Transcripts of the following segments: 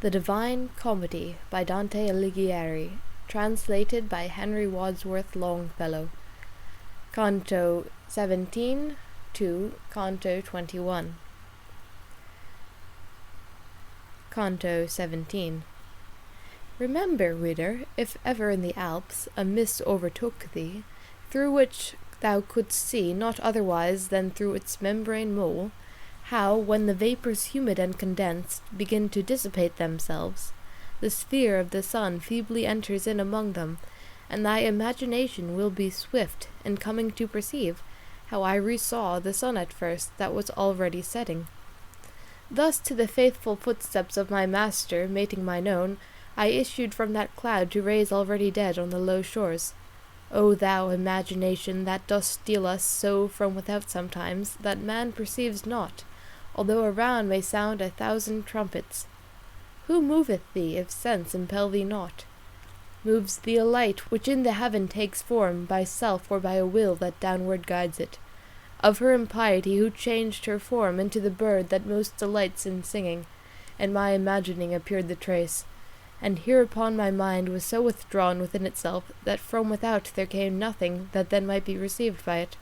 The Divine Comedy by Dante Alighieri, translated by Henry Wadsworth Longfellow. Canto 17 to Canto 21. Canto 17. Remember, reader, if ever in the Alps a mist overtook thee, through which thou couldst see not otherwise than through its membrane mole, how, when the vapours humid and condensed begin to dissipate themselves, the sphere of the sun feebly enters in among them, and thy imagination will be swift in coming to perceive how I resaw the sun at first that was already setting. Thus to the faithful footsteps of my master mating mine own, I issued from that cloud to raise already dead on the low shores. O thou imagination that dost steal us so from without sometimes, that man perceives not, although around may sound 1,000 trumpets. Who moveth thee, if sense impel thee not? Moves thee a light which in the heaven takes form by self or by a will that downward guides it? Of her impiety who changed her form into the bird that most delights in singing, and my imagining appeared the trace. And hereupon my mind was so withdrawn within itself that from without there came nothing that then might be received by it.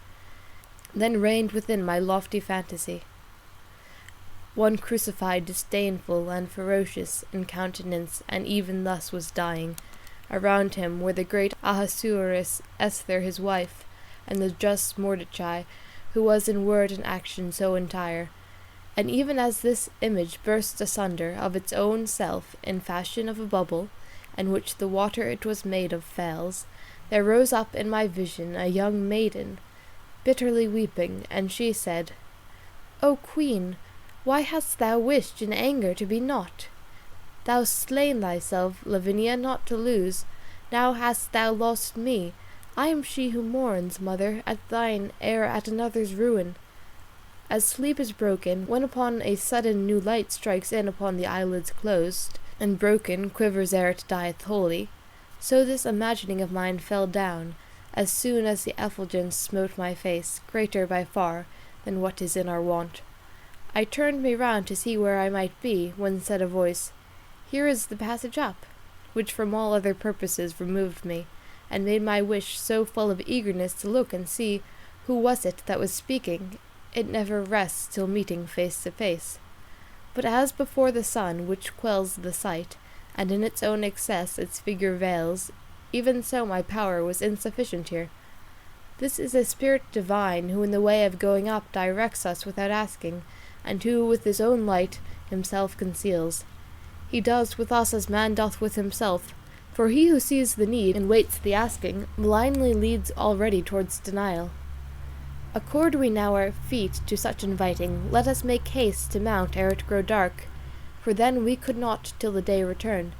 Then reigned within my lofty fantasy one crucified, disdainful, and ferocious in countenance, and even thus was dying. Around him were the great Ahasuerus, Esther his wife, and the just Mordecai, who was in word and action so entire. And even as this image burst asunder of its own self in fashion of a bubble, and which the water it was made of fails, there rose up in my vision a young maiden, bitterly weeping, and she said, O Queen, why hast thou wished in anger to be naught? Thou slain thyself, Lavinia, not to lose. Now hast thou lost me. I am she who mourns, mother, at thine ere at another's ruin. As sleep is broken, when upon a sudden new light strikes in upon the eyelids closed, and broken quivers ere it dieth wholly, so this imagining of mine fell down, as soon as the effulgence smote my face, greater by far than what is in our wont. I turned me round to see where I might be, when said a voice, Here is the passage up, which from all other purposes removed me, and made my wish so full of eagerness to look and see who was it that was speaking. It never rests till meeting face to face. But as before the sun, which quells the sight, and in its own excess its figure veils, even so my power was insufficient here. This is a spirit divine, who in the way of going up directs us without asking, and who with his own light himself conceals. He does with us as man doth with himself, for he who sees the need and waits the asking blindly leads already towards denial. Accord we now our feet to such inviting, let us make haste to mount ere it grow dark, for then we could not till the day return.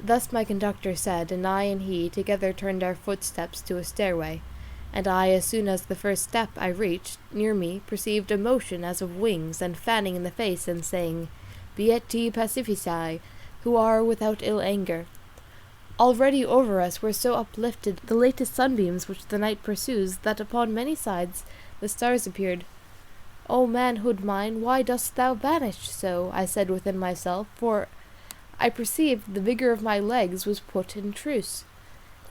Thus my conductor said, and I and he together turned our footsteps to a stairway, and I, as soon as the first step I reached, near me perceived a motion as of wings, and fanning in the face, and saying, Beati pacifici, who are without ill anger. Already over us were so uplifted the latest sunbeams which the night pursues, that upon many sides the stars appeared. O manhood mine, why dost thou vanish so? I said within myself, for I perceived the vigour of my legs was put in truce.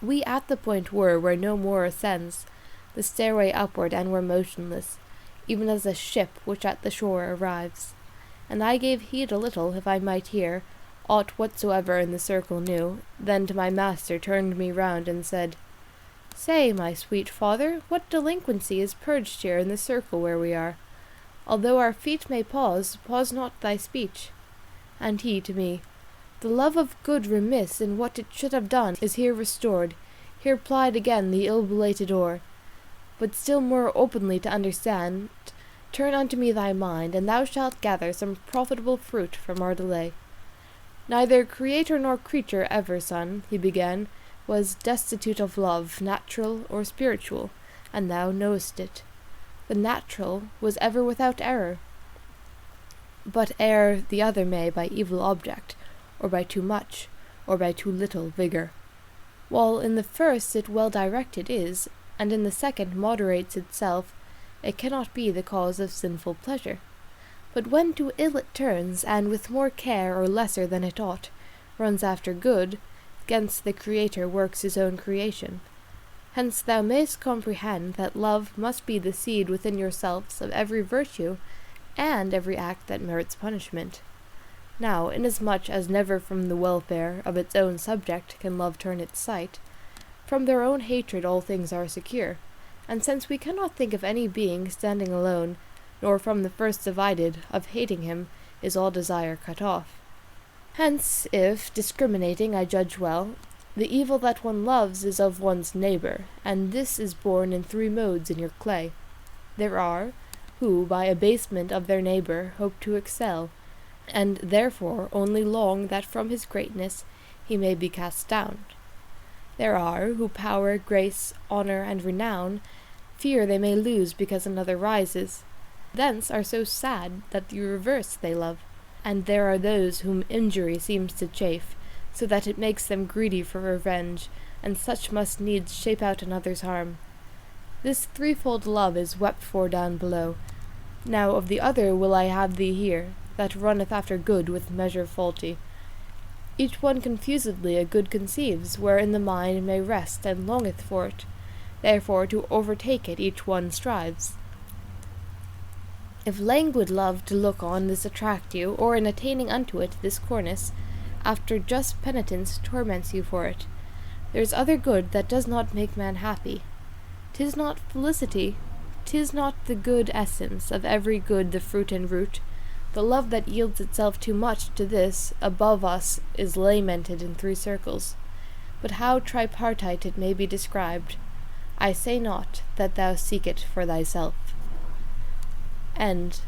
We at the point were where no more ascends the stairway upward, and were motionless, even as a ship which at the shore arrives. And I gave heed a little, if I might hear aught whatsoever in the circle knew, then to my master turned me round and said, Say, my sweet father, what delinquency is purged here in the circle where we are? Although our feet may pause, pause not thy speech. And he to me, The love of good remiss in what it should have done is here restored, here plied again the ill-belated oar. But still more openly to understand, turn unto me thy mind, and thou shalt gather some profitable fruit from our delay. Neither creator nor creature ever, son, he began, was destitute of love, natural or spiritual, and thou knowest it. The natural was ever without error, but err the other may by evil object, or by too much, or by too little vigour. While in the first it well directed is, and in the second moderates itself, it cannot be the cause of sinful pleasure. But when to ill it turns, and with more care or lesser than it ought, runs after good, 'gainst the Creator works his own creation. Hence thou mayst comprehend that love must be the seed within yourselves of every virtue, and every act that merits punishment. Now, inasmuch as never from the welfare of its own subject can love turn its sight, from their own hatred all things are secure, and since we cannot think of any being standing alone, nor from the first divided, of hating him, is all desire cut off. Hence, if, discriminating, I judge well, the evil that one loves is of one's neighbour, and this is born in 3 modes in your clay. There are, who by abasement of their neighbour hope to excel, and therefore only long that from his greatness he may be cast down. There are, who power, grace, honour, and renown fear they may lose because another rises, thence are so sad that the reverse they love. And there are those whom injury seems to chafe, so that it makes them greedy for revenge, and such must needs shape out another's harm. This 3-fold love is wept for down below. Now of the other will I have thee here, that runneth after good with measure faulty. Each one confusedly a good conceives, wherein the mind may rest and longeth for it. Therefore to overtake it each one strives. If languid love to look on this attract you, or in attaining unto it this cornice, after just penitence torments you for it, there's other good that does not make man happy. 'Tis not felicity, 'tis not the good essence of every good the fruit and root. The love that yields itself too much to this above us is lamented in 3 circles. But how tripartite it may be described, I say not that thou seek it for thyself. End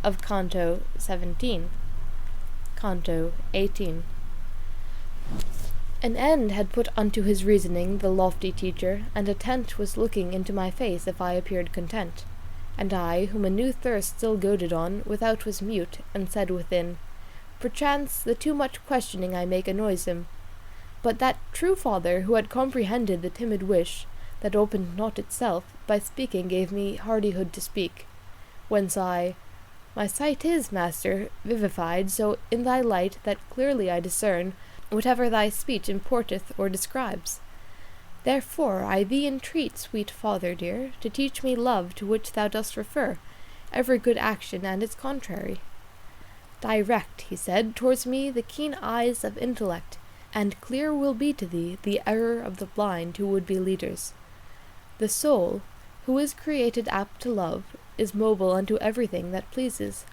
of Canto 17. Canto 18. An end had put unto his reasoning the lofty teacher, and attent was looking into my face if I appeared content. And I, whom a new thirst still goaded on, without was mute, and said within, Perchance the too much questioning I make annoys him. But that true father, who had comprehended the timid wish, that opened not itself, by speaking gave me hardihood to speak. Whence I, My sight is, master, vivified so in thy light that clearly I discern whatever thy speech importeth or describes. Therefore I thee entreat, sweet father dear, to teach me love to which thou dost refer, every good action and its contrary. Direct, he said, towards me the keen eyes of intellect, and clear will be to thee the error of the blind who would be leaders. The soul, who is created apt to love, is mobile unto everything that pleases,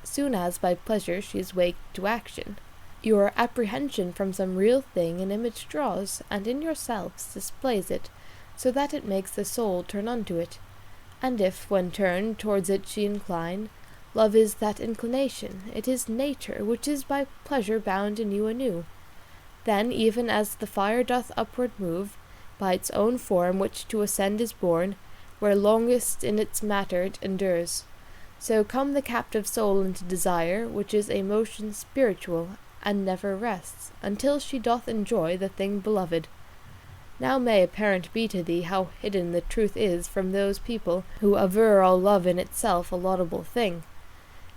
soon as by pleasure she is waked to action. Your apprehension from some real thing an image draws, and in yourselves displays it, so that it makes the soul turn unto it. And if, when turned towards it she incline, love is that inclination, it is nature, which is by pleasure bound in you anew. Then, even as the fire doth upward move, by its own form which to ascend is born, where longest in its matter it endures, so come the captive soul into desire, which is a motion spiritual, and never rests, until she doth enjoy the thing beloved. Now may apparent be to thee how hidden the truth is from those people who aver all love in itself a laudable thing,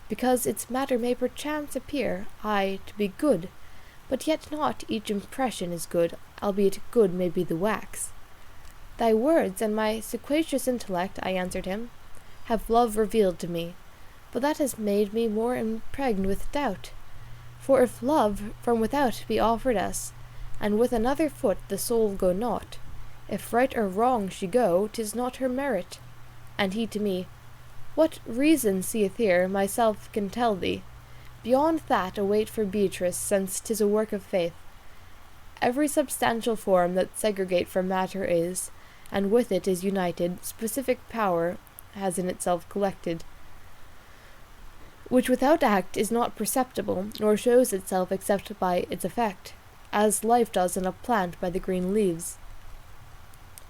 because its matter may perchance appear, to be good, but yet not each impression is good, albeit good may be the wax. Thy words and my sequacious intellect, I answered him, have love revealed to me, but that has made me more impregned with doubt. For if love from without be offered us, and with another foot the soul go not, if right or wrong she go, 'tis not her merit. And he to me, What reason seeth here, myself can tell thee. Beyond that await for Beatrice, since 'tis a work of faith. Every substantial form that segregate from matter is, and with it is united, specific power has in itself collected, which without act is not perceptible, nor shows itself except by its effect, as life does in a plant by the green leaves.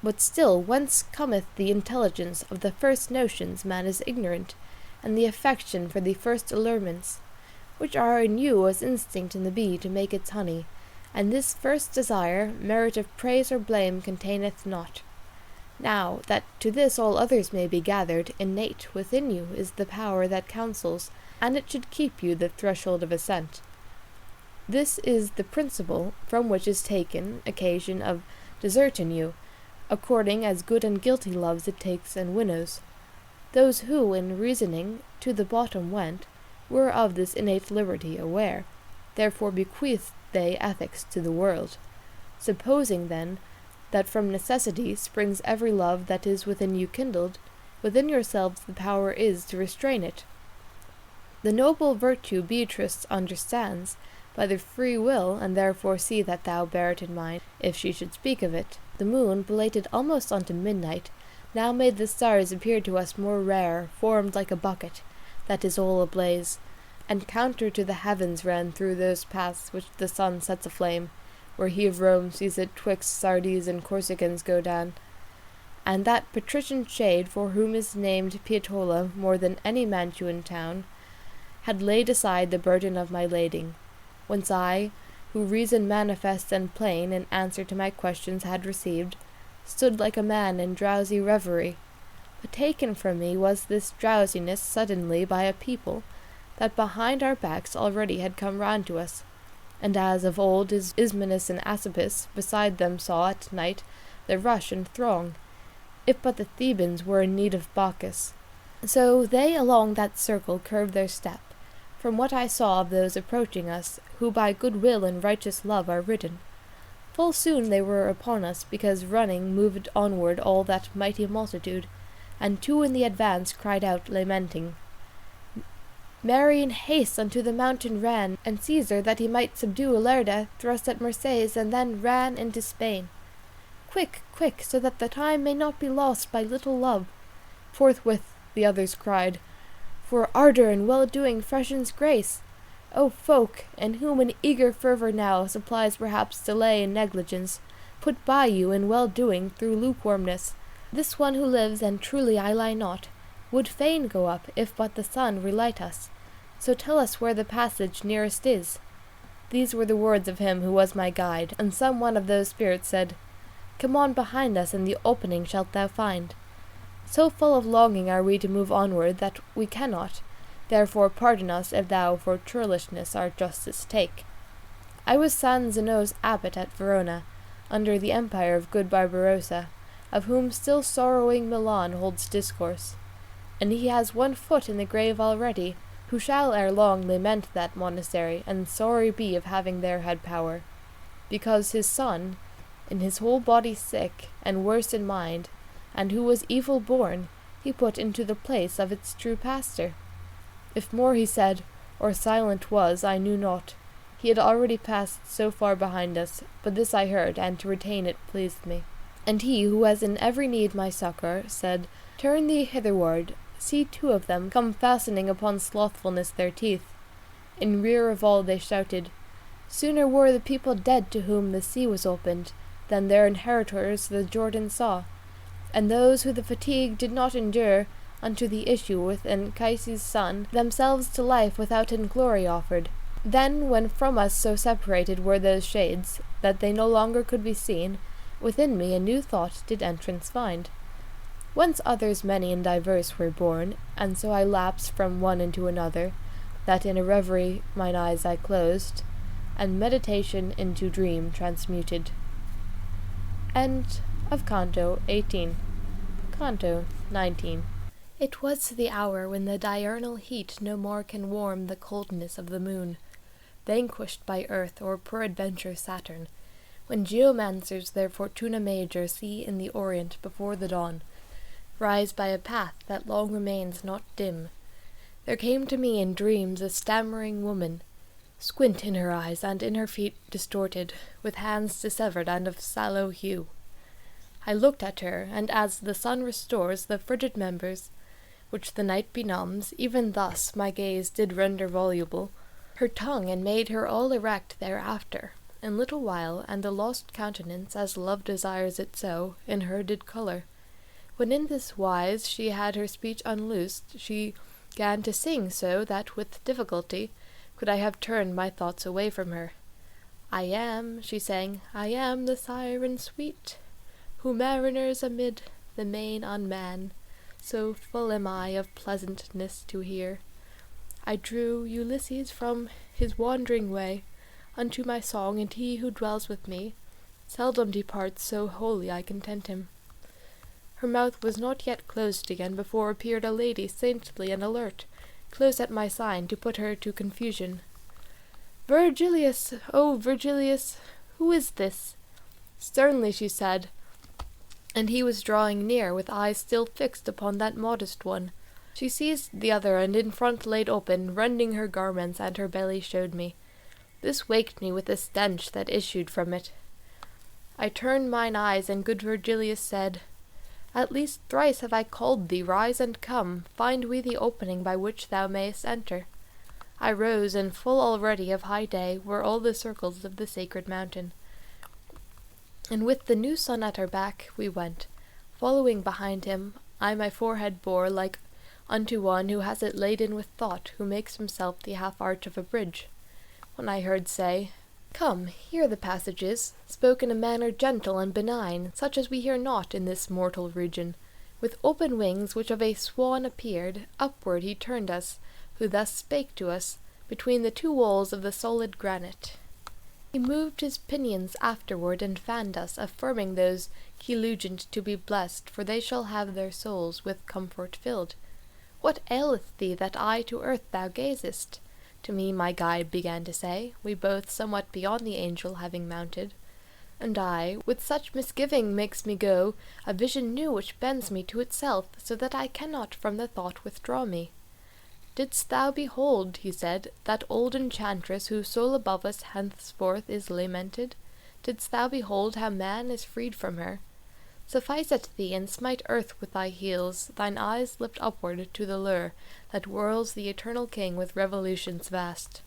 But still, whence cometh the intelligence of the first notions man is ignorant, and the affection for the first allurements, which are in you as instinct in the bee to make its honey, and this first desire, merit of praise or blame containeth not. Now, that to this all others may be gathered, innate within you is the power that counsels, and it should keep you the threshold of ascent. This is the principle from which is taken occasion of desert in you, according as good and guilty loves it takes and winnows. Those who, in reasoning, to the bottom went, were of this innate liberty aware, therefore bequeathed they ethics to the world. Supposing, then, that from necessity springs every love that is within you kindled, within yourselves the power is to restrain it. The noble virtue Beatrice understands by the free will, and therefore see that thou bear it in mind, if she should speak of it. The moon, belated almost unto midnight, now made the stars appear to us more rare, formed like a bucket, that is all ablaze, and counter to the heavens ran through those paths which the sun sets aflame, where he of Rome sees it twixt Sardes and Corsicans go down. And that patrician shade, for whom is named Pietola more than any Mantuan town, had laid aside the burden of my lading, whence I, who reason manifest and plain in answer to my questions had received, stood like a man in drowsy reverie. But taken from me was this drowsiness suddenly by a people that behind our backs already had come round to us, and as of old Ismenus and Asopus beside them saw at night the rush and throng, if but the Thebans were in need of Bacchus. So they along that circle curved their step, from what I saw of those approaching us, who by good will and righteous love are ridden. Full soon they were upon us, because running moved onward all that mighty multitude, and two in the advance cried out, lamenting, Mary in haste unto the mountain ran, and Caesar, that he might subdue Ilerda, thrust at Marseilles, and then ran into Spain. Quick, quick, so that the time may not be lost by little love. Forthwith the others cried, For ardour and well-doing freshens grace. O folk, in whom an eager fervour now supplies perhaps delay and negligence, put by you in well-doing through lukewarmness. This one who lives, and truly I lie not, would fain go up, if but the sun relight us. So tell us where the passage nearest is. These were the words of him who was my guide, and some one of those spirits said, Come on behind us, and the opening shalt thou find. So full of longing are we to move onward that we cannot. Therefore pardon us if thou for churlishness our justice take. I was San Zeno's abbot at Verona, under the empire of good Barbarossa, of whom still sorrowing Milan holds discourse. And he has one foot in the grave already, who shall ere long lament that monastery, and sorry be of having there had power, because his son, in his whole body sick, and worse in mind, and who was evil born, he put into the place of its true pastor. If more he said, or silent was, I knew not. He had already passed so far behind us, but this I heard, and to retain it pleased me. And he, who was in every need my succour, said, Turn thee hitherward. See two of them come fastening upon slothfulness their teeth. In rear of all they shouted, Sooner were the people dead to whom the sea was opened, than their inheritors the Jordan saw, and those who the fatigue did not endure unto the issue with Anchises' son, themselves to life without in glory offered. Then, when from us so separated were those shades, that they no longer could be seen, within me a new thought did entrance find. Whence others many and diverse were born, and so I lapsed from one into another, that in a reverie mine eyes I closed, and meditation into dream transmuted. End of Canto 18. Canto 19. It was the hour when the diurnal heat no more can warm the coldness of the moon, vanquished by earth or peradventure Saturn, when geomancers their Fortuna Major see in the orient before the dawn, rise by a path that long remains not dim. There came to me in dreams a stammering woman, squint in her eyes and in her feet distorted, with hands dissevered and of sallow hue. I looked at her, and as the sun restores the frigid members, which the night benumbs, even thus my gaze did render voluble her tongue, and made her all erect thereafter, in little while, and the lost countenance, as love desires it so, in her did colour. When in this wise she had her speech unloosed, she gan to sing so that with difficulty could I have turned my thoughts away from her. I am, she sang, I am the siren sweet, who mariners amid the main unman, so full am I of pleasantness to hear. I drew Ulysses from his wandering way unto my song, and he who dwells with me seldom departs, so wholly I content him. Her mouth was not yet closed again before appeared a lady saintly and alert, close at my sign to put her to confusion. Virgilius, oh Virgilius, who is this? Sternly she said, and he was drawing near, with eyes still fixed upon that modest one. She seized the other, and in front laid open, rending her garments, and her belly showed me. This waked me with the stench that issued from it. I turned mine eyes, and good Virgilius said, At least thrice have I called thee, rise and come, find we the opening by which thou mayst enter. I rose, and full already of high day were all the circles of the sacred mountain. And with the new sun at our back we went, following behind him. I my forehead bore like unto one who has it laden with thought, who makes himself the half-arch of a bridge. When I heard say, Come, here the passage is, spoke in a manner gentle and benign, such as we hear not in this mortal region. With open wings, which of a swan appeared, upward he turned us, who thus spake to us, between the two walls of the solid granite. He moved his pinions afterward, and fanned us, affirming those collegiant to be blessed, for they shall have their souls with comfort filled. What aileth thee that eye to earth thou gazest? To me my guide began to say, we both somewhat beyond the angel having mounted. And I, with such misgiving makes me go, a vision new which bends me to itself, so that I cannot from the thought withdraw me. Didst thou behold, he said, that old enchantress whose soul above us henceforth is lamented? Didst thou behold how man is freed from her? Suffice it thee, and smite earth with thy heels, thine eyes lift upward to the lure that whirls the eternal king with revolutions vast.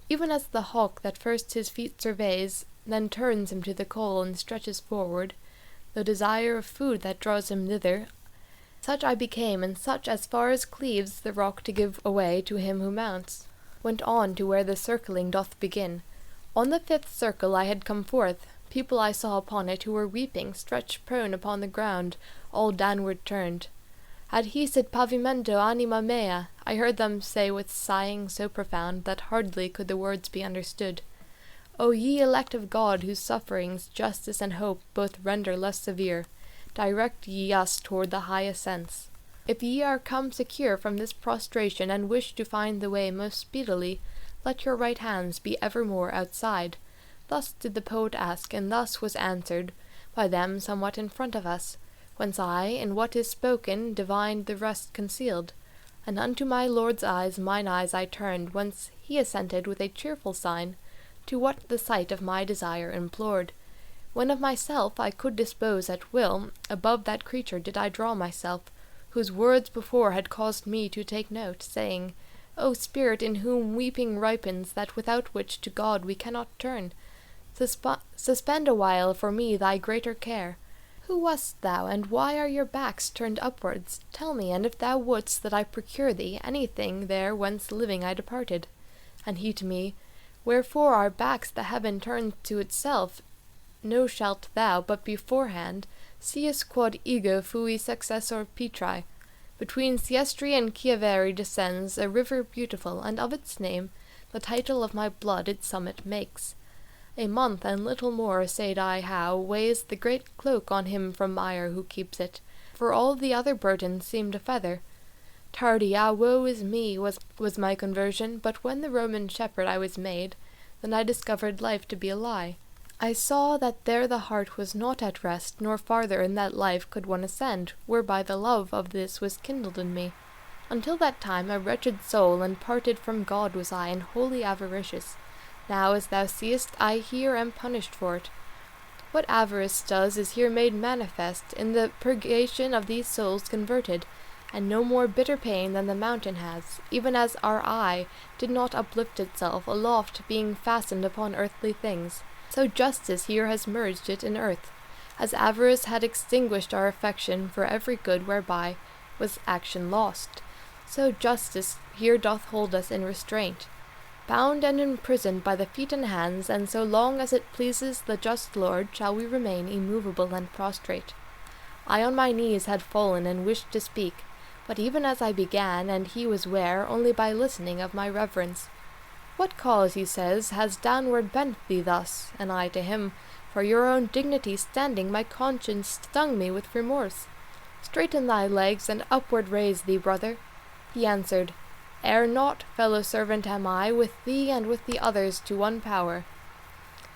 Even as the hawk that first his feet surveys, then turns him to the coal and stretches forward, the desire of food that draws him thither, such I became, and such as far as cleaves the rock to give away to him who mounts, went on to where the circling doth begin. On the 5th circle I had come forth. People I saw upon it who were weeping, stretched prone upon the ground, all downward turned. Adhicit pavimento anima mea, I heard them say with sighing so profound that hardly could the words be understood. O ye elect of God, whose sufferings, justice, and hope both render less severe, direct ye us toward the high ascents. If ye are come secure from this prostration, and wish to find the way most speedily, let your right hands be evermore outside. Thus did the poet ask, and thus was answered, by them somewhat in front of us, whence I, in what is spoken, divined the rest concealed. And unto my lord's eyes mine eyes I turned, whence he assented with a cheerful sign, to what the sight of my desire implored. When of myself I could dispose at will, above that creature did I draw myself, whose words before had caused me to take note, saying, O spirit in whom weeping ripens, that without which to God we cannot turn, suspend a while for me thy greater care. Who wast thou, and why are your backs turned upwards? Tell me, and if thou wouldst that I procure thee anything there whence living I departed. And he to me, Wherefore our backs the heaven turned to itself? No shalt thou, but beforehand, seest quod ego fui successor Petrae. Between Siestri and Chiavari descends a river beautiful, and of its name the title of my blood its summit makes. A month and little more, said I, how weighs the great cloak on him from mire who keeps it, for all the other burden seemed a feather. Tardy, ah, woe is me, was my conversion, but when the Roman shepherd I was made, then I discovered life to be a lie. I saw that there the heart was not at rest, nor farther in that life could one ascend, whereby the love of this was kindled in me. Until that time a wretched soul, and parted from God was I, and wholly avaricious. Now, as thou seest, I here am punished for it. What avarice does is here made manifest, in the purgation of these souls converted, and no more bitter pain than the mountain has, even as our eye did not uplift itself aloft, being fastened upon earthly things. So justice here has merged it in earth, as avarice had extinguished our affection for every good whereby was action lost. So justice here doth hold us in restraint, bound and imprisoned by the feet and hands, and so long as it pleases the just Lord shall we remain immovable and prostrate. I on my knees had fallen and wished to speak, But even as I began, and he was ware only by listening of my reverence. What cause, he says, has downward bent thee thus? And I to him, for your own dignity standing, my conscience stung me with remorse. Straighten thy legs, and upward raise thee, brother. He answered, Ere naught, fellow servant am I, with thee and with the others to one power.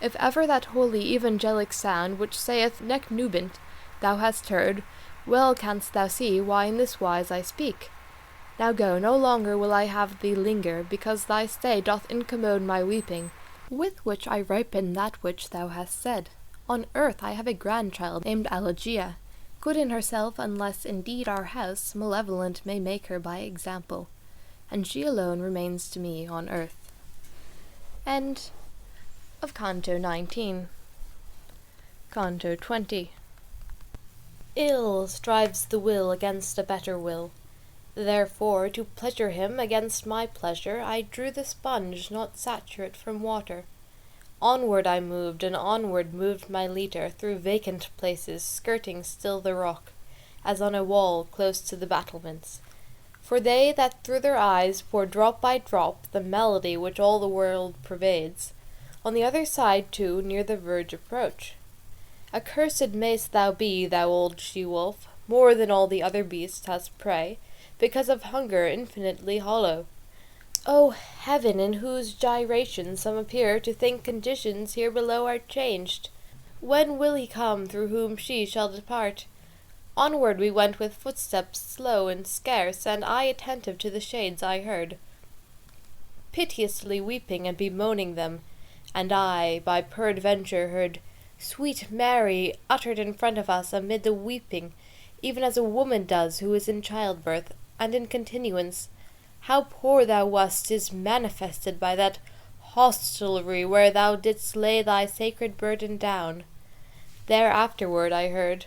If ever that holy evangelic sound, which saith nec nubent, thou hast heard, well canst thou see why in this wise I speak. Now go, no longer will I have thee linger, because thy stay doth incommode my weeping, with which I ripen that which thou hast said. On earth I have a grandchild named Alighieri, good in herself, unless indeed our house malevolent may make her by example, and she alone remains to me on earth. End of Canto 19. Canto 20. Ill strives the will against a better will. Therefore, to pleasure him against my pleasure, I drew the sponge not saturate from water. Onward I moved, and onward moved my leader, through vacant places, skirting still the rock, as on a wall close to the battlements. For they that through their eyes pour drop by drop the melody which all the world pervades, on the other side too near the verge approach. Accursed mayst thou be, thou old she-wolf, more than all the other beasts hast prey, because of hunger infinitely hollow. O heaven, in whose gyrations some appear to think conditions here below are changed! When will he come through whom she shall depart? Onward we went with footsteps slow and scarce, and I attentive to the shades I heard, piteously weeping and bemoaning them, and I by peradventure heard Sweet Mary uttered in front of us amid the weeping, even as a woman does who is in childbirth, and in continuance. How poor thou wast is manifested by that hostelry where thou didst lay thy sacred burden down. There afterward I heard,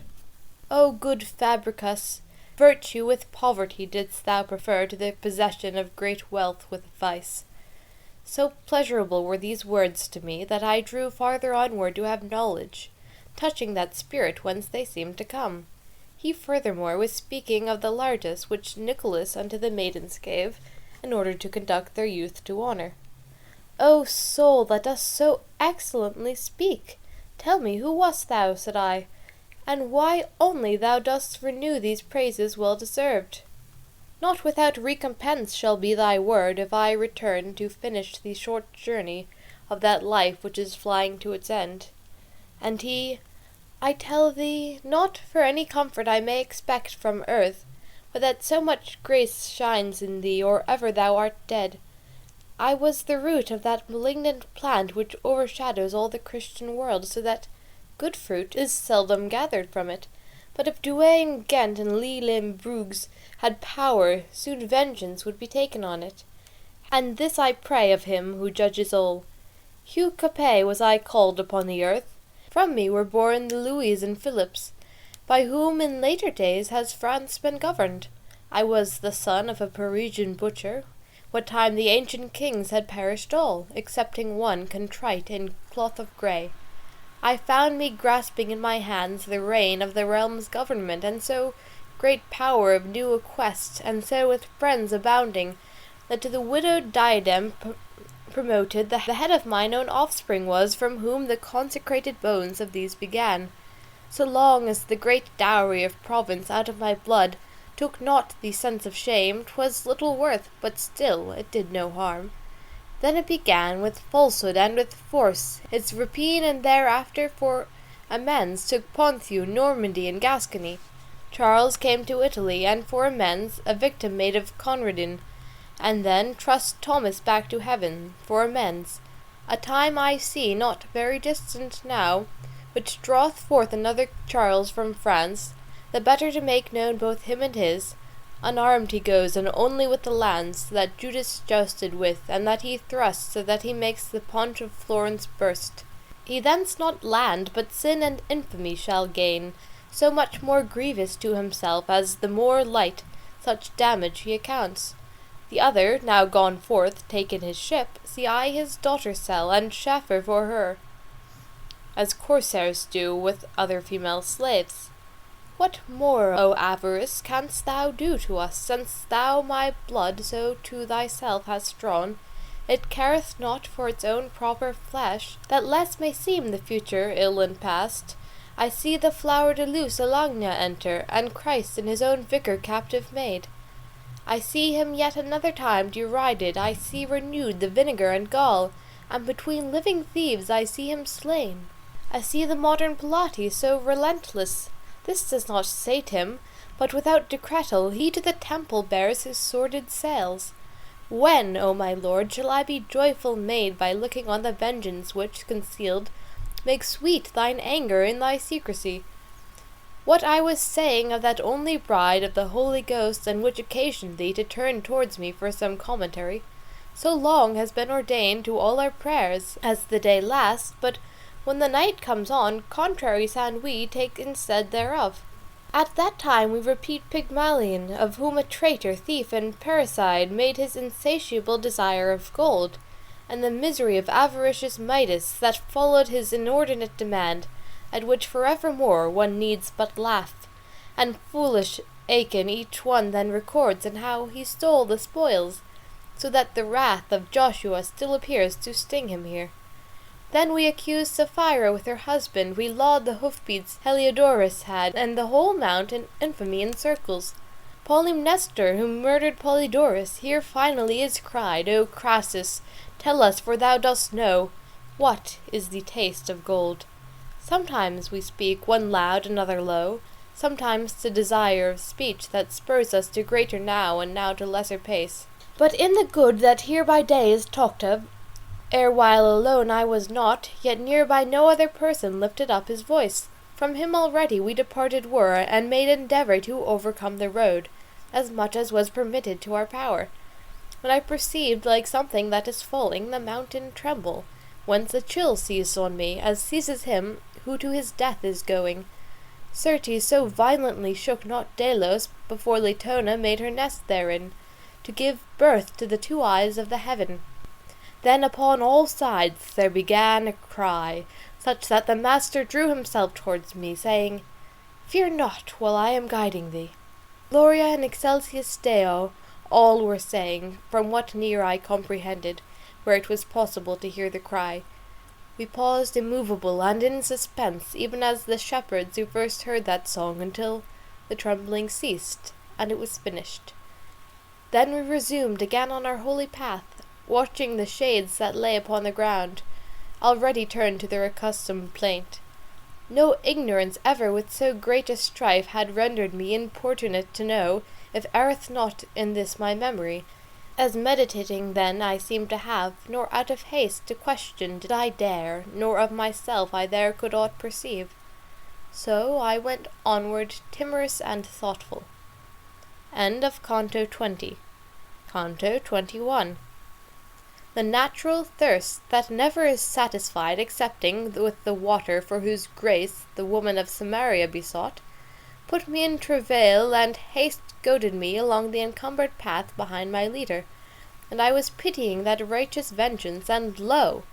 O good Fabricus, virtue with poverty didst thou prefer to the possession of great wealth with vice. So pleasurable were these words to me, that I drew farther onward to have knowledge, touching that spirit whence they seemed to come. He furthermore was speaking of the largess which Nicholas unto the maidens gave, in order to conduct their youth to honour. O soul, that dost so excellently speak! Tell me, who wast thou, said I, and why only thou dost renew these praises well deserved? Not without recompense shall be thy word, if I return to finish the short journey of that life which is flying to its end. And he, I tell thee, not for any comfort I may expect from earth, but that so much grace shines in thee, or ever thou art dead. I was the root of that malignant plant which overshadows all the Christian world, so that good fruit is seldom gathered from it. But if Douay and Ghent and Lille-Bruges had power, soon vengeance would be taken on it. And this I pray of him who judges all. Hugh Capet was I called upon the earth. From me were born the Louis and Philips, by whom in later days has France been governed. I was the son of a Parisian butcher, what time the ancient kings had perished all, excepting one contrite in cloth of grey. I found me grasping in my hands the rein of the realm's government, and so great power of new quest, and so with friends abounding, that to the widowed diadem promoted the head of mine own offspring was, from whom the consecrated bones of these began. So long as the great dowry of Provence out of my blood took not the sense of shame, 'twas little worth, but still it did no harm. Then it began with falsehood and with force its rapine, and thereafter for amends took Ponthieu, Normandy, and Gascony. Charles came to Italy, and for amends a victim made of Conradin, and then trust Thomas back to heaven, for amends. A time I see not very distant now, which draweth forth another Charles from France, the better to make known both him and his. Unarmed he goes, and only with the lance that Judas jousted with, and that he thrusts, so that he makes the paunch of Florence burst. He thence not land, but sin and infamy shall gain, so much more grievous to himself, as the more light such damage he accounts. The other, now gone forth, taken his ship, see I his daughter sell, and chaffer for her, as corsairs do with other female slaves. What more, O avarice, canst thou do to us, since thou my blood so to thyself hast drawn? It careth not for its own proper flesh, that less may seem the future ill and past. I see the flower de luce Alagna enter, and Christ in his own vicar captive made. I see him yet another time derided, I see renewed the vinegar and gall, and between living thieves I see him slain. I see the modern Pilates so relentless. This does not sate him, but without decretal he to the temple bears his sordid sails. When, O my lord, shall I be joyful made by looking on the vengeance which, concealed, makes sweet thine anger in thy secrecy? What I was saying of that only bride of the Holy Ghost, and which occasioned thee to turn towards me for some commentary, so long has been ordained to all our prayers, as the day lasts, but when the night comes on, contrary sound we take instead thereof. At that time we repeat Pygmalion, of whom a traitor, thief, and parricide made his insatiable desire of gold, and the misery of avaricious Midas that followed his inordinate demand, at which forevermore one needs but laugh, and foolish Achan each one then records, and how he stole the spoils, so that the wrath of Joshua still appears to sting him here. Then we accuse Sapphira with her husband, we laud the hoofbeats Heliodorus had, and the whole mount in infamy in circles. Polymnestor, who murdered Polydorus, here finally is cried, O Crassus, tell us, for thou dost know, what is the taste of gold. Sometimes we speak, one loud, another low, sometimes to desire of speech that spurs us to greater now, and now to lesser pace. But in the good that here by day is talked of, erewhile alone I was not, yet near by no other person lifted up his voice. From him already we departed were, and made endeavour to overcome the road, as much as was permitted to our power. When I perceived, like something that is falling, the mountain tremble, whence a chill seized on me, as seizes him who to his death is going. Certes, so violently shook not Delos before Latona made her nest therein, to give birth to the two eyes of the heaven. Then upon all sides there began a cry, such that the master drew himself towards me, saying, Fear not while I am guiding thee. Gloria in excelsis Deo, all were saying, from what near I comprehended, where it was possible to hear the cry. We paused immovable and in suspense, even as the shepherds who first heard that song, until the trembling ceased, and it was finished. Then we resumed again on our holy path, watching the shades that lay upon the ground, already turned to their accustomed plaint. No ignorance ever with so great a strife had rendered me importunate to know, if erreth not in this my memory, as meditating then I seemed to have, nor out of haste to question did I dare, nor of myself I there could aught perceive. So I went onward timorous and thoughtful. End of Canto 20. Canto 21. The natural thirst that never is satisfied excepting with the water for whose grace the woman of Samaria besought, put me in travail, and haste goaded me along the encumbered path behind my leader, and I was pitying that righteous vengeance, and lo!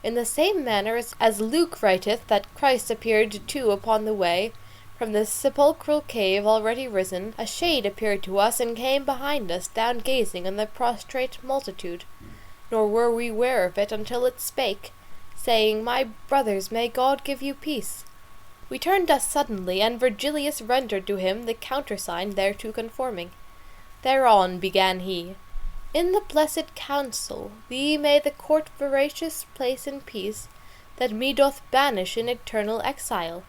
in the same manner as Luke writeth that Christ appeared to upon the way, from the sepulchral cave already risen, a shade appeared to us, and came behind us, down gazing on the prostrate multitude. Nor were we ware of it until it spake, saying, My brothers, may God give you peace. We turned us suddenly, and Virgilius rendered to him the countersign thereto conforming. Thereon began he, In the blessed counsel, thee may the court veracious place in peace, that me doth banish in eternal exile.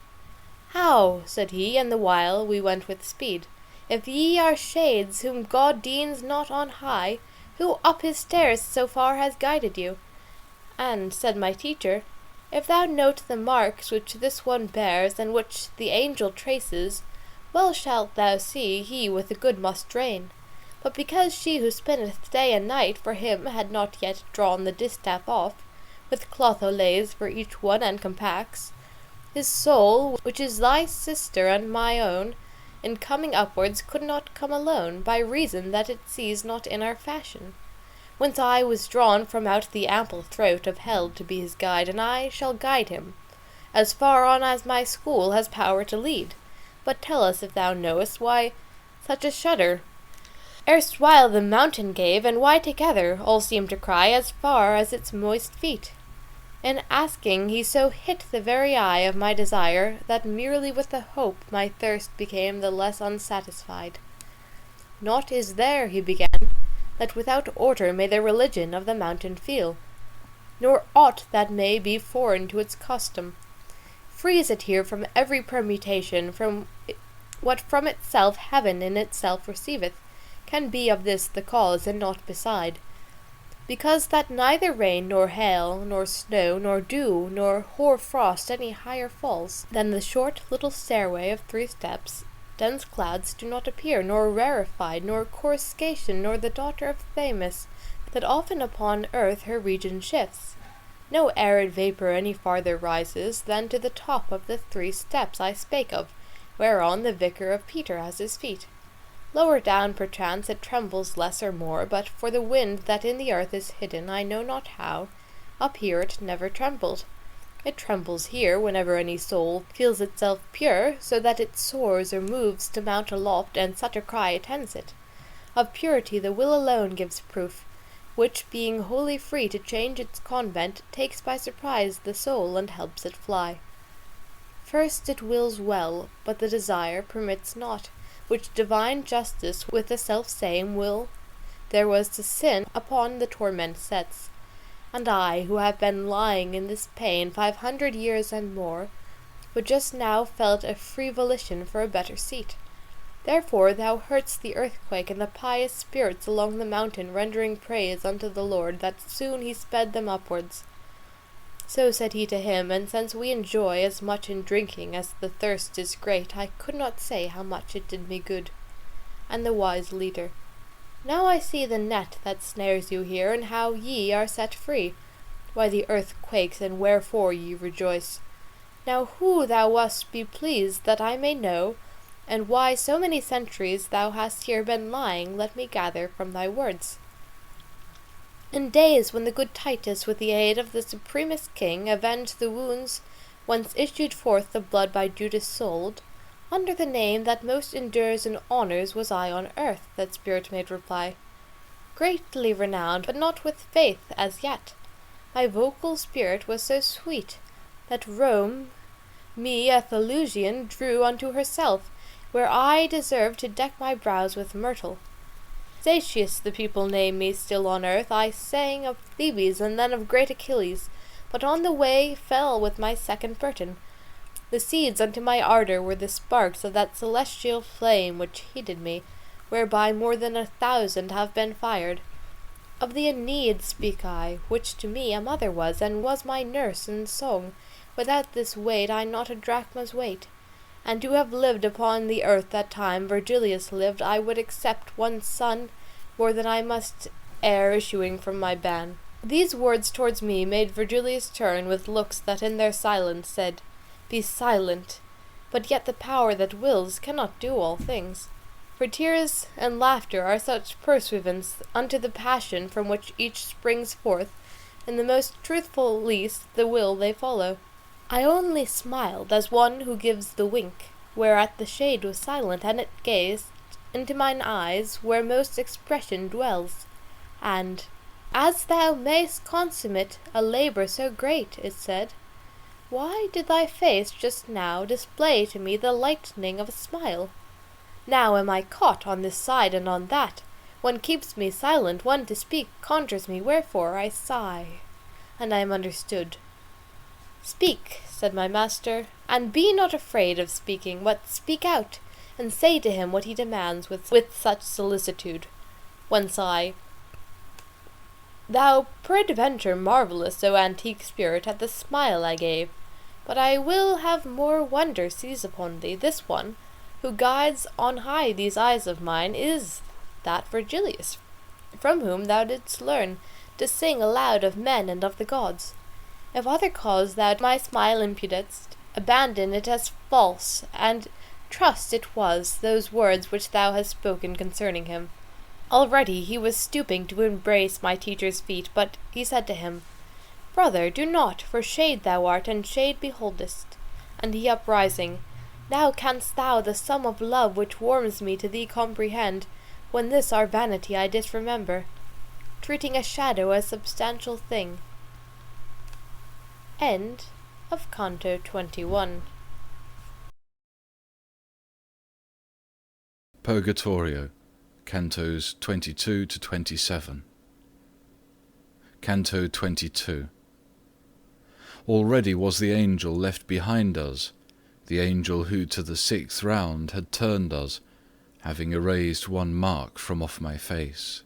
How, said he, and the while we went with speed, if ye are shades whom God deigns not on high, who up his stairs so far has guided you? And, said my teacher, if thou note the marks which this one bears, and which the angel traces, well shalt thou see he with the good must reign. But because she who spinneth day and night for him had not yet drawn the distaff off, with clotho lays for each one and compacts, his soul, which is thy sister and my own, in coming upwards could not come alone, by reason that it sees not in our fashion. Whence I was drawn from out the ample throat of hell to be his guide, and I shall guide him, as far on as my school has power to lead. But tell us if thou knowest why such a shudder erstwhile the mountain gave, and why together all seemed to cry as far as its moist feet. In asking he so hit the very eye of my desire, that merely with the hope my thirst became the less unsatisfied. Naught is there, he began, that without order may the religion of the mountain feel, nor aught that may be foreign to its custom. Frees it here from every permutation, from what from itself heaven in itself receiveth, can be of this the cause, and naught beside. Because that neither rain, nor hail, nor snow, nor dew, nor hoar frost any higher falls than the short little stairway of 3 steps, dense clouds do not appear, nor rarefied, nor coruscation, nor the daughter of Themis, that often upon earth her region shifts. No arid vapour any farther rises than to the top of the 3 steps I spake of, whereon the vicar of Peter has his feet. Lower down perchance it trembles less or more, but for the wind that in the earth is hidden, I know not how, up here it never trembled. It trembles here whenever any soul feels itself pure, so that it soars or moves to mount aloft, and such a cry attends it. Of purity the will alone gives proof, which, being wholly free to change its convent, takes by surprise the soul, and helps it fly. First it wills well, but the desire permits not, which divine justice with the self-same will there was to sin upon the torment sets. And I, who have been lying in this pain 500 years and more, but just now felt a free volition for a better seat. Therefore thou heardst the earthquake and the pious spirits along the mountain rendering praise unto the Lord, that soon he sped them upwards. So said he to him, and since we enjoy as much in drinking as the thirst is great, I could not say how much it did me good. And the wise leader, now I see the net that snares you here, and how ye are set free, why the earth quakes, and wherefore ye rejoice. Now who thou wast be pleased, that I may know, and why so many centuries thou hast here been lying, let me gather from thy words. In days when the good Titus, with the aid of the supremest king, avenged the wounds whence issued forth the blood by Judas sold, under the name that most endures and honours was I on earth, that spirit made reply. Greatly renowned, but not with faith as yet. My vocal spirit was so sweet, that Rome me a Thelusian drew unto herself, where I deserved to deck my brows with myrtle. Satius the people name me still on earth. I sang of Thebes, and then of great Achilles, but on the way fell with my second burden. The seeds unto my ardour were the sparks of that celestial flame which heated me, whereby more than 1,000 have been fired. Of the Aeneid speak I, which to me a mother was, and was my nurse in song. Without this weight I not a drachma's weight. And to have lived upon the earth that time Virgilius lived, I would accept one son more than I must ere issuing from my ban. These words towards me made Virgilius turn with looks that in their silence said, Be silent, but yet the power that wills cannot do all things. For tears and laughter are such pursuivants unto the passion from which each springs forth, and the most truthful least the will they follow. I only smiled as one who gives the wink, whereat the shade was silent, and it gazed into mine eyes where most expression dwells. And, as thou mayst consummate a labour so great, it said, why did thy face just now display to me the lightning of a smile? Now am I caught on this side and on that. One keeps me silent, one to speak conjures me, wherefore I sigh, and I am understood. Speak, said my master, and be not afraid of speaking, but speak out, and say to him what he demands with such solicitude. Whence I, Thou peradventure marvellest, O antique spirit, at the smile I gave, but I will have more wonder seize upon thee. This one, who guides on high these eyes of mine, is that Virgilius, from whom thou didst learn to sing aloud of men and of the gods. If other cause thou my smile imputedst, abandon it as false, and trust it was those words which thou hast spoken concerning him. Already he was stooping to embrace my teacher's feet, but he said to him, Brother, do not, for shade thou art, and shade beholdest. And he uprising, Now canst thou the sum of love which warms me to thee comprehend, when this our vanity I disremember, treating a shadow as substantial thing. End of Canto 21. Purgatorio, Cantos 22 to 27. Canto 22. Already was the angel left behind us, the angel who to the 6th round had turned us, having erased one mark from off my face.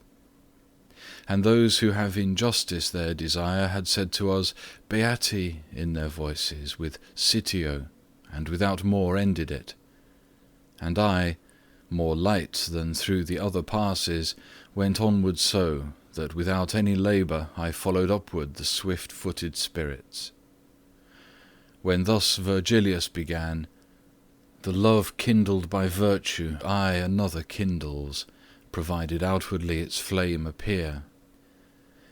And those who have in justice their desire had said to us, Beati, in their voices, with Sitio, and without more ended it. And I, more light than through the other passes, went onward so, that without any labour I followed upward the swift-footed spirits. When thus Virgilius began, the love kindled by virtue aye another kindles, provided outwardly its flame appear.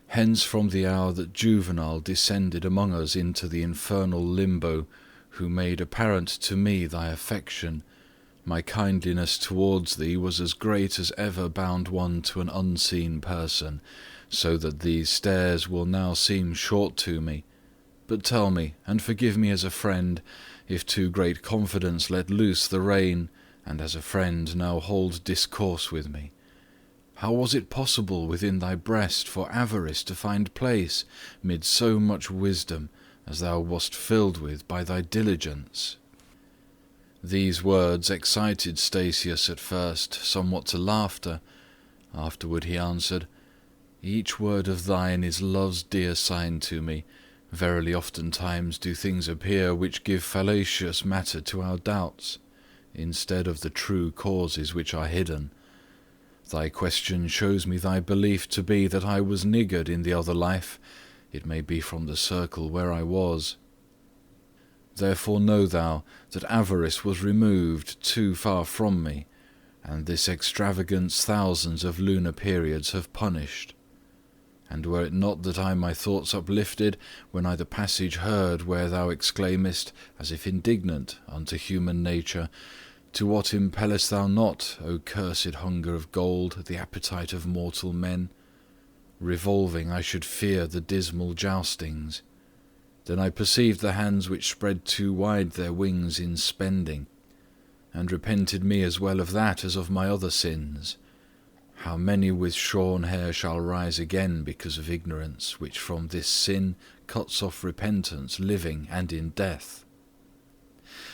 Hence from the hour that Juvenal descended among us into the infernal limbo, who made apparent to me thy affection, my kindliness towards thee was as great as ever bound one to an unseen person, so that these stairs will now seem short to me. But tell me, and forgive me as a friend, if too great confidence let loose the rein, and as a friend now hold discourse with me. How was it possible within thy breast for avarice to find place, mid so much wisdom as thou wast filled with by thy diligence? These words excited Statius at first somewhat to laughter. Afterward he answered, Each word of thine is love's dear sign to me. Verily oftentimes do things appear which give fallacious matter to our doubts, instead of the true causes which are hidden. Thy question shows me thy belief to be that I was niggard in the other life, it may be from the circle where I was. Therefore know thou that avarice was removed too far from me, and this extravagance thousands of lunar periods have punished. And were it not that I my thoughts uplifted, when I the passage heard where thou exclaimest, as if indignant unto human nature, To what impellest thou not, O cursed hunger of gold, the appetite of mortal men? Revolving I should fear the dismal joustings. Then I perceived the hands which spread too wide their wings in spending, and repented me as well of that as of my other sins. How many with shorn hair shall rise again because of ignorance, which from this sin cuts off repentance living and in death?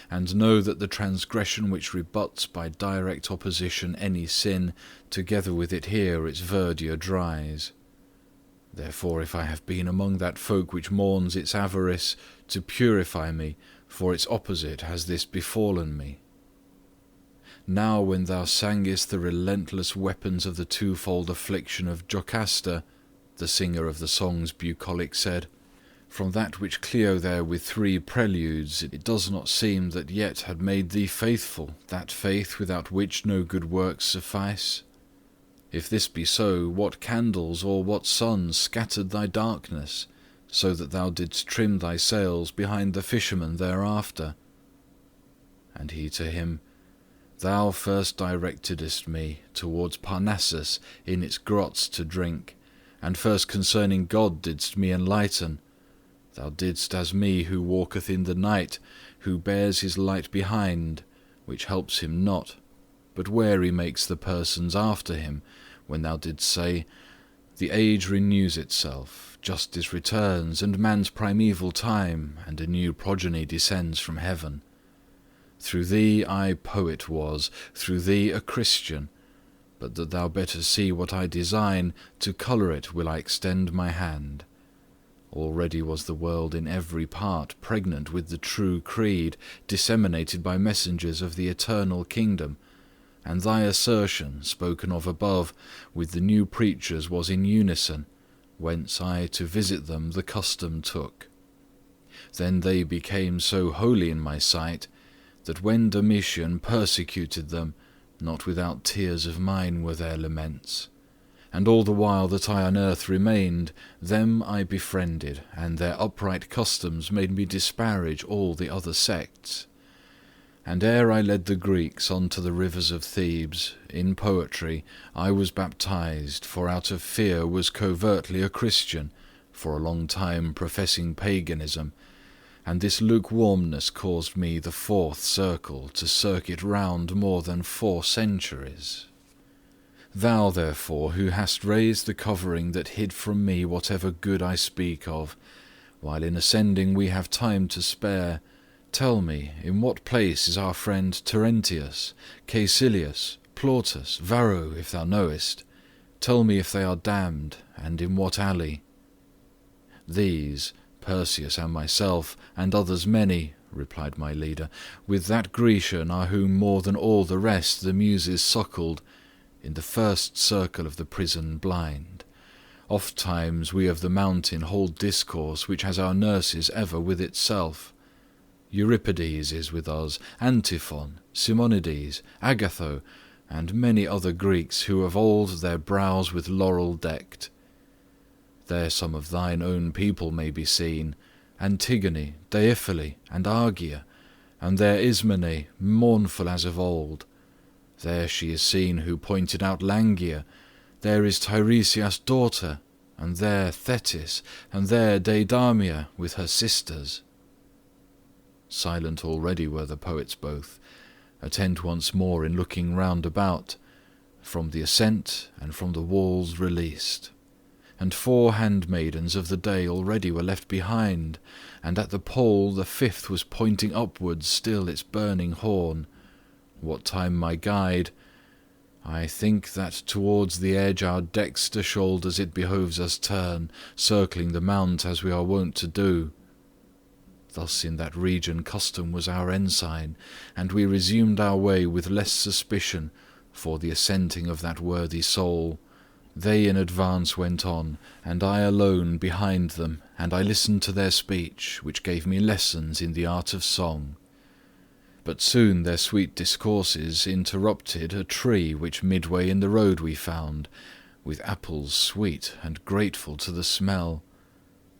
And know that the transgression which rebuts by direct opposition any sin, together with it here its verdure dries. Therefore if I have been among that folk which mourns its avarice, to purify me, for its opposite has this befallen me. Now when thou sangest the relentless weapons of the twofold affliction of Jocasta, the singer of the songs bucolic said, from that which Clio there with 3 preludes, it does not seem that yet had made thee faithful, that faith without which no good works suffice. If this be so, what candles or what suns scattered thy darkness, so that thou didst trim thy sails behind the fishermen thereafter? And he to him, Thou first directedst me towards Parnassus in its grots to drink, and first concerning God didst me enlighten. Thou didst as me who walketh in the night, who bears his light behind, which helps him not, but wary makes the persons after him, when thou didst say, The age renews itself, justice returns, and man's primeval time, and a new progeny descends from heaven. Through thee I poet was, through thee a Christian, but that thou better see what I design, to colour it will I extend my hand. Already was the world in every part pregnant with the true creed, disseminated by messengers of the eternal kingdom, and thy assertion, spoken of above, with the new preachers was in unison, whence I to visit them the custom took. Then they became so holy in my sight, that when Domitian persecuted them, not without tears of mine were their laments. And all the while that I on earth remained, them I befriended, and their upright customs made me disparage all the other sects. And ere I led the Greeks on to the rivers of Thebes, in poetry I was baptized, for out of fear was covertly a Christian, for a long time professing paganism, and this lukewarmness caused me the fourth circle to circuit round more than 4 centuries. Thou, therefore, who hast raised the covering that hid from me whatever good I speak of, while in ascending we have time to spare, tell me, in what place is our friend Terentius, Caecilius, Plautus, Varro, if thou knowest? Tell me if they are damned, and in what alley? These, Perseus and myself, and others many, replied my leader, with that Grecian are whom more than all the rest the Muses suckled, in the first circle of the prison blind. Ofttimes we of the mountain hold discourse which has our nurses ever with itself. Euripides is with us, Antiphon, Simonides, Agatho, and many other Greeks who of old their brows with laurel decked. There some of thine own people may be seen, Antigone, Deiphile, and Argia, and there Ismene, mournful as of old. There she is seen who pointed out Langia, there is Tiresias' daughter, and there Thetis, and there Deidamia with her sisters. Silent already were the poets both, attent once more in looking round about, from the ascent and from the walls released. And 4 handmaidens of the day already were left behind, and at the pole the 5th was pointing upwards still its burning horn. What time my guide? I think that towards the edge our dexter shoulders it behoves us turn, circling the mount as we are wont to do. Thus in that region custom was our ensign, and we resumed our way with less suspicion for the assenting of that worthy soul. They in advance went on, and I alone behind them, and I listened to their speech, which gave me lessons in the art of song. But soon their sweet discourses interrupted a tree which midway in the road we found, with apples sweet and grateful to the smell.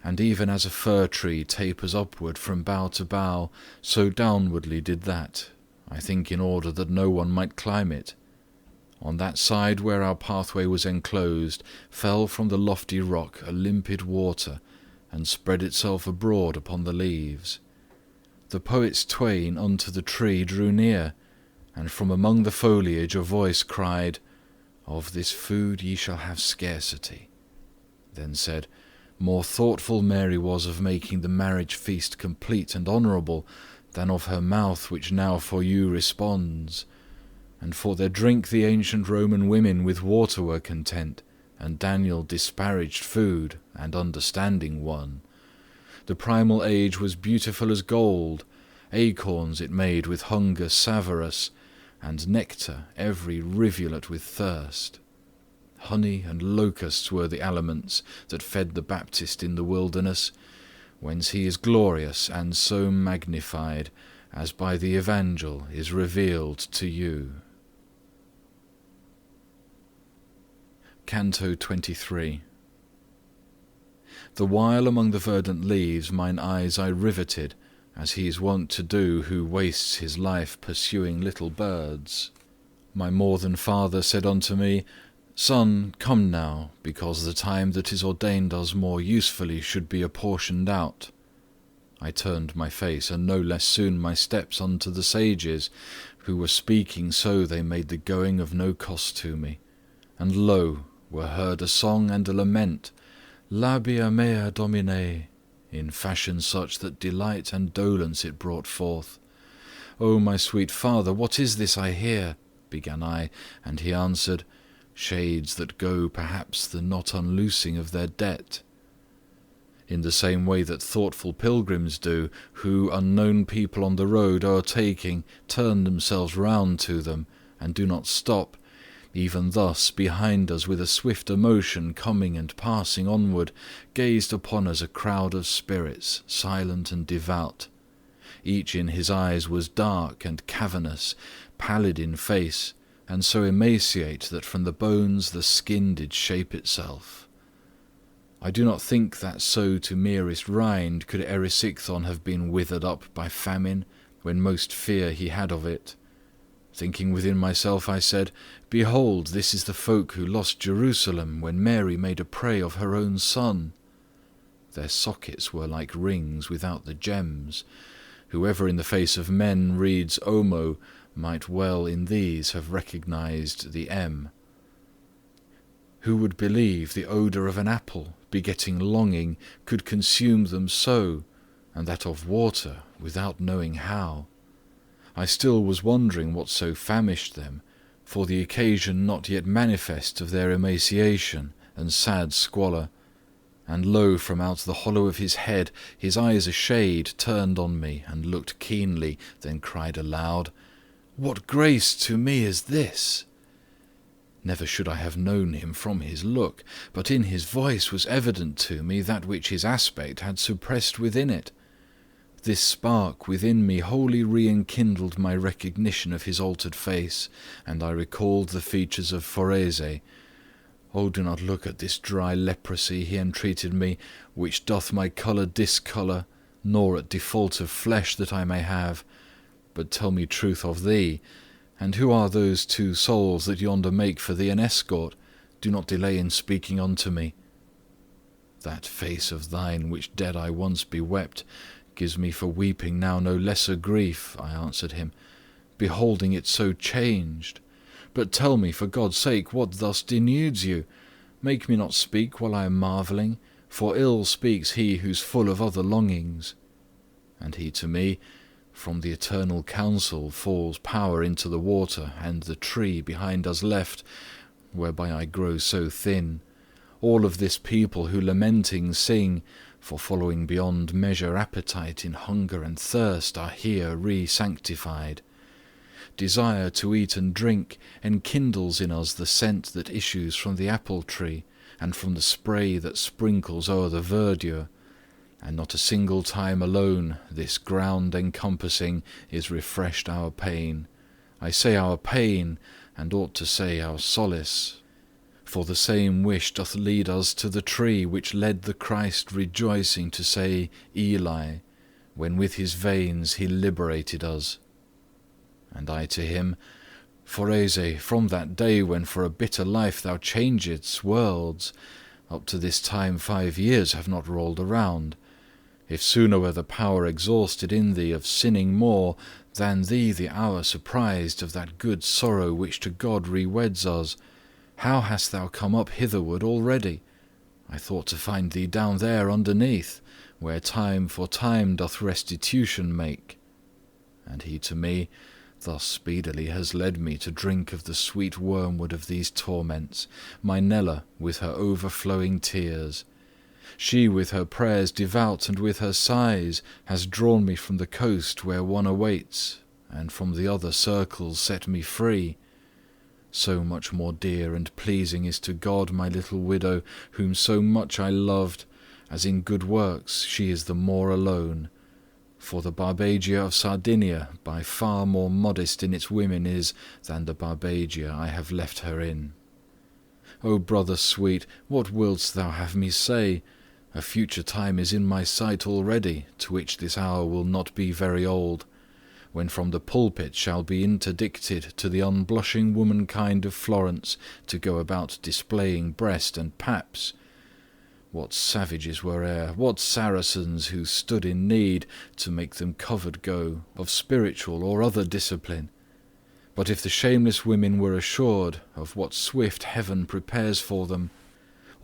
And even as a fir tree tapers upward from bough to bough, so downwardly did that, I think in order that no one might climb it. On that side where our pathway was enclosed, fell from the lofty rock a limpid water, and spread itself abroad upon the leaves. The poets twain unto the tree drew near, and from among the foliage a voice cried, Of this food ye shall have scarcity. Then said, More thoughtful Mary was of making the marriage feast complete and honourable, than of her mouth which now for you responds. And for their drink the ancient Roman women with water were content, and Daniel disparaged food, and understanding won. The primal age was beautiful as gold, acorns it made with hunger savorous, and nectar every rivulet with thirst. Honey and locusts were the aliments that fed the Baptist in the wilderness, whence he is glorious and so magnified, as by the Evangel is revealed to you. Canto 23. The while among the verdant leaves mine eyes I riveted, as he is wont to do who wastes his life pursuing little birds. My more than father said unto me, Son, come now, because the time that is ordained us more usefully should be apportioned out. I turned my face, and no less soon my steps unto the sages, who were speaking so they made the going of no cost to me. And lo, were heard a song and a lament, Labia mea Domine, in fashion such that delight and dolence it brought forth. O my sweet father, what is this I hear? Began I, and he answered, Shades that go perhaps the not unloosing of their debt. In the same way that thoughtful pilgrims do, who unknown people on the road o'ertaking turn themselves round to them, and do not stop, even thus behind us with a swifter motion coming and passing onward, gazed upon us a crowd of spirits, silent and devout. Each in his eyes was dark and cavernous, pallid in face, and so emaciate that from the bones the skin did shape itself. I do not think that so to merest rind could Erysichthon have been withered up by famine, when most fear he had of it. Thinking within myself, I said, Behold, this is the folk who lost Jerusalem when Mary made a prey of her own son. Their sockets were like rings without the gems. Whoever in the face of men reads Omo might well in these have recognized the M. Who would believe the odour of an apple, begetting longing, could consume them so, and that of water, without knowing how? I still was wondering what so famished them, for the occasion not yet manifest of their emaciation and sad squalor. And lo, from out the hollow of his head, his eyes a shade turned on me, and looked keenly, then cried aloud, What grace to me is this? Never should I have known him from his look, but in his voice was evident to me that which his aspect had suppressed within it. This spark within me wholly re-enkindled my recognition of his altered face, and I recalled the features of Forese. Oh, do not look at this dry leprosy, he entreated me, which doth my colour discolour, nor at default of flesh that I may have, but tell me truth of thee, and who are those two souls that yonder make for thee an escort? Do not delay in speaking unto me. That face of thine, which dead I once bewept, gives me for weeping now no lesser grief, I answered him, beholding it so changed. But tell me, for God's sake, what thus denudes you? Make me not speak while I am marvelling, for ill speaks he who's full of other longings. And he to me, From the eternal counsel falls power into the water, and the tree behind us left, whereby I grow so thin. All of this people who lamenting sing, for following beyond measure appetite in hunger and thirst, are here re-sanctified. Desire to eat and drink enkindles in us the scent that issues from the apple tree, and from the spray that sprinkles o'er the verdure. And not a single time alone, this ground encompassing, is refreshed our pain. I say our pain, and ought to say our solace. For the same wish doth lead us to the tree which led the Christ rejoicing to say Eli, when with his veins he liberated us. And I to him, Forese, from that day when for a bitter life thou changedst worlds, up to this time 5 years have not rolled around. If sooner were the power exhausted in thee of sinning more, than thee the hour surprised of that good sorrow which to God reweds us, how hast thou come up hitherward already? I thought to find thee down there underneath, where time for time doth restitution make. And he to me, thus speedily has led me to drink of the sweet wormwood of these torments, my Nella with her overflowing tears. She with her prayers devout and with her sighs has drawn me from the coast where one awaits, and from the other circles set me free. So much more dear and pleasing is to God my little widow, whom so much I loved, as in good works she is the more alone. For the Barbagia of Sardinia by far more modest in its women is than the Barbagia I have left her in. O brother sweet, what wouldst thou have me say? A future time is in my sight already, to which this hour will not be very old, when from the pulpit shall be interdicted to the unblushing womankind of Florence to go about displaying breast and paps. What savages were e'er, what Saracens who stood in need, to make them covered go, of spiritual or other discipline? But if the shameless women were assured of what swift heaven prepares for them,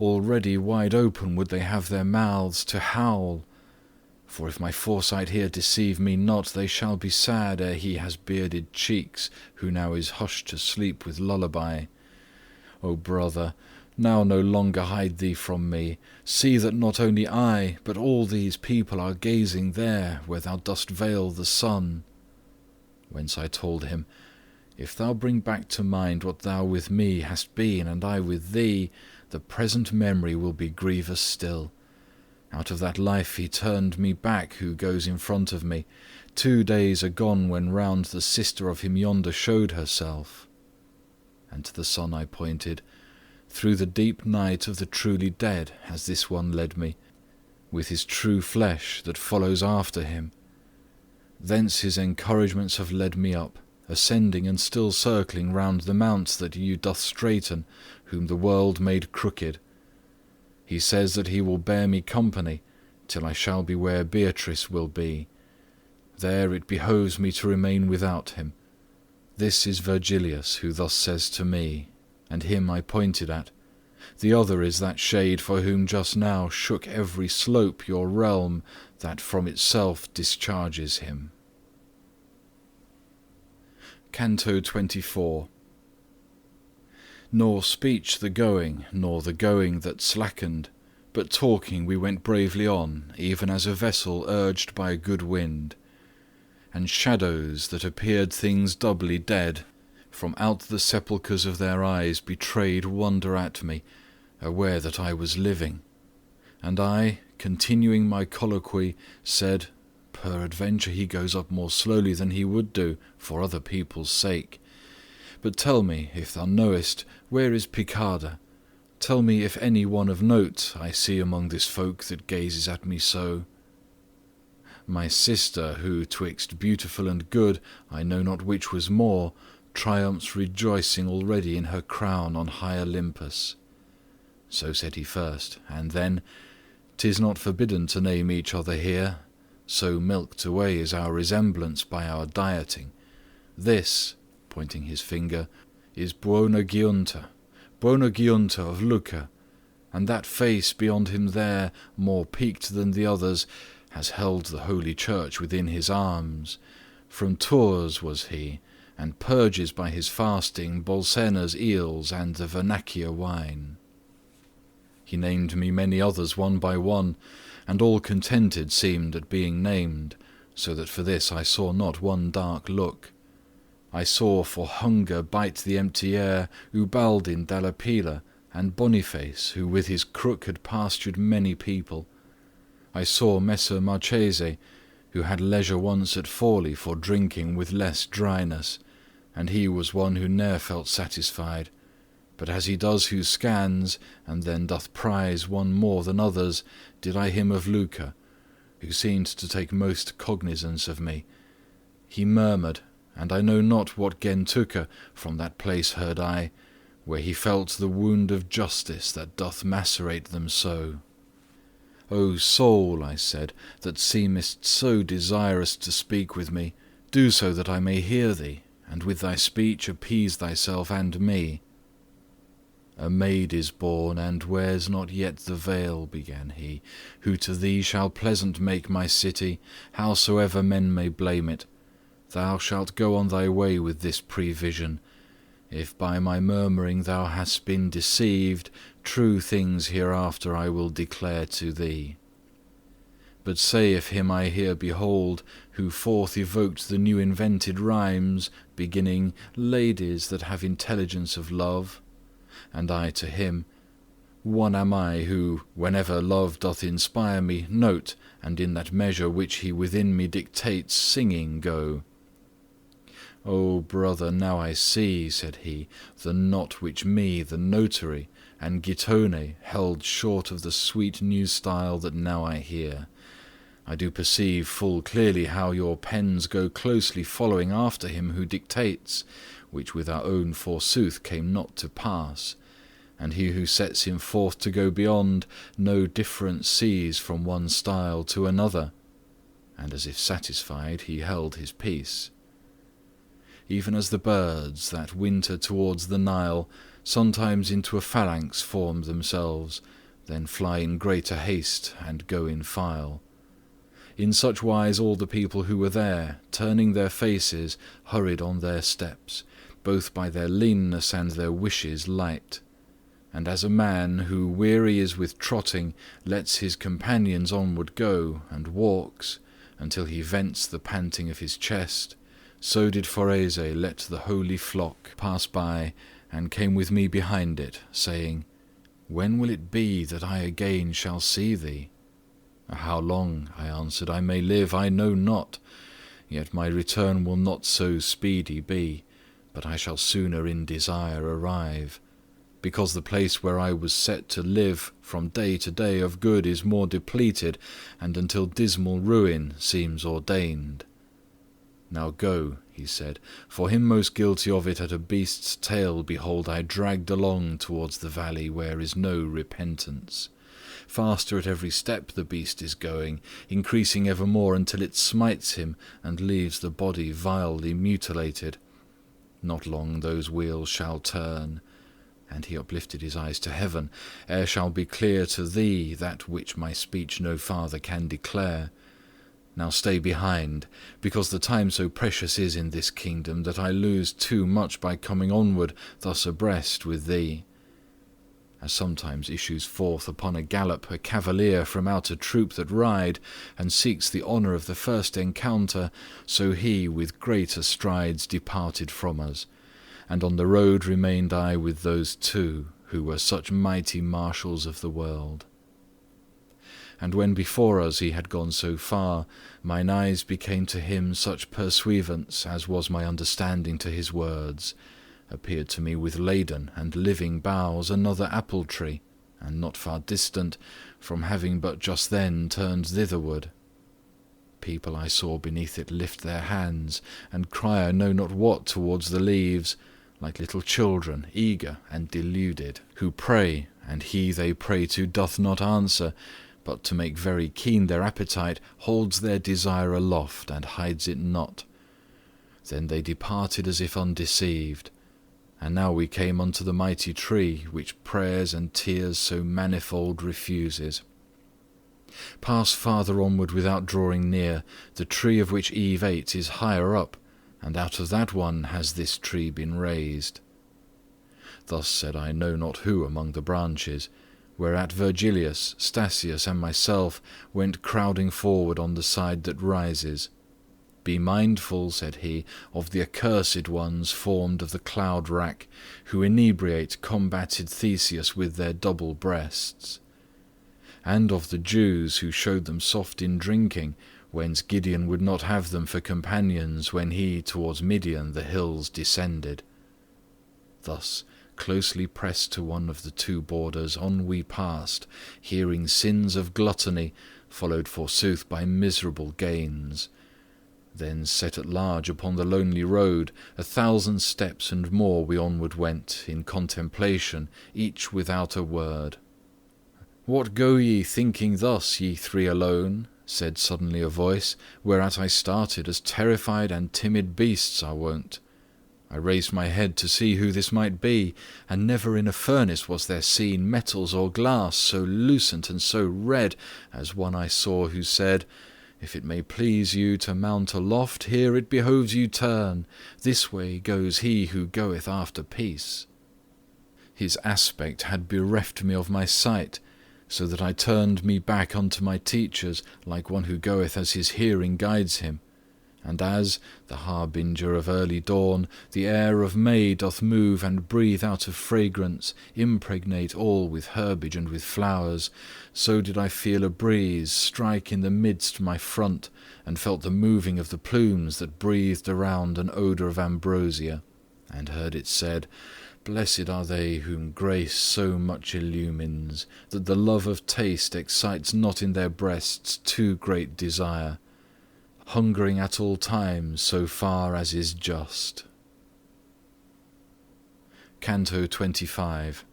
already wide open would they have their mouths to howl. For if my foresight here deceive me not, they shall be sad ere he has bearded cheeks, who now is hushed to sleep with lullaby. O brother, now no longer hide thee from me. See that not only I, but all these people are gazing there, where thou dost veil the sun. Whence I told him, If thou bring back to mind what thou with me hast been, and I with thee, the present memory will be grievous still. Out of that life he turned me back who goes in front of me, 2 days agone, when round the sister of him yonder showed herself. And to the sun I pointed. Through the deep night of the truly dead has this one led me, with his true flesh that follows after him. Thence his encouragements have led me up, ascending and still circling round the mount that you doth straiten, whom the world made crooked. He says that he will bear me company, till I shall be where Beatrice will be. There it behoves me to remain without him. This is Virgilius, who thus says to me, and him I pointed at. The other is that shade for whom just now shook every slope your realm, that from itself discharges him. Canto 24. Nor speech the going, nor the going that slackened, but talking we went bravely on, even as a vessel urged by a good wind. And shadows that appeared things doubly dead, from out the sepulchres of their eyes betrayed wonder at me, aware that I was living. And I, continuing my colloquy, said, Peradventure he goes up more slowly than he would do, for other people's sake. But tell me, if thou knowest, where is Piccarda? Tell me if any one of note I see among this folk that gazes at me so. My sister, who twixt beautiful and good, I know not which was more, triumphs rejoicing already in her crown on high Olympus. So said he first, and then, 'Tis not forbidden to name each other here, so milked away is our resemblance by our dieting. This, pointing his finger, is Buona Giunta of Lucca, and that face beyond him there, more peaked than the others, has held the holy church within his arms. From Tours was he, and purges by his fasting Bolsena's eels and the Vernaccia wine. He named me many others one by one, and all contented seemed at being named, so that for this I saw not one dark look. I saw for hunger bite the empty air Ubaldin dalla Pila, and Boniface, who with his crook had pastured many people. I saw Messer Marchese, who had leisure once at Forli for drinking with less dryness, and he was one who ne'er felt satisfied, but as he does who scans, and then doth prize one more than others, did I him of Lucca, who seemed to take most cognizance of me. He murmured, and I know not what gen tooke, from that place heard I, where he felt the wound of justice that doth macerate them so. O soul, I said, that seemest so desirous to speak with me, do so that I may hear thee, and with thy speech appease thyself and me. A maid is born, and wears not yet the veil, began he, who to thee shall pleasant make my city, howsoever men may blame it. Thou shalt go on thy way with this prevision. If by my murmuring thou hast been deceived, true things hereafter I will declare to thee. But say if him I here behold, who forth evoked the new invented rhymes, beginning, ladies that have intelligence of love, and I to him, one am I who, whenever love doth inspire me, note, and in that measure which he within me dictates, singing go. O brother, now I see, said he, the knot which me, the notary, and Gittone held short of the sweet new style that now I hear. I do perceive full clearly how your pens go closely following after him who dictates, which with our own forsooth came not to pass, and he who sets him forth to go beyond, no difference sees from one style to another, and as if satisfied he held his peace. Even as the birds that winter towards the Nile sometimes into a phalanx form themselves, then fly in greater haste and go in file. In such wise all the people who were there, turning their faces, hurried on their steps, both by their leanness and their wishes light. And as a man who weary is with trotting lets his companions onward go, and walks, until he vents the panting of his chest, so did Forese let the holy flock pass by, and came with me behind it, saying, When will it be that I again shall see thee? How long, I answered, I may live, I know not, yet my return will not so speedy be, but I shall sooner in desire arrive, because the place where I was set to live from day to day of good is more depleted, and until dismal ruin seems ordained. Now go, he said, for him most guilty of it at a beast's tail behold I dragged along towards the valley where is no repentance. Faster at every step the beast is going, increasing evermore until it smites him and leaves the body vilely mutilated. Not long those wheels shall turn, and he uplifted his eyes to heaven, ere shall be clear to thee that which my speech no farther can declare. Now stay behind, because the time so precious is in this kingdom that I lose too much by coming onward thus abreast with thee. As sometimes issues forth upon a gallop a cavalier from out a troop that ride, and seeks the honour of the first encounter, so he with greater strides departed from us, and on the road remained I with those two, who were such mighty marshals of the world. And when before us he had gone so far, mine eyes became to him such pursuivants as was my understanding to his words, appeared to me with laden and living boughs another apple tree, and not far distant, from having but just then turned thitherward. People I saw beneath it lift their hands, and cry I know not what towards the leaves, like little children, eager and deluded, who pray, and he they pray to doth not answer, but to make very keen their appetite, holds their desire aloft, and hides it not. Then they departed as if undeceived, and now we came unto the mighty tree, which prayers and tears so manifold refuses. Pass farther onward without drawing near, the tree of which Eve ate is higher up, and out of that one has this tree been raised. Thus said I know not who among the branches, whereat Virgilius, Statius, and myself went crowding forward on the side that rises. Be mindful, said he, of the accursed ones formed of the cloud-rack, who inebriate combated Theseus with their double breasts. And of the Jews who showed them soft in drinking, whence Gideon would not have them for companions when he towards Midian the hills descended. Thus, closely pressed to one of the two borders, on we passed, hearing sins of gluttony, followed forsooth by miserable gains. Then set at large upon the lonely road, 1,000 steps and more we onward went, in contemplation, each without a word. What go ye thinking thus, ye three alone? Said suddenly a voice, whereat I started, as terrified and timid beasts are wont. I raised my head to see who this might be, and never in a furnace was there seen metals or glass so lucent and so red as one I saw, who said, If it may please you to mount aloft, here it behoves you turn. This way goes he who goeth after peace. His aspect had bereft me of my sight, so that I turned me back unto my teachers, like one who goeth as his hearing guides him. And as, the harbinger of early dawn, the air of May doth move and breathe out of fragrance, impregnate all with herbage and with flowers, so did I feel a breeze strike in the midst my front, and felt the moving of the plumes that breathed around an odour of ambrosia, and heard it said, Blessed are they whom grace so much illumines, that the love of taste excites not in their breasts too great desire, hungering at all times so far as is just. Canto 25.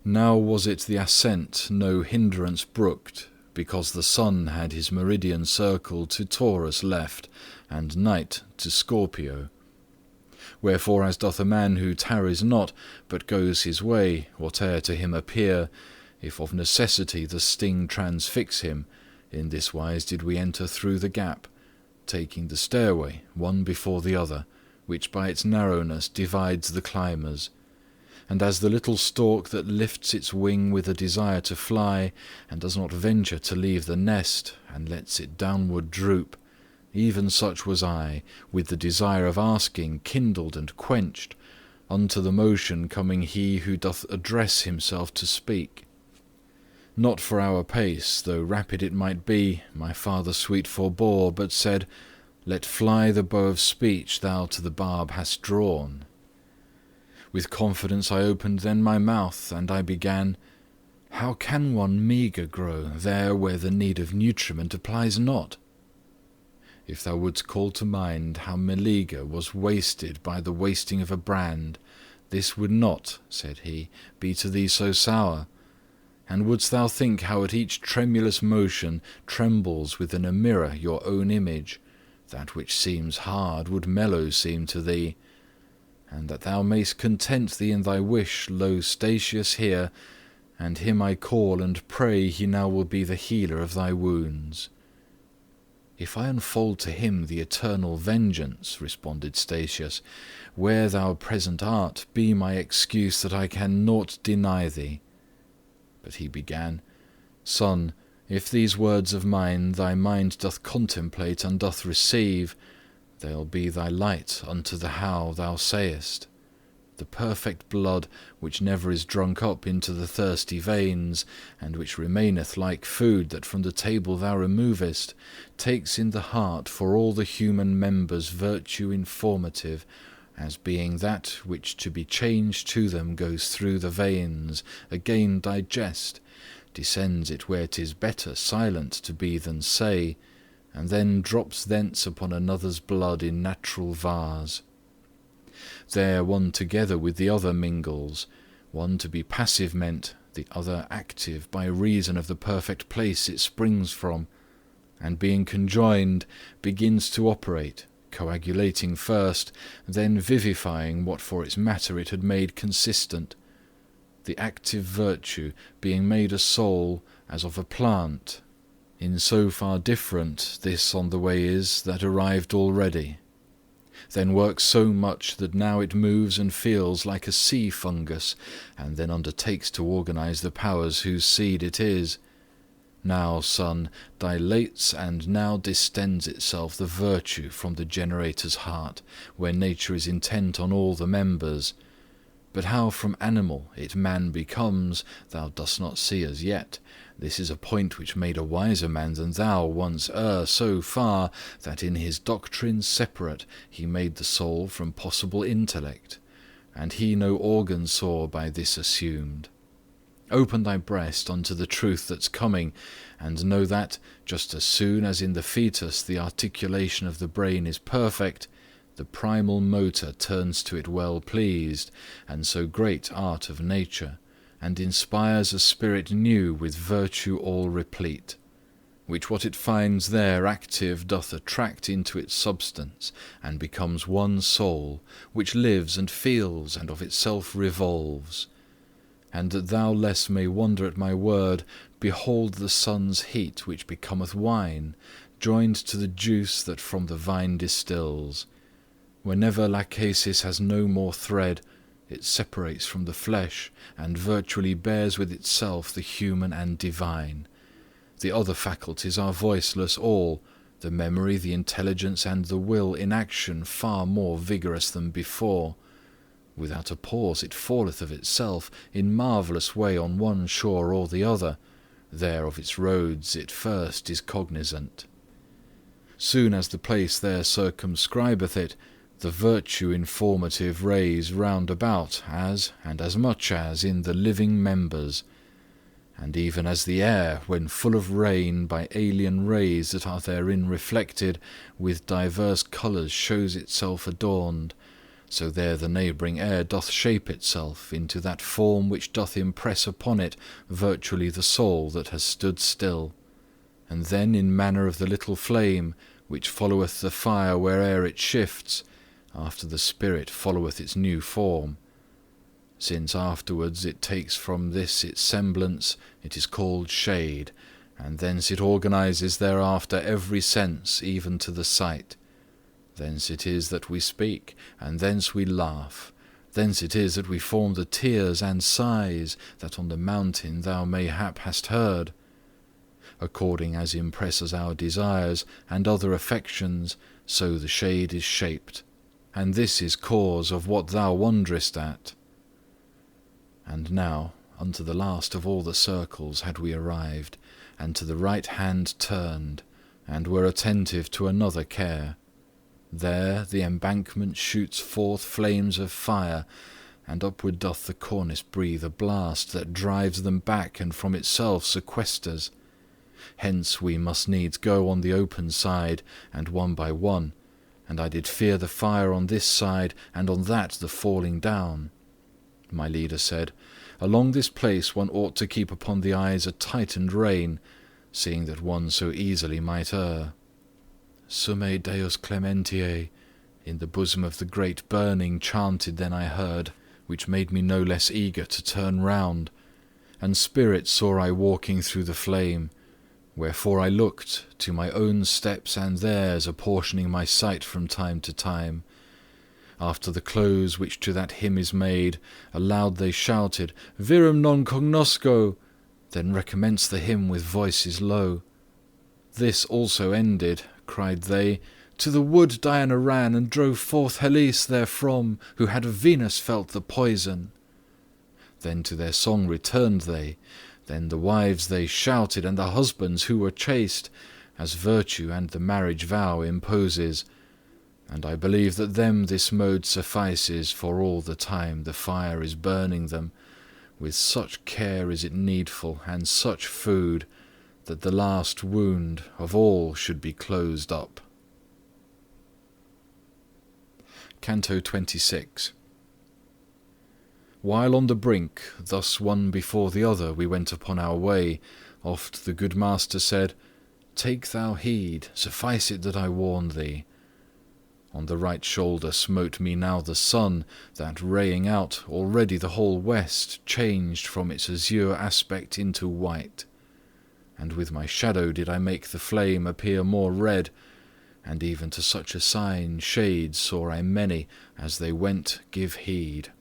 Now was it the ascent no hindrance brooked, because the sun had his meridian circle to Taurus left, and night to Scorpio. Wherefore as doth a man who tarries not, but goes his way, whate'er to him appear, if of necessity the sting transfix him, in this wise did we enter through the gap, taking the stairway one before the other, which by its narrowness divides the climbers. And as the little stork that lifts its wing with a desire to fly, and does not venture to leave the nest, and lets it downward droop, even such was I, with the desire of asking kindled and quenched, unto the motion coming he who doth address himself to speak. Not for our pace, though rapid it might be, my father sweet forbore, but said, Let fly the bow of speech thou to the barb hast drawn. With confidence I opened then my mouth, and I began, How can one meagre grow there where the need of nutriment applies not? If thou wouldst call to mind how Meleager was wasted by the wasting of a brand, this would not, said he, be to thee so sour. And wouldst thou think how at each tremulous motion trembles within a mirror your own image, that which seems hard would mellow seem to thee. And that thou mayst content thee in thy wish, lo, Statius here, and him I call and pray he now will be the healer of thy wounds. If I unfold to him the eternal vengeance, responded Statius, where thou present art, be my excuse that I can naught deny thee. But he began, Son, if these words of mine thy mind doth contemplate and doth receive, they'll be thy light unto the how thou sayest. The perfect blood, which never is drunk up into the thirsty veins, and which remaineth like food that from the table thou removest, takes in the heart for all the human members virtue informative, as being that which to be changed to them goes through the veins, again digest, descends it where 'tis better silent to be than say, and then drops thence upon another's blood in natural vase. There one together with the other mingles, one to be passive meant, the other active by reason of the perfect place it springs from, and being conjoined begins to operate, coagulating first, then vivifying what for its matter it had made consistent, the active virtue being made a soul as of a plant. In so far different this on the way is that arrived already, then works so much that now it moves and feels like a sea fungus, and then undertakes to organize the powers whose seed it is. Now, son, dilates and now distends itself the virtue from the generator's heart, where nature is intent on all the members. But how from animal it man becomes, thou dost not see as yet. This is a point which made a wiser man than thou once err so far, that in his doctrines separate he made the soul from possible intellect, and he no organ saw by this assumed. Open thy breast unto the truth that's coming, and know that, just as soon as in the fetus the articulation of the brain is perfect, the primal motor turns to it well pleased, and so great art of nature, and inspires a spirit new with virtue all replete, which what it finds there active doth attract into its substance, and becomes one soul, which lives and feels and of itself revolves. And that thou less may wonder at my word, behold the sun's heat which becometh wine, joined to the juice that from the vine distills. Whenever lachesis has no more thread, it separates from the flesh, and virtually bears with itself the human and divine. The other faculties are voiceless all, the memory, the intelligence, and the will in action far more vigorous than before. Without a pause it falleth of itself in marvellous way on one shore or the other, there of its roads it first is cognizant. Soon as the place there circumscribeth it, the virtue informative rays round about as, and as much as, in the living members. And even as the air, when full of rain, by alien rays that are therein reflected, with divers colours shows itself adorned, so there the neighbouring air doth shape itself into that form which doth impress upon it virtually the soul that has stood still, and then in manner of the little flame, which followeth the fire where'er it shifts, after the spirit followeth its new form. Since afterwards it takes from this its semblance, it is called shade, and thence it organizes thereafter every sense, even to the sight. Thence it is that we speak, and thence we laugh. Thence it is that we form the tears and sighs that on the mountain thou mayhap hast heard. According as impresses our desires and other affections, so the shade is shaped, and this is cause of what thou wonderest at. And now unto the last of all the circles had we arrived, and to the right hand turned, and were attentive to another care. There the embankment shoots forth flames of fire, and upward doth the cornice breathe a blast that drives them back and from itself sequesters. hence we must needs go on the open side, and one by one, and I did fear the fire on this side, and on that the falling down. My leader said, Along this place one ought to keep upon the eyes a tightened rein, seeing that one so easily might err. Summe Deus clementiae, in the bosom of the great burning chanted then I heard, which made me no less eager to turn round, and spirits saw I walking through the flame, wherefore I looked to my own steps and theirs, apportioning my sight from time to time. After the close which to that hymn is made, aloud they shouted, Virum non cognosco, then recommenced the hymn with voices low. This also ended, cried they, to the wood Diana ran, and drove forth Hellas therefrom, who had of Venus felt the poison. Then to their song returned they, then the wives they shouted, and the husbands who were chaste, as virtue and the marriage vow imposes. And I believe that them this mode suffices, for all the time the fire is burning them. With such care is it needful, and such food, that the last wound of all should be closed up. Canto 26. While on the brink, thus one before the other, we went upon our way, oft the good master said, Take thou heed, suffice it that I warn thee. On the right shoulder smote me now the sun, that raying out already the whole west, changed from its azure aspect into white. And with my shadow did I make the flame appear more red, and even to such a sign shades saw I many, as they went give heed.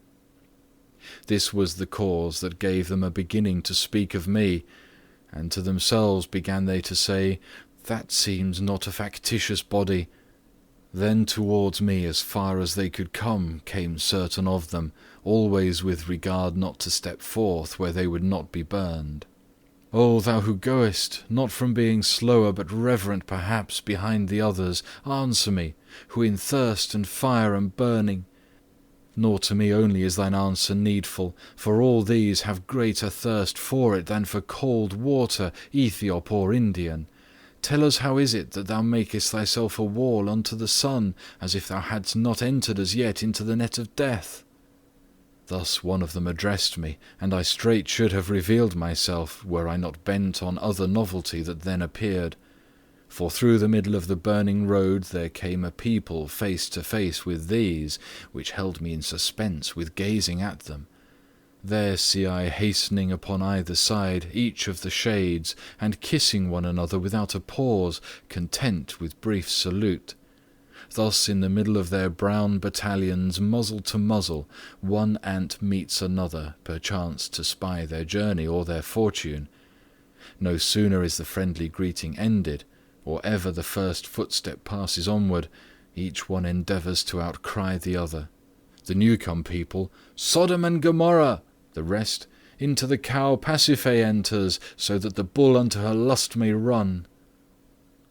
This was the cause that gave them a beginning to speak of me, and to themselves began they to say, That seems not a factitious body. Then towards me as far as they could come came certain of them, always with regard not to step forth where they would not be burned. O thou who goest, not from being slower but reverent perhaps behind the others, answer me, who in thirst and fire am burning. Nor to me only is thine answer needful, for all these have greater thirst for it than for cold water, Ethiop or Indian. Tell us how is it that thou makest thyself a wall unto the sun, as if thou hadst not entered as yet into the net of death? Thus one of them addressed me, and I straight should have revealed myself, were I not bent on other novelty that then appeared. For through the middle of the burning road there came a people face to face with these, which held me in suspense with gazing at them. There see I hastening upon either side each of the shades, and kissing one another without a pause, content with brief salute. Thus in the middle of their brown battalions, muzzle to muzzle, one ant meets another, perchance to spy their journey or their fortune. No sooner is the friendly greeting ended, or ever the first footstep passes onward, each one endeavours to outcry the other. The new-come people, Sodom and Gomorrah! The rest, into the cow Pasiphae enters, so that the bull unto her lust may run.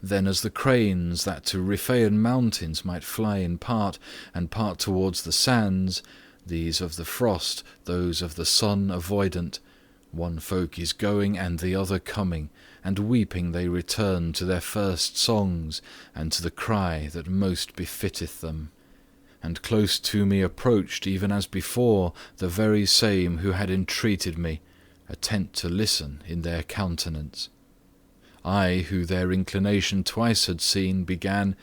Then as the cranes that to Riphaean mountains might fly in part, and part towards the sands, these of the frost, those of the sun avoidant, one folk is going and the other coming, and weeping they return to their first songs, and to the cry that most befitteth them. And close to me approached, even as before, the very same who had entreated me, attent to listen in their countenance. I, who their inclination twice had seen, began,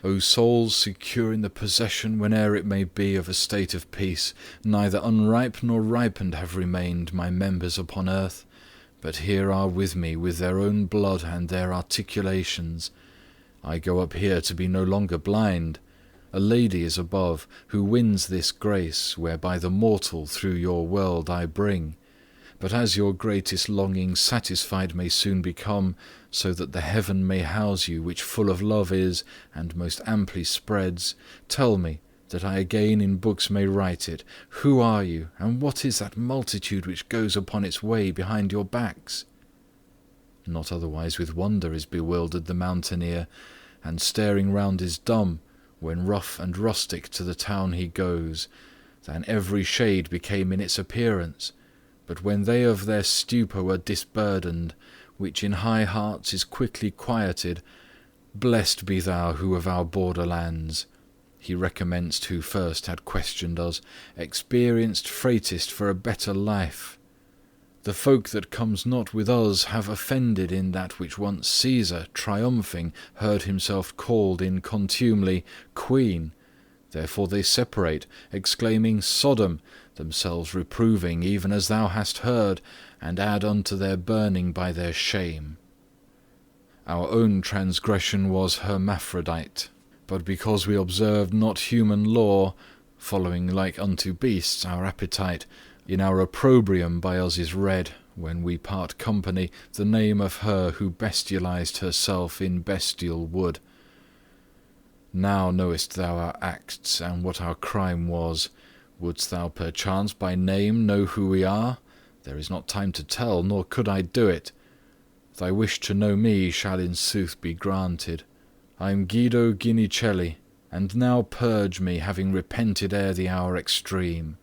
O souls secure in the possession, whene'er it may be, of a state of peace, neither unripe nor ripened have remained my members upon earth, but here are with me with their own blood and their articulations. I go up here to be no longer blind. A lady is above, who wins this grace, whereby the mortal through your world I bring. But as your greatest longing satisfied may soon become, so that the heaven may house you which full of love is, and most amply spreads, tell me, that I again in books may write it, who are you, and what is that multitude which goes upon its way behind your backs? Not otherwise with wonder is bewildered the mountaineer, and staring round is dumb, when rough and rustic to the town he goes, than every shade became in its appearance. But when they of their stupor were disburdened, which in high hearts is quickly quieted. Blessed be thou who of our borderlands, he recommenced who first had questioned us, experienced freightest for a better life. The folk that comes not with us have offended in that which once Caesar, triumphing, heard himself called in contumely Queen. Therefore they separate, exclaiming Sodom, themselves reproving, even as thou hast heard, and add unto their burning by their shame. Our own transgression was hermaphrodite, but because we observed not human law, following like unto beasts our appetite, in our opprobrium by us is read, when we part company, the name of her who bestialized herself in bestial wood. Now knowest thou our acts, and what our crime was. Wouldst thou perchance by name know who we are? There is not time to tell, nor could I do it. Thy wish to know me shall in sooth be granted. I am Guido Guinicelli, and now purge me, having repented ere the hour extreme.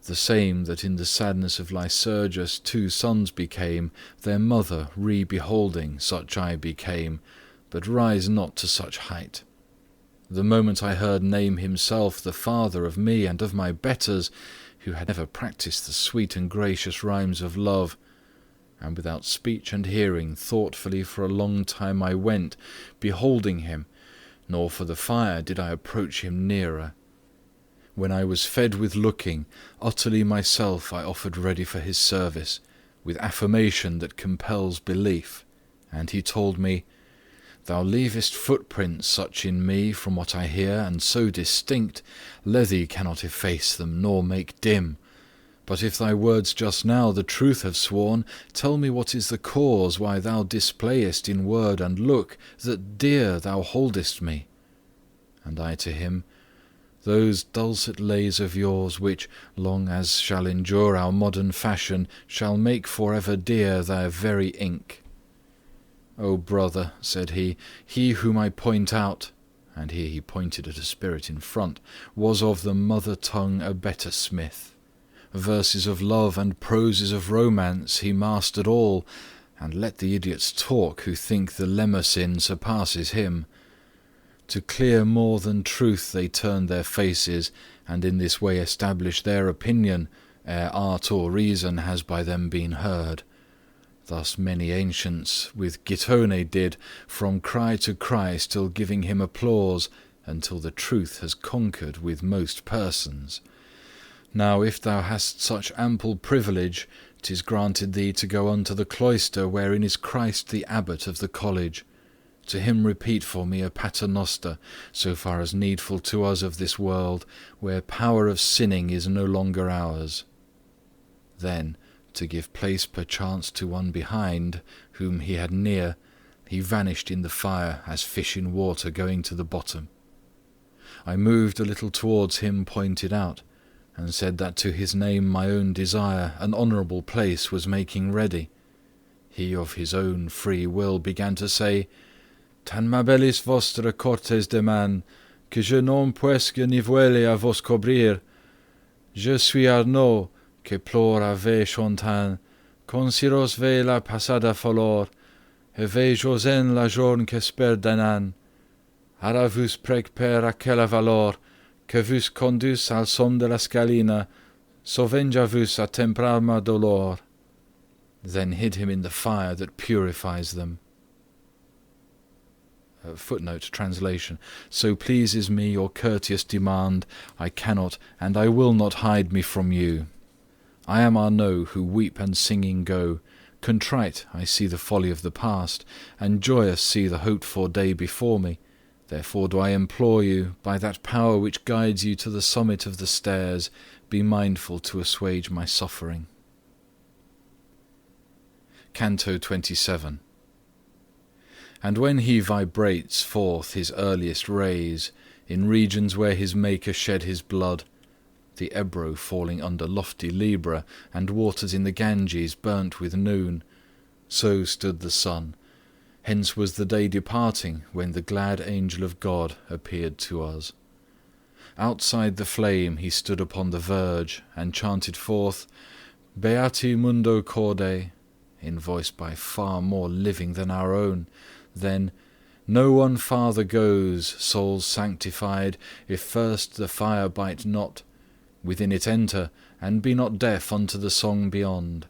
The same that in the sadness of Lycurgus 2 sons became, their mother re-beholding, such I became, but rise not to such height. The moment I heard name himself the father of me and of my betters, who had ever practised the sweet and gracious rhymes of love, and without speech and hearing, thoughtfully for a long time I went, beholding him, nor for the fire did I approach him nearer. When I was fed with looking, utterly myself I offered ready for his service, with affirmation that compels belief, and he told me, Thou leavest footprints such in me from what I hear, and so distinct, Lethe cannot efface them, nor make dim. But if thy words just now the truth have sworn, tell me what is the cause why thou displayest in word and look that dear thou holdest me. And I to him, Those dulcet lays of yours, which, long as shall endure our modern fashion, shall make for ever dear their very ink. O brother, said he whom I point out, and here he pointed at a spirit in front, was of the mother tongue a better smith. Verses of love and proses of romance he mastered all, and let the idiots talk who think the Lemmersin surpasses him. To clear more than truth they turn their faces, and in this way establish their opinion, ere art or reason has by them been heard. Thus many ancients with Gittone did, from cry to cry still giving him applause, until the truth has conquered with most persons. Now if thou hast such ample privilege, 'tis granted thee to go unto the cloister wherein is Christ the abbot of the college. To him repeat for me a paternoster, so far as needful to us of this world, where power of sinning is no longer ours. Then, to give place perchance to one behind, whom he had near, he vanished in the fire as fish in water going to the bottom. I moved a little towards him pointed out, and said that to his name my own desire an honourable place was making ready. He of his own free will began to say, Tan m'abellis vostre cortes de man, que je non puesque ni vuele a vos cobrir. Je suis Arnaud, que plore ave chantan, consiros ve la passada folor, et ve josen la journe qu'espère danan. Ara vus preg per aquella valor, que vus condus al som de la scalina, sovenja vus a temprar ma dolor. Then hid him in the fire that purifies them. Footnote translation. So pleases me your courteous demand, I cannot and I will not hide me from you. I am Arnaud, who weep and singing go. Contrite I see the folly of the past, and joyous see the hoped-for day before me. Therefore do I implore you, by that power which guides you to the summit of the stairs, be mindful to assuage my suffering. Canto 27. And when he vibrates forth his earliest rays, in regions where his Maker shed his blood, the Ebro falling under lofty Libra, and waters in the Ganges burnt with noon, so stood the sun. Hence was the day departing, when the glad angel of God appeared to us. Outside the flame he stood upon the verge, and chanted forth, Beati mundo corde, in voice by far more living than our own. Then, no one farther goes, souls sanctified, if first the fire bite not. Within it enter, and be not deaf unto the song beyond.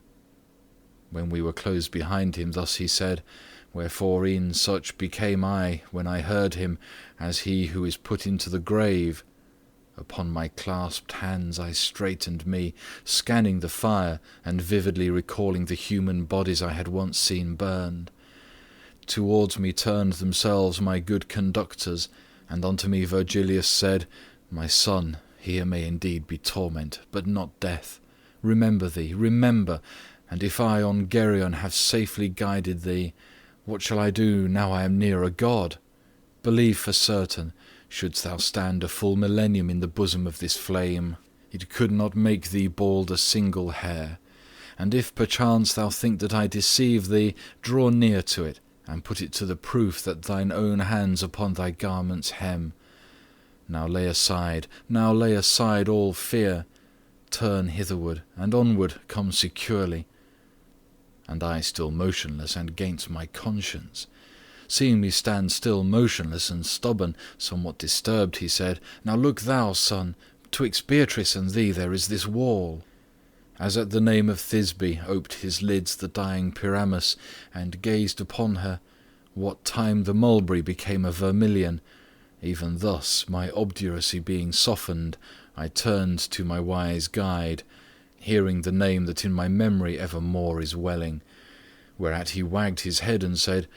When we were close behind him, thus he said, wherefore e'en such became I, when I heard him, as he who is put into the grave. Upon my clasped hands I straightened me, scanning the fire, and vividly recalling the human bodies I had once seen burned. Towards me turned themselves my good conductors, and unto me Virgilius said, my son, here may indeed be torment, but not death. Remember thee, remember, and if I on Geryon have safely guided thee, what shall I do now I am near a god? Believe for certain, shouldst thou stand a full millennium in the bosom of this flame, it could not make thee bald a single hair. And if perchance thou think that I deceive thee, draw near to it, and put it to the proof that thine own hands upon thy garment's hem. Now lay aside all fear, turn hitherward, and onward come securely. And I still motionless, and 'gainst my conscience. Seeing me stand still motionless and stubborn, somewhat disturbed, he said, now look thou, son, 'twixt Beatrice and thee there is this wall. As at the name of Thisbe oped his lids the dying Pyramus, and gazed upon her, what time the mulberry became a vermilion, even thus, my obduracy being softened, I turned to my wise guide, hearing the name that in my memory evermore is welling, whereat he wagged his head and said,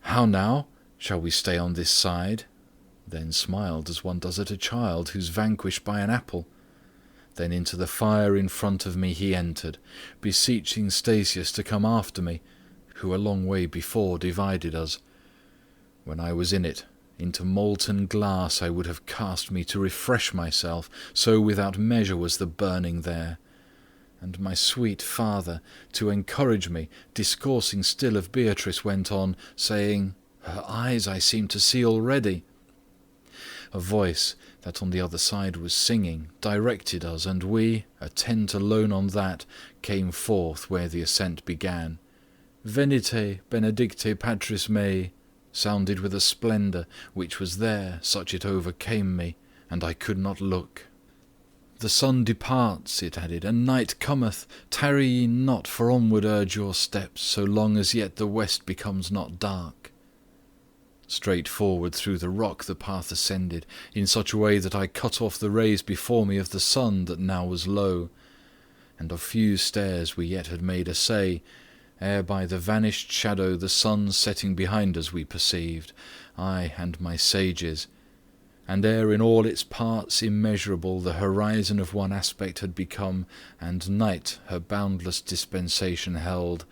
how now? Shall we stay on this side? Then smiled as one does at a child who's vanquished by an apple. Then into the fire in front of me he entered, beseeching Statius to come after me, who a long way before divided us. When I was in it, into molten glass I would have cast me to refresh myself, so without measure was the burning there. And my sweet father, to encourage me, discoursing still of Beatrice, went on, saying, her eyes I seem to see already. A voice that on the other side was singing directed us, and we, attent alone on that, came forth where the ascent began. Venite, benedicte patris mei, sounded with a splendour which was there, such it overcame me, and I could not look. The sun departs, it added, and night cometh. Tarry ye not, for onward urge your steps, so long as yet the west becomes not dark. Straight forward through the rock the path ascended, in such a way that I cut off the rays before me of the sun that now was low. And of few stairs we yet had made essay, ere by the vanished shadow the sun setting behind us we perceived, I and my sages. And ere in all its parts immeasurable the horizon of one aspect had become, and night her boundless dispensation held,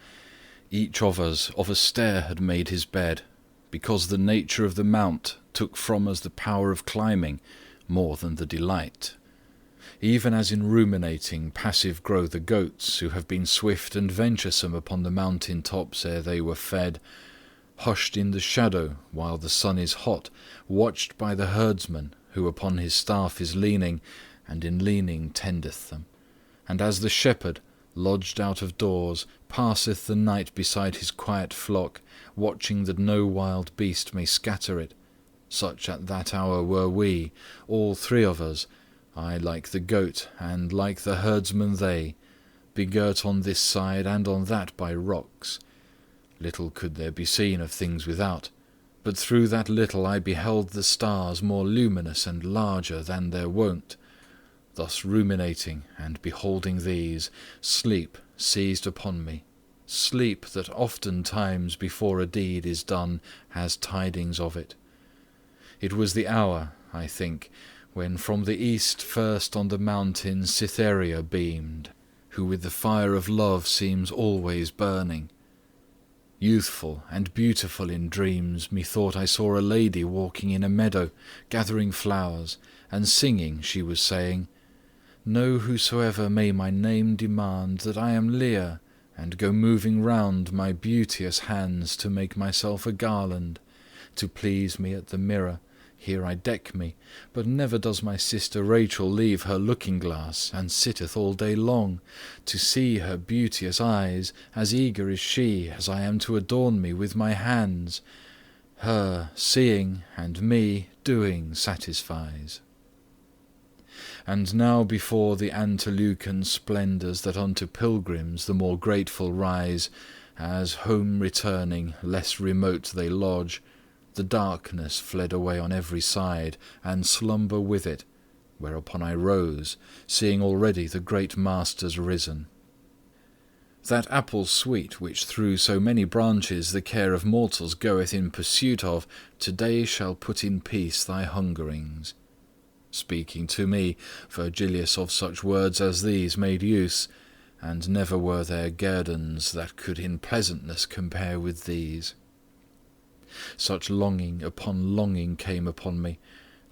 each of us of a stair had made his bed, because the nature of the mount took from us the power of climbing more than the delight. Even as in ruminating passive grow the goats, who have been swift and venturesome upon the mountain tops ere they were fed, hushed in the shadow while the sun is hot, watched by the herdsman, who upon his staff is leaning, and in leaning tendeth them. And as the shepherd, lodged out of doors, passeth the night beside his quiet flock, watching that no wild beast may scatter it, such at that hour were we, all three of us, I like the goat, and like the herdsman they, begirt on this side and on that by rocks. Little could there be seen of things without, but through that little I beheld the stars more luminous and larger than their wont. Thus ruminating and beholding these, sleep seized upon me, sleep that oftentimes before a deed is done has tidings of it. It was the hour, I think, when from the east first on the mountain Cytherea beamed, who with the fire of love seems always burning. Youthful and beautiful in dreams, methought I saw a lady walking in a meadow, gathering flowers, and singing she was saying, Know whosoever may my name demand that I am Lear, and go moving round my beauteous hands to make myself a garland, to please me at the mirror, Here I deck me, but never does my sister Rachel leave her looking-glass, and sitteth all day long, to see her beauteous eyes, as eager is she as I am to adorn me with my hands. Her seeing and me doing satisfies. And now before the Antelucan splendours that unto pilgrims the more grateful rise, as home returning less remote they lodge, the darkness fled away on every side, and slumber with it, whereupon I rose, seeing already the great masters risen. That apple sweet which through so many branches the care of mortals goeth in pursuit of, to-day shall put in peace thy hungerings. Speaking to me, Virgilius of such words as these made use, and never were there guerdons that could in pleasantness compare with these. Such longing upon longing came upon me,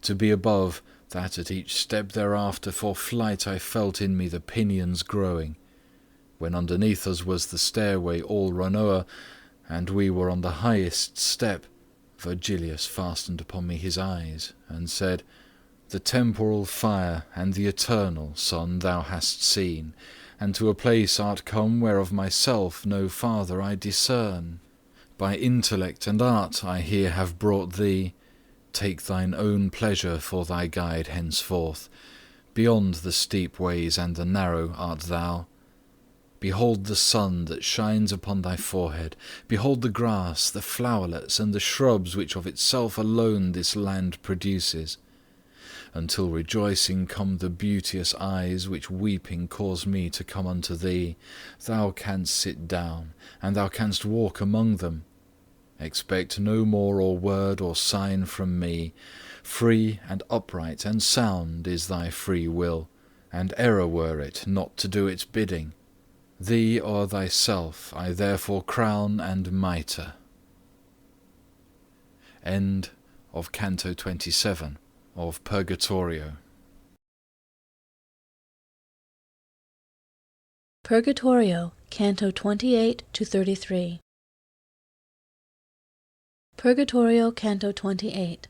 to be above, that at each step thereafter for flight I felt in me the pinions growing, when underneath us was the stairway all run o'er, and we were on the highest step. Virgilius fastened upon me his eyes, and said, The temporal fire and the eternal sun thou hast seen, and to a place art come whereof myself no farther I discern. By intellect and art I here have brought thee. Take thine own pleasure for thy guide henceforth. Beyond the steep ways and the narrow art thou. Behold the sun that shines upon thy forehead. Behold the grass, the flowerlets, and the shrubs which of itself alone this land produces. Until rejoicing come the beauteous eyes which weeping cause me to come unto thee, thou canst sit down, and thou canst walk among them. Expect no more or word or sign from me. Free and upright and sound is thy free will, and error were it not to do its bidding. Thee o'er thyself I therefore crown and mitre. End of Canto 27 of Purgatorio. Purgatorio, Canto 28 to 33. Purgatorio, Canto 28.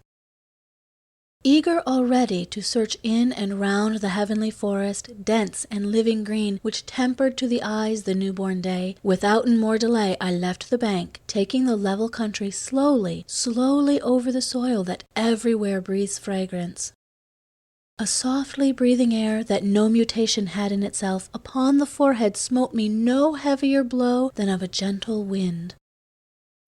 Eager already to search in and round the heavenly forest, dense and living green, which tempered to the eyes the newborn day, withouten more delay I left the bank, taking the level country slowly, slowly over the soil that everywhere breathes fragrance. A softly breathing air that no mutation had in itself upon the forehead smote me no heavier blow than of a gentle wind.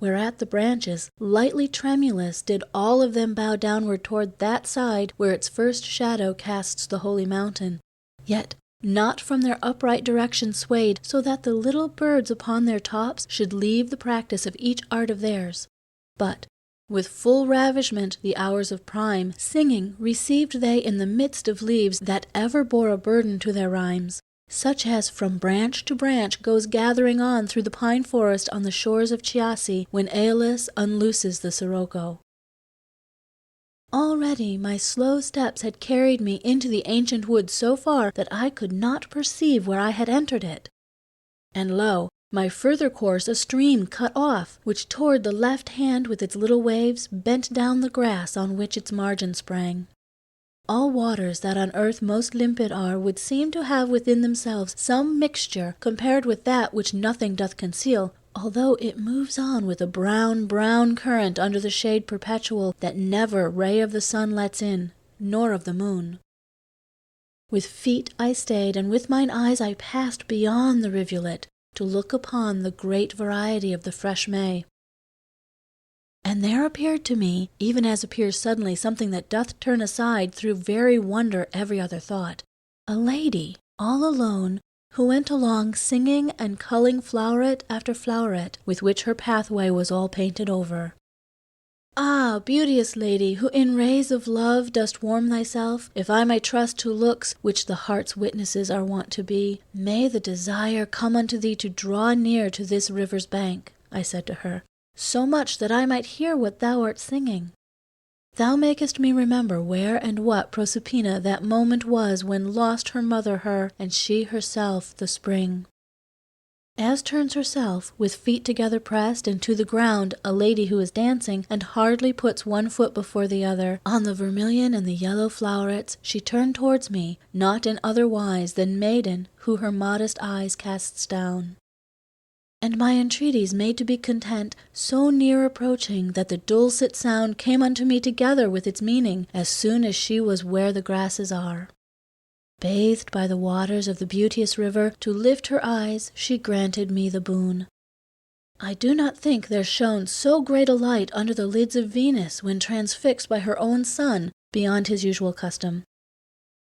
Whereat the branches, lightly tremulous, did all of them bow downward toward that side where its first shadow casts the holy mountain, yet not from their upright direction swayed, so that the little birds upon their tops should leave the practice of each art of theirs, but with full ravishment the hours of prime, singing, received they in the midst of leaves that ever bore a burden to their rhymes, such as from branch to branch goes gathering on through the pine forest on the shores of Chiasse when Aeolus unlooses the sirocco. Already my slow steps had carried me into the ancient wood so far that I could not perceive where I had entered it. And lo, my further course a stream cut off, which toward the left hand with its little waves bent down the grass on which its margin sprang. All waters that on earth most limpid are would seem to have within themselves some mixture compared with that which nothing doth conceal, although it moves on with a brown, brown current under the shade perpetual that never ray of the sun lets in, nor of the moon. With feet I stayed, and with mine eyes I passed beyond the rivulet, to look upon the great variety of the fresh May. And there appeared to me, even as appears suddenly something that doth turn aside through very wonder every other thought, a lady, all alone, who went along singing and culling floweret after floweret, with which her pathway was all painted over. Ah, beauteous lady, who in rays of love dost warm thyself, if I may trust to looks which the heart's witnesses are wont to be, may the desire come unto thee to draw near to this river's bank, I said to her, so much that I might hear what thou art singing. Thou makest me remember where and what Proserpina that moment was when lost her mother her, and she herself the spring. As turns herself, with feet together pressed, and to the ground a lady who is dancing, and hardly puts one foot before the other, on the vermilion and the yellow flowerets, she turned towards me, not in other wise than maiden who her modest eyes casts down. And my entreaties made to be content, so near approaching that the dulcet sound came unto me together with its meaning, as soon as she was where the grasses are. Bathed by the waters of the beauteous river, to lift her eyes, she granted me the boon. I do not think there shone so great a light under the lids of Venus when transfixed by her own sun beyond his usual custom.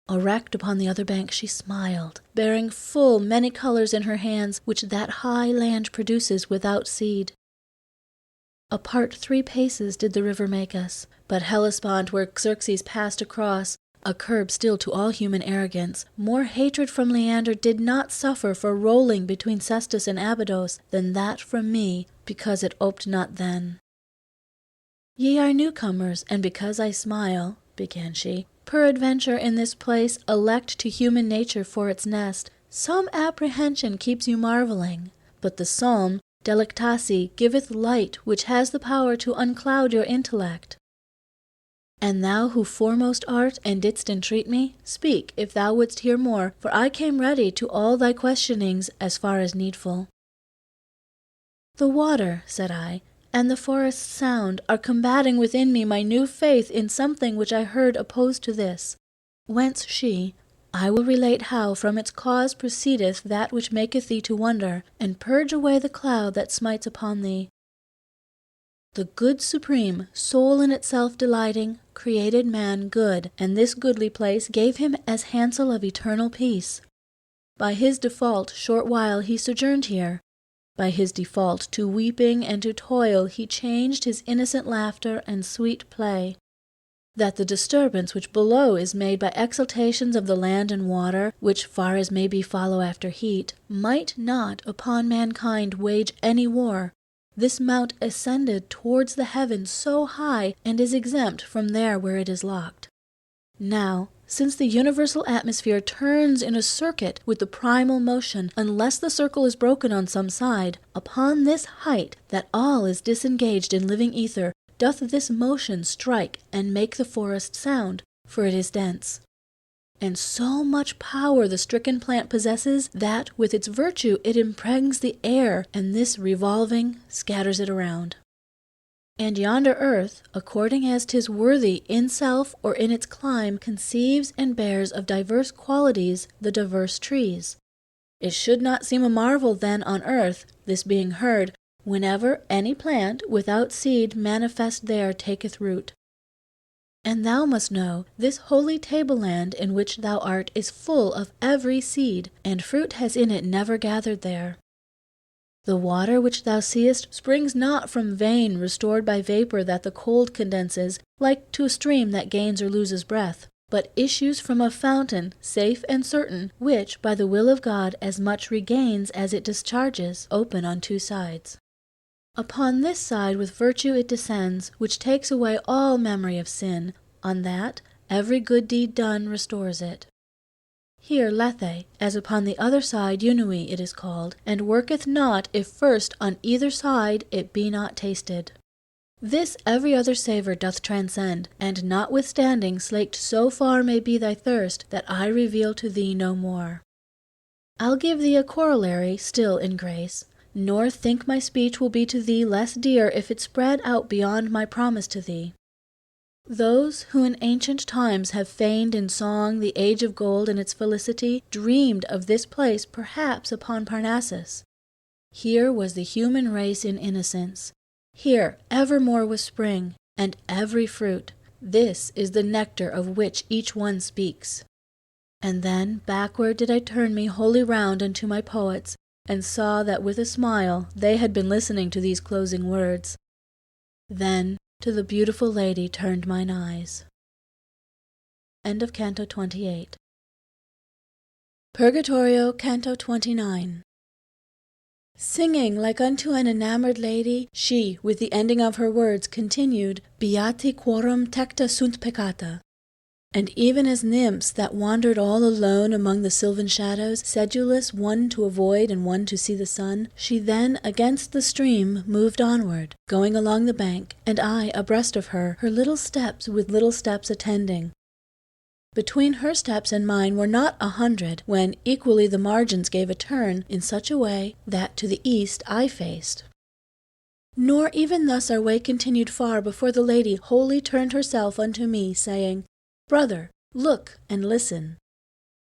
Erect upon the other bank she smiled, bearing full many colours in her hands, which that high land produces without seed. Apart 3 paces did the river make us, but Hellespont, where Xerxes passed across, a curb still to all human arrogance, more hatred from Leander did not suffer for rolling between Cestus and Abydos than that from me, because it oped not then. Ye are newcomers, and because I smile, began she, peradventure in this place elect to human nature for its nest, some apprehension keeps you marvelling, but the psalm, Delectasi, giveth light which has the power to uncloud your intellect. And thou who foremost art, and didst entreat me, speak, if thou wouldst hear more, for I came ready to all thy questionings as far as needful. The water, said I, and the forest's sound are combating within me my new faith in something which I heard opposed to this. Whence she, I will relate how from its cause proceedeth that which maketh thee to wonder, and purge away the cloud that smites upon thee. The good supreme, soul in itself delighting, created man good, and this goodly place gave him as hansel of eternal peace. By his default short while he sojourned here. By his default to weeping and to toil he changed his innocent laughter and sweet play. That the disturbance which below is made by exaltations of the land and water, which far as may be follow after heat, might not upon mankind wage any war. This mount ascended towards the heavens so high, and is exempt from there where it is locked. Now, since the universal atmosphere turns in a circuit with the primal motion, unless the circle is broken on some side, upon this height that all is disengaged in living ether, doth this motion strike and make the forest sound, for it is dense. And so much power the stricken plant possesses, that with its virtue it impregns the air, and this revolving scatters it around. And yonder earth, according as 'tis worthy in self or in its clime, conceives and bears of diverse qualities the diverse trees. It should not seem a marvel then on earth, this being heard, whenever any plant without seed manifest there taketh root. And thou must know, this holy tableland in which thou art is full of every seed, and fruit has in it never gathered there. The water which thou seest springs not from vein restored by vapor that the cold condenses, like to a stream that gains or loses breath, but issues from a fountain, safe and certain, which, by the will of God, as much regains as it discharges, open on 2 sides. Upon this side with virtue it descends, which takes away all memory of sin. On that, every good deed done restores it. Here Lethe, as upon the other side Unui it is called, and worketh not if first on either side it be not tasted. This every other savour doth transcend, and notwithstanding slaked so far may be thy thirst, that I reveal to thee no more. I'll give thee a corollary still in grace, nor think my speech will be to thee less dear if it spread out beyond my promise to thee. Those who in ancient times have feigned in song the age of gold and its felicity dreamed of this place perhaps upon Parnassus. Here was the human race in innocence. Here evermore was spring, and every fruit. This is the nectar of which each one speaks. And then backward did I turn me wholly round unto my poets, and saw that with a smile they had been listening to these closing words. Then to the beautiful lady turned mine eyes. End of Canto 28. Purgatorio, Canto 29. Singing like unto an enamoured lady, she, with the ending of her words, continued, Beati quorum tecta sunt peccata. And even as nymphs that wandered all alone among the sylvan shadows, sedulous, one to avoid and one to see the sun, she then against the stream moved onward, going along the bank, and I abreast of her, her little steps with little steps attending. Between her steps and mine were not 100, when equally the margins gave a turn in such a way that to the east I faced. Nor even thus our way continued far before the lady wholly turned herself unto me, saying, Brother, look and listen.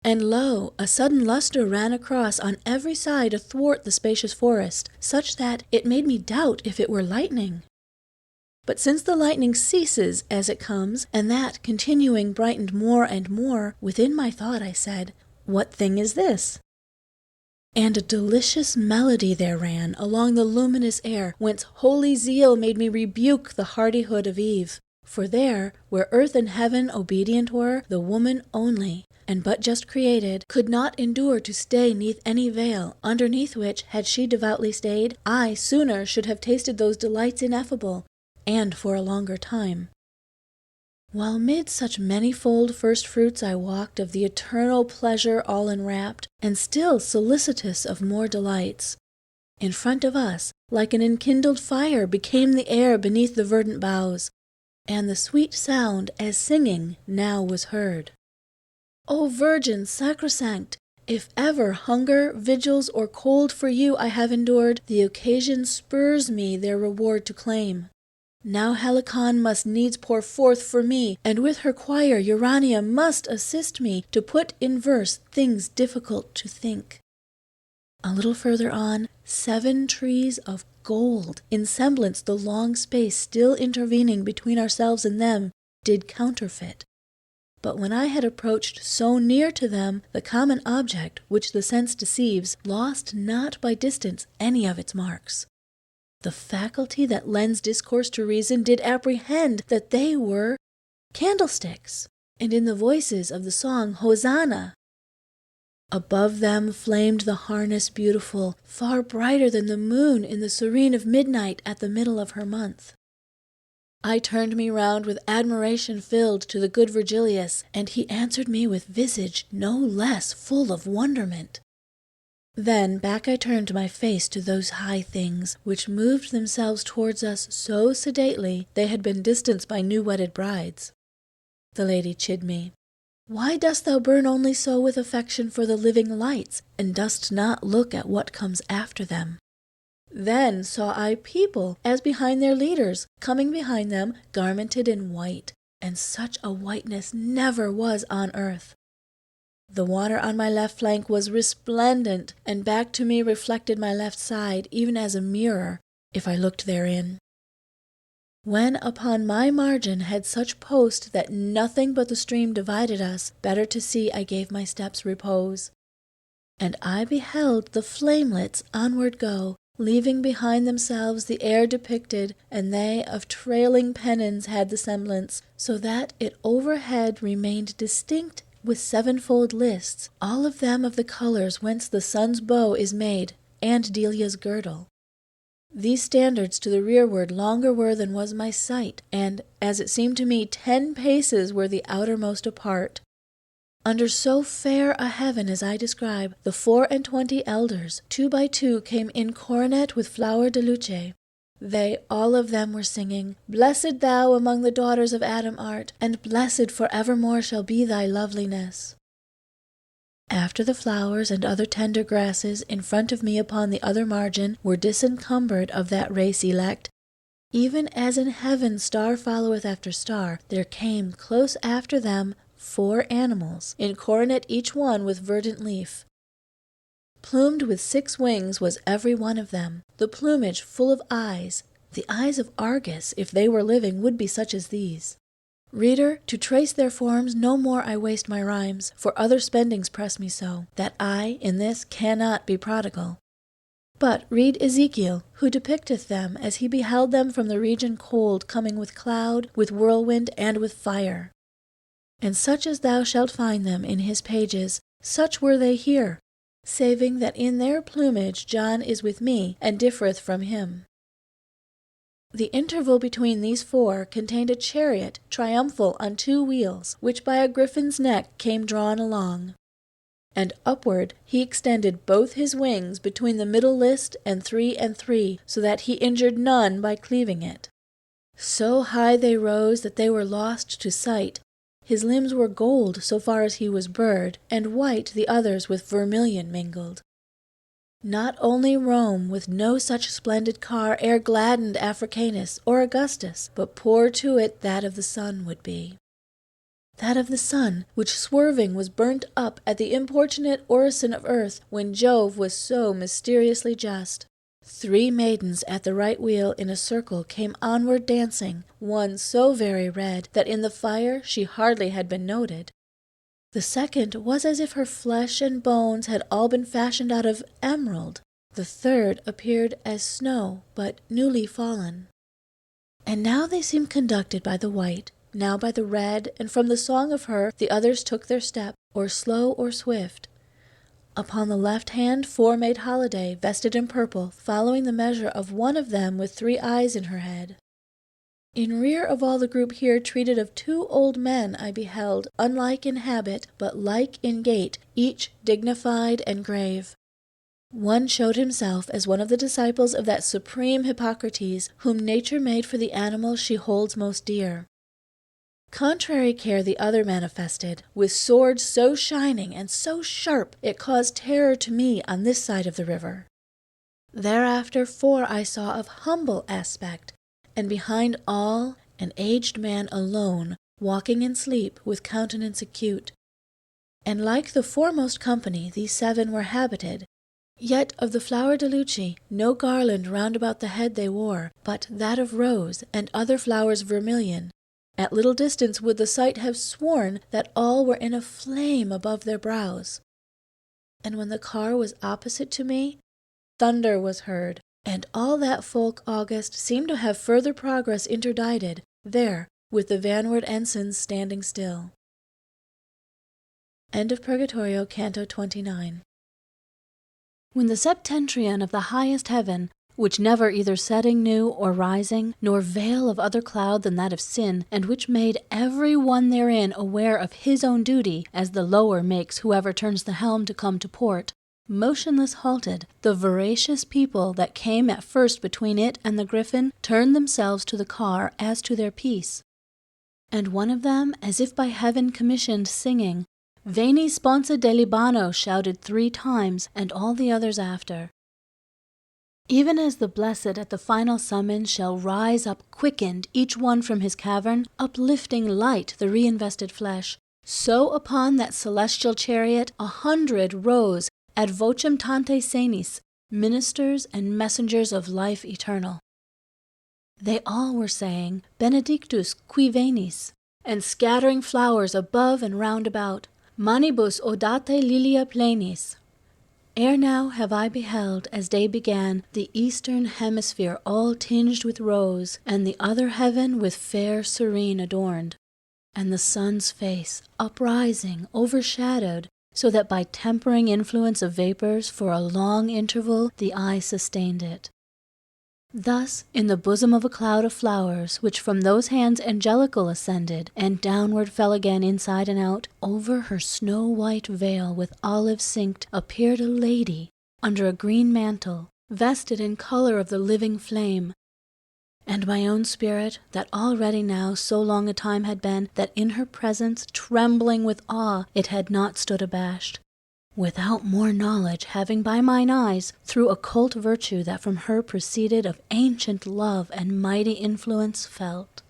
And lo, a sudden lustre ran across on every side athwart the spacious forest, such that it made me doubt if it were lightning. But since the lightning ceases as it comes, and that, continuing, brightened more and more, within my thought I said, What thing is this? And a delicious melody there ran along the luminous air, whence holy zeal made me rebuke the hardihood of Eve. For there, where earth and heaven obedient were, the woman only, and but just created, could not endure to stay neath any veil, underneath which, had she devoutly stayed, I sooner should have tasted those delights ineffable, and for a longer time. While mid such manifold first fruits I walked of the eternal pleasure all enwrapped, and still solicitous of more delights, in front of us, like an enkindled fire, became the air beneath the verdant boughs, and the sweet sound as singing now was heard. O Virgin sacrosanct, if ever hunger, vigils, or cold for you I have endured, the occasion spurs me their reward to claim. Now Helicon must needs pour forth for me, and with her choir Urania must assist me to put in verse things difficult to think. A little further on, 7 trees of gold, in semblance the long space still intervening between ourselves and them, did counterfeit. But when I had approached so near to them, the common object, which the sense deceives, lost not by distance any of its marks. The faculty that lends discourse to reason did apprehend that they were candlesticks, and in the voices of the song Hosanna. Above them flamed the harness beautiful, far brighter than the moon in the serene of midnight at the middle of her month. I turned me round with admiration filled to the good Virgilius, and he answered me with visage no less full of wonderment. Then back I turned my face to those high things, which moved themselves towards us so sedately they had been distanced by new-wedded brides. The lady chid me. Why dost thou burn only so with affection for the living lights, and dost not look at what comes after them? Then saw I people, as behind their leaders, coming behind them, garmented in white, and such a whiteness never was on earth. The water on my left flank was resplendent, and back to me reflected my left side, even as a mirror, if I looked therein. When upon my margin had such post that nothing but the stream divided us, better to see I gave my steps repose. And I beheld the flamelets onward go, leaving behind themselves the air depicted, and they of trailing pennons had the semblance, so that it overhead remained distinct with 7-fold lists, all of them of the colours whence the sun's bow is made, and Delia's girdle. These standards to the rearward longer were than was my sight, and, as it seemed to me, 10 paces were the outermost apart. Under so fair a heaven as I describe, the 24 elders, 2 by 2, came in coronet with flower de luce. They all of them were singing, Blessed thou among the daughters of Adam art, and blessed for evermore shall be thy loveliness. After the flowers and other tender grasses in front of me upon the other margin were disencumbered of that race elect, even as in heaven star followeth after star, there came close after them 4 animals, in coronet each one with verdant leaf. Plumed with 6 wings was every one of them, the plumage full of eyes. The eyes of Argus, if they were living, would be such as these. Reader, to trace their forms no more I waste my rhymes, for other spendings press me so, that I in this cannot be prodigal. But read Ezekiel, who depicteth them as he beheld them from the region cold, coming with cloud, with whirlwind, and with fire. And such as thou shalt find them in his pages, such were they here, saving that in their plumage John is with me, and differeth from him. The interval between these four contained a chariot triumphal on 2 wheels, which by a griffin's neck came drawn along. And upward he extended both his wings between the middle list and 3 and 3, so that he injured none by cleaving it. So high they rose that they were lost to sight. His limbs were gold so far as he was bird, and white the others with vermilion mingled. Not only Rome with no such splendid car e'er gladdened Africanus or Augustus, but poor to it that of the sun would be. That of the sun, which swerving was burnt up at the importunate orison of earth, when Jove was so mysteriously just. 3 maidens at the right wheel in a circle came onward dancing, one so very red that in the fire she hardly had been noted. The second was as if her flesh and bones had all been fashioned out of emerald. The third appeared as snow, but newly fallen. And now they seemed conducted by the white, now by the red, and from the song of her the others took their step, or slow or swift. Upon the left hand 4 made holiday, vested in purple, following the measure of one of them with 3 eyes in her head. In rear of all the group here treated of 2 old men I beheld, unlike in habit, but like in gait, each dignified and grave. One showed himself as one of the disciples of that supreme Hippocrates, whom nature made for the animals she holds most dear. Contrary care the other manifested, with swords so shining and so sharp it caused terror to me on this side of the river. Thereafter 4 I saw of humble aspect, and behind all an aged man alone, walking in sleep with countenance acute. And like the foremost company these 7 were habited, yet of the flower de luce no garland round about the head they wore, but that of rose, and other flowers vermilion. At little distance would the sight have sworn that all were in a flame above their brows. And when the car was opposite to me, thunder was heard, and all that folk august seemed to have further progress interdicted, there, with the vanward ensigns standing still. End of Purgatorio, Canto 29. When the septentrion of the highest heaven, which never either setting knew or rising, nor veil of other cloud than that of sin, and which made every one therein aware of his own duty, as the lower makes whoever turns the helm to come to port, motionless halted, the voracious people that came at first between it and the griffin turned themselves to the car as to their peace. And one of them, as if by heaven commissioned, singing, Veni sponsa de Libano, shouted 3 times, and all the others after. Even as the blessed at the final summons shall rise up quickened, each one from his cavern, uplifting light the reinvested flesh, so upon that celestial chariot 100 rose, ad vocem tantae senis, ministers and messengers of life eternal. They all were saying, Benedictus qui venis, and scattering flowers above and round about, manibus odate lilia plenis. Ere now have I beheld, as day began, the eastern hemisphere all tinged with rose, and the other heaven with fair serene adorned, and the sun's face uprising, overshadowed, so that by tempering influence of vapors for a long interval the eye sustained it. Thus, in the bosom of a cloud of flowers, which from those hands angelical ascended, and downward fell again inside and out, over her snow-white veil with olive synced appeared a lady, under a green mantle, vested in colour of the living flame. And my own spirit, that already now so long a time had been, that in her presence, trembling with awe, it had not stood abashed, without more knowledge having by mine eyes, through occult virtue that from her proceeded of ancient love and mighty influence felt.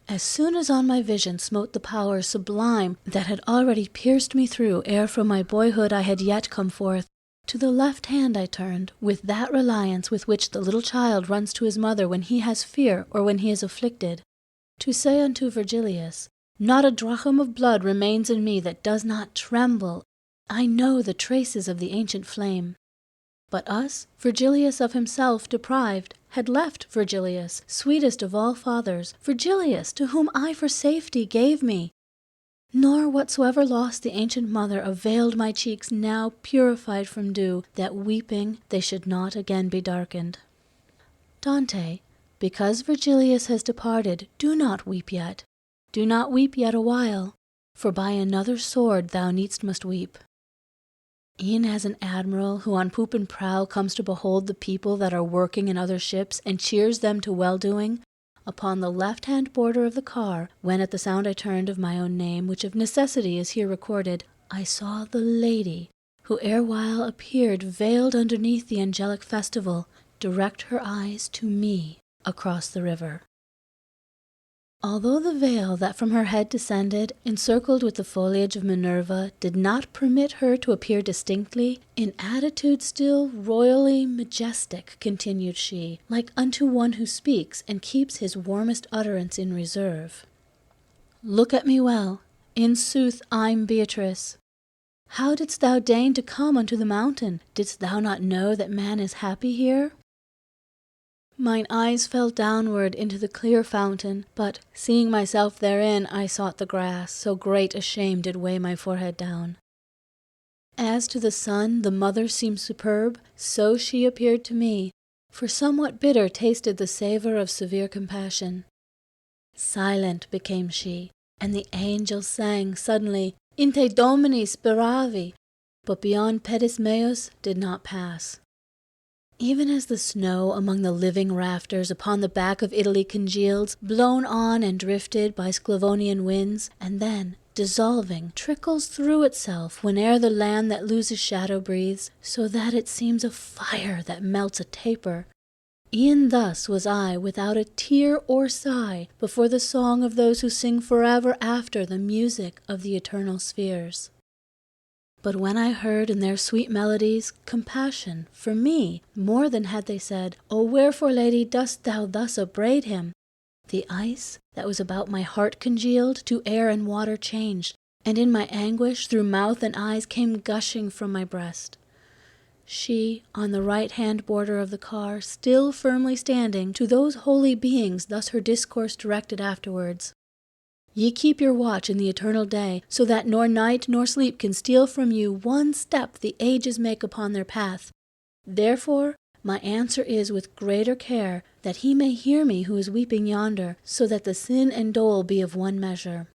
As soon as on my vision smote the power sublime that had already pierced me through ere from my boyhood I had yet come forth, to the left hand I turned, with that reliance with which the little child runs to his mother when he has fear or when he is afflicted, to say unto Virgilius, Not a drachm of blood remains in me that does not tremble. I know the traces of the ancient flame. But us, Virgilius of himself deprived, had left Virgilius, sweetest of all fathers, Virgilius, to whom I for safety gave me. Nor whatsoever loss the ancient mother availed my cheeks now purified from dew, that weeping they should not again be darkened. Dante, Because Virgilius has departed, do not weep yet. Do not weep yet a while, for by another sword thou needst must weep. E'en as an admiral who on poop and prow comes to behold the people that are working in other ships and cheers them to well-doing, upon the left-hand border of the car, when at the sound I turned of my own name, which of necessity is here recorded, I saw the lady, who erewhile appeared veiled underneath the angelic festival, direct her eyes to me across the river. Although the veil that from her head descended, encircled with the foliage of Minerva, did not permit her to appear distinctly, in attitude still royally majestic continued she, like unto one who speaks and keeps his warmest utterance in reserve. Look at me well. In sooth I'm Beatrice. How didst thou deign to come unto the mountain? Didst thou not know that man is happy here? Mine eyes fell downward into the clear fountain, but, seeing myself therein, I sought the grass, so great a shame did weigh my forehead down. As to the sun, the mother seemed superb, so she appeared to me, for somewhat bitter tasted the savour of severe compassion. Silent became she, and the angels sang suddenly, In te Domini speravi, but beyond pedis meus did not pass. Even as the snow among the living rafters upon the back of Italy congeals, blown on and drifted by Sclavonian winds, and then, dissolving, trickles through itself whene'er the land that loses shadow breathes, so that it seems a fire that melts a taper. E'en thus was I without a tear or sigh before the song of those who sing forever after the music of the eternal spheres. But when I heard in their sweet melodies compassion for me, more than had they said, O wherefore, lady, dost thou thus upbraid him? The ice that was about my heart congealed to air and water changed, and in my anguish through mouth and eyes came gushing from my breast. She, on the right-hand border of the car, still firmly standing, to those holy beings thus her discourse directed afterwards. Ye keep your watch in the eternal day, so that nor night nor sleep can steal from you one step the ages make upon their path. Therefore my answer is with greater care, that he may hear me who is weeping yonder, so that the sin and dole be of one measure.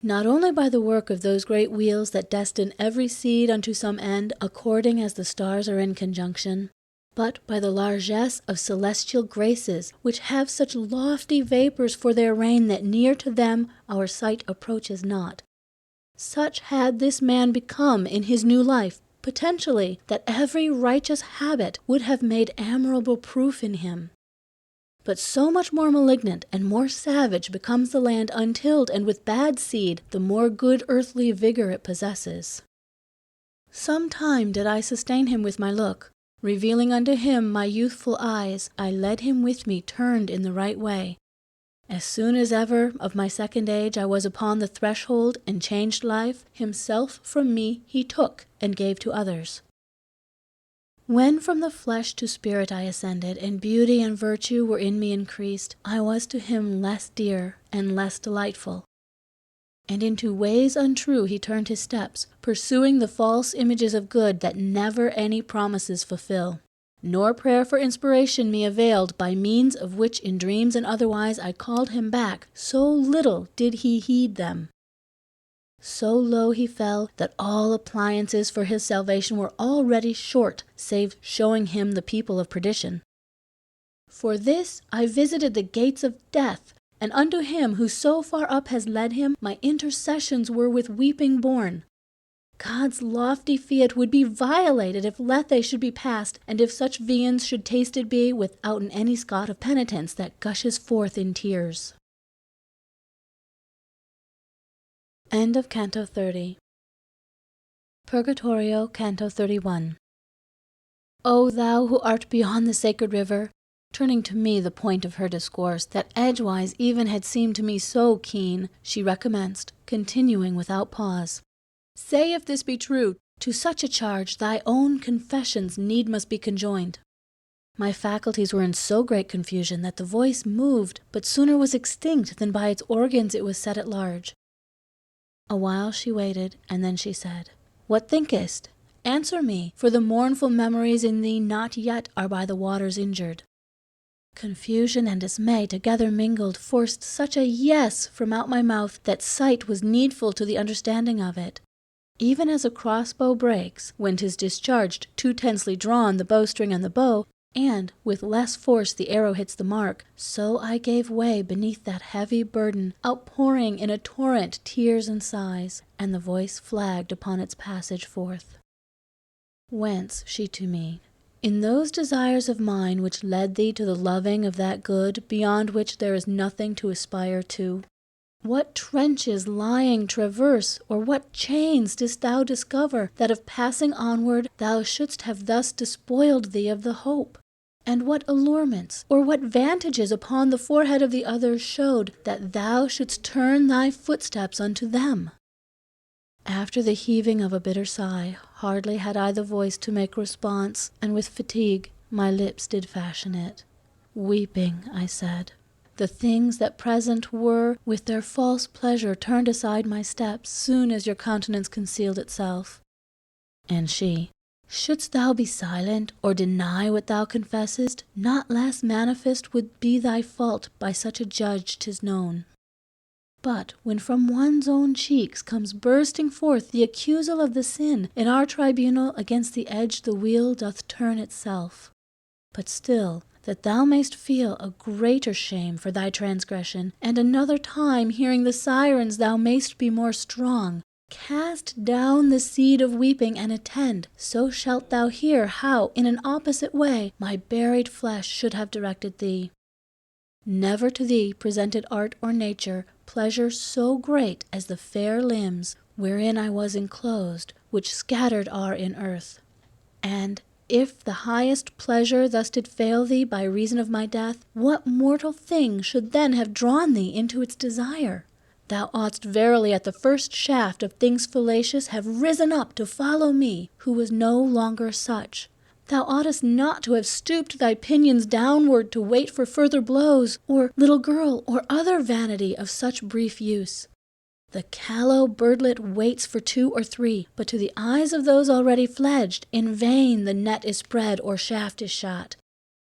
Not only by the work of those great wheels that destine every seed unto some end, according as the stars are in conjunction, but by the largesse of celestial graces, which have such lofty vapours for their reign that near to them our sight approaches not. Such had this man become in his new life, potentially, that every righteous habit would have made admirable proof in him. But so much more malignant and more savage becomes the land untilled and with bad seed, the more good earthly vigour it possesses. Some time did I sustain him with my look. Revealing unto him my youthful eyes, I led him with me turned in the right way. As soon as ever of my second age I was upon the threshold and changed life, himself from me he took and gave to others. When from the flesh to spirit I ascended, and beauty and virtue were in me increased, I was to him less dear and less delightful. And into ways untrue he turned his steps, pursuing the false images of good that never any promises fulfill. Nor prayer for inspiration me availed, by means of which in dreams and otherwise I called him back, so little did he heed them. So low he fell, that all appliances for his salvation were already short, save showing him the people of perdition. For this I visited the gates of death, and unto him who so far up has led him, my intercessions were with weeping borne. God's lofty fiat would be violated if Lethe should be passed, and if such viands should tasted be, withouten any scot of penitence that gushes forth in tears. End of Canto 30. Purgatorio, Canto 31. O thou who art beyond the sacred river, turning to me the point of her discourse, that edgewise even had seemed to me so keen, she recommenced, continuing without pause. Say if this be true, to such a charge thy own confessions need must be conjoined. My faculties were in so great confusion that the voice moved, but sooner was extinct than by its organs it was set at large. A while she waited, and then she said, What thinkest? Answer me, for the mournful memories in thee not yet are by the waters injured. Confusion and dismay together mingled forced such a yes from out my mouth that sight was needful to the understanding of it. Even as a crossbow breaks, when 'tis discharged too tensely drawn the bowstring and the bow, and with less force the arrow hits the mark, so I gave way beneath that heavy burden, outpouring in a torrent tears and sighs, and the voice flagged upon its passage forth. Whence, she to me, in those desires of mine which led thee to the loving of that good beyond which there is nothing to aspire to? What trenches lying traverse, or what chains didst thou discover, that of passing onward thou shouldst have thus despoiled thee of the hope? And what allurements, or what vantages upon the forehead of the others showed, that thou shouldst turn thy footsteps unto them? After the heaving of a bitter sigh, hardly had I the voice to make response, and with fatigue my lips did fashion it. Weeping, I said, the things that present were, with their false pleasure, turned aside my steps, soon as your countenance concealed itself. And she, shouldst thou be silent, or deny what thou confessest, not less manifest would be thy fault by such a judge 'tis known. But when from one's own cheeks comes bursting forth the accusal of the sin, in our tribunal against the edge the wheel doth turn itself. But still, that thou mayst feel a greater shame for thy transgression, and another time hearing the sirens thou mayst be more strong, cast down the seed of weeping and attend, so shalt thou hear how, in an opposite way, my buried flesh should have directed thee. Never to thee presented art or nature pleasure so great as the fair limbs wherein I was enclosed, which scattered are in earth. And if the highest pleasure thus did fail thee by reason of my death, what mortal thing should then have drawn thee into its desire? Thou oughtst verily at the first shaft of things fallacious have risen up to follow me, who was no longer such. Thou oughtest not to have stooped thy pinions downward to wait for further blows, or, little girl, or other vanity of such brief use. The callow birdlet waits for 2 or 3, but to the eyes of those already fledged, in vain the net is spread or shaft is shot.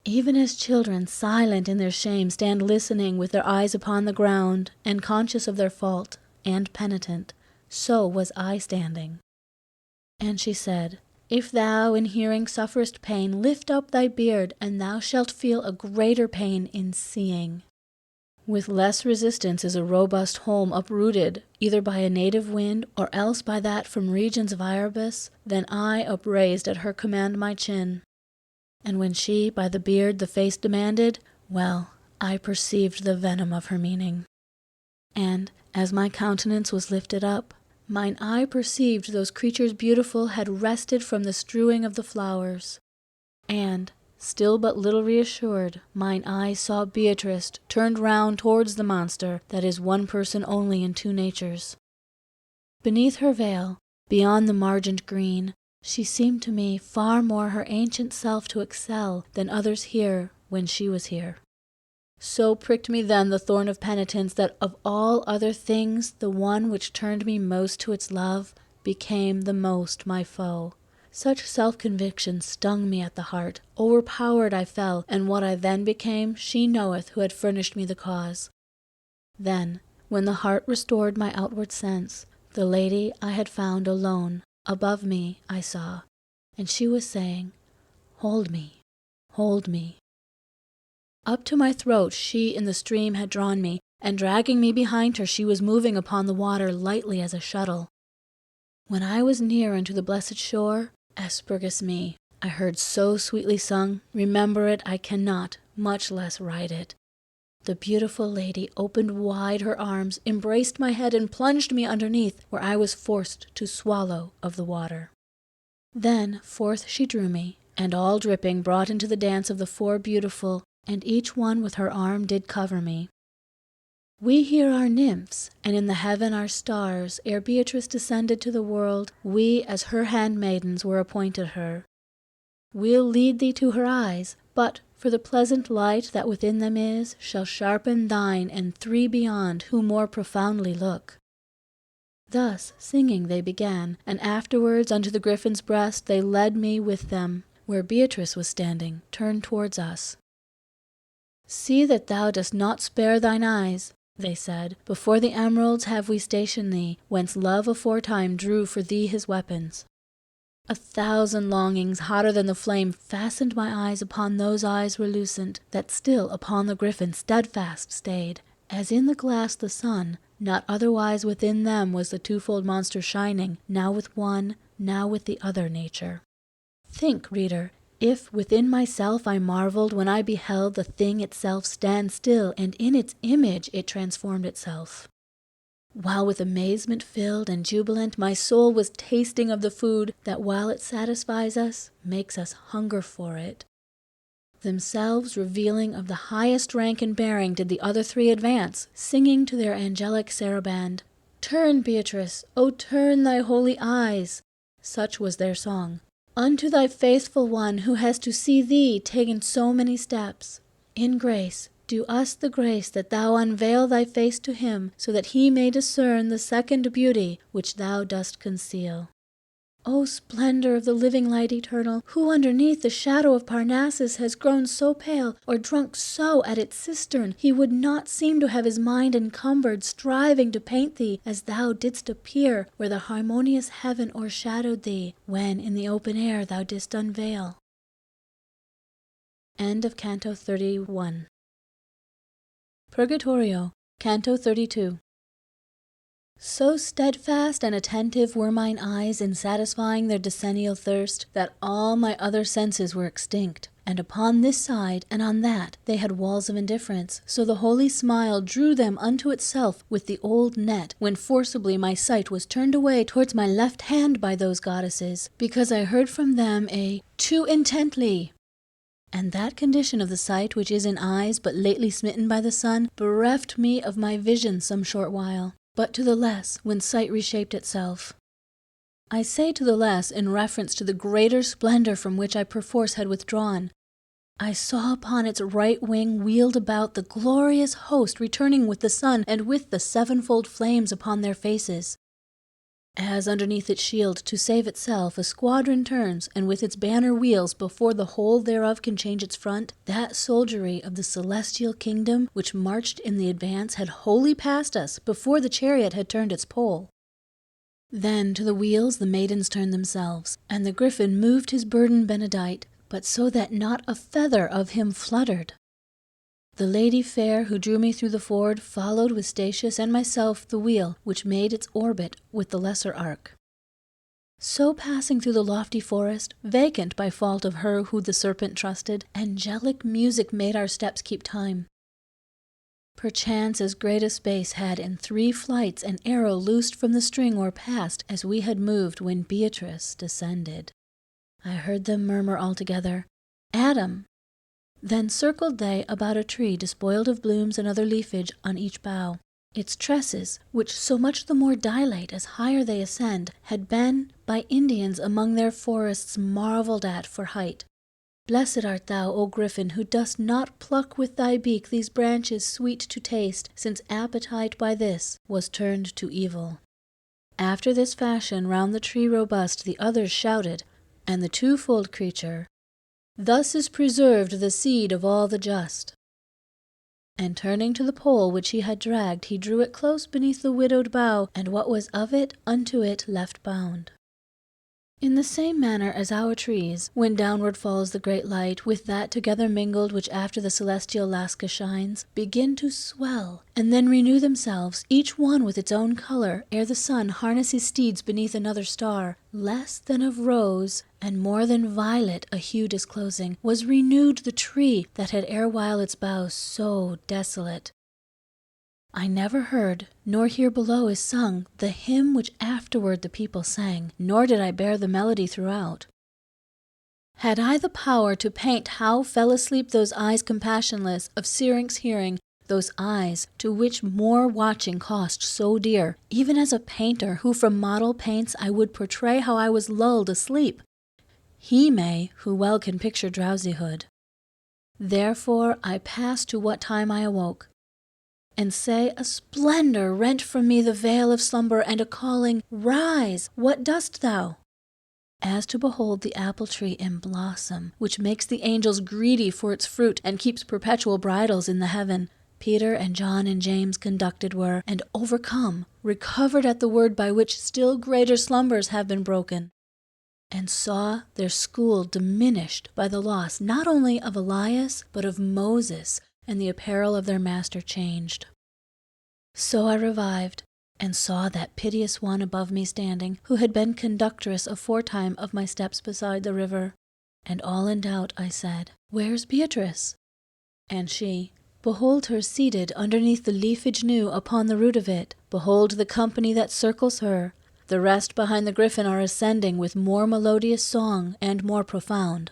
Even as children silent in their shame stand listening with their eyes upon the ground, and conscious of their fault, and penitent, so was I standing. And she said, if thou in hearing sufferest pain, lift up thy beard, and thou shalt feel a greater pain in seeing. With less resistance is a robust home uprooted, either by a native wind, or else by that from regions of Irbis, than I upraised at her command my chin. And when she by the beard the face demanded, well, I perceived the venom of her meaning. And, as my countenance was lifted up, mine eye perceived those creatures beautiful had rested from the strewing of the flowers. And, still but little reassured, mine eye saw Beatrice turned round towards the monster that is one person only in 2 natures. Beneath her veil, beyond the margent green, she seemed to me far more her ancient self to excel than others here when she was here. So pricked me then the thorn of penitence that of all other things the one which turned me most to its love became the most my foe. Such self-conviction stung me at the heart. Overpowered I fell, and what I then became she knoweth who had furnished me the cause. Then, when the heart restored my outward sense, the lady I had found alone, above me, I saw, and she was saying, hold me, hold me. Up to my throat she in the stream had drawn me, and dragging me behind her she was moving upon the water lightly as a shuttle. When I was near unto the blessed shore, Espergus me, I heard so sweetly sung, remember it I cannot, much less write it. The beautiful lady opened wide her arms, embraced my head, and plunged me underneath, where I was forced to swallow of the water. Then forth she drew me, and all dripping brought into the dance of the 4 beautiful, and each one with her arm did cover me. We here are nymphs, and in the heaven are stars. Ere Beatrice descended to the world, we as her handmaidens were appointed her. We'll lead thee to her eyes, but for the pleasant light that within them is, shall sharpen thine and 3 beyond who more profoundly look. Thus singing they began, and afterwards unto the griffin's breast they led me with them, where Beatrice was standing, turned towards us. See that thou dost not spare thine eyes, they said. Before the emeralds have we stationed thee, whence love aforetime drew for thee his weapons. 1,000 longings, hotter than the flame, fastened my eyes upon those eyes relucent, that still upon the griffin steadfast stayed. As in the glass the sun, not otherwise within them was the twofold monster shining, now with one, now with the other nature. Think, reader, if within myself I marveled when I beheld the thing itself stand still, and in its image it transformed itself. While with amazement filled and jubilant my soul was tasting of the food that, while it satisfies us, makes us hunger for it. Themselves revealing of the highest rank and bearing did the other three advance, singing to their angelic saraband, "Turn, Beatrice, O turn thy holy eyes," such was their song, "unto thy faithful one who has to see thee taken so many steps. In grace, do us the grace that thou unveil thy face to him, so that he may discern the second beauty which thou dost conceal. O splendor of the living light eternal, who underneath the shadow of Parnassus has grown so pale, or drunk so at its cistern, he would not seem to have his mind encumbered, striving to paint thee as thou didst appear where the harmonious heaven o'ershadowed thee, when in the open air thou didst unveil." End of Canto 31. Purgatorio, Canto 32. So steadfast and attentive were mine eyes in satisfying their decennial thirst, that all my other senses were extinct, and upon this side and on that they had walls of indifference, so the holy smile drew them unto itself with the old net, when forcibly my sight was turned away towards my left hand by those goddesses, because I heard from them a "too intently." And that condition of the sight which is in eyes but lately smitten by the sun bereft me of my vision some short while, but to the less when sight reshaped itself. I say to the less in reference to the greater splendor from which I perforce had withdrawn. I saw upon its right wing wheeled about the glorious host returning with the sun and with the sevenfold flames upon their faces. As underneath its shield, to save itself, a squadron turns, and with its banner wheels, before the whole thereof can change its front, that soldiery of the celestial kingdom, which marched in the advance, had wholly passed us before the chariot had turned its pole. Then to the wheels the maidens turned themselves, and the griffin moved his burden benedight, but so that not a feather of him fluttered. The lady fair who drew me through the ford followed with Statius and myself the wheel, which made its orbit with the lesser arc. So passing through the lofty forest, vacant by fault of her who the serpent trusted, angelic music made our steps keep time. Perchance as great a space had in 3 flights an arrow loosed from the string or passed, as we had moved when Beatrice descended. I heard them murmur all together, "Adam!" Then circled they about a tree despoiled of blooms and other leafage on each bough. Its tresses, which so much the more dilate as higher they ascend, had been by Indians among their forests marvelled at for height. Blessed art thou, O griffin, who dost not pluck with thy beak these branches sweet to taste, since appetite by this was turned to evil. After this fashion round the tree robust the others shouted, and the twofold creature, "Thus is preserved the seed of all the just." And turning to the pole which he had dragged, he drew it close beneath the widowed bough, and what was of it unto it left bound. In the same manner as our trees, when downward falls the great light, with that together mingled which after the celestial lasca shines, begin to swell, and then renew themselves, each one with its own color, ere the sun harness his steeds beneath another star, less than of rose, and more than violet a hue disclosing, was renewed the tree that had erewhile its boughs so desolate. I never heard, nor here below is sung, the hymn which afterward the people sang, nor did I bear the melody throughout. Had I the power to paint how fell asleep those eyes compassionless, of Syrinx hearing, those eyes to which more watching cost so dear, even as a painter who from model paints I would portray how I was lulled asleep, he may who well can picture drowsihood. Therefore I pass to what time I awoke, and say a splendor rent from me the veil of slumber, and a calling, "Rise, what dost thou?" as to behold the apple tree in blossom, which makes the angels greedy for its fruit, and keeps perpetual bridals in the heaven. Peter and John and James conducted were, and overcome, recovered at the word by which still greater slumbers have been broken, and saw their school diminished by the loss not only of Elias, but of Moses, and the apparel of their master changed. So I revived, and saw that piteous one above me standing, who had been conductress aforetime of my steps beside the river. And all in doubt I said, Where's Beatrice? And she, Behold her seated underneath the leafage new upon the root of it. Behold the company that circles her. The rest behind the griffin are ascending with more melodious song and more profound.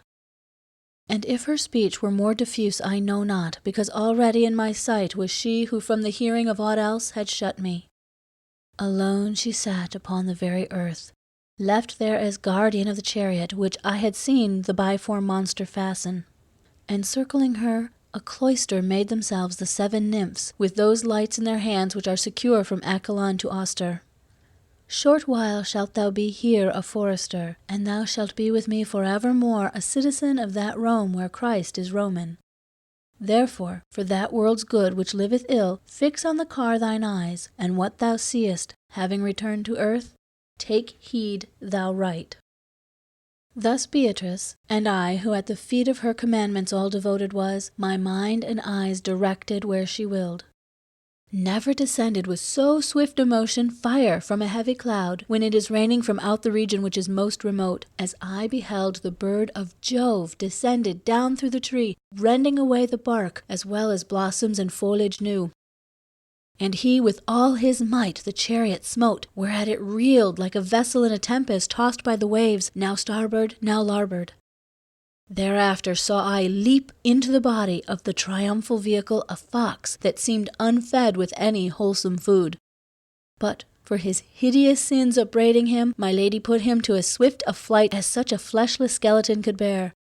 And if her speech were more diffuse I know not, because already in my sight was she who from the hearing of aught else had shut me. Alone she sat upon the very earth, left there as guardian of the chariot which I had seen the biform monster fasten. And circling her, a cloister made themselves the 7 nymphs, with those lights in their hands which are secure from Achelon to Auster. Short while shalt thou be here a forester, and thou shalt be with me for evermore a citizen of that Rome where Christ is Roman. Therefore, for that world's good which liveth ill, fix on the car thine eyes, and what thou seest, having returned to earth, take heed thou write. Thus Beatrice, and I, who at the feet of her commandments all devoted was, my mind and eyes directed where she willed. Never descended with so swift a motion fire from a heavy cloud, when it is raining from out the region which is most remote, as I beheld the bird of Jove descended down through the tree, rending away the bark, as well as blossoms and foliage new. And he with all his might the chariot smote, whereat it reeled like a vessel in a tempest tossed by the waves, now starboard, now larboard. Thereafter saw I leap into the body of the triumphal vehicle a fox that seemed unfed with any wholesome food. But for his hideous sins upbraiding him, my lady put him to as swift a flight as such a fleshless skeleton could bear.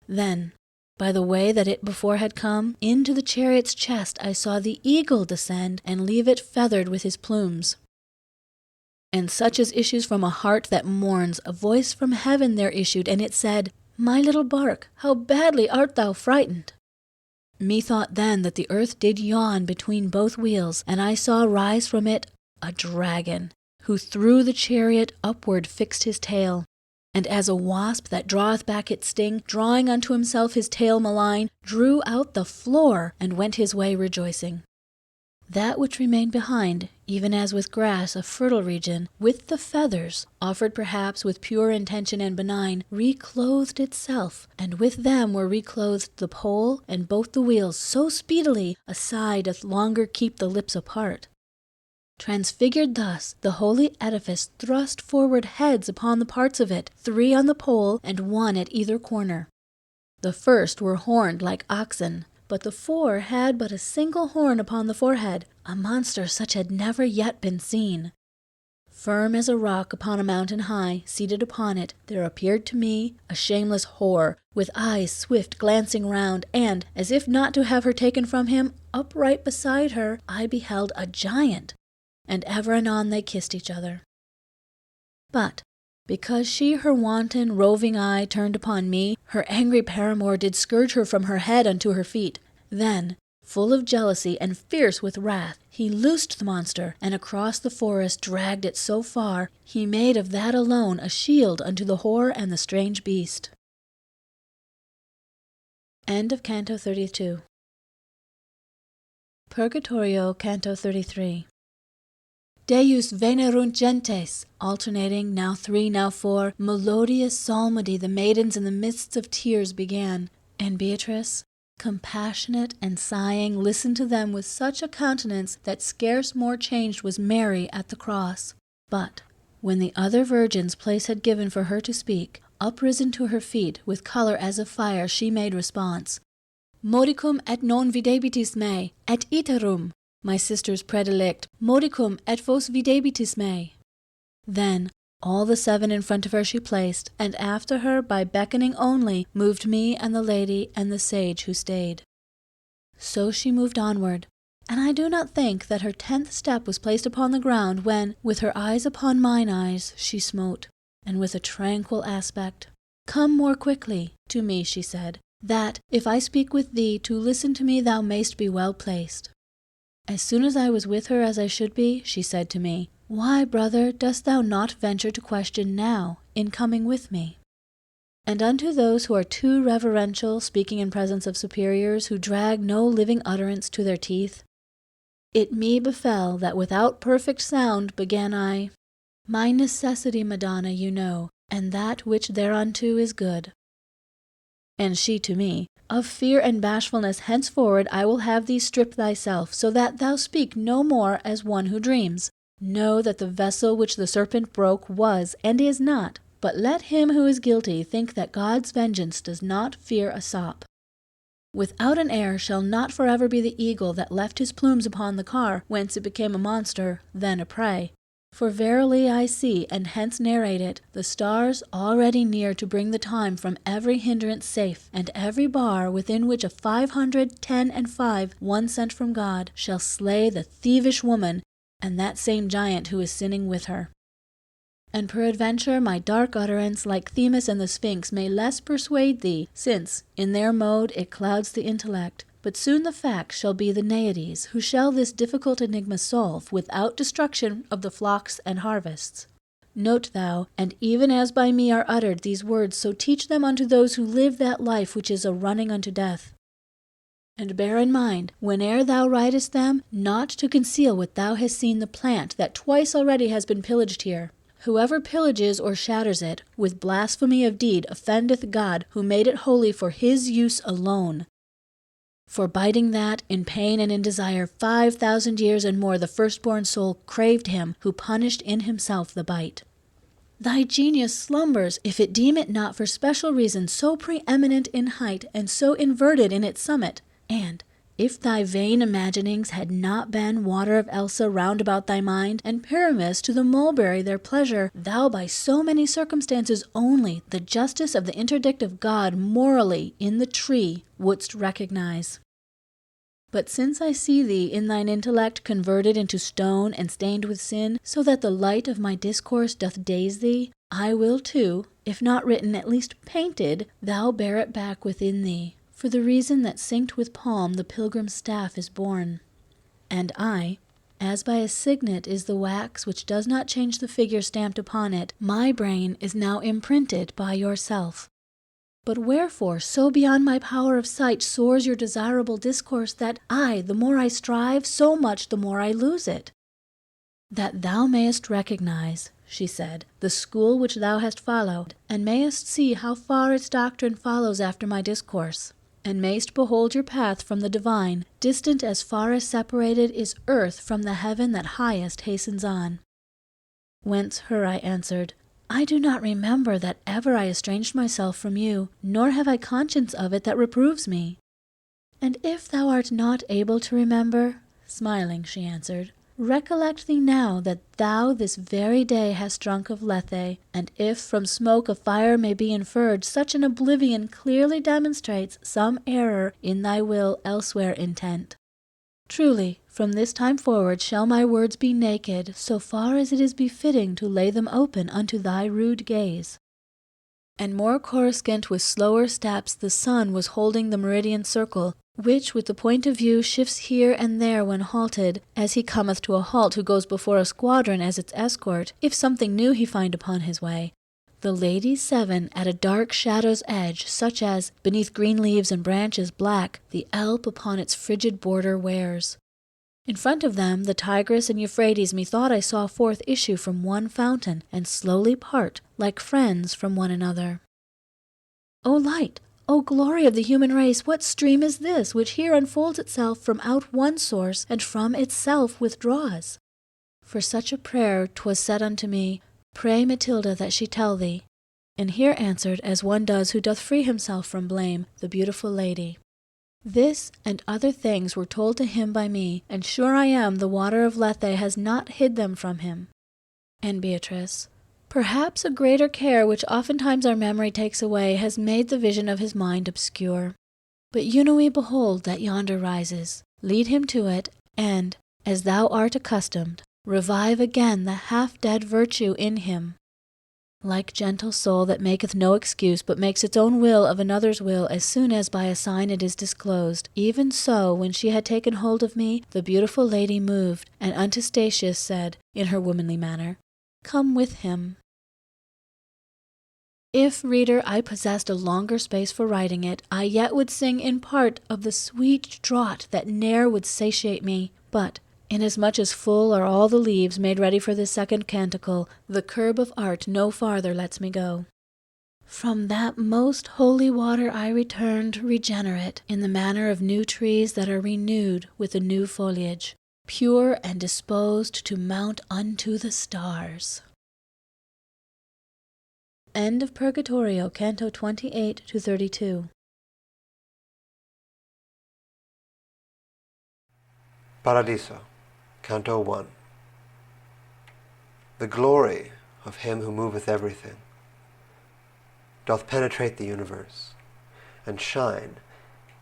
Then, by the way that it before had come, into the chariot's chest I saw the eagle descend and leave it feathered with his plumes. And such as issues from a heart that mourns, a voice from heaven there issued, and it said, My little bark, how badly art thou frightened! Methought then that the earth did yawn between both wheels, and I saw rise from it a dragon, who through the chariot upward fixed his tail, and as a wasp that draweth back its sting, drawing unto himself his tail malign, drew out the floor, and went his way rejoicing. That which remained behind, even as with grass a fertile region, with the feathers, offered perhaps with pure intention and benign, reclothed itself, and with them were reclothed the pole and both the wheels, so speedily a sigh doth longer keep the lips apart. Transfigured thus, the holy edifice thrust forward heads upon the parts of it, 3 on the pole and 1 at either corner. The first were horned like oxen, but the 4 had but a single horn upon the forehead, a monster such had never yet been seen. Firm as a rock upon a mountain high, seated upon it, there appeared to me a shameless whore, with eyes swift glancing round, and, as if not to have her taken from him, upright beside her I beheld a giant, and ever and anon they kissed each other. But, because she her wanton roving eye turned upon me, her angry paramour did scourge her from her head unto her feet. Then, full of jealousy and fierce with wrath, he loosed the monster, and across the forest dragged it so far, he made of that alone a shield unto the whore and the strange beast. End of Canto 32. Purgatorio, Canto 33. Deus venerunt gentes, alternating, now 3, now 4, melodious psalmody the maidens in the midst of tears began, and Beatrice, compassionate and sighing, listened to them with such a countenance that scarce more changed was Mary at the cross. But, when the other virgins place had given for her to speak, uprisen to her feet, with colour as of fire, she made response, Modicum et non videbitis me, et iterum, my sisters predilect, modicum et vos videbitis me. Then all the 7 in front of her she placed, and after her by beckoning only moved me and the lady and the sage who stayed. So she moved onward, and I do not think that her 10th step was placed upon the ground when, with her eyes upon mine eyes, she smote, and with a tranquil aspect. "Come more quickly to me," she said, "that, if I speak with thee, to listen to me thou mayst be well placed." As soon as I was with her as I should be, she said to me, "Why, brother, dost thou not venture to question now, in coming with me?" And unto those who are too reverential, speaking in presence of superiors, who drag no living utterance to their teeth, it me befell that without perfect sound began I, "My necessity, Madonna, you know, and that which thereunto is good." And she to me, "Of fear and bashfulness henceforward I will have thee strip thyself, so that thou speak no more as one who dreams. Know that the vessel which the serpent broke was and is not, but let him who is guilty think that God's vengeance does not fear a sop. Without an heir shall not forever be the eagle that left his plumes upon the car, whence it became a monster, then a prey. For verily I see, and hence narrate it, the stars already near to bring the time from every hindrance safe, and every bar within which a 510 and 5, one sent from God, shall slay the thievish woman, and that same giant who is sinning with her. And peradventure my dark utterance, like Themis and the Sphinx, may less persuade thee, since, in their mode, it clouds the intellect. But soon the facts shall be the Naiades, who shall this difficult enigma solve, without destruction of the flocks and harvests. Note thou, and even as by me are uttered these words, so teach them unto those who live that life which is a running unto death. And bear in mind, whene'er thou writest them, not to conceal what thou hast seen the plant that twice already has been pillaged here. Whoever pillages or shatters it, with blasphemy of deed offendeth God, who made it holy for his use alone. For biting that, in pain and in desire, 5,000 years and more the firstborn soul craved him, who punished in himself the bite. Thy genius slumbers, if it deem it not for special reason so preeminent in height and so inverted in its summit, and if thy vain imaginings had not been water of Elsa round about thy mind, and Pyramus to the mulberry their pleasure, thou by so many circumstances only the justice of the interdict of God morally in the tree wouldst recognize. But since I see thee in thine intellect converted into stone and stained with sin, so that the light of my discourse doth daze thee, I will too, if not written, at least painted, thou bear it back within thee, for the reason that synced with palm the pilgrim's staff is borne. And I, as by a signet is the wax which does not change the figure stamped upon it, my brain is now imprinted by yourself. But wherefore so beyond my power of sight soars your desirable discourse, that I, the more I strive, so much the more I lose it? That thou mayest recognize, she said, the school which thou hast followed, and mayest see how far its doctrine follows after my discourse, and mayst behold your path from the divine, distant as far as separated is earth from the heaven that highest hastens on. Whence her I answered, I do not remember that ever I estranged myself from you, nor have I conscience of it that reproves me. And if thou art not able to remember, smiling, she answered, recollect thee now that thou this very day hast drunk of Lethe, and if from smoke of fire may be inferred, such an oblivion clearly demonstrates some error in thy will elsewhere intent. Truly, from this time forward shall my words be naked, so far as it is befitting to lay them open unto thy rude gaze. And more coruscant with slower steps the sun was holding the meridian circle, which with the point of view shifts here and there when halted, as he cometh to a halt who goes before a squadron as its escort, if something new he find upon his way. The ladies 7 at a dark shadow's edge, such as, beneath green leaves and branches black, the Alp upon its frigid border wears. In front of them the Tigris and Euphrates methought I saw forth issue from one fountain, and slowly part, like friends, from one another. O light! O glory of the human race, what stream is this, which here unfolds itself from out one source, and from itself withdraws? For such a prayer 'twas said unto me, Pray Matilda that she tell thee. And here answered, as one does who doth free himself from blame, the beautiful lady. This and other things were told to him by me, and sure I am the water of Lethe has not hid them from him. And Beatrice, perhaps a greater care which oftentimes our memory takes away has made the vision of his mind obscure. But Eunoe behold that yonder rises. Lead him to it, and, as thou art accustomed, revive again the half-dead virtue in him. Like gentle soul that maketh no excuse, but makes its own will of another's will as soon as by a sign it is disclosed, even so, when she had taken hold of me, the beautiful lady moved, and unto Statius said, in her womanly manner, Come with him. If, reader, I possessed a longer space for writing it, I yet would sing in part of the sweet draught that ne'er would satiate me, but inasmuch as full are all the leaves made ready for this second canticle, the curb of art no farther lets me go. From that most holy water I returned regenerate, in the manner of new trees that are renewed with a new foliage, pure and disposed to mount unto the stars. End of Purgatorio, Canto 28 to 32. Paradiso, Canto 1. The glory of him who moveth everything doth penetrate the universe, and shine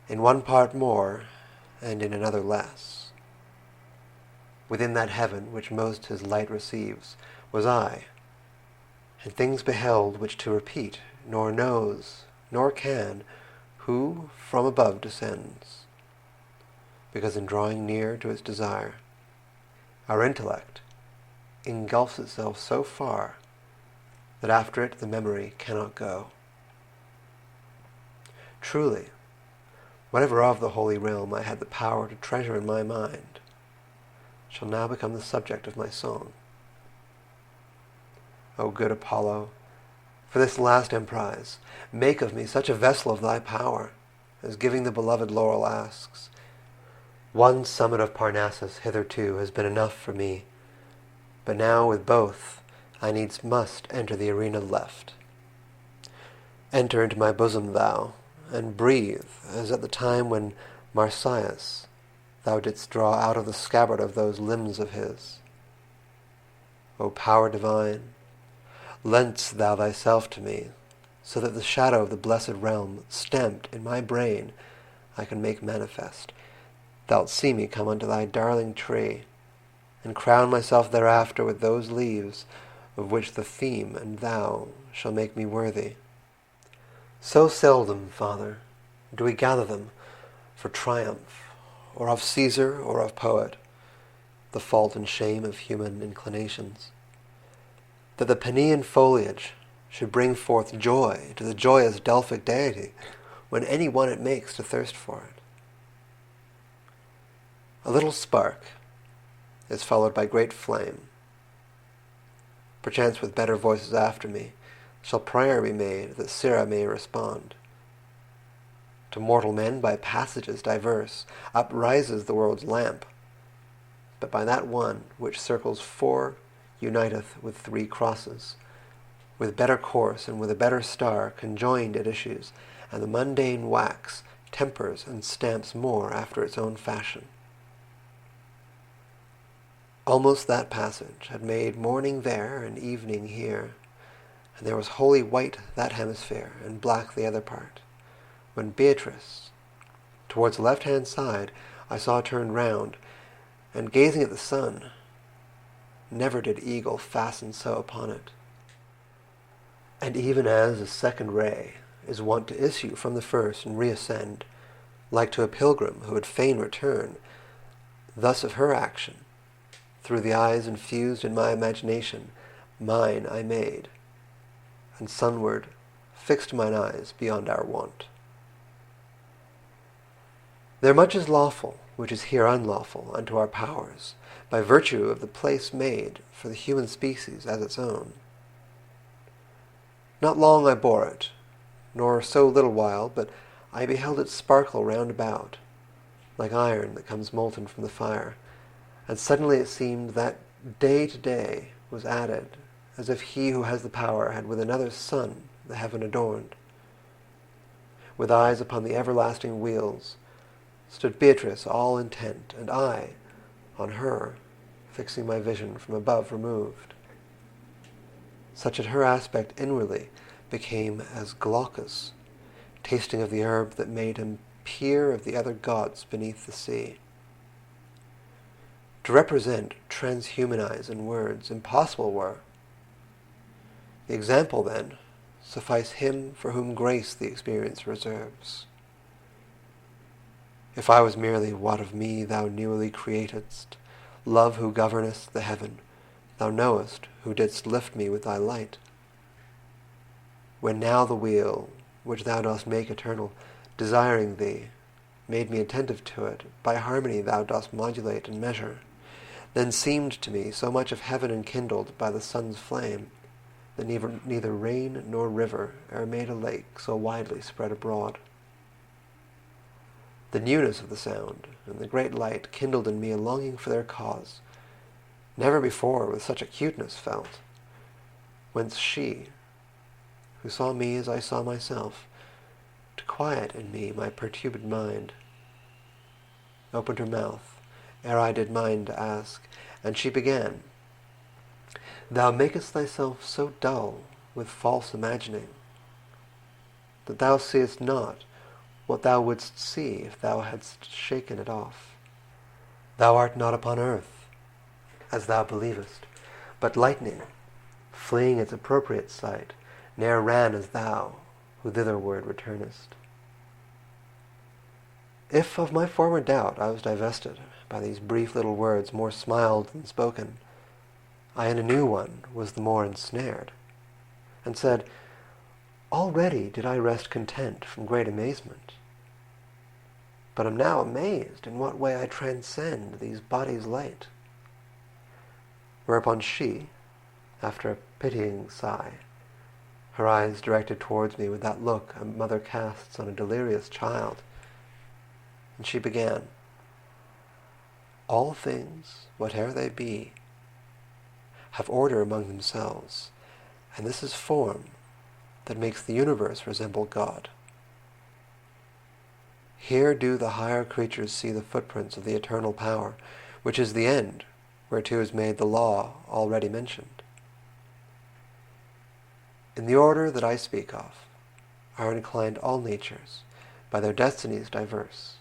in one part more, and in another less. Within that heaven which most his light receives was I, and things beheld which to repeat nor knows, nor can, who from above descends, because in drawing near to its desire, our intellect engulfs itself so far that after it the memory cannot go. Truly, whatever of the holy realm I had the power to treasure in my mind shall now become the subject of my song. O good Apollo, for this last emprise, make of me such a vessel of thy power, as giving the beloved laurel asks. One summit of Parnassus hitherto has been enough for me, but now with both I needs must enter the arena left. Enter into my bosom thou, and breathe, as at the time when Marsyas thou didst draw out of the scabbard of those limbs of his. O power divine, lend'st thou thyself to me, so that the shadow of the blessed realm, stamped in my brain, I can make manifest. Thou'lt see me come unto thy darling tree, and crown myself thereafter with those leaves, of which the theme and thou shall make me worthy. So seldom, Father, do we gather them for triumph, or of Caesar, or of poet, the fault and shame of human inclinations, that the Penean foliage should bring forth joy to the joyous Delphic deity, when any one it makes to thirst for it. A little spark is followed by great flame. Perchance with better voices after me shall prayer be made that Syrah may respond. To mortal men by passages diverse uprises the world's lamp, but by that one which circles four uniteth with three crosses. With better course and with a better star conjoined it issues, and the mundane wax tempers and stamps more after its own fashion. Almost that passage had made morning there and evening here, and there was wholly white that hemisphere and black the other part, when Beatrice, towards the left-hand side, I saw turned round, and gazing at the sun, never did eagle fasten so upon it. And even as a second ray is wont to issue from the first and reascend, like to a pilgrim who would fain return, thus of her action, through the eyes infused in my imagination, mine I made, and sunward fixed mine eyes beyond our wont. There much is lawful, which is here unlawful unto our powers, by virtue of the place made for the human species as its own. Not long I bore it, nor so little while, but I beheld it sparkle round about, like iron that comes molten from the fire, and suddenly it seemed that day to day was added, as if he who has the power had with another sun the heaven adorned. With eyes upon the everlasting wheels stood Beatrice all intent, and I, on her, fixing my vision from above removed. Such that her aspect inwardly became as Glaucus, tasting of the herb that made him peer of the other gods beneath the sea. To represent, transhumanize in words, impossible were. The example, then, suffice him for whom grace the experience reserves. If I was merely what of me thou newly createdst, love who governest the heaven, thou knowest who didst lift me with thy light. When now the wheel, which thou dost make eternal, desiring thee, made me attentive to it, by harmony thou dost modulate and measure, then seemed to me so much of heaven enkindled by the sun's flame, that neither rain nor river e'er made a lake so widely spread abroad. The newness of the sound and the great light kindled in me a longing for their cause, never before with such acuteness felt, whence she, who saw me as I saw myself, to quiet in me my perturbed mind, opened her mouth, ere I did mind to ask, and she began, Thou makest thyself so dull with false imagining, that thou seest not what thou wouldst see if thou hadst shaken it off. Thou art not upon earth, as thou believest, but lightning, fleeing its appropriate sight, ne'er ran as thou, who thitherward returnest. If of my former doubt I was divested by these brief little words more smiled than spoken, I in a new one was the more ensnared, and said, Already did I rest content from great amazement, but am now amazed in what way I transcend these bodies' light. Whereupon she, after a pitying sigh, her eyes directed towards me with that look a mother casts on a delirious child, and she began, All things, whate'er they be, have order among themselves, and this is form that makes the universe resemble God. Here do the higher creatures see the footprints of the eternal power, which is the end, whereto is made the law already mentioned. In the order that I speak of are inclined all natures, by their destinies diverse,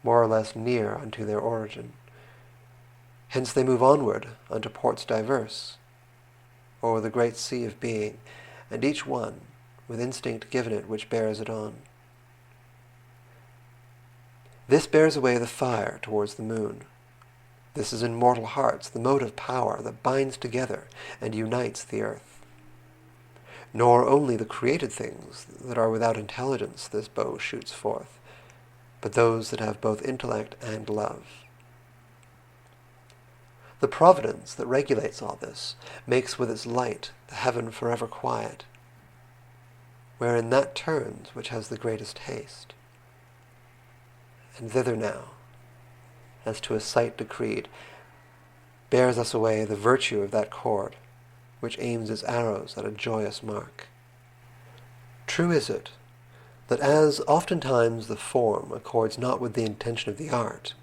more or less near unto their origin. Hence they move onward unto ports diverse, o'er the great sea of being, and each one with instinct given it which bears it on. This bears away the fire towards the moon. This is in mortal hearts the motive power that binds together and unites the earth. Nor only the created things that are without intelligence this bow shoots forth, but those that have both intellect and love. The providence that regulates all this makes with its light the heaven forever quiet, wherein that turns which has the greatest haste. And thither now, as to a sight decreed, bears us away the virtue of that cord, which aims its arrows at a joyous mark. True is it, that as oftentimes the form accords not with the intention of the art,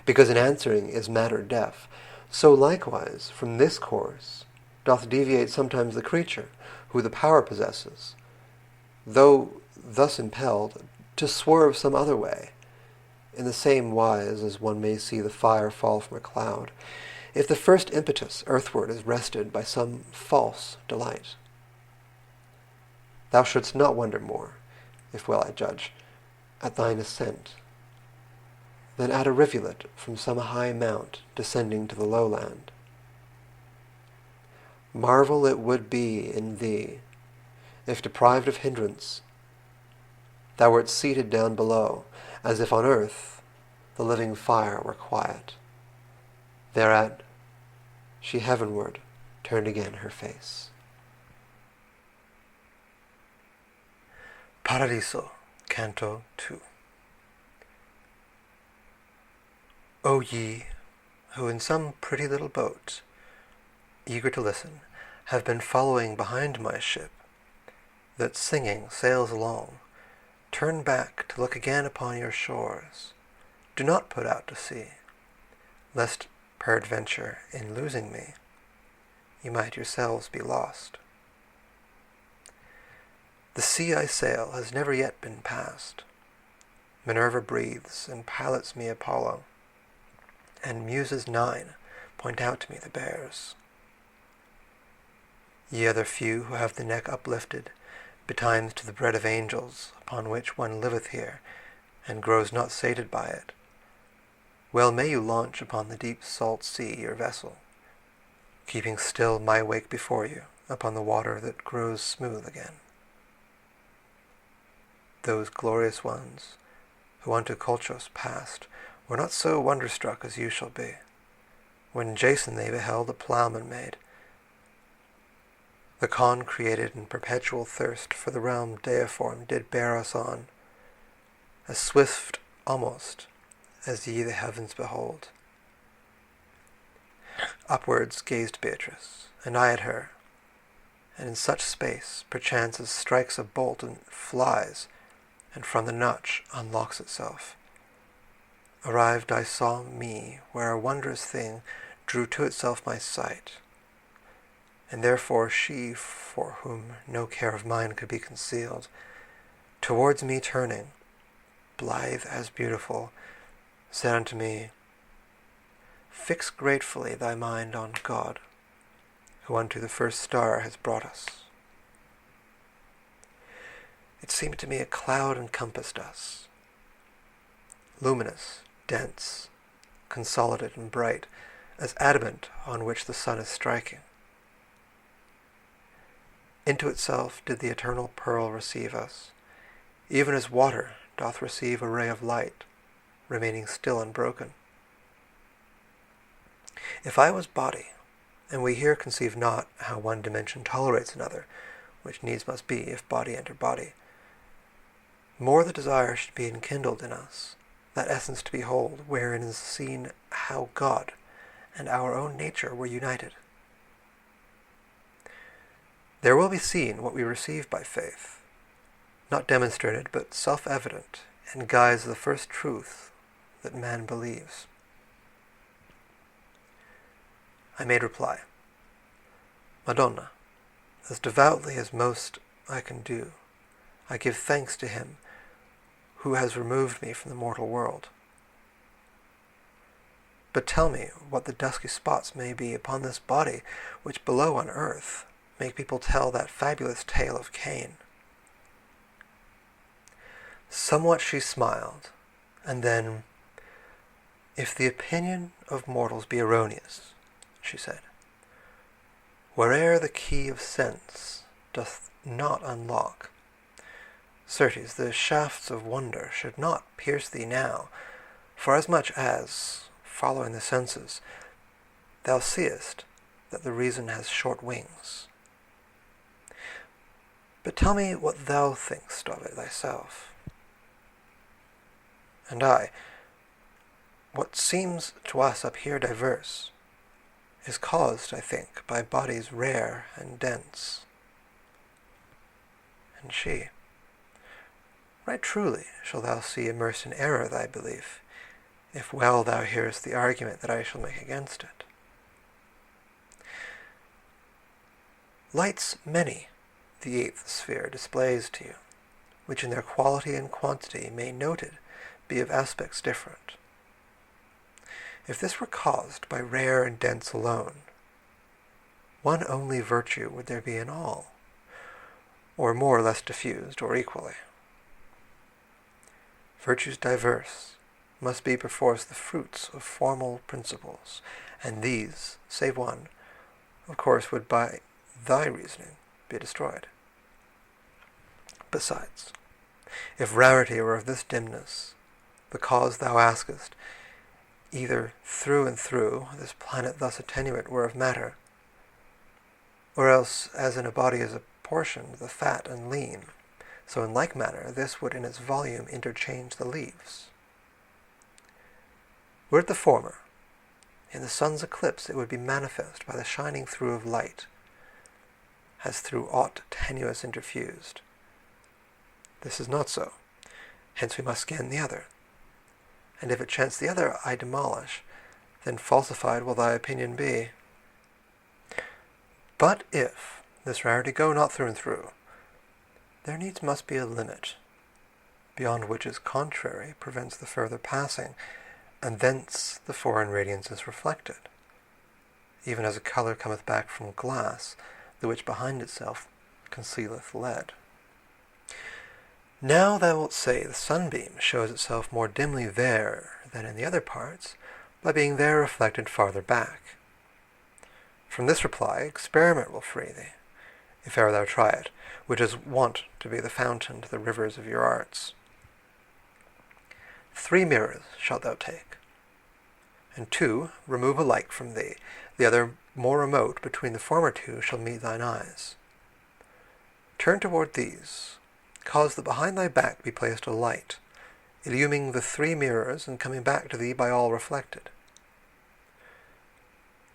because in answering is matter deaf, so likewise from this course doth deviate sometimes the creature, who the power possesses, though thus impelled, to swerve some other way, in the same wise as one may see the fire fall from a cloud, if the first impetus earthward is wrested by some false delight. Thou shouldst not wonder more, if well I judge, at thine ascent, than at a rivulet from some high mount descending to the lowland. Marvel it would be in thee, if deprived of hindrance, thou wert seated down below, as if on earth the living fire were quiet. Thereat she heavenward turned again her face. Paradiso, Canto 2. O ye, who in some pretty little boat, eager to listen, have been following behind my ship, that singing sails along, turn back to look again upon your shores. Do not put out to sea, lest peradventure in losing me you might yourselves be lost. The sea I sail has never yet been passed. Minerva breathes and pilots me Apollo, and Muses 9 point out to me the bears. Ye other few who have the neck uplifted, betimes to the bread of angels, upon which one liveth here, and grows not sated by it. Well may you launch upon the deep salt sea your vessel, keeping still my wake before you, upon the water that grows smooth again. Those glorious ones, who unto Colchos passed, were not so wonderstruck as you shall be, when Jason they beheld a ploughman made. The con created in perpetual thirst for the realm deiform did bear us on, as swift almost as ye the heavens behold. Upwards gazed Beatrice, and I at her, and in such space, perchance as strikes a bolt and flies, and from the notch unlocks itself. Arrived I saw me where a wondrous thing drew to itself my sight, and therefore she, for whom no care of mine could be concealed, towards me turning, blithe as beautiful, said unto me, Fix gratefully thy mind on God, who unto the first star has brought us. It seemed to me a cloud encompassed us, luminous, dense, consolidate and bright, as adamant on which the sun is striking. Into itself did the eternal pearl receive us, even as water doth receive a ray of light, remaining still unbroken. If I was body, and we here conceive not how one dimension tolerates another, which needs must be if body enter body, more the desire should be enkindled in us, that essence to behold, wherein is seen how God and our own nature were united. There will be seen what we receive by faith, not demonstrated, but self-evident, and guides the first truth that man believes. I made reply, Madonna, as devoutly as most I can do, I give thanks to him who has removed me from the mortal world. But tell me what the dusky spots may be upon this body, which below on earth make people tell that fabulous tale of Cain. Somewhat she smiled, and then, If the opinion of mortals be erroneous, she said, where'er the key of sense doth not unlock, certes the shafts of wonder should not pierce thee now, forasmuch as, following the senses, thou seest that the reason has short wings. But tell me what thou think'st of it thyself. And I, what seems to us up here diverse, is caused, I think, by bodies rare and dense. And she, right truly shalt thou see immersed in error thy belief, if well thou hearest the argument that I shall make against it. Lights many the eighth sphere displays to you, which in their quality and quantity may noted be of aspects different. If this were caused by rare and dense alone, one only virtue would there be in all, or more or less diffused, or equally. Virtues diverse must be perforce the fruits of formal principles, and these, save one, of course would by thy reasoning be destroyed. Besides, if rarity were of this dimness, the cause thou askest, either through and through this planet thus attenuate were of matter, or else as in a body is apportioned the fat and lean, so in like manner this would in its volume interchange the leaves. Were it the former, in the sun's eclipse it would be manifest by the shining through of light, as through aught tenuous interfused. This is not so, hence we must scan the other. And if it chance the other I demolish, then falsified will thy opinion be. But if this rarity go not through and through, there needs must be a limit, beyond which its contrary prevents the further passing, and thence the foreign radiance is reflected. Even as a colour cometh back from glass, the which behind itself concealeth lead. Now thou wilt say the sunbeam shows itself more dimly there than in the other parts, by being there reflected farther back. From this reply experiment will free thee, if e'er thou try it, which is wont to be the fountain to the rivers of your arts. 3 mirrors shalt thou take, and 2 remove alike from thee, the other more remote between the former 2 shall meet thine eyes. Turn toward these, cause that behind thy back be placed a light, illuming the 3 mirrors, and coming back to thee by all reflected.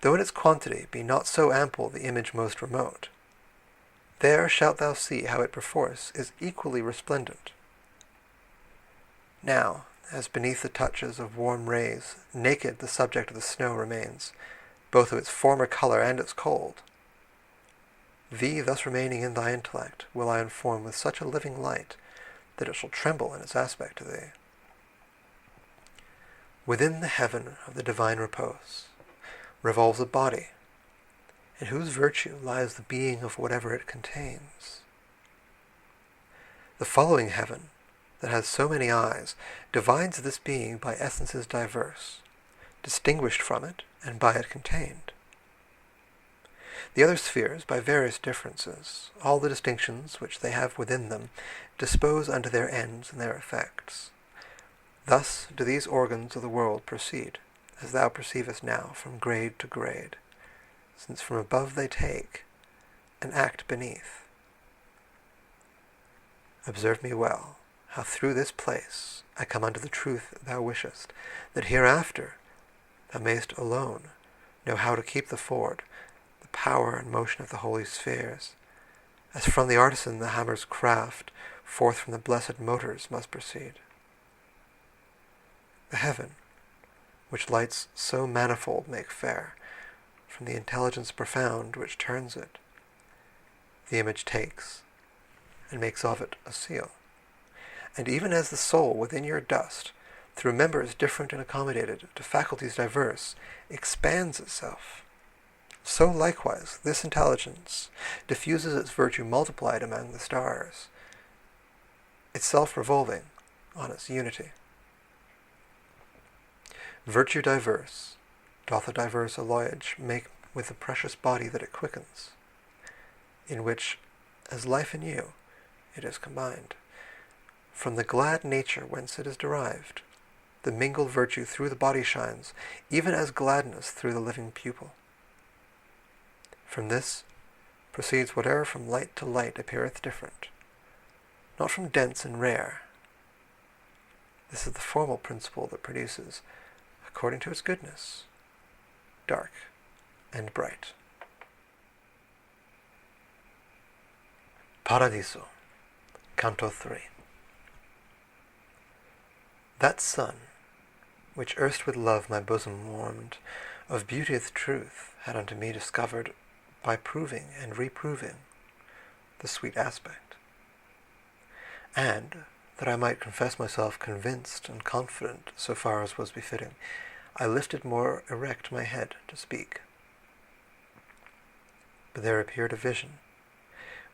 Though in its quantity be not so ample the image most remote, there shalt thou see how it perforce is equally resplendent. Now, as beneath the touches of warm rays, naked the subject of the snow remains, both of its former colour and its cold, thee thus remaining in thy intellect will I inform with such a living light, that it shall tremble in its aspect to thee. Within the heaven of the divine repose revolves a body, in whose virtue lies the being of whatever it contains. The following heaven, that has so many eyes, divides this being by essences diverse, distinguished from it and by it contained. The other spheres, by various differences, all the distinctions which they have within them, dispose unto their ends and their effects. Thus do these organs of the world proceed, as thou perceivest now, from grade to grade, since from above they take, and act beneath. Observe me well, how through this place I come unto the truth thou wishest, that hereafter thou mayst alone know how to keep the ford, the power and motion of the holy spheres, as from the artisan the hammer's craft, forth from the blessed motors must proceed. The heaven, which lights so manifold make fair, from the intelligence profound which turns it, the image takes, and makes of it a seal. And even as the soul within your dust, through members different and accommodated to faculties diverse, expands itself, so likewise this intelligence diffuses its virtue multiplied among the stars, itself revolving on its unity. Virtue diverse doth a diverse alloyage make with the precious body that it quickens, in which, as life in you, it is combined. From the glad nature whence it is derived, the mingled virtue through the body shines, even as gladness through the living pupil. From this proceeds whatever from light to light appeareth different, not from dense and rare. This is the formal principle that produces, according to its goodness, dark and bright. Paradiso, Canto 3. That sun, which erst with love my bosom warmed, of beauteous truth had unto me discovered, by proving and reproving the sweet aspect. And, that I might confess myself convinced and confident so far as was befitting, I lifted more erect my head to speak. But there appeared a vision,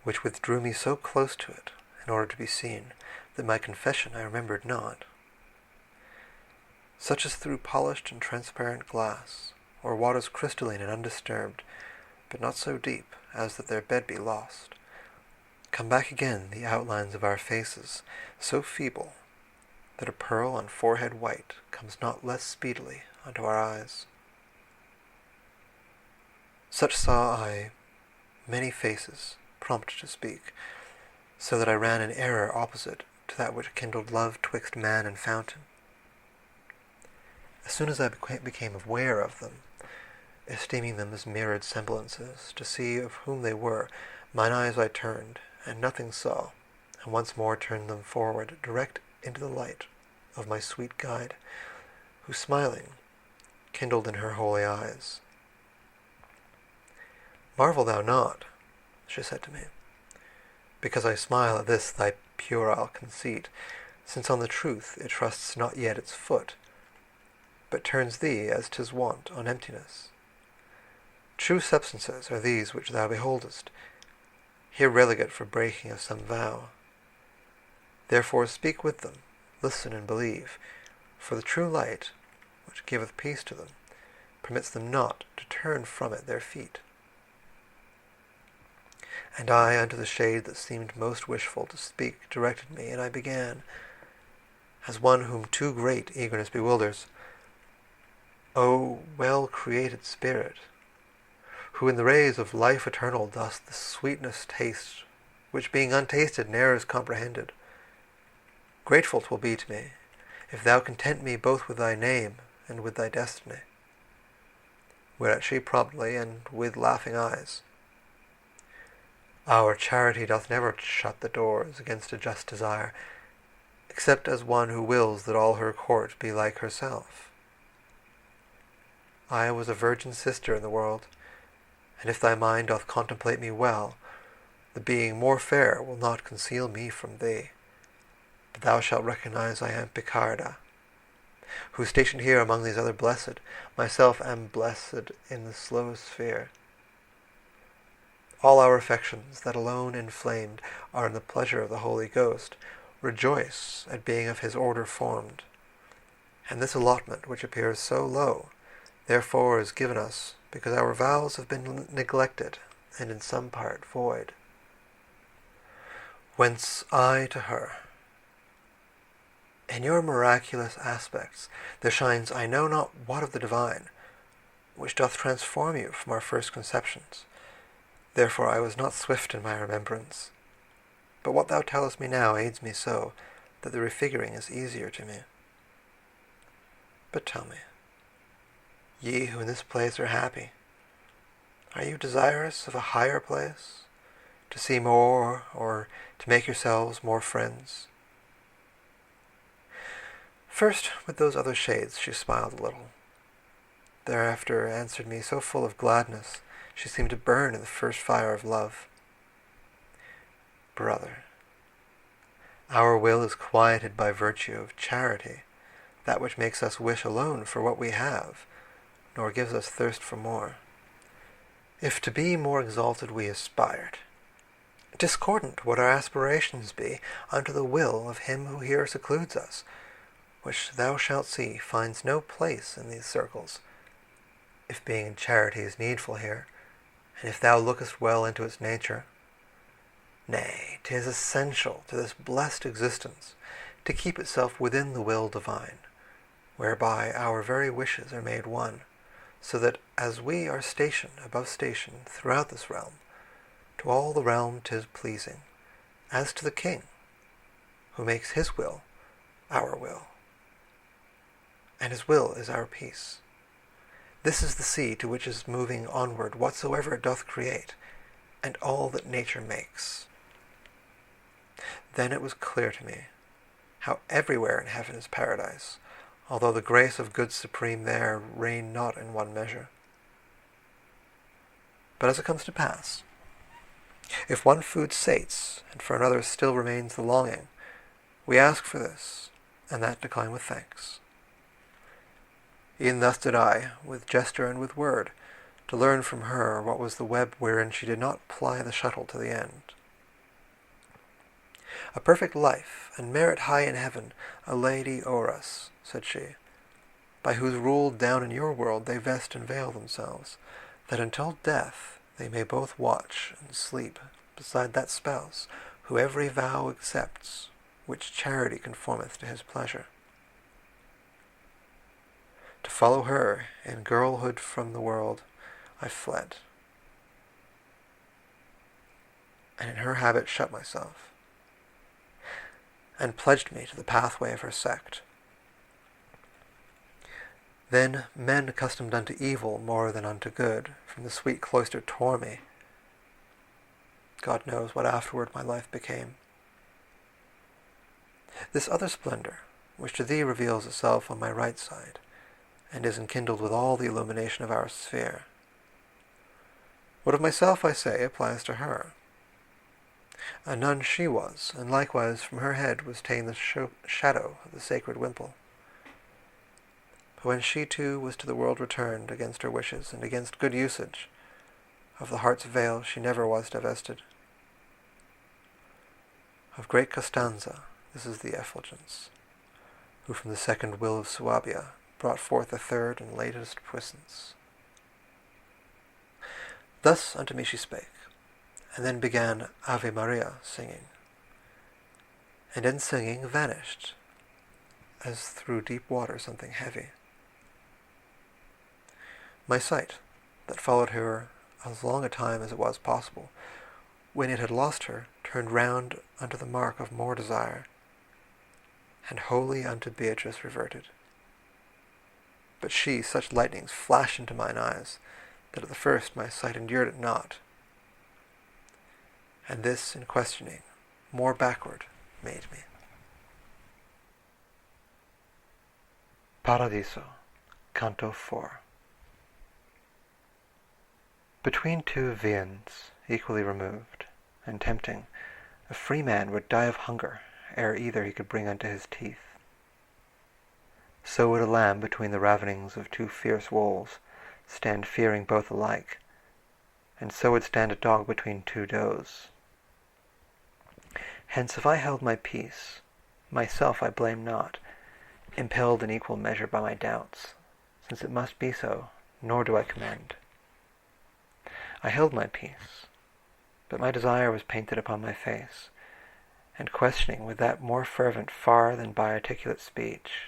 which withdrew me so close to it, in order to be seen, that my confession I remembered not. Such as through polished and transparent glass, or waters crystalline and undisturbed, but not so deep as that their bed be lost, come back again the outlines of our faces, so feeble, that a pearl on forehead white comes not less speedily unto our eyes. Such saw I many faces prompt to speak, so that I ran in error opposite to that which kindled love twixt man and fountain. As soon as I became aware of them, esteeming them as mirrored semblances, to see of whom they were, mine eyes I turned, and nothing saw, and once more turned them forward, direct into the light of my sweet guide, who smiling kindled in her holy eyes. Marvel thou not, she said to me, because I smile at this thy puerile conceit, since on the truth it trusts not yet its foot, but turns thee, as 'tis wont, on emptiness. True substances are these which thou beholdest, here relegate for breaking of some vow. Therefore speak with them, listen and believe, for the true light, which giveth peace to them, permits them not to turn from it their feet. And I unto the shade that seemed most wishful to speak directed me, and I began, as one whom too great eagerness bewilders, O well-created spirit, who in the rays of life eternal dost the sweetness taste, which being untasted ne'er is comprehended, grateful 'twill be to me, if thou content me both with thy name and with thy destiny. Whereat she promptly, and with laughing eyes, Our charity doth never shut the doors against a just desire, except as one who wills that all her court be like herself. I was a virgin sister in the world, and if thy mind doth contemplate me well, the being more fair will not conceal me from thee, but thou shalt recognize I am Picarda, who stationed here among these other blessed, myself am blessed in the slowest sphere. All our affections, that alone inflamed are in the pleasure of the Holy Ghost, rejoice at being of his order formed. And this allotment, which appears so low, therefore is given us, because our vows have been neglected, and in some part void. Whence I to her, in your miraculous aspects there shines I know not what of the divine, which doth transform you from our first conceptions. Therefore I was not swift in my remembrance. But what thou tellest me now aids me so, that the refiguring is easier to me. But tell me, ye who in this place are happy, are you desirous of a higher place, to see more, or to make yourselves more friends? First, with those other shades, she smiled a little. Thereafter answered me so full of gladness, she seemed to burn in the first fire of love. Brother, our will is quieted by virtue of charity, that which makes us wish alone for what we have, nor gives us thirst for more. If to be more exalted we aspired, discordant would our aspirations be unto the will of him who here secludes us, which thou shalt see finds no place in these circles, if being in charity is needful here, and if thou lookest well into its nature. Nay, 'tis essential to this blessed existence to keep itself within the will divine, whereby our very wishes are made one, so that as we are station above station throughout this realm, to all the realm 'tis pleasing, as to the king, who makes his will our will, and his will is our peace. This is the sea to which is moving onward whatsoever it doth create, and all that nature makes. Then it was clear to me how everywhere in heaven is paradise, although the grace of good supreme there reign not in one measure. But as it comes to pass, if one food sates, and for another still remains the longing, we ask for this, and that decline with thanks. E'en thus did I, with gesture and with word, to learn from her what was the web wherein she did not ply the shuttle to the end. A perfect life, and merit high in heaven, a lady o'er us, said she, by whose rule down in your world they vest and veil themselves, that until death they may both watch and sleep beside that spouse who every vow accepts, which charity conformeth to his pleasure. To follow her in girlhood from the world I fled, and in her habit shut myself, and pledged me to the pathway of her sect. Then men accustomed unto evil more than unto good from the sweet cloister tore me. God knows what afterward my life became. This other splendor, which to thee reveals itself on my right side, and is enkindled with all the illumination of our sphere. What of myself I say applies to her. A nun she was, and likewise from her head was ta'en the shadow of the sacred wimple. But when she too was to the world returned against her wishes and against good usage, of the heart's veil she never was divested. Of great Costanza, this is the effulgence, who from the second will of Suabia brought forth the third and latest puissance. Thus unto me she spake, and then began Ave Maria singing, and in singing vanished, as through deep water something heavy. My sight, that followed her as long a time as it was possible, when it had lost her, turned round unto the mark of more desire, and wholly unto Beatrice reverted. But she, such lightnings flashed into mine eyes, that at the first my sight endured it not, and this in questioning more backward made me. Paradiso, Canto 4. Between two viands equally removed and tempting, a free man would die of hunger ere either he could bring unto his teeth. So would a lamb between the ravenings of two fierce wolves stand fearing both alike, and so would stand a dog between two does. Hence if I held my peace, myself I blame not, impelled in equal measure by my doubts, since it must be so, nor do I commend. I held my peace, but my desire was painted upon my face, and questioning with that more fervent far than by articulate speech.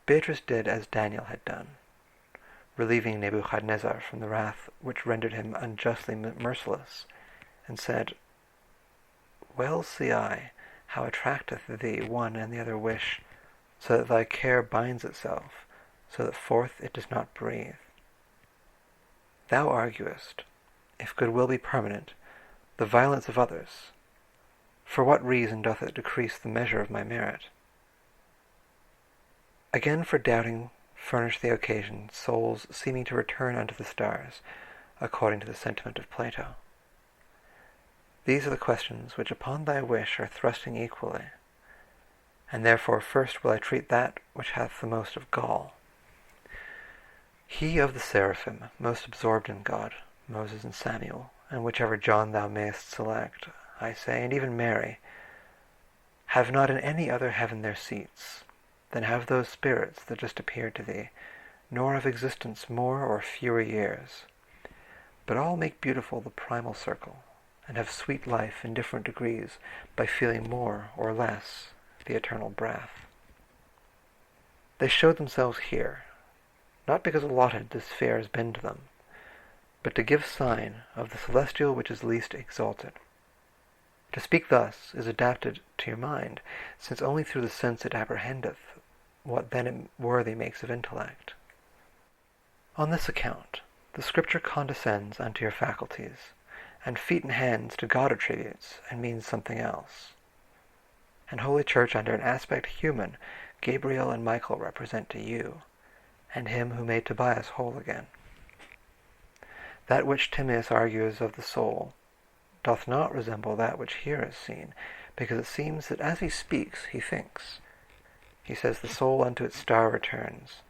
Beatrice did as Daniel had done, relieving Nebuchadnezzar from the wrath which rendered him unjustly merciless, and said, Well see I how attracteth thee one and the other wish, so that thy care binds itself, so that forth it does not breathe. Thou arguest, if goodwill be permanent, the violence of others. For what reason doth it decrease the measure of my merit? Again for doubting furnish the occasion souls seeming to return unto the stars, according to the sentiment of Plato. These are the questions which upon thy wish are thrusting equally, and therefore first will I treat that which hath the most of gall. He of the seraphim, most absorbed in God, Moses and Samuel, and whichever John thou mayest select, I say, and even Mary, have not in any other heaven their seats, than have those spirits that just appeared to thee, nor of existence more or fewer years, but all make beautiful the primal circle, and have sweet life in different degrees, by feeling more or less the eternal breath. They showed themselves here, not because allotted this sphere has been to them, but to give sign of the celestial which is least exalted. To speak thus is adapted to your mind, since only through the sense it apprehendeth what then it worthy makes of intellect. On this account, the Scripture condescends unto your faculties, and feet and hands to God attributes, and means something else. And Holy Church under an aspect human, Gabriel and Michael represent to you, and him who made Tobias whole again. That which Timaeus argues of the soul doth not resemble that which here is seen, because it seems that as he speaks he thinks. He says the soul unto its star returns,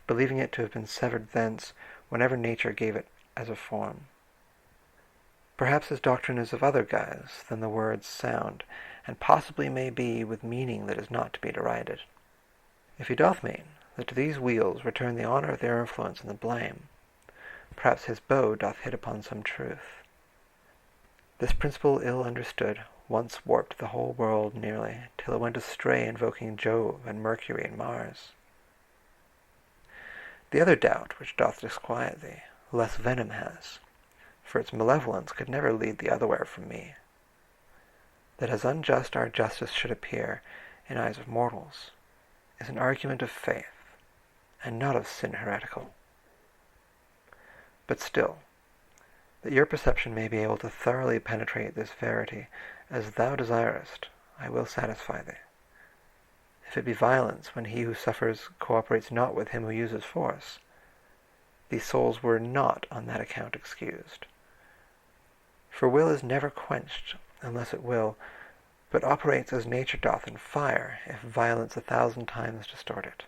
believing it to have been severed thence whenever nature gave it as a form. Perhaps his doctrine is of other guise than the words sound, and possibly may be with meaning that is not to be derided. If he doth mean that to these wheels return the honour of their influence and the blame, perhaps his bow doth hit upon some truth. This principle ill understood once warped the whole world nearly, till it went astray invoking Jove and Mercury and Mars. The other doubt which doth disquiet thee, less venom has, for its malevolence could never lead thee otherwhere from me, that as unjust our justice should appear in eyes of mortals, is an argument of faith, and not of sin heretical. But still, that your perception may be able to thoroughly penetrate this verity as thou desirest, I will satisfy thee. If it be violence when he who suffers cooperates not with him who uses force, these souls were not on that account excused. For will is never quenched unless it will, but operates as nature doth in fire, if violence 1,000 times distort it.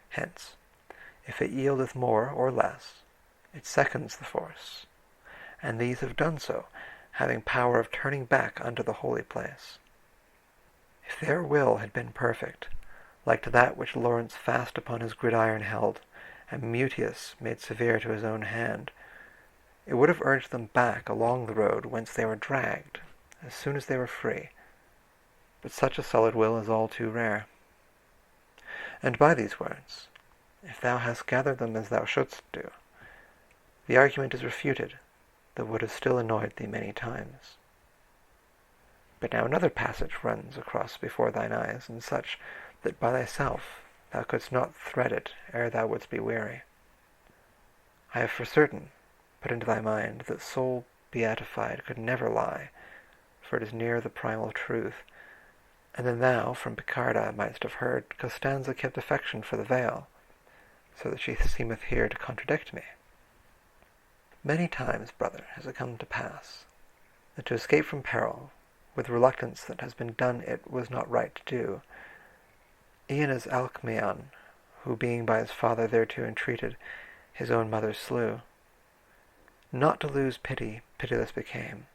Hence, if it yieldeth more or less, it seconds the force, and these have done so, having power of turning back unto the holy place. If their will had been perfect, like to that which Lawrence fast upon his gridiron held, and Mutius made severe to his own hand, it would have urged them back along the road whence they were dragged, as soon as they were free. But such a solid will is all too rare. And by these words, if thou hast gathered them as thou shouldst do, the argument is refuted that would have still annoyed thee many times. But now another passage runs across before thine eyes, and such that by thyself thou couldst not thread it ere thou wouldst be weary. I have for certain put into thy mind that soul beatified could never lie, for it is near the primal truth, and then thou from Picarda mightst have heard Costanza kept affection for the veil, so that she seemeth here to contradict me. Many times, brother, has it come to pass, that to escape from peril, with reluctance that has been done it was not right to do, e'en as Alcmaeon, who being by his father thereto entreated, his own mother slew. Not to lose pity, pitiless became.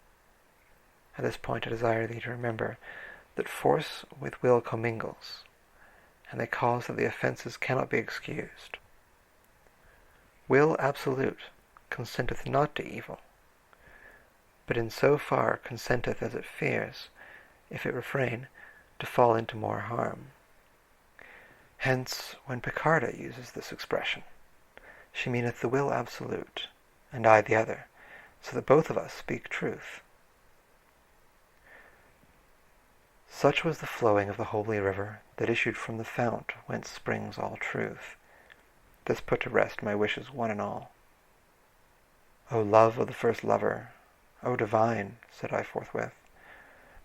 At this point I desire thee to remember that force with will commingles, and they cause that the offences cannot be excused. Will absolute consenteth not to evil, but in so far consenteth as it fears, if it refrain, to fall into more harm. Hence, when Picarda uses this expression, she meaneth the will absolute, and I the other, so that both of us speak truth. Such was the flowing of the holy river that issued from the fount whence springs all truth. This put to rest my wishes one and all. O love of the first lover, O divine, said I forthwith,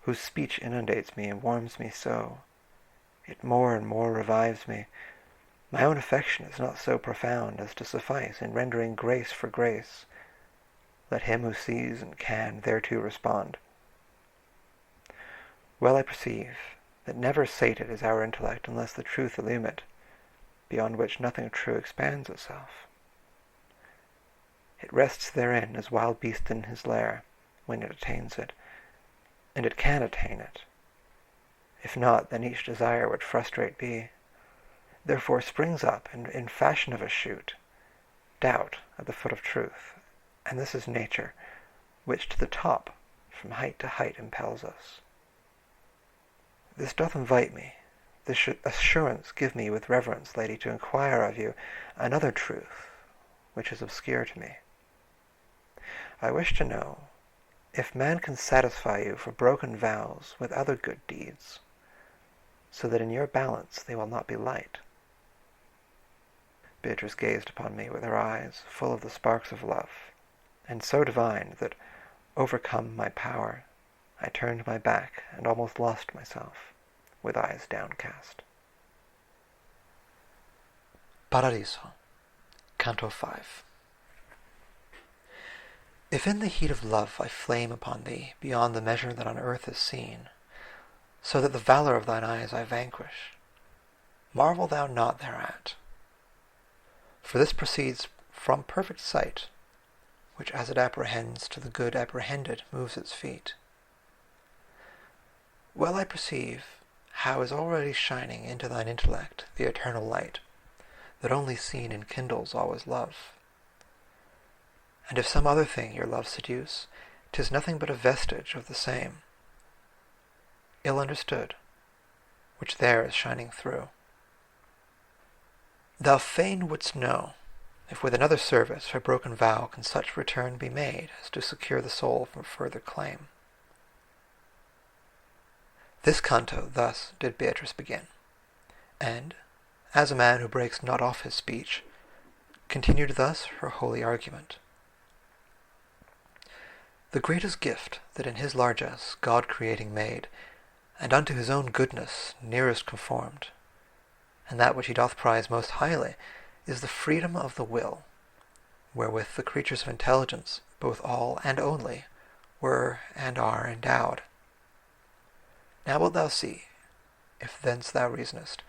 whose speech inundates me and warms me so, it more and more revives me. My own affection is not so profound as to suffice in rendering grace for grace. Let him who sees and can thereto respond. Well I perceive that never sated is our intellect unless the truth illume it, beyond which nothing true expands itself. It rests therein as wild beast in his lair, when it attains it, and it can attain it. If not, then each desire would frustrate be. Therefore springs up, in fashion of a shoot, doubt at the foot of truth, and this is nature, which to the top, from height to height, impels us. This doth invite me, this assurance give me with reverence, lady, to inquire of you another truth, which is obscure to me. I wish to know if man can satisfy you for broken vows with other good deeds, so that in your balance they will not be light. Beatrice gazed upon me with her eyes full of the sparks of love, and so divine that, overcome my power, I turned my back and almost lost myself, with eyes downcast. Paradiso, Canto 5. If in the heat of love I flame upon thee beyond the measure that on earth is seen, so that the valor of thine eyes I vanquish, marvel thou not thereat. For this proceeds from perfect sight, which as it apprehends to the good apprehended moves its feet. Well I perceive how is already shining into thine intellect the eternal light, that only seen enkindles always love. And if some other thing your love seduce, 'tis nothing but a vestige of the same, ill understood, which there is shining through. Thou fain wouldst know, if with another service for broken vow can such return be made as to secure the soul from further claim. This canto thus did Beatrice begin, and, as a man who breaks not off his speech, continued thus her holy argument. The greatest gift that in his largesse God creating made, and unto his own goodness nearest conformed, and that which he doth prize most highly, is the freedom of the will, wherewith the creatures of intelligence, both all and only, were and are endowed. Now wilt thou see, if thence thou reasonest,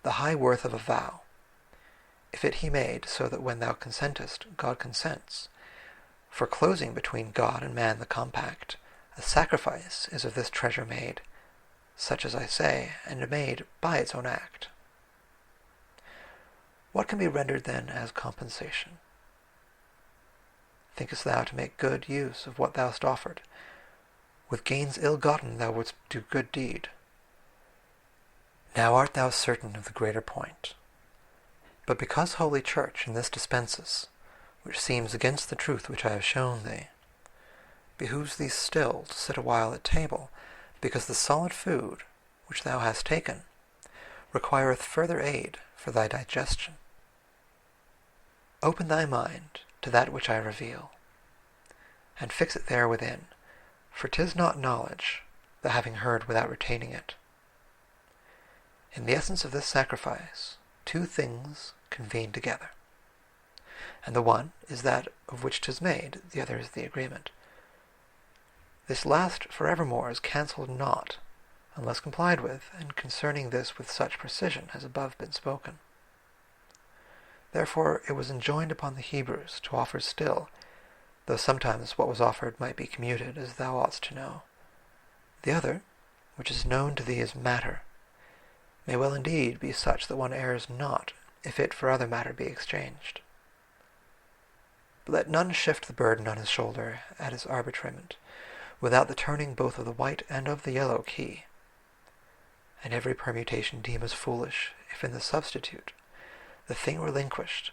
the high worth of a vow, if it he made so that when thou consentest, God consents. For closing between God and man the compact, a sacrifice is of this treasure made, such as I say, and made by its own act. What can be rendered then as compensation? Thinkest thou to make good use of what thou hast offered? With gains ill-gotten thou wouldst do good deed. Now art thou certain of the greater point. But because Holy Church in this dispenses, which seems against the truth which I have shown thee, behooves thee still to sit a while at table, because the solid food which thou hast taken requireth further aid for thy digestion. Open thy mind to that which I reveal, and fix it there within, for 'tis not knowledge, the having heard without retaining it. In the essence of this sacrifice, two things convene together, and the one is that of which 'tis made, the other is the agreement. This last forevermore is cancelled not, unless complied with, and concerning this with such precision as above been spoken. Therefore it was enjoined upon the Hebrews to offer still, though sometimes what was offered might be commuted, as thou oughtst to know. The other, which is known to thee as matter, may well indeed be such that one errs not, if it for other matter be exchanged. But let none shift the burden on his shoulder at his arbitrament, without the turning both of the white and of the yellow key, and every permutation deem as foolish, if in the substitute, the thing relinquished,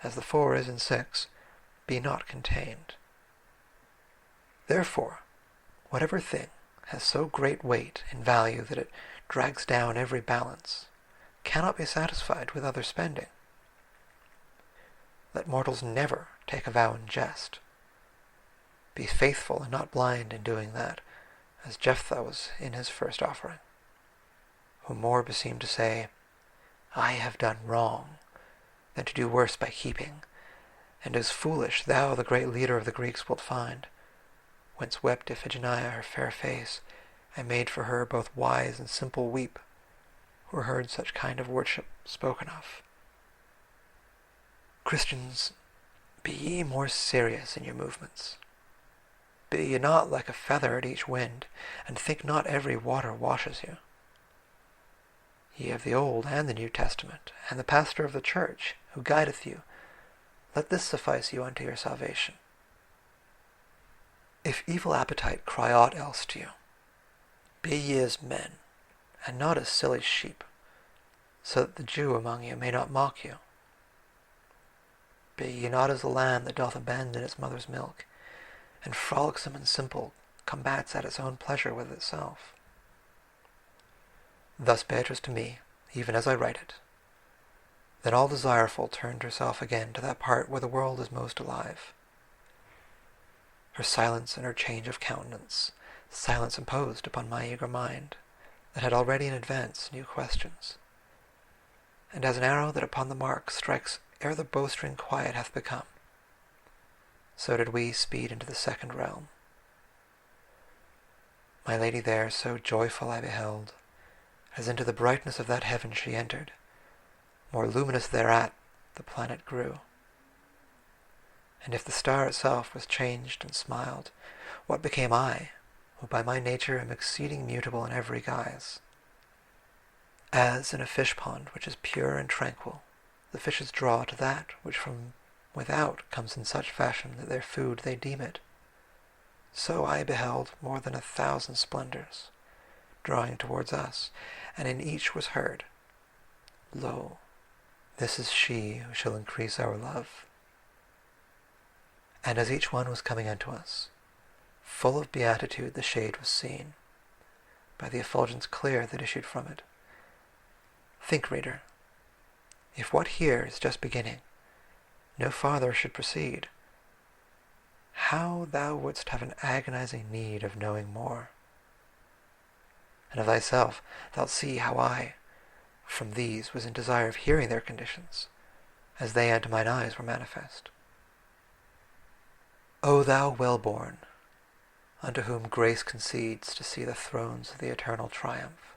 as the 4 is in 6, be not contained. Therefore, whatever thing has so great weight and value that it drags down every balance, cannot be satisfied with other spending. Let mortals never take a vow in jest. Be faithful and not blind in doing that, as Jephthah was in his first offering, whom more beseemed to say, I have done wrong, than to do worse by keeping, and as foolish thou, the great leader of the Greeks, wilt find, whence wept Iphigenia her fair face, and made for her both wise and simple weep, who heard such kind of worship spoken of. Christians, be ye more serious in your movements. Be ye not like a feather at each wind, and think not every water washes you. Ye have the Old and the New Testament, and the pastor of the church, who guideth you. Let this suffice you unto your salvation. If evil appetite cry aught else to you, be ye as men, and not as silly sheep, so that the Jew among you may not mock you. Be ye not as the lamb that doth abandon its mother's milk, and frolicsome and simple combats at its own pleasure with itself. Thus Beatrice to me, even as I write it. Then all desireful turned herself again to that part where the world is most alive. Her silence and her change of countenance, silence imposed upon my eager mind, that had already in advance new questions. And as an arrow that upon the mark strikes ere the bowstring quiet hath become, so did we speed into the second realm. My lady there so joyful I beheld, as into the brightness of that heaven she entered, more luminous thereat the planet grew. And if the star itself was changed and smiled, what became I, who by my nature am exceeding mutable in every guise? As in a fish pond which is pure and tranquil, the fishes draw to that which from without comes in such fashion that their food they deem it, so I beheld more than 1,000 splendors, drawing towards us, and in each was heard, Lo, this is she who shall increase our love. And as each one was coming unto us, full of beatitude the shade was seen, by the effulgence clear that issued from it. Think, reader, if what here is just beginning, no farther should proceed, how thou wouldst have an agonizing need of knowing more. And of thyself thou'lt see how I, from these, was in desire of hearing their conditions, as they unto mine eyes were manifest. O thou well-born, unto whom grace concedes to see the thrones of the eternal triumph,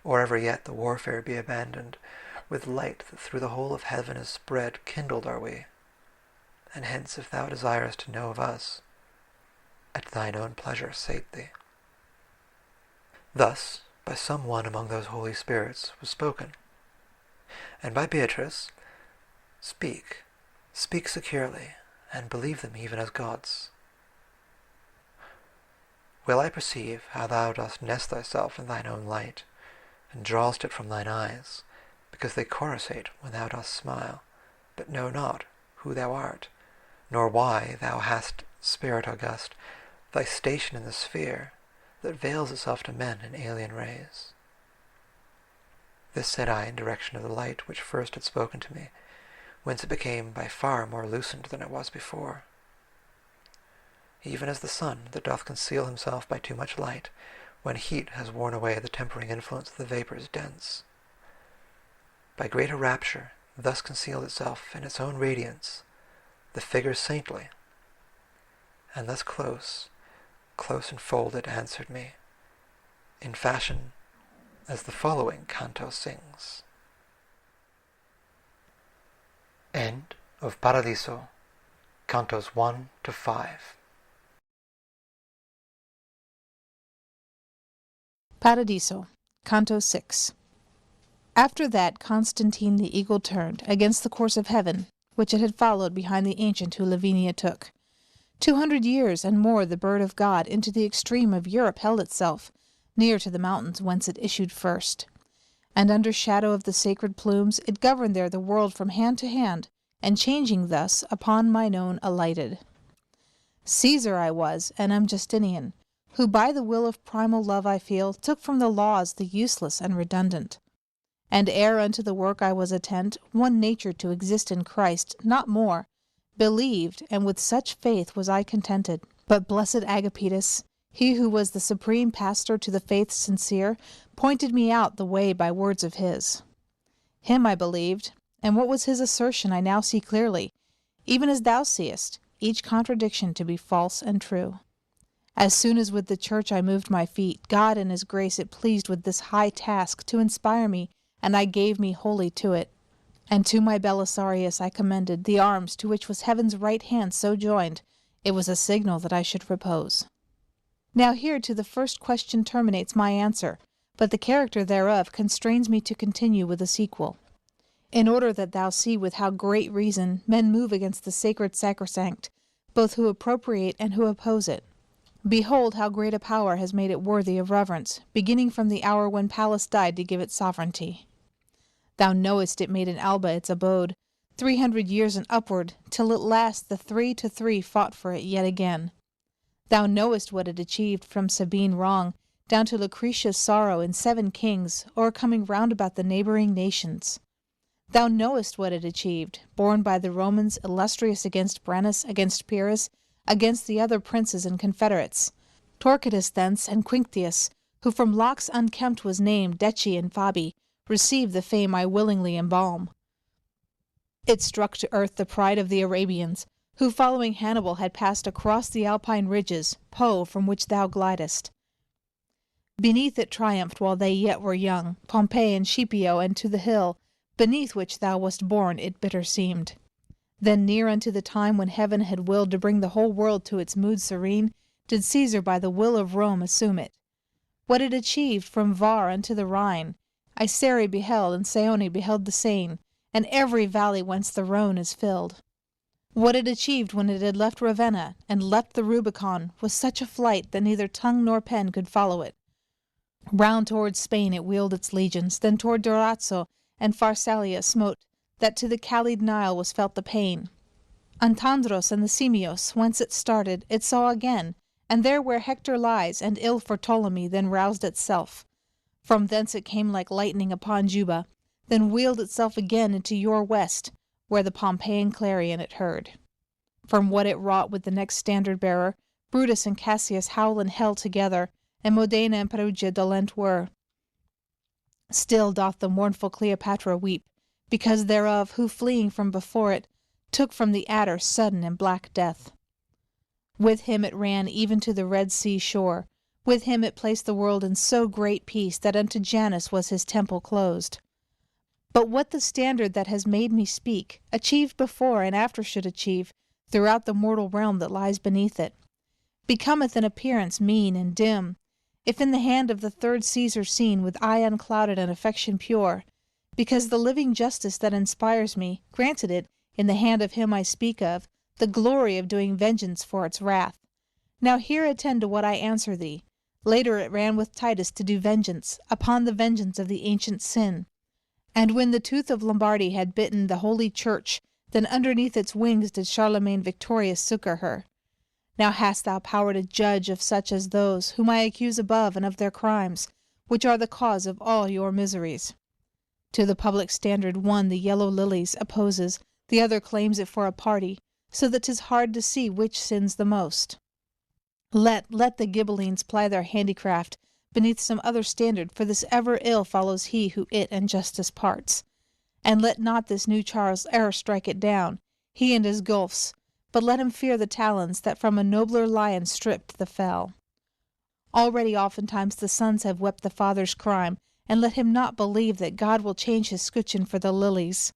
or ever yet the warfare be abandoned, with light that through the whole of heaven is spread, kindled are we. And hence, if thou desirest to know of us, at thine own pleasure sate thee. Thus, by some one among those holy spirits was spoken. And by Beatrice, speak securely, and believe them even as gods. Well I perceive how thou dost nest thyself in thine own light, and drawest it from thine eyes, because they coruscate when thou dost smile, but know not who thou art, nor why thou hast, spirit august, thy station in the sphere that veils itself to men in alien rays. This said I in direction of the light which first had spoken to me, whence it became by far more lucent than it was before. Even as the sun that doth conceal himself by too much light, when heat has worn away the tempering influence of the vapours dense. By greater rapture thus concealed itself in its own radiance, the figure saintly, and thus close enfolded answered me, in fashion as the following canto sings. End of Paradiso, cantos 1 to 5. Paradiso, Canto 6. After that Constantine the eagle turned against the course of heaven, which it had followed behind the ancient who Lavinia took. 200 years and more the bird of God into the extreme of Europe held itself, near to the mountains whence it issued first. And under shadow of the sacred plumes it governed there the world from hand to hand, and changing thus upon mine own alighted. Caesar I was, and am Justinian, who by the will of primal love I feel, took from the laws the useless and redundant. And ere unto the work I was attent, one nature to exist in Christ, not more, believed, and with such faith was I contented. But blessed Agapetus, he who was the supreme pastor to the faith sincere, pointed me out the way by words of his. Him I believed, and what was his assertion I now see clearly, even as thou seest, each contradiction to be false and true. As soon as with the church I moved my feet, God in his grace it pleased with this high task to inspire me, and I gave me wholly to it. And to my Belisarius I commended the arms to which was heaven's right hand so joined, it was a signal that I should repose. Now here to the first question terminates my answer, but the character thereof constrains me to continue with a sequel. In order that thou see with how great reason men move against the sacred sacrosanct, both who appropriate and who oppose it. Behold how great a power has made it worthy of reverence, beginning from the hour when Pallas died to give it sovereignty. Thou knowest it made in Alba its abode, 300 years and upward, till at last the 3 to 3 fought for it yet again. Thou knowest what it achieved from Sabine wrong, down to Lucretia's sorrow in 7 kings, o'ercoming round about the neighbouring nations. Thou knowest what it achieved, borne by the Romans illustrious against Brennus, against Pyrrhus, against the other princes and confederates, Torquatus thence and Quinctius, who from locks unkempt was named Decii and Fabi, received the fame I willingly embalm. It struck to earth the pride of the Arabians, who following Hannibal had passed across the Alpine ridges, Po, from which thou glidest. Beneath it triumphed while they yet were young, Pompey and Scipio, and to the hill, beneath which thou wast born, it bitter seemed. Then near unto the time when heaven had willed to bring the whole world to its mood serene, did Caesar by the will of Rome assume it. What it achieved from Var unto the Rhine, Isere beheld, and Seone beheld the Seine, and every valley whence the Rhone is filled. What it achieved when it had left Ravenna, and leapt the Rubicon, was such a flight that neither tongue nor pen could follow it. Round towards Spain it wheeled its legions, then toward Durazzo and Pharsalia smote, that to the Callid Nile was felt the pain. Antandros and the Simios, whence it started, it saw again, and there where Hector lies, and ill for Ptolemy, then roused itself. From thence it came like lightning upon Juba, then wheeled itself again into your west, where the Pompeian clarion it heard. From what it wrought with the next standard-bearer, Brutus and Cassius howl in hell together, and Modena and Perugia dolent were. Still doth the mournful Cleopatra weep, because thereof who fleeing from before it, took from the adder sudden and black death. With him it ran even to the Red Sea shore, with him it placed the world in so great peace that unto Janus was his temple closed. But what the standard that has made me speak, achieved before and after should achieve, throughout the mortal realm that lies beneath it, becometh in appearance mean and dim, if in the hand of the third Caesar seen with eye unclouded and affection pure, because the living justice that inspires me granted it, in the hand of him I speak of, the glory of doing vengeance for its wrath. Now here attend to what I answer thee. Later it ran with Titus to do vengeance upon the vengeance of the ancient sin. And when the tooth of Lombardy had bitten the holy church, then underneath its wings did Charlemagne victorious succour her. Now hast thou power to judge of such as those whom I accuse above, and of their crimes, which are the cause of all your miseries. To the public standard one the yellow lilies opposes, the other claims it for a party, so that 'tis hard to see which sins the most. Let the Ghibellines ply their handicraft beneath some other standard, for this ever ill follows he who it and justice parts. And let not this new Charles e'er strike it down, he and his gulfs, but let him fear the talons that from a nobler lion stripped the fell. Already oftentimes the sons have wept the father's crime, and let him not believe that God will change his scutcheon for the lilies.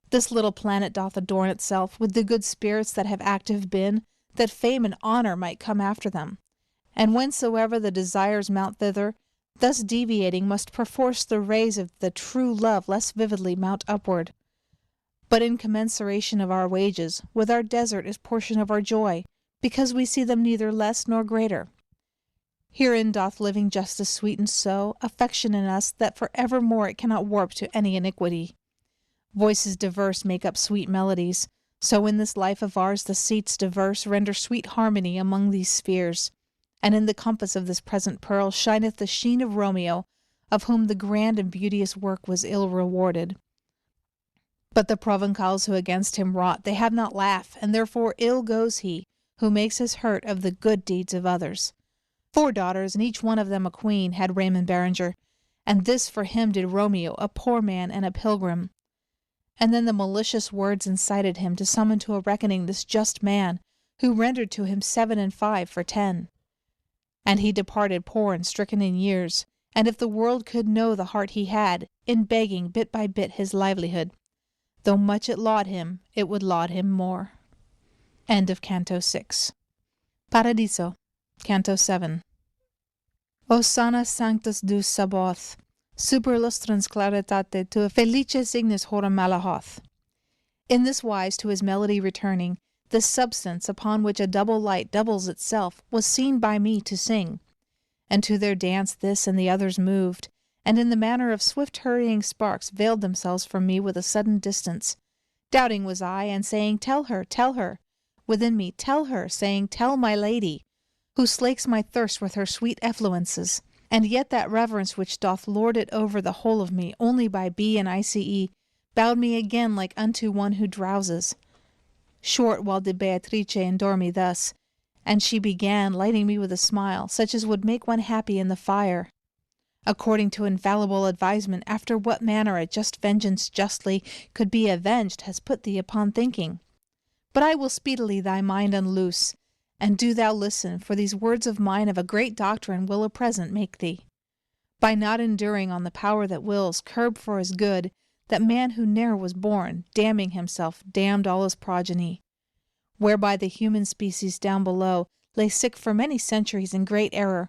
This little planet doth adorn itself with the good spirits that have active been, that fame and honour might come after them. And whensoever the desires mount thither, thus deviating must perforce the rays of the true love less vividly mount upward. But in commensuration of our wages, with our desert is portion of our joy, because we see them neither less nor greater. Herein doth living justice sweeten so affection in us that for evermore it cannot warp to any iniquity. Voices diverse make up sweet melodies, so in this life of ours the seats diverse render sweet harmony among these spheres. And in the compass of this present pearl shineth the sheen of Romeo, of whom the grand and beauteous work was ill rewarded. But the Provencals who against him wrought, they have not laugh, and therefore ill goes he who makes his hurt of the good deeds of others. 4 daughters, and each one of them a queen, had Raymond Berenger, and this for him did Romeo, a poor man and a pilgrim. And then the malicious words incited him to summon to a reckoning this just man, who rendered to him 7 and 5 for 10. And he departed poor and stricken in years, and if the world could know the heart he had, in begging bit by bit his livelihood, though much it laud him, it would laud him more. End of Canto 6. Paradiso, Canto 7. O sana sanctus Deus Sabaoth, super lustrans claritate tua felices ignis hora malahoth. In this wise, to his melody returning, this substance upon which a double light doubles itself was seen by me to sing. And to their dance this and the others moved, and in the manner of swift hurrying sparks veiled themselves from me with a sudden distance. Doubting was I, and saying, Tell her, tell her. Within me, tell her, saying, Tell my lady, who slakes my thirst with her sweet effluences. And yet that reverence which doth lord it over the whole of me, only by B and ICE, bowed me again like unto one who drowses. Short while did Beatrice endure me thus, and she began, lighting me with a smile, such as would make one happy in the fire. According to infallible advisement, after what manner a just vengeance justly could be avenged has put thee upon thinking. But I will speedily thy mind unloose, and do thou listen, for these words of mine of a great doctrine will a present make thee. By not enduring on the power that wills, curb for his good, that man who ne'er was born, damning himself, damned all his progeny. Whereby the human species down below lay sick for many centuries in great error,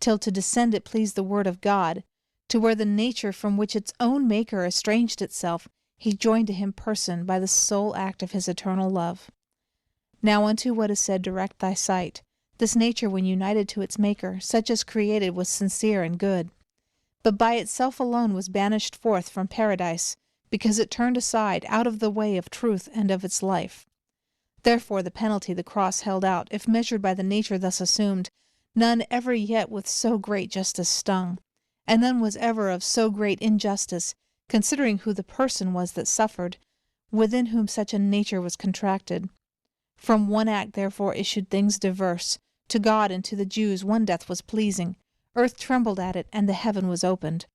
till to descend it pleased the word of God, to where the nature from which its own Maker estranged itself, he joined to him person by the sole act of his eternal love. Now unto what is said direct thy sight. This nature when united to its Maker, such as created was sincere and good, but by itself alone was banished forth from paradise, because it turned aside out of the way of truth and of its life. Therefore the penalty the cross held out, if measured by the nature thus assumed, none ever yet with so great justice stung, and none was ever of so great injustice, considering who the person was that suffered, within whom such a nature was contracted. From one act therefore issued things diverse. To God and to the Jews one death was pleasing. Earth trembled at it, and the heaven was opened.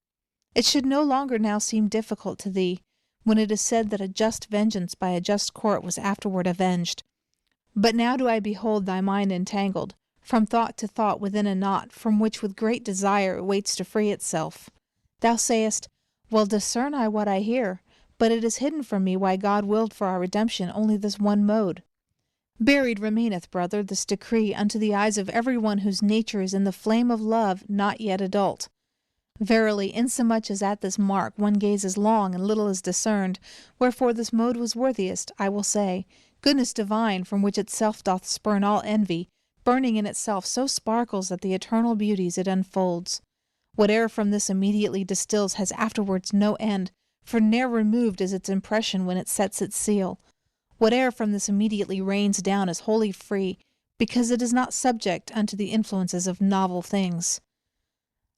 It should no longer now seem difficult to thee, when it is said that a just vengeance by a just court was afterward avenged. But now do I behold thy mind entangled, from thought to thought within a knot, from which with great desire it waits to free itself. Thou sayest, Well, discern I what I hear, but it is hidden from me why God willed for our redemption only this one mode. Buried remaineth, brother, this decree unto the eyes of every one whose nature is in the flame of love not yet adult. Verily, insomuch as at this mark one gazes long and little is discerned, wherefore this mode was worthiest, I will say, goodness divine, from which itself doth spurn all envy, burning in itself so sparkles that the eternal beauties it unfolds. Whate'er from this immediately distills has afterwards no end, for ne'er removed is its impression when it sets its seal. Whate'er from this immediately rains down is wholly free, because it is not subject unto the influences of novel things.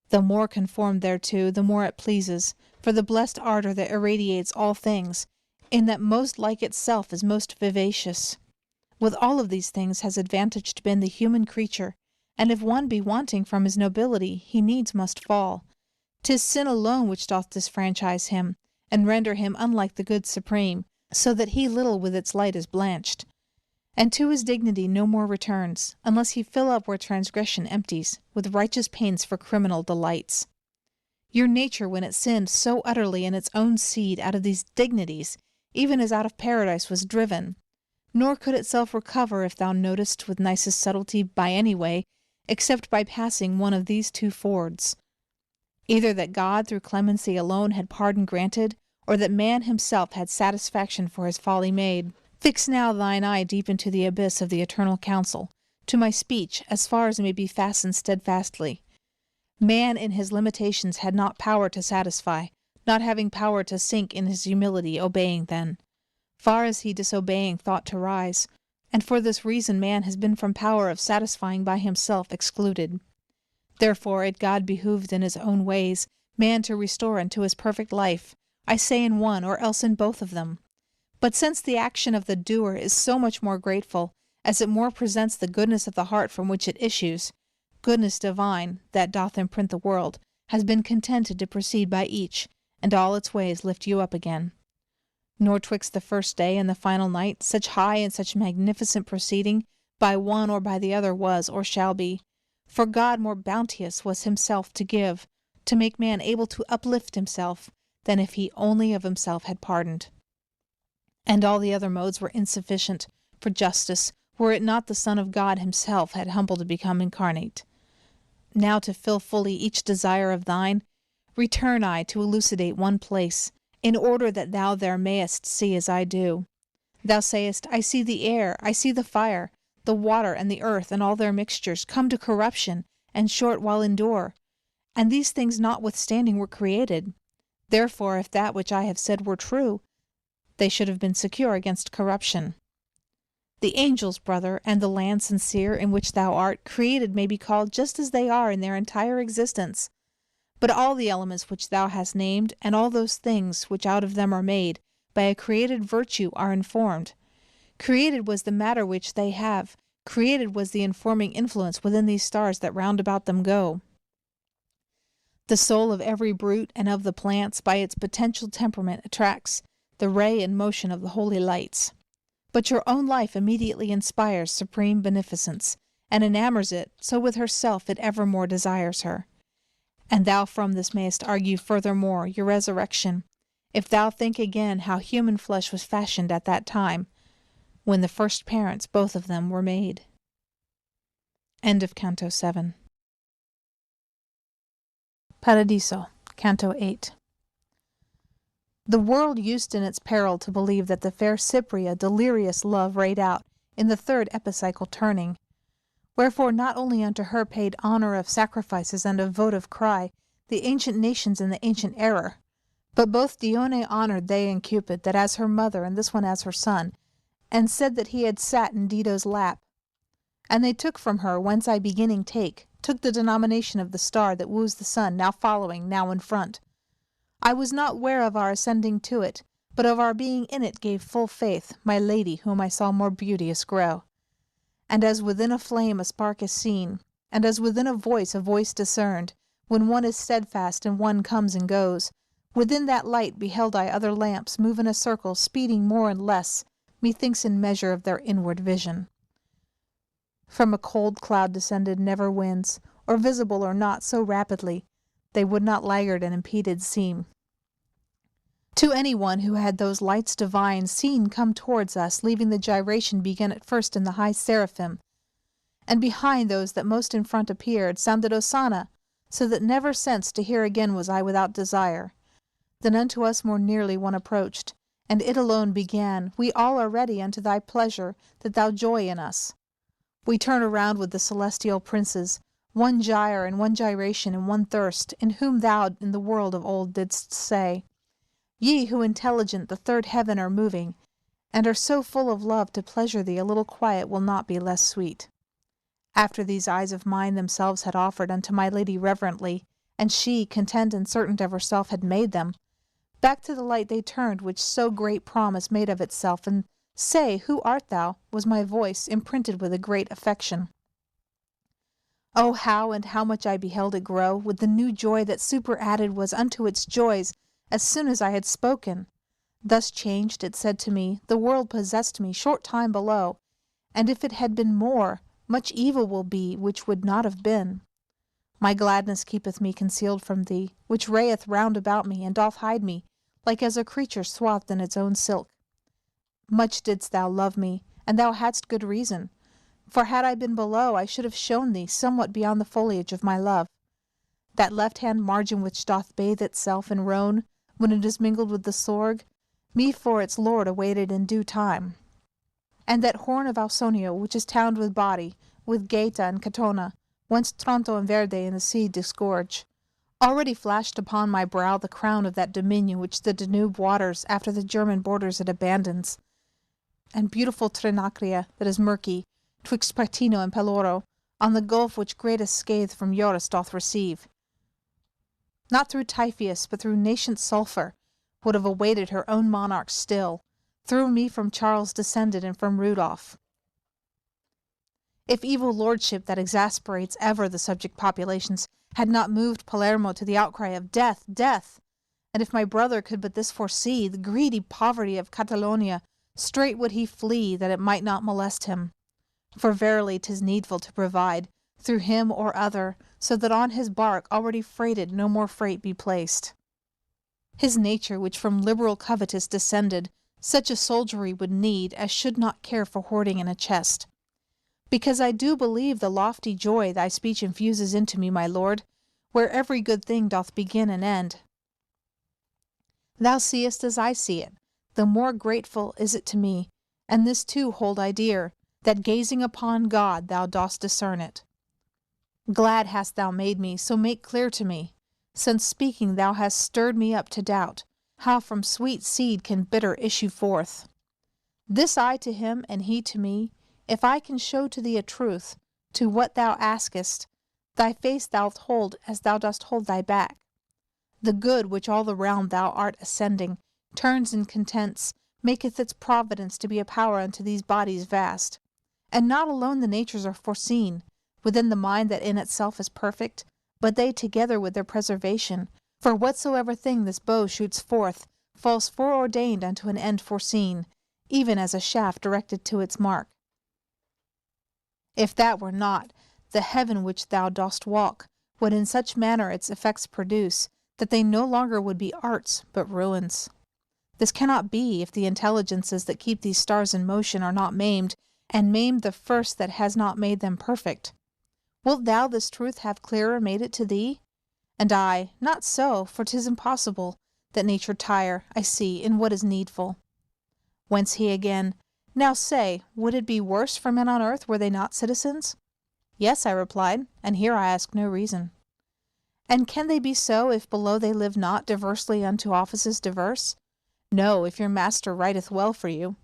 The more conformed thereto, the more it pleases, for the blessed ardour that irradiates all things, in that most like itself is most vivacious. With all of these things has advantaged been the human creature, and if one be wanting from his nobility, he needs must fall. 'Tis sin alone which doth disfranchise him, and render him unlike the good supreme, so that he little with its light is blanched. And to his dignity no more returns, unless he fill up where transgression empties, with righteous pains for criminal delights. Your nature, when it sinned so utterly in its own seed out of these dignities, even as out of paradise was driven, nor could itself recover, if thou notest with nicest subtlety, by any way, except by passing one of these two fords. Either that God through clemency alone had pardon granted, or that man himself had satisfaction for his folly made. Fix now thine eye deep into the abyss of the eternal counsel, to my speech, as far as may be fastened steadfastly. Man in his limitations had not power to satisfy, not having power to sink in his humility, obeying then. Far as he disobeying thought to rise, and for this reason man has been from power of satisfying by himself excluded. Therefore it God behooved in his own ways man to restore unto his perfect life, I say in one or else in both of them. But since the action of the doer is so much more grateful, as it more presents the goodness of the heart from which it issues, goodness divine, that doth imprint the world, has been contented to proceed by each, and all its ways lift you up again. Nor twixt the first day and the final night, such high and such magnificent proceeding, by one or by the other was or shall be. For God more bounteous was himself to give, to make man able to uplift himself, than if he only of himself had pardoned. And all the other modes were insufficient for justice, were it not the Son of God himself had humbled to become incarnate. Now to fill fully each desire of thine, return I to elucidate one place, in order that thou there mayest see as I do. Thou sayest, I see the air, I see the fire, the water and the earth and all their mixtures come to corruption, and short while endure. And these things notwithstanding were created. Therefore, if that which I have said were true, they should have been secure against corruption. The angels, brother, and the land sincere in which thou art, created may be called just as they are in their entire existence. But all the elements which thou hast named, and all those things which out of them are made, by a created virtue are informed. Created was the matter which they have, created was the informing influence within these stars that round about them go. The soul of every brute and of the plants by its potential temperament attracts the ray and motion of the holy lights. But your own life immediately inspires supreme beneficence, and enamors it, so with herself it evermore desires her. And thou from this mayest argue furthermore your resurrection, if thou think again how human flesh was fashioned at that time, when the first parents, both of them, were made. End of Canto 7. Paradiso, Canto 8. The world used in its peril to believe that the fair Cypria delirious love rayed out in the third epicycle turning. Wherefore not only unto her paid honour of sacrifices and of votive cry the ancient nations in the ancient error, but both Dione honoured they and Cupid, that as her mother and this one as her son, and said that he had sat in Dido's lap. And they took from her, whence I beginning took the denomination of the star that woos the sun, now following, now in front. I was not ware of our ascending to it, but of our being in it gave full faith, my lady whom I saw more beauteous grow. And as within a flame a spark is seen, and as within a voice discerned, when one is steadfast and one comes and goes, within that light beheld I other lamps move in a circle, speeding more and less, methinks in measure of their inward vision. From a cold cloud descended never winds, or visible or not so rapidly, they would not laggard and impeded seem. To anyone who had those lights divine seen come towards us, leaving the gyration begun at first in the high seraphim, and behind those that most in front appeared, sounded Hosanna, so that never since to hear again was I without desire. Then unto us more nearly one approached, and it alone began, We all are ready unto thy pleasure, that thou joy in us. We turn around with the celestial princes, one gyre and one gyration and one thirst, in whom thou in the world of old didst say, Ye who intelligent the third heaven are moving, and are so full of love to pleasure thee, a little quiet will not be less sweet. After these eyes of mine themselves had offered unto my lady reverently, and she, content and certain of herself, had made them, back to the light they turned which so great promise made of itself, and Say, who art thou? Was my voice, imprinted with a great affection. Oh, how and how much I beheld it grow, with the new joy that superadded was unto its joys, as soon as I had spoken. Thus changed, it said to me, the world possessed me short time below, and if it had been more, much evil will be which would not have been. My gladness keepeth me concealed from thee, which rayeth round about me, and doth hide me, like as a creature swathed in its own silk. Much didst thou love me, and thou hadst good reason, for had I been below, I should have shown thee somewhat beyond the foliage of my love. That left-hand margin which doth bathe itself in Rhone, when it is mingled with the Sorgue, me for its lord awaited in due time. And that horn of Ausonio, which is towned with body, with Gaeta and Catona, whence Tronto and Verde in the sea disgorge, already flashed upon my brow the crown of that dominion which the Danube waters after the German borders it abandons, and beautiful Trinacria that is murky, twixt Patino and Peloro, on the gulf which greatest scathe from Eurus doth receive. Not through Typhoeus, but through nascent sulphur, would have awaited her own monarch still, through me from Charles descended and from Rudolph. If evil lordship that exasperates ever the subject populations had not moved Palermo to the outcry of death, death, and if my brother could but this foresee, the greedy poverty of Catalonia, straight would he flee, that it might not molest him. For verily 'tis needful to provide, through him or other, so that on his bark already freighted no more freight be placed. His nature, which from liberal covetous descended, such a soldiery would need as should not care for hoarding in a chest. Because I do believe the lofty joy thy speech infuses into me, my lord, where every good thing doth begin and end. Thou seest as I see it, the more grateful is it to me, and this too hold I dear, that gazing upon God thou dost discern it. Glad hast thou made me, so make clear to me, since speaking thou hast stirred me up to doubt, how from sweet seed can bitter issue forth. This I to him, and he to me, if I can show to thee a truth, to what thou askest, thy face thou'lt hold as thou dost hold thy back. The good which all the round thou art ascending, turns and contents, maketh its providence to be a power unto these bodies vast. And not alone the natures are foreseen, within the mind that in itself is perfect, but they together with their preservation, for whatsoever thing this bow shoots forth, falls foreordained unto an end foreseen, even as a shaft directed to its mark. If that were not, the heaven which thou dost walk would in such manner its effects produce, that they no longer would be arts, but ruins. This cannot be, if the intelligences that keep these stars in motion are not maimed, and maimed the first that has not made them perfect. Wilt thou this truth have clearer made it to thee? And I, not so, for 'tis impossible that nature tire, I see, in what is needful. Whence he again, Now say, would it be worse for men on earth were they not citizens? Yes, I replied, and here I ask no reason. And can they be so, if below they live not diversely unto offices diverse? No, if your master writeth well for you.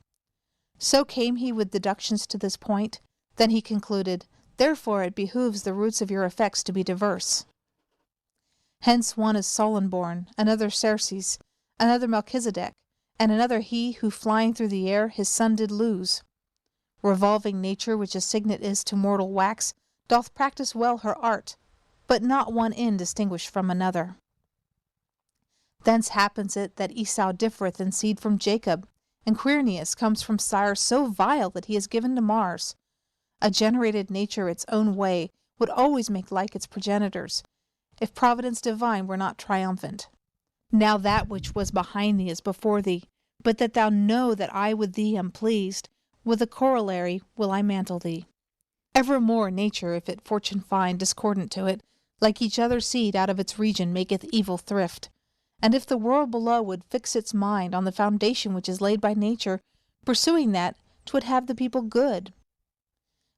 So came he with deductions to this point. Then he concluded, Therefore it behooves the roots of your effects to be diverse. Hence one is Solon born, another Cerces, another Melchizedek, and another he who flying through the air his son did lose. Revolving nature, which a signet is to mortal wax, doth practise well her art, but not one end distinguished from another. Thence happens it that Esau differeth in seed from Jacob, and Quirinius comes from sire so vile that he is given to Mars. A generated nature its own way would always make like its progenitors, if Providence divine were not triumphant. Now that which was behind thee is before thee, but that thou know that I with thee am pleased, with a corollary will I mantle thee. Evermore nature, if it fortune find discordant to it, like each other seed out of its region maketh evil thrift. And if the world below would fix its mind on the foundation which is laid by nature, pursuing that, 'twould have the people good.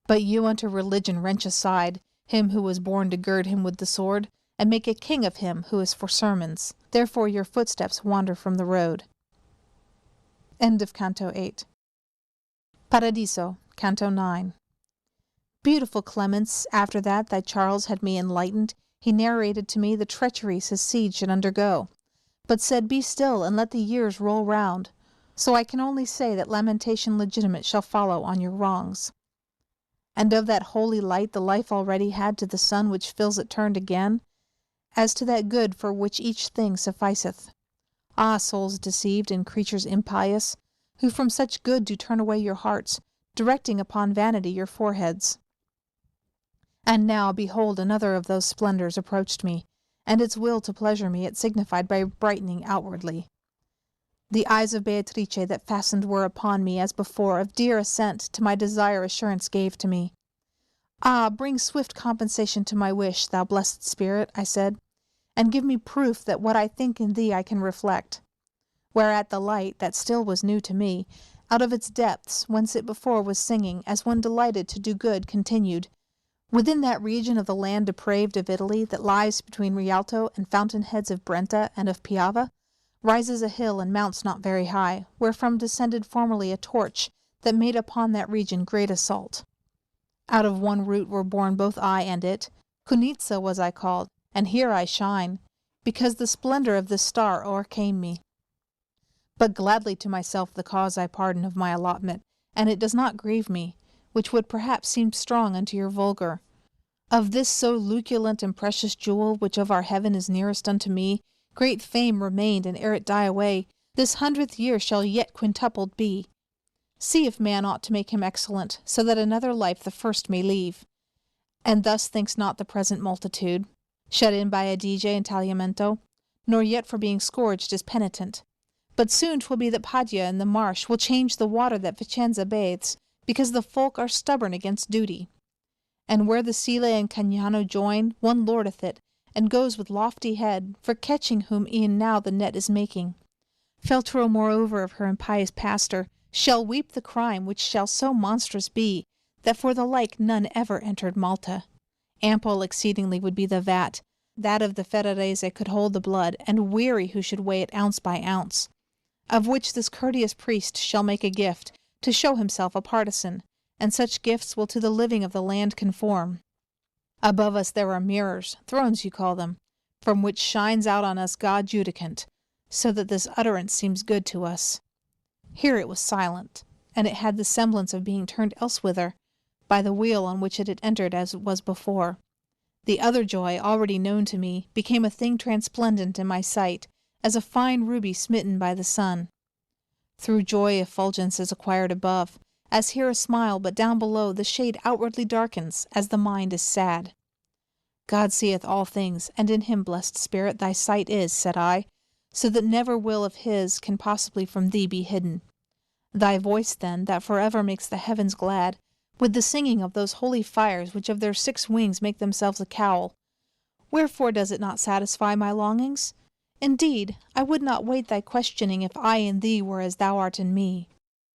But you unto religion wrench aside him who was born to gird him with the sword, and make a king of him who is for sermons. Therefore your footsteps wander from the road. End of Canto 8. Paradiso, Canto 9. Beautiful Clemence, after that thy Charles had me enlightened, he narrated to me the treacheries his seed should undergo, but said, Be still, and let the years roll round. So I can only say that lamentation legitimate shall follow on your wrongs. And of that holy light the life already had to the sun which fills it turned again, as to that good for which each thing sufficeth. Ah, souls deceived and creatures impious, who from such good do turn away your hearts, directing upon vanity your foreheads. And now, behold, another of those splendors approached me, and its will to pleasure me it signified by brightening outwardly. The eyes of Beatrice that fastened were upon me as before, of dear assent to my desire assurance gave to me. Ah, bring swift compensation to my wish, thou blessed spirit, I said, and give me proof that what I think in thee I can reflect. Whereat the light, that still was new to me, out of its depths, whence it before was singing, as one delighted to do good, continued, Within that region of the land depraved of Italy that lies between Rialto and fountain-heads of Brenta and of Piava, rises a hill and mounts not very high, wherefrom descended formerly a torch that made upon that region great assault. Out of one root were born both I and it. Cunizza was I called, and here I shine, because the splendor of this star o'ercame me. But gladly to myself the cause I pardon of my allotment, and it does not grieve me, which would perhaps seem strong unto your vulgar. Of this so luculent and precious jewel, which of our heaven is nearest unto me, great fame remained, and ere it die away, this 100th year shall yet quintupled be. See if man ought to make him excellent, so that another life the first may leave. And thus thinks not the present multitude, shut in by Adige and Tagliamento, nor yet for being scourged is penitent. But soon 'twill be that Padua and the marsh will change the water that Vicenza bathes, because the folk are stubborn against duty. And where the Sile and Cagnano join, one lordeth it, and goes with lofty head, for catching whom e'en now the net is making. Feltro, moreover, of her impious pastor, shall weep the crime which shall so monstrous be, that for the like none ever entered Malta. Ample exceedingly would be the vat, that of the Ferrarese could hold the blood, and weary who should weigh it ounce by ounce. Of which this courteous priest shall make a gift, to show himself a partisan, and such gifts will to the living of the land conform. Above us there are mirrors, thrones you call them, from which shines out on us God judicant, so that this utterance seems good to us. Here it was silent, and it had the semblance of being turned elsewhither, by the wheel on which it had entered as it was before. The other joy, already known to me, became a thing transplendent in my sight, as a fine ruby smitten by the sun. Through joy effulgence is acquired above, as here a smile, but down below the shade outwardly darkens, as the mind is sad. God seeth all things, and in him, blessed spirit, thy sight is, said I, so that never will of his can possibly from thee be hidden. Thy voice, then, that forever makes the heavens glad, with the singing of those holy fires which of their 6 wings make themselves a cowl. Wherefore does it not satisfy my longings? Indeed, I would not wait thy questioning if I in thee were as thou art in me.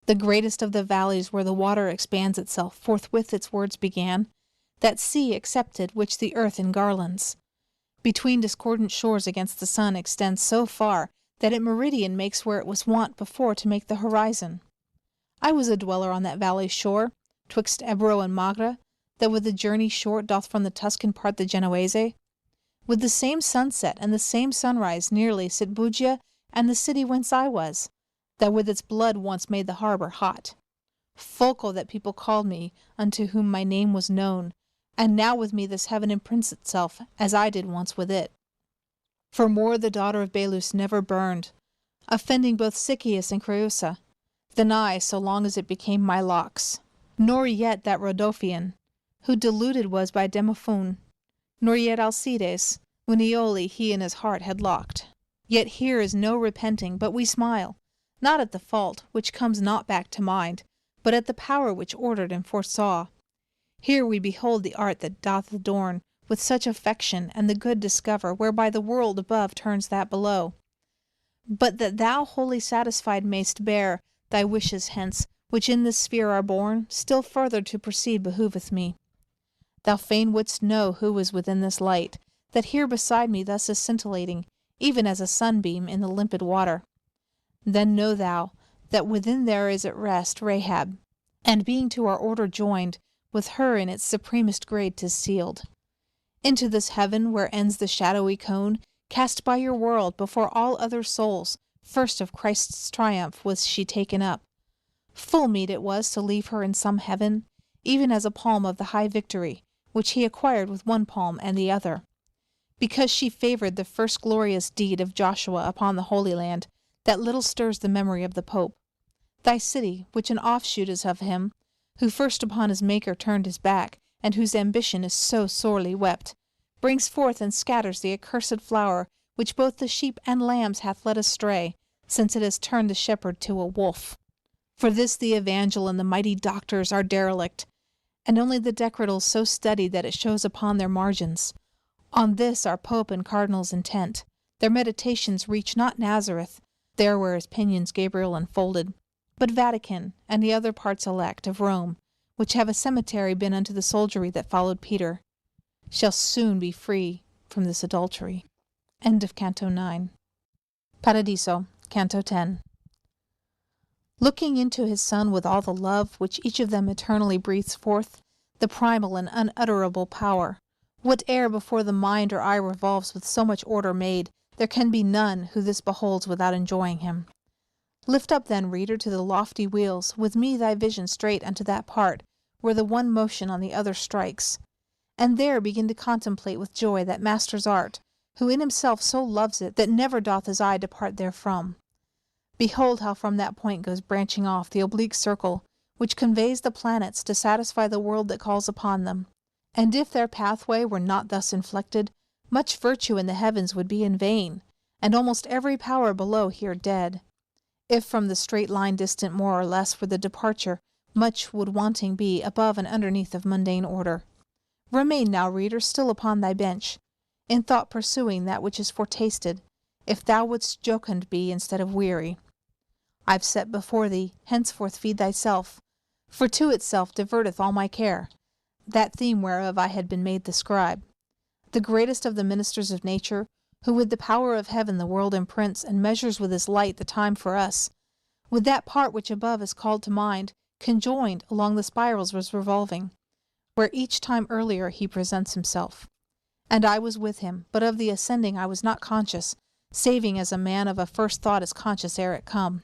The greatest of the valleys where the water expands itself forthwith its words began, that sea accepted which the earth engarlands. Between discordant shores against the sun extends so far that it meridian makes where it was wont before to make the horizon. I was a dweller on that valley's shore, twixt Ebro and Magra, that with the journey short doth from the Tuscan part the Genoese. With the same sunset and the same sunrise nearly sit Bugia and the city whence I was, that with its blood once made the harbour hot. Folco that people called me, unto whom my name was known, and now with me this heaven imprints itself, as I did once with it. For more the daughter of Belus never burned, offending both Sycius and Creusa, than I, so long as it became my locks. Nor yet that Rodophian, who deluded was by Demophon, nor yet Alcides, when Aeole he in his heart had locked. Yet here is no repenting, but we smile, not at the fault, which comes not back to mind, but at the power which ordered and foresaw. Here we behold the art that doth adorn with such affection, and the good discover, whereby the world above turns that below. But that thou wholly satisfied mayst bear thy wishes hence, which in this sphere are born, still further to proceed behoveth me. Thou fain wouldst know who is within this light, that here beside me thus is scintillating, even as a sunbeam in the limpid water. Then know thou that within there is at rest Rahab, and being to our order joined, with her in its supremest grade 'tis sealed. Into this heaven, where ends the shadowy cone, cast by your world before all other souls, first of Christ's triumph was she taken up. Full meet it was to leave her in some heaven, even as a palm of the high victory, which he acquired with one palm and the other. Because she favored the first glorious deed of Joshua upon the Holy Land, that little stirs the memory of the Pope. Thy city, which an offshoot is of him, who first upon his Maker turned his back, and whose ambition is so sorely wept, brings forth and scatters the accursed flower, which both the sheep and lambs hath led astray, since it has turned the shepherd to a wolf. For this the Evangel and the mighty doctors are derelict, and only the decretals so studied that it shows upon their margins. On this are Pope and Cardinals intent. Their meditations reach not Nazareth, there where his pinions Gabriel unfolded, but Vatican, and the other parts elect of Rome, which have a cemetery been unto the soldiery that followed Peter, shall soon be free from this adultery. End of Canto 9. Paradiso, Canto 10. Looking into his Son with all the love which each of them eternally breathes forth, the primal and unutterable power, whate'er before the mind or eye revolves with so much order made, there can be none who this beholds without enjoying him. Lift up then, reader, to the lofty wheels, with me thy vision straight unto that part, where the one motion on the other strikes, and there begin to contemplate with joy that master's art, who in himself so loves it that never doth his eye depart therefrom. Behold how from that point goes branching off the oblique circle, which conveys the planets to satisfy the world that calls upon them. And if their pathway were not thus inflected, much virtue in the heavens would be in vain, and almost every power below here dead. If from the straight line distant more or less were the departure, much would wanting be above and underneath of mundane order. Remain now, reader, still upon thy bench, in thought pursuing that which is foretasted, if thou wouldst jocund be instead of weary. I've set before thee, henceforth feed thyself, for to itself diverteth all my care, that theme whereof I had been made the scribe. The greatest of the ministers of nature, who with the power of heaven the world imprints, and measures with his light the time for us, with that part which above is called to mind, conjoined along the spirals was revolving, where each time earlier he presents himself. And I was with him, but of the ascending I was not conscious, saving as a man of a first thought is conscious ere it come.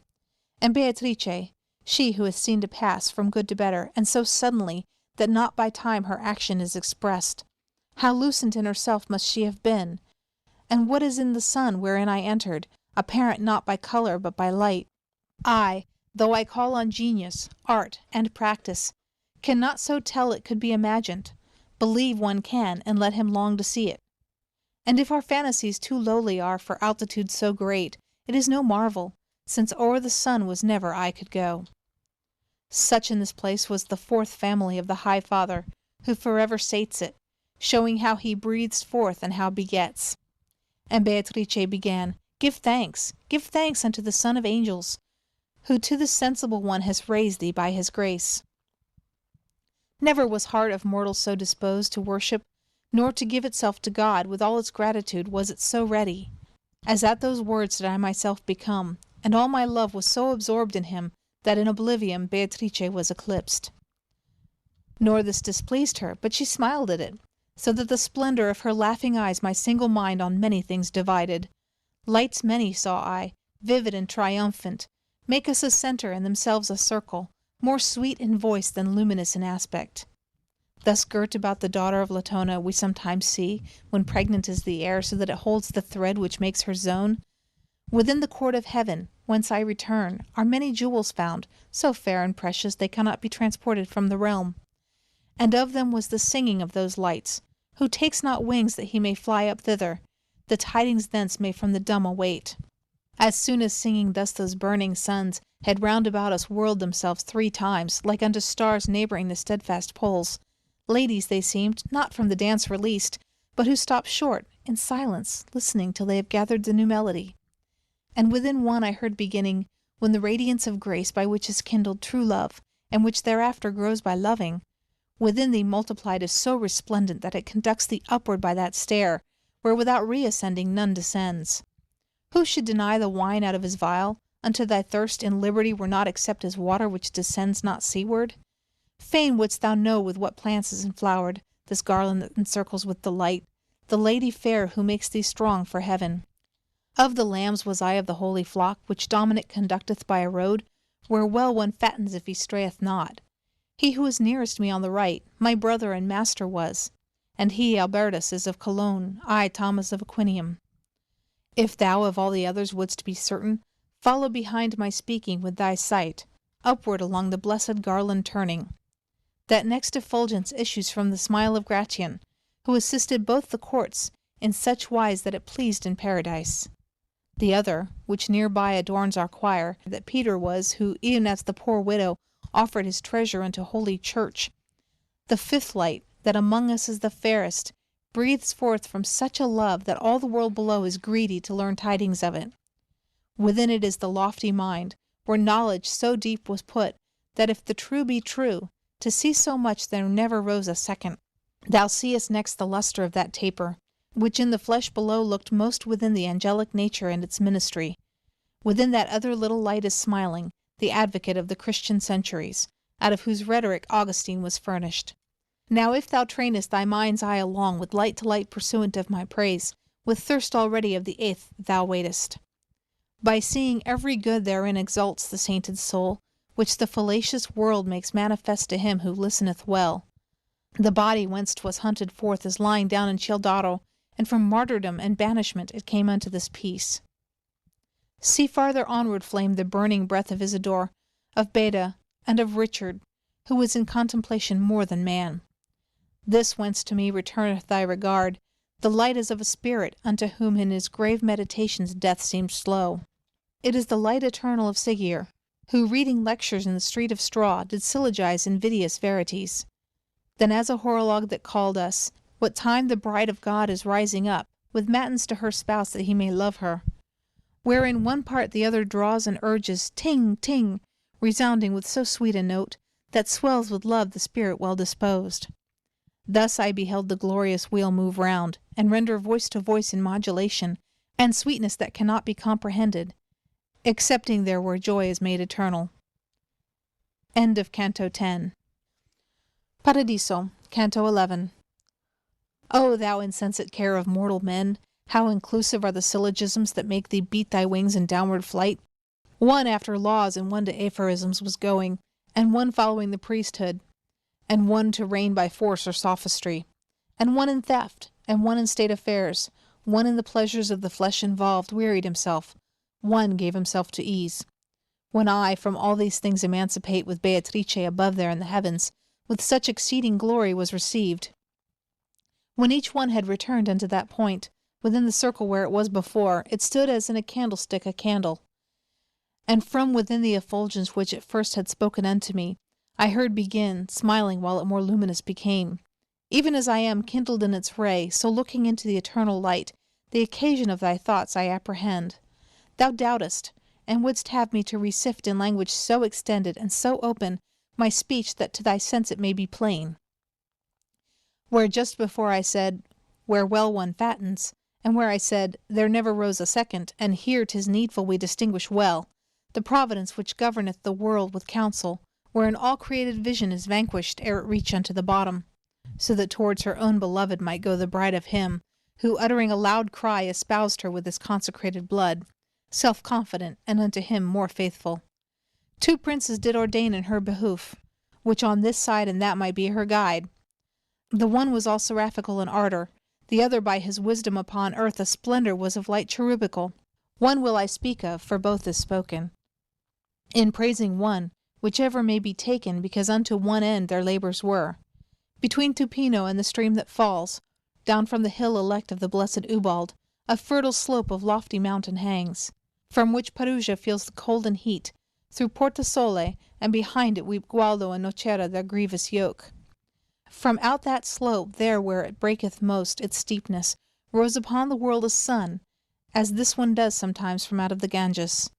And Beatrice, she who is seen to pass from good to better, and so suddenly that not by time her action is expressed, how lucent in herself must she have been! And what is in the sun wherein I entered, apparent not by color but by light? I, though I call on genius, art, and practice, cannot so tell it could be imagined. Believe one can, and let him long to see it. And if our fantasies too lowly are for altitude so great, it is no marvel, since o'er the sun was never eye could go. Such in this place was the fourth family of the High Father, who forever sates it, showing how he breathes forth and how begets. And Beatrice began, give thanks unto the Son of Angels, who to the sensible one has raised thee by his grace. Never was heart of mortal so disposed to worship, nor to give itself to God with all its gratitude was it so ready, as at those words did I myself become, and all my love was so absorbed in him that in oblivion Beatrice was eclipsed. Nor this displeased her, but she smiled at it, so that the splendor of her laughing eyes my single mind on many things divided. Lights many saw I, vivid and triumphant, make us a centre and themselves a circle, more sweet in voice than luminous in aspect. Thus girt about the daughter of Latona we sometimes see, when pregnant is the air, so that it holds the thread which makes her zone. Within the court of heaven, whence I return, are many jewels found, so fair and precious they cannot be transported from the realm. And of them was the singing of those lights, who takes not wings that he may fly up thither, the tidings thence may from the dumb await. As soon as singing thus those burning suns had round about us whirled themselves 3 times, like unto stars neighbouring the steadfast poles, ladies they seemed, not from the dance released, but who stopped short, in silence, listening till they have gathered the new melody. And within one I heard beginning, when the radiance of grace by which is kindled true love, and which thereafter grows by loving, within thee multiplied is so resplendent that it conducts thee upward by that stair, where without reascending none descends. Who should deny the wine out of his vial, unto thy thirst in liberty were not except as water which descends not seaward? Fain wouldst thou know with what plants is enflowered this garland that encircles with delight the lady fair who makes thee strong for heaven. Of the lambs was I of the holy flock, which Dominic conducteth by a road, where well one fattens if he strayeth not. He who is nearest me on the right, my brother and master was, and he, Albertus, is of Cologne, I, Thomas of Aquinium. If thou of all the others wouldst be certain, follow behind my speaking with thy sight, upward along the blessed garland turning. That next effulgence issues from the smile of Gratian, who assisted both the courts in such wise that it pleased in paradise. The other, which near by adorns our choir, that Peter was, who, even as the poor widow, offered his treasure unto holy church. The 5th light, that among us is the fairest, breathes forth from such a love that all the world below is greedy to learn tidings of it. Within it is the lofty mind, where knowledge so deep was put, that if the true be true, to see so much there never rose a second. Thou seest next the lustre of that taper, which in the flesh below looked most within the angelic nature and its ministry. Within that other little light is smiling, the advocate of the Christian centuries, out of whose rhetoric Augustine was furnished. Now if thou trainest thy mind's eye along with light to light pursuant of my praise, with thirst already of the 8th thou waitest. By seeing every good therein exalts the sainted soul, which the fallacious world makes manifest to him who listeneth well. The body whence 'twas hunted forth is lying down in Childaro, and from martyrdom and banishment it came unto this peace. See farther onward flame the burning breath of Isidore, of Beda, and of Richard, who was in contemplation more than man. This whence to me returneth thy regard, the light is of a spirit unto whom in his grave meditations death seemed slow. It is the light eternal of Siggeir, who, reading lectures in the street of straw, did syllogize invidious verities. Then as a horologe that called us, what time the bride of God is rising up, with matins to her spouse that he may love her, wherein one part the other draws and urges, ting, ting, resounding with so sweet a note, that swells with love the spirit well disposed. Thus I beheld the glorious wheel move round, and render voice to voice in modulation, and sweetness that cannot be comprehended, excepting there where joy is made eternal. End of Canto 10. Paradiso, Canto 11. O thou insensate care of mortal men, how inclusive are the syllogisms that make thee beat thy wings in downward flight! One after laws and one to aphorisms was going, and one following the priesthood, and one to reign by force or sophistry, and one in theft, and one in state affairs, one in the pleasures of the flesh involved, wearied himself, one gave himself to ease. When I, from all these things emancipate with Beatrice above there in the heavens, with such exceeding glory was received. When each one had returned unto that point, within the circle where it was before, it stood as in a candlestick a candle. And from within the effulgence which at first had spoken unto me, I heard begin, smiling while it more luminous became. Even as I am kindled in its ray, so looking into the eternal light, the occasion of thy thoughts I apprehend. Thou doubtest, and wouldst have me to resift in language so extended and so open my speech that to thy sense it may be plain. Where just before I said, where well one fattens, and where I said, there never rose a second, and here 'tis needful we distinguish well, the providence which governeth the world with counsel, wherein all created vision is vanquished ere it reach unto the bottom, so that towards her own beloved might go the bride of him, who uttering a loud cry espoused her with his consecrated blood, self-confident, and unto him more faithful. 2 princes did ordain in her behoof, which on this side and that might be her guide. The one was all seraphical in ardour, the other by his wisdom upon earth a splendour was of light cherubical. One will I speak of, for both is spoken. In praising one, whichever may be taken, because unto one end their labours were. Between Tupino and the stream that falls, down from the hill elect of the blessed Ubald, a fertile slope of lofty mountain hangs, from which Perugia feels the cold and heat, through Porta Sole, and behind it weep Gualdo and Nocera their grievous yoke. From out that slope, there where it breaketh most its steepness, rose upon the world a sun, as this one does sometimes from out of the Ganges.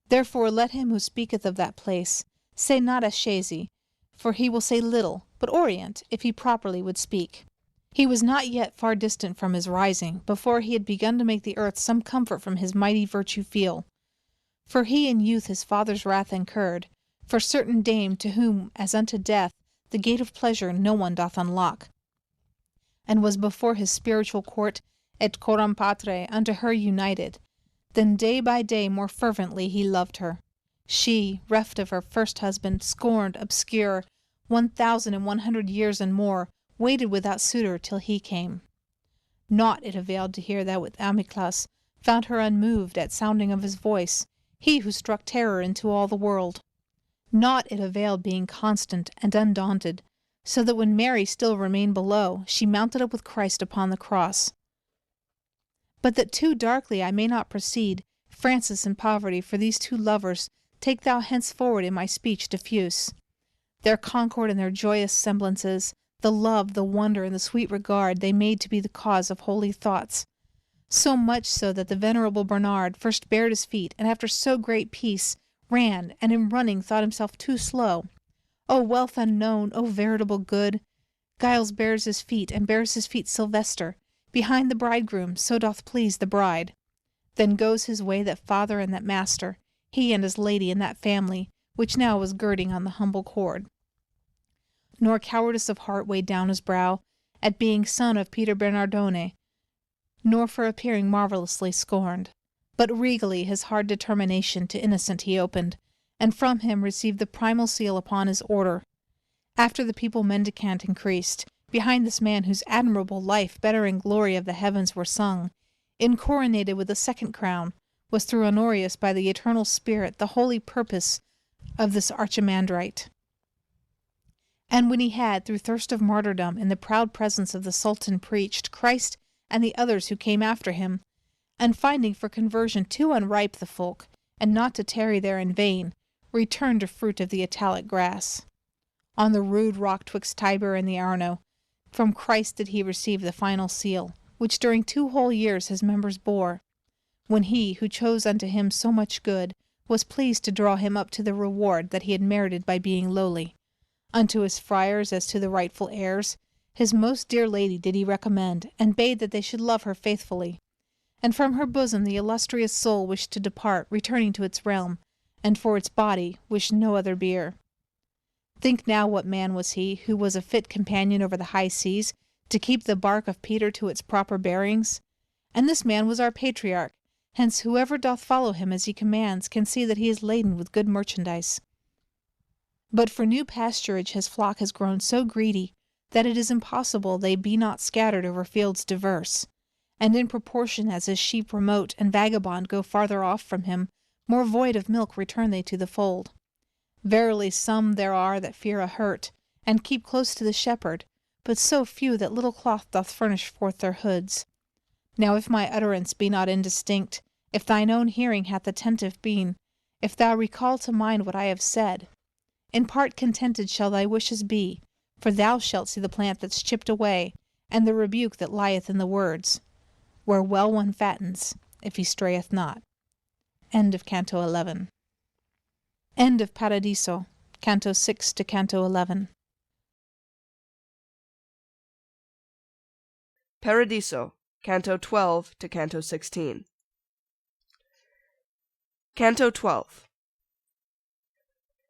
Therefore let him who speaketh of that place say not Ashesi, for he will say little, but Orient, if he properly would speak. He was not yet far distant from his rising, before he had begun to make the earth some comfort from his mighty virtue feel. For he in youth his father's wrath incurred, for certain dame to whom, as unto death, the gate of pleasure no one doth unlock, and was before his spiritual court, et coram patre, unto her united. Then day by day more fervently he loved her. She, reft of her first husband, scorned, obscure, 1,100 years and more, waited without suitor till he came. Naught it availed to hear that with Amyclas found her unmoved at sounding of his voice, he who struck terror into all the world. Naught it availed being constant and undaunted, so that when Mary still remained below, she mounted up with Christ upon the cross. But that too darkly I may not proceed, Francis and Poverty, for these two lovers, take thou henceforward in my speech diffuse. Their concord and their joyous semblances, the love, the wonder, and the sweet regard they made to be the cause of holy thoughts. So much so that the venerable Bernard first bared his feet, and after so great peace, ran, and in running thought himself too slow. O wealth unknown, O veritable good! Giles bears his feet, and bears his feet Sylvester, behind the bridegroom, so doth please the bride. Then goes his way that father and that master, he and his lady and that family, which now was girding on the humble cord. Nor cowardice of heart weighed down his brow, at being son of Peter Bernardone, nor for appearing marvellously scorned. But regally his hard determination to innocent he opened, and from him received the primal seal upon his order. After the people mendicant increased, behind this man whose admirable life better in glory of the heavens were sung, incoronated with a second crown, was through Honorius by the eternal Spirit the holy purpose of this archimandrite. And when he had, through thirst of martyrdom, in the proud presence of the Sultan preached Christ and the others who came after him, and finding for conversion too unripe the folk, and not to tarry there in vain, returned to fruit of the Italic grass. On the rude rock twixt Tiber and the Arno, from Christ did he receive the final seal, which during 2 whole years his members bore, when he, who chose unto him so much good, was pleased to draw him up to the reward that he had merited by being lowly. Unto his friars, as to the rightful heirs, his most dear lady did he recommend, and bade that they should love her faithfully. And from her bosom the illustrious soul wished to depart, returning to its realm, and for its body wished no other bier. Think now what man was he, who was a fit companion over the high seas, to keep the bark of Peter to its proper bearings? And this man was our patriarch, hence whoever doth follow him as he commands can see that he is laden with good merchandise. But for new pasturage his flock has grown so greedy, that it is impossible they be not scattered over fields diverse, and in proportion as his sheep remote and vagabond go farther off from him, more void of milk return they to the fold. Verily some there are that fear a hurt, and keep close to the shepherd, but so few that little cloth doth furnish forth their hoods. Now if my utterance be not indistinct, if thine own hearing hath attentive been, if thou recall to mind what I have said, in part contented shall thy wishes be, for thou shalt see the plant that's chipped away, and the rebuke that lieth in the words, where well one fattens, if he strayeth not. End of Canto 11. End of Paradiso, Canto 6 to Canto 11. Paradiso, Canto 12 to Canto 16. Canto 12.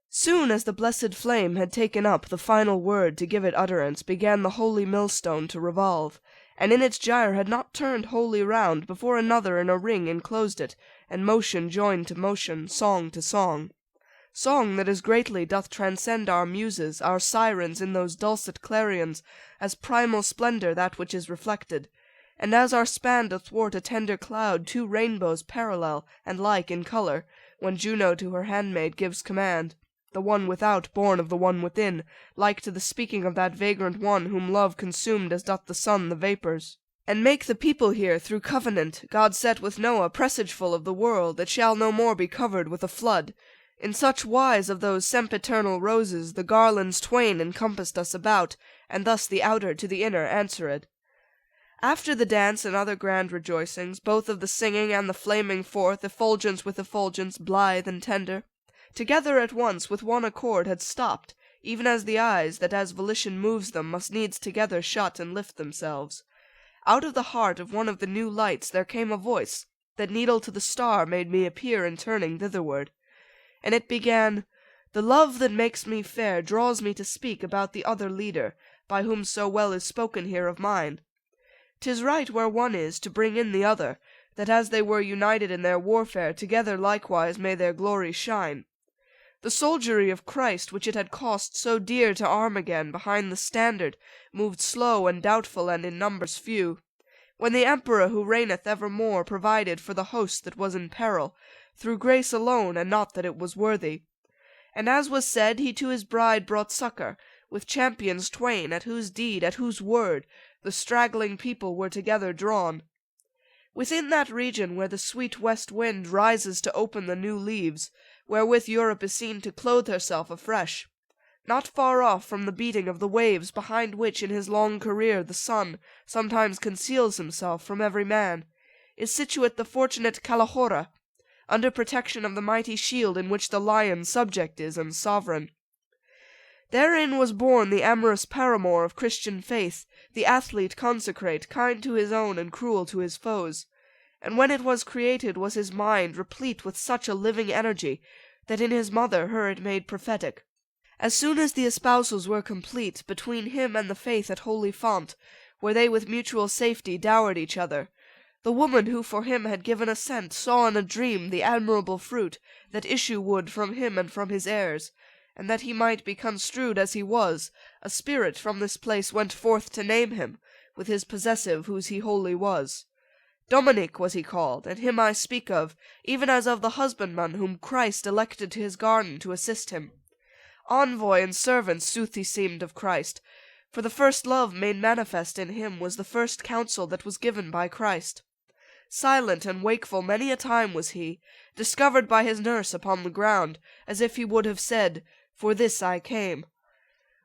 Soon as the blessed flame had taken up the final word to give it utterance, began the holy millstone to revolve, and in its gyre had not turned wholly round before another in a ring enclosed it, and motion joined to motion, song to song. Song that as greatly doth transcend our muses, our sirens in those dulcet clarions, as primal splendour that which is reflected, and as our span athwart a tender cloud 2 rainbows parallel and like in colour, when Juno to her handmaid gives command, the one without born of the one within, like to the speaking of that vagrant one whom love consumed as doth the sun the vapours. And make the people here, through covenant God set with Noah, presageful of the world that shall no more be covered with a flood. In such wise of those sempiternal roses the garlands twain encompassed us about, and thus the outer to the inner answered. After the dance and other grand rejoicings, both of the singing and the flaming forth, effulgence with effulgence, blithe and tender, together at once with one accord had stopped, even as the eyes, that as volition moves them, must needs together shut and lift themselves. Out of the heart of one of the new lights there came a voice, that needle to the star made me appear in turning thitherward. And it began, The love that makes me fair draws me to speak about the other leader, by whom so well is spoken here of mine. 'Tis right where one is to bring in the other, that as they were united in their warfare, together likewise may their glory shine. The soldiery of Christ, which it had cost so dear to arm again behind the standard, moved slow and doubtful and in numbers few, when the Emperor who reigneth evermore provided for the host that was in peril, through grace alone, and not that it was worthy. And as was said, he to his bride brought succour, with champions twain, at whose deed, at whose word, the straggling people were together drawn. Within that region where the sweet west wind rises to open the new leaves, wherewith Europe is seen to clothe herself afresh, not far off from the beating of the waves behind which in his long career the sun sometimes conceals himself from every man, is situate the fortunate Calahorra, under protection of the mighty shield in which the lion subject is and sovereign. Therein was born the amorous paramour of Christian faith, the athlete consecrate, kind to his own and cruel to his foes. And when it was created was his mind replete with such a living energy, that in his mother her it made prophetic. As soon as the espousals were complete, between him and the faith at holy font, where they with mutual safety dowered each other, the woman who for him had given assent saw in a dream the admirable fruit that issue would from him and from his heirs, and that he might be construed as he was, a spirit from this place went forth to name him, with his possessive whose he wholly was. Dominic was he called, and him I speak of, even as of the husbandman whom Christ elected to his garden to assist him. Envoy and servant sooth he seemed of Christ, for the first love made manifest in him was the first counsel that was given by Christ. Silent and wakeful many a time was he, discovered by his nurse upon the ground, as if he would have said, For this I came.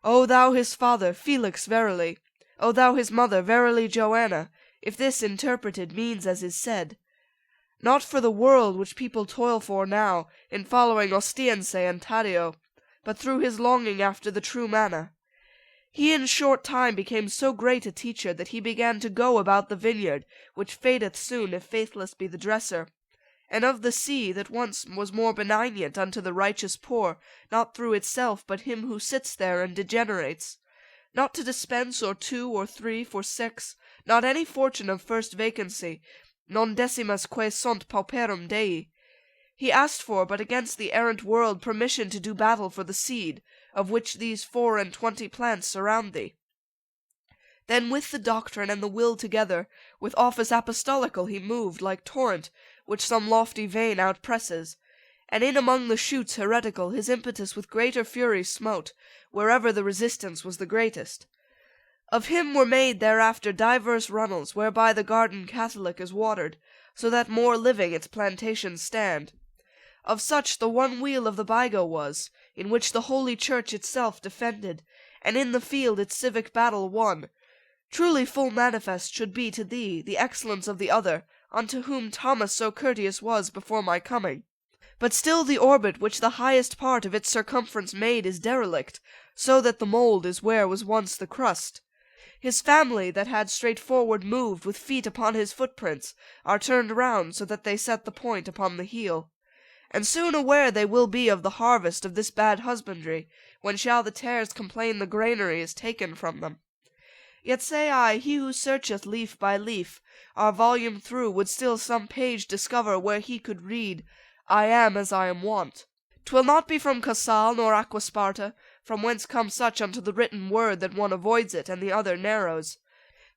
O thou his father, Felix verily, O thou his mother, verily Joanna, if this interpreted means as is said. Not for the world which people toil for now, in following Ostiense and Taddeo, but through his longing after the true manna. He in short time became so great a teacher that he began to go about the vineyard, which fadeth soon if faithless be the dresser, and of the sea that once was more benignant unto the righteous poor, not through itself but him who sits there and degenerates, not to dispense or 2 or 3 for 6, not any fortune of first vacancy, non decimas quae sunt pauperum Dei. He asked for, but against the errant world, permission to do battle for the seed, of which these 24 plants surround thee. Then with the doctrine and the will together, with office apostolical he moved, like torrent, which some lofty vein outpresses, and in among the shoots heretical his impetus with greater fury smote, wherever the resistance was the greatest. Of him were made thereafter divers runnels, whereby the garden Catholic is watered, so that more living its plantations stand. Of such the one wheel of the Bigo was, in which the Holy Church itself defended, and in the field its civic battle won. Truly full manifest should be to thee the excellence of the other, unto whom Thomas so courteous was before my coming. But still the orbit which the highest part of its circumference made is derelict, so that the mould is where was once the crust. His family that had straightforward moved with feet upon his footprints are turned round so that they set the point upon the heel. And soon aware they will be of the harvest of this bad husbandry, when shall the tares complain the granary is taken from them. Yet say I, he who searcheth leaf by leaf, our volume through, would still some page discover where he could read, I am as I am wont. 'Twill not be from Casal nor Aquasparta, from whence come such unto the written word that one avoids it and the other narrows.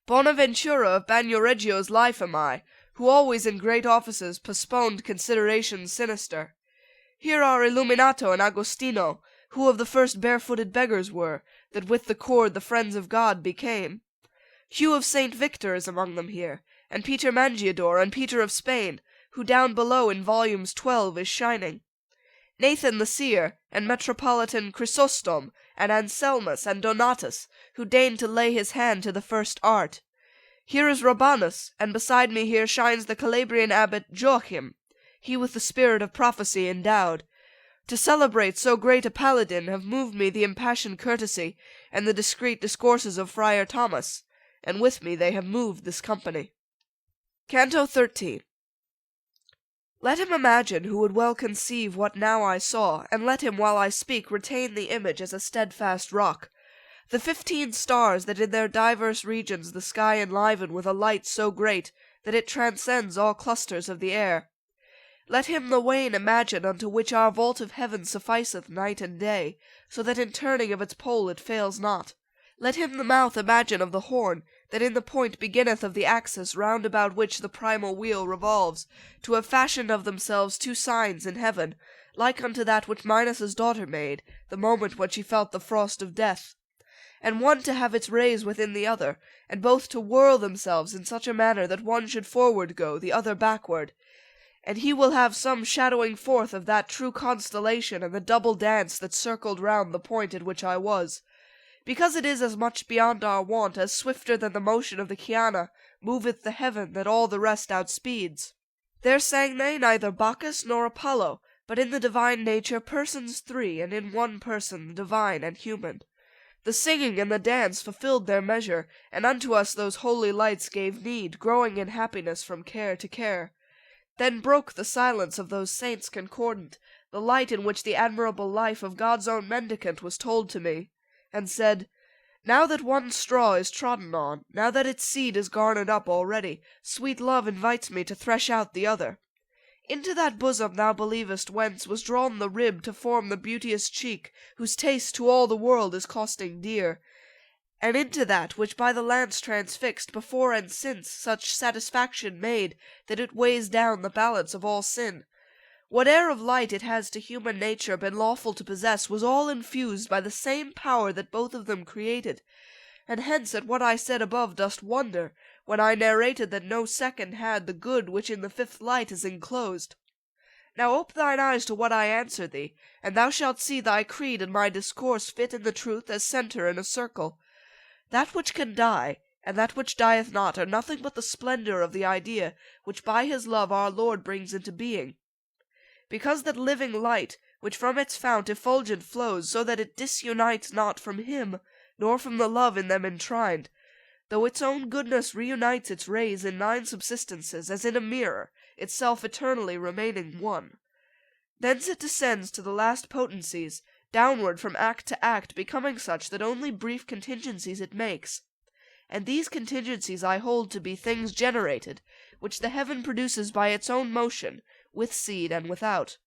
Bonaventura of Bagnoregio's life am I, who always in great offices postponed considerations sinister. Here are Illuminato and Agostino, who of the first barefooted beggars were, that with the cord the friends of God became. Hugh of St. Victor is among them here, and Peter Mangiador, and Peter of Spain, who down below in volumes 12 is shining. Nathan the seer, and Metropolitan Chrysostom, and Anselmus, and Donatus, who deigned to lay his hand to the first art. Here is Rabanus, and beside me here shines the Calabrian abbot Joachim, he with the spirit of prophecy endowed. To celebrate so great a paladin have moved me the impassioned courtesy and the discreet discourses of Friar Thomas, and with me they have moved this company. Canto 13. Let him imagine who would well conceive what now I saw, and let him, while I speak, retain the image as a steadfast rock. The 15 stars that in their diverse regions the sky enliven with a light so great that it transcends all clusters of the air. Let him the wain imagine unto which our vault of heaven sufficeth night and day, so that in turning of its pole it fails not. Let him the mouth imagine of the horn, that in the point beginneth of the axis round about which the primal wheel revolves, to have fashioned of themselves 2 signs in heaven, like unto that which Minos' daughter made, the moment when she felt the frost of death, and one to have its rays within the other, and both to whirl themselves in such a manner that one should forward go, the other backward. And he will have some shadowing forth of that true constellation and the double dance that circled round the point at which I was, because it is as much beyond our wont as swifter than the motion of the Chiana moveth the heaven that all the rest outspeeds. There sang they neither Bacchus nor Apollo, but in the divine nature persons 3, and in one person the divine and human. The singing and the dance fulfilled their measure, and unto us those holy lights gave need, growing in happiness from care to care. Then broke the silence of those saints concordant, the light in which the admirable life of God's own mendicant was told to me, and said, Now that one straw is trodden on, now that its seed is garnered up already, sweet love invites me to thresh out the other. Into that bosom thou believest whence was drawn the rib to form the beauteous cheek, whose taste to all the world is costing dear, and into that which by the lance transfixed before and since such satisfaction made that it weighs down the balance of all sin. Whate'er of light it has to human nature been lawful to possess was all infused by the same power that both of them created, and hence at what I said above dost wonder, when I narrated that no second had the good which in the 5th light is enclosed. Now ope thine eyes to what I answer thee, and thou shalt see thy creed and my discourse fit in the truth as centre in a circle. That which can die, and that which dieth not, are nothing but the splendour of the idea which by his love our Lord brings into being. Because that living light, which from its fount effulgent flows, so that it disunites not from him, nor from the love in them enshrined, though its own goodness reunites its rays in 9 subsistences, as in a mirror, itself eternally remaining one. Thence it descends to the last potencies, downward from act to act, becoming such that only brief contingencies it makes. And these contingencies I hold to be things generated, which the heaven produces by its own motion, with seed and without.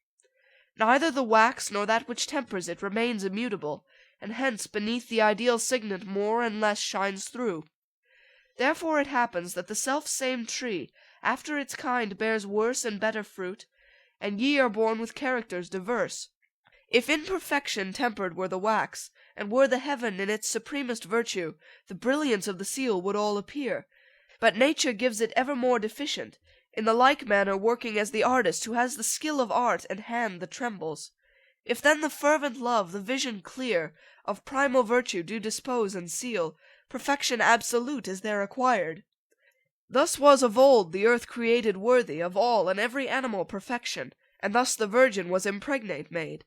Neither the wax nor that which tempers it remains immutable, and hence beneath the ideal signet more and less shines through. Therefore it happens that the self-same tree, after its kind, bears worse and better fruit, and ye are born with characters diverse. If in perfection tempered were the wax, and were the heaven in its supremest virtue, the brilliance of the seal would all appear. But nature gives it ever more deficient, in the like manner working as the artist who has the skill of art and hand that trembles. If then the fervent love, the vision clear, of primal virtue do dispose and seal, perfection absolute is there acquired. Thus was of old the earth created worthy of all and every animal perfection, and thus the Virgin was impregnate made.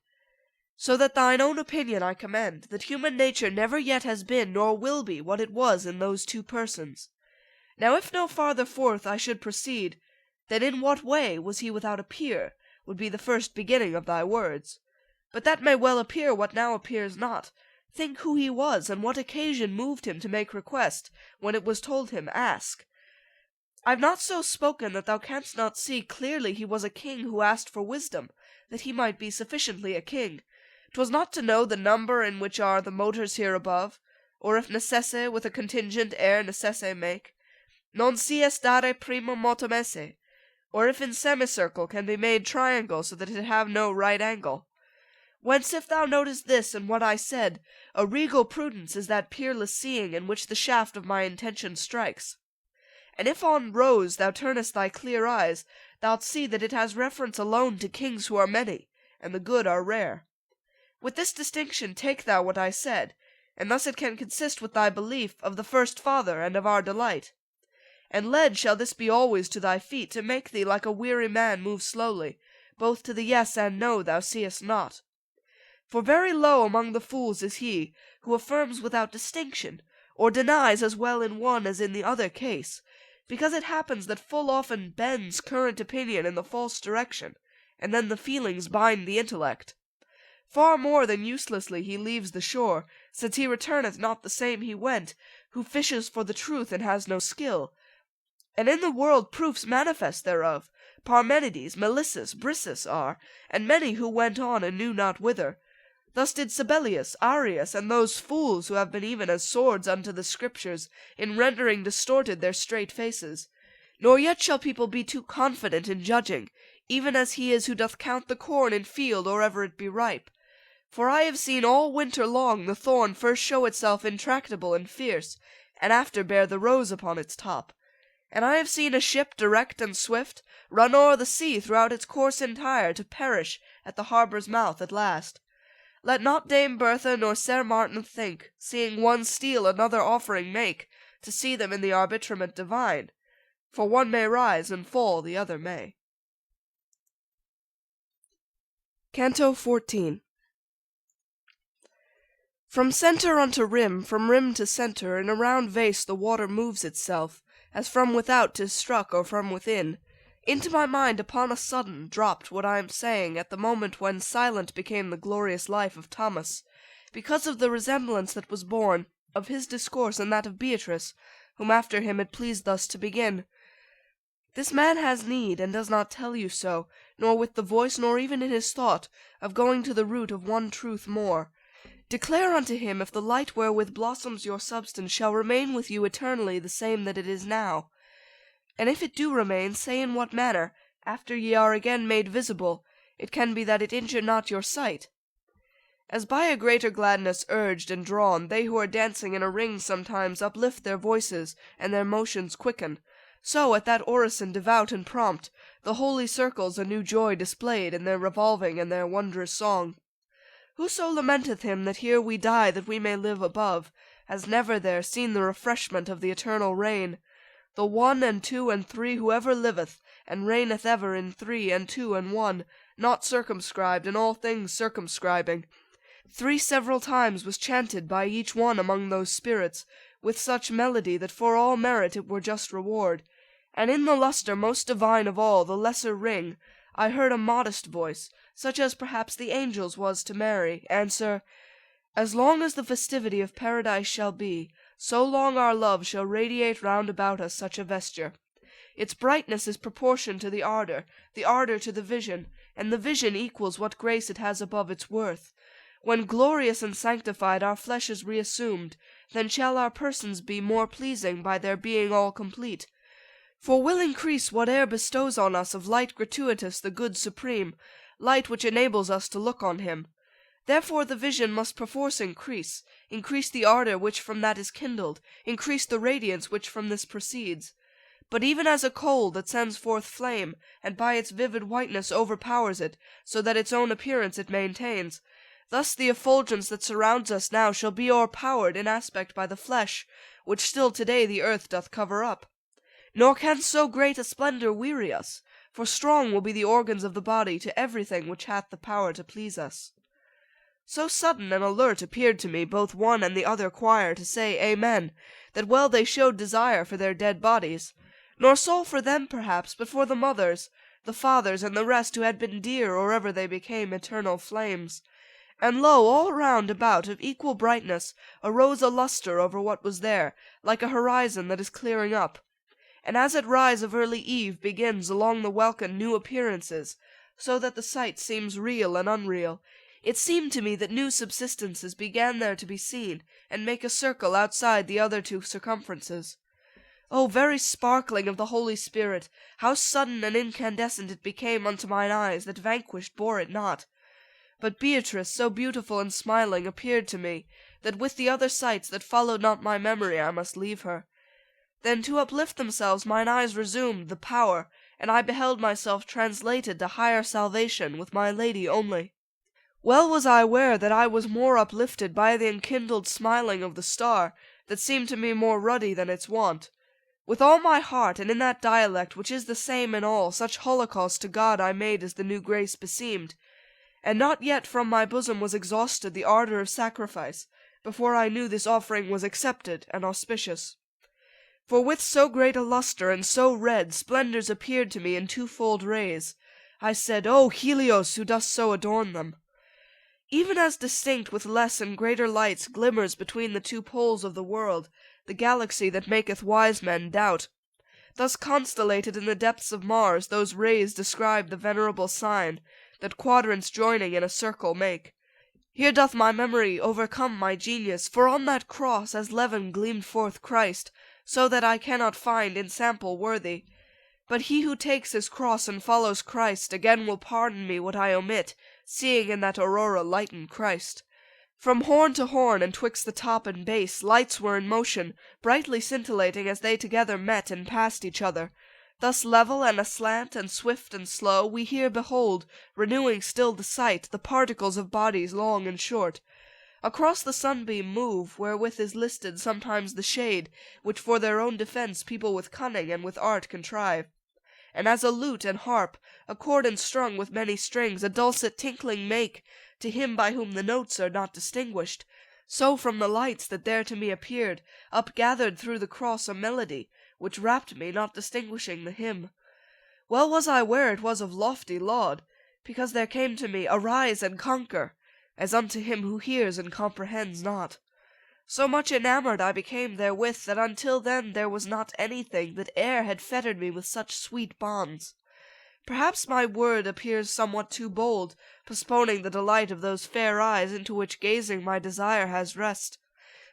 So that thine own opinion I commend, that human nature never yet has been nor will be what it was in those 2 persons. Now if no farther forth I should proceed, then in what way was he without a peer, would be the first beginning of thy words. But that may well appear what now appears not. Think who he was, and what occasion moved him to make request, when it was told him, Ask. I've not so spoken that thou canst not see clearly he was a king who asked for wisdom, that he might be sufficiently a king. 'Twas not to know the number in which are the motors here above, or if necesse with a contingent ere necesse make, non si est dare primo motum esse, or if in semicircle can be made triangle so that it have no right angle. Whence if thou notest this and what I said, a regal prudence is that peerless seeing in which the shaft of my intention strikes. And if on rose thou turnest thy clear eyes, thou'lt see that it has reference alone to kings who are many, and the good are rare. With this distinction take thou what I said, and thus it can consist with thy belief of the first Father and of our delight. And led shall this be always to thy feet, to make thee like a weary man move slowly, both to the yes and no thou seest not. For very low among the fools is he, who affirms without distinction, or denies as well in one as in the other case, because it happens that full often bends current opinion in the false direction, and then the feelings bind the intellect. Far more than uselessly he leaves the shore, since he returneth not the same he went, who fishes for the truth and has no skill. And in the world proofs manifest thereof, Parmenides, Melissus, Brissus are, and many who went on and knew not whither. Thus did Sibelius, Arius, and those fools who have been even as swords unto the Scriptures, in rendering distorted their straight faces. Nor yet shall people be too confident in judging, even as he is who doth count the corn in field or ever it be ripe. For I have seen all winter long the thorn first show itself intractable and fierce, and after bear the rose upon its top. And I have seen a ship direct and swift run o'er the sea throughout its course entire, to perish at the harbour's mouth at last. Let not Dame Bertha nor Sir Martin think, seeing one steal another offering make, to see them in the arbitrament divine. For one may rise and fall, the other may. Canto 14. From centre unto rim, from rim to centre, in a round vase the water moves itself, as from without 'tis struck, or from within. Into my mind upon a sudden dropped what I am saying at the moment when silent became the glorious life of Thomas, because of the resemblance that was born of his discourse and that of Beatrice, whom after him it pleased thus to begin. This man has need, and does not tell you so, nor with the voice, nor even in his thought, of going to the root of one truth more. Declare unto him if the light wherewith blossoms your substance shall remain with you eternally the same that it is now. And if it do remain, say in what manner, after ye are again made visible, it can be that it injure not your sight. As by a greater gladness urged and drawn, they who are dancing in a ring sometimes uplift their voices, and their motions quicken, so at that orison devout and prompt, the holy circles a new joy displayed in their revolving and their wondrous song. Whoso lamenteth him that here we die that we may live above, has never there seen the refreshment of the eternal reign. The one and two and three whoever liveth, and reigneth ever in three and two and one, not circumscribed, in all things circumscribing. 3 several times was chanted by each one among those spirits, with such melody that for all merit it were just reward. And in the lustre most divine of all, the lesser ring, I heard a modest voice, such as perhaps the angel's was to Mary, answer, As long as the festivity of paradise shall be, so long our love shall radiate round about us such a vesture. Its brightness is proportioned to the ardour to the vision, and the vision equals what grace it has above its worth. When glorious and sanctified our flesh is reassumed, then shall our persons be more pleasing by their being all complete. For will increase whate'er bestows on us of light gratuitous the good supreme, light which enables us to look on him. Therefore the vision must perforce increase the ardour which from that is kindled, increase the radiance which from this proceeds. But even as a coal that sends forth flame, and by its vivid whiteness overpowers it, so that its own appearance it maintains, thus the effulgence that surrounds us now shall be o'erpowered in aspect by the flesh, which still today the earth doth cover up. Nor can so great a splendour weary us, for strong will be the organs of the body to everything which hath the power to please us. So sudden and alert appeared to me both one and the other choir to say Amen, that well they showed desire for their dead bodies, nor sole for them perhaps, but for the mothers, the fathers, and the rest who had been dear or ever they became eternal flames. And lo, all round about of equal brightness arose a lustre over what was there, like a horizon that is clearing up. And as at rise of early eve begins along the welkin new appearances, so that the sight seems real and unreal, it seemed to me that new subsistences began there to be seen, and make a circle outside the other two circumferences. O very sparkling of the Holy Spirit, how sudden and incandescent it became unto mine eyes, that vanquished bore it not. But Beatrice, so beautiful and smiling, appeared to me, that with the other sights that followed not my memory I must leave her. Then to uplift themselves mine eyes resumed the power, and I beheld myself translated to higher salvation with my lady only. Well was I aware that I was more uplifted by the enkindled smiling of the star, that seemed to me more ruddy than its wont. With all my heart, and in that dialect which is the same in all, such holocaust to God I made as the new grace beseemed, and not yet from my bosom was exhausted the ardour of sacrifice, before I knew this offering was accepted and auspicious. For with so great a lustre and so red splendours appeared to me in twofold rays, I said, O Helios, who dost so adorn them! Even as distinct with less and greater lights glimmers between the two poles of the world, the galaxy that maketh wise men doubt, thus constellated in the depths of Mars those rays describe the venerable sign, that quadrants joining in a circle make. Here doth my memory overcome my genius, for on that cross as leaven gleamed forth Christ, so that I cannot find ensample worthy. But he who takes his cross and follows Christ again will pardon me what I omit, seeing in that aurora lighten Christ. From horn to horn, and twixt the top and base, lights were in motion, brightly scintillating as they together met and passed each other. Thus level and aslant and swift and slow, we here behold, renewing still the sight, the particles of bodies long and short. Across the sunbeam move, wherewith is listed sometimes the shade, which for their own defence people with cunning and with art contrive. And as a lute and harp, accordant strung with many strings, a dulcet tinkling make, to him by whom the notes are not distinguished, so from the lights that there to me appeared, upgathered through the cross a melody, which rapt me, not distinguishing the hymn. Well was I ware it was of lofty laud, because there came to me, Arise and conquer, as unto him who hears and comprehends not. So much enamoured I became therewith, that until then there was not anything that e'er had fettered me with such sweet bonds. Perhaps my word appears somewhat too bold, postponing the delight of those fair eyes into which gazing my desire has rest.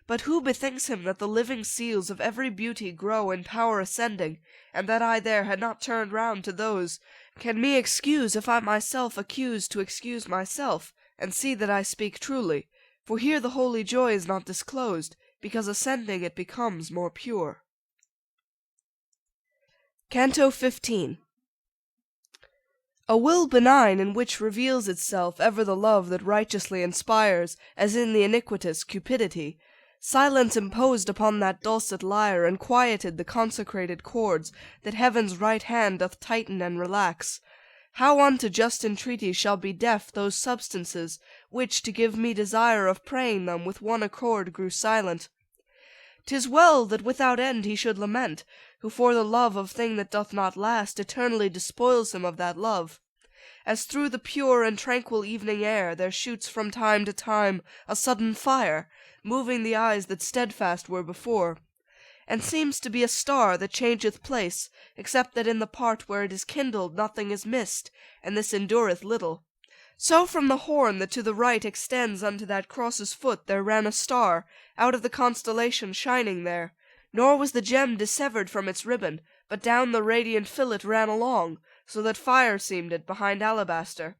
But who bethinks him that the living seals of every beauty grow in power ascending, and that I there had not turned round to those, can me excuse if I myself accuse to excuse myself, and see that I speak truly, for here the holy joy is not disclosed, because ascending it becomes more pure. Canto 15. A will benign, in which reveals itself ever the love that righteously inspires, as in the iniquitous cupidity, silence imposed upon that dulcet lyre, and quieted the consecrated chords that heaven's right hand doth tighten and relax. How unto just entreaty shall be deaf those substances, which, to give me desire of praying them, with one accord grew silent? 'Tis well that without end he should lament, who for the love of thing that doth not last, eternally despoils him of that love. As through the pure and tranquil evening air there shoots from time to time a sudden fire, moving the eyes that steadfast were before, and seems to be a star that changeth place, except that in the part where it is kindled nothing is missed, and this endureth little. So from the horn that to the right extends unto that cross's foot there ran a star, out of the constellation shining there, nor was the gem dissevered from its ribbon, but down the radiant fillet ran along, so that fire seemed it behind alabaster.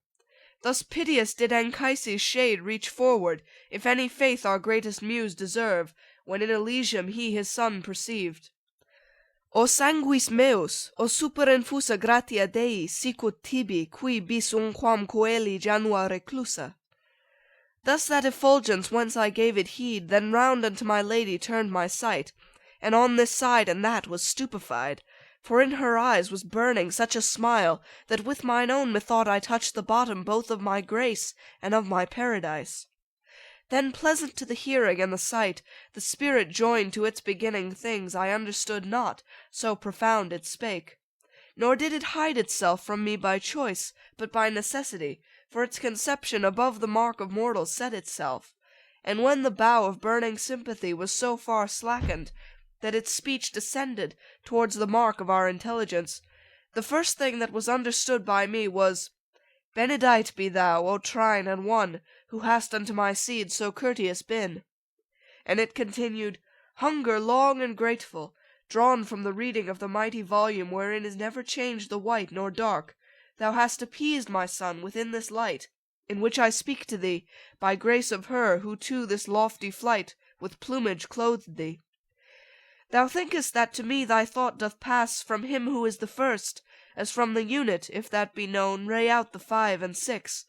Thus piteous did Anchises' shade reach forward, if any faith our greatest muse deserve, when in Elysium he his son perceived. O sanguis meus, o super infusa gratia Dei sicut tibi, qui bis unquam coeli janua reclusa. Thus that effulgence whence I gave it heed, then round unto my lady turned my sight, and on this side and that was stupefied, for in her eyes was burning such a smile, that with mine own methought I touched the bottom both of my grace and of my paradise. Then pleasant to the hearing and the sight, the spirit joined to its beginning things I understood not, so profound it spake. Nor did it hide itself from me by choice, but by necessity, for its conception above the mark of mortals set itself. And when the bow of burning sympathy was so far slackened, that its speech descended towards the mark of our intelligence, the first thing that was understood by me was, Benedight be thou, O trine and one, who hast unto my seed so courteous been. And it continued, Hunger long and grateful, drawn from the reading of the mighty volume wherein is never changed the white nor dark, thou hast appeased my son within this light. in which I speak to thee, by grace of her who to this lofty flight with plumage clothed thee. Thou thinkest that to me thy thought doth pass from him who is the first, as from the unit, if that be known, ray out the 5 and 6.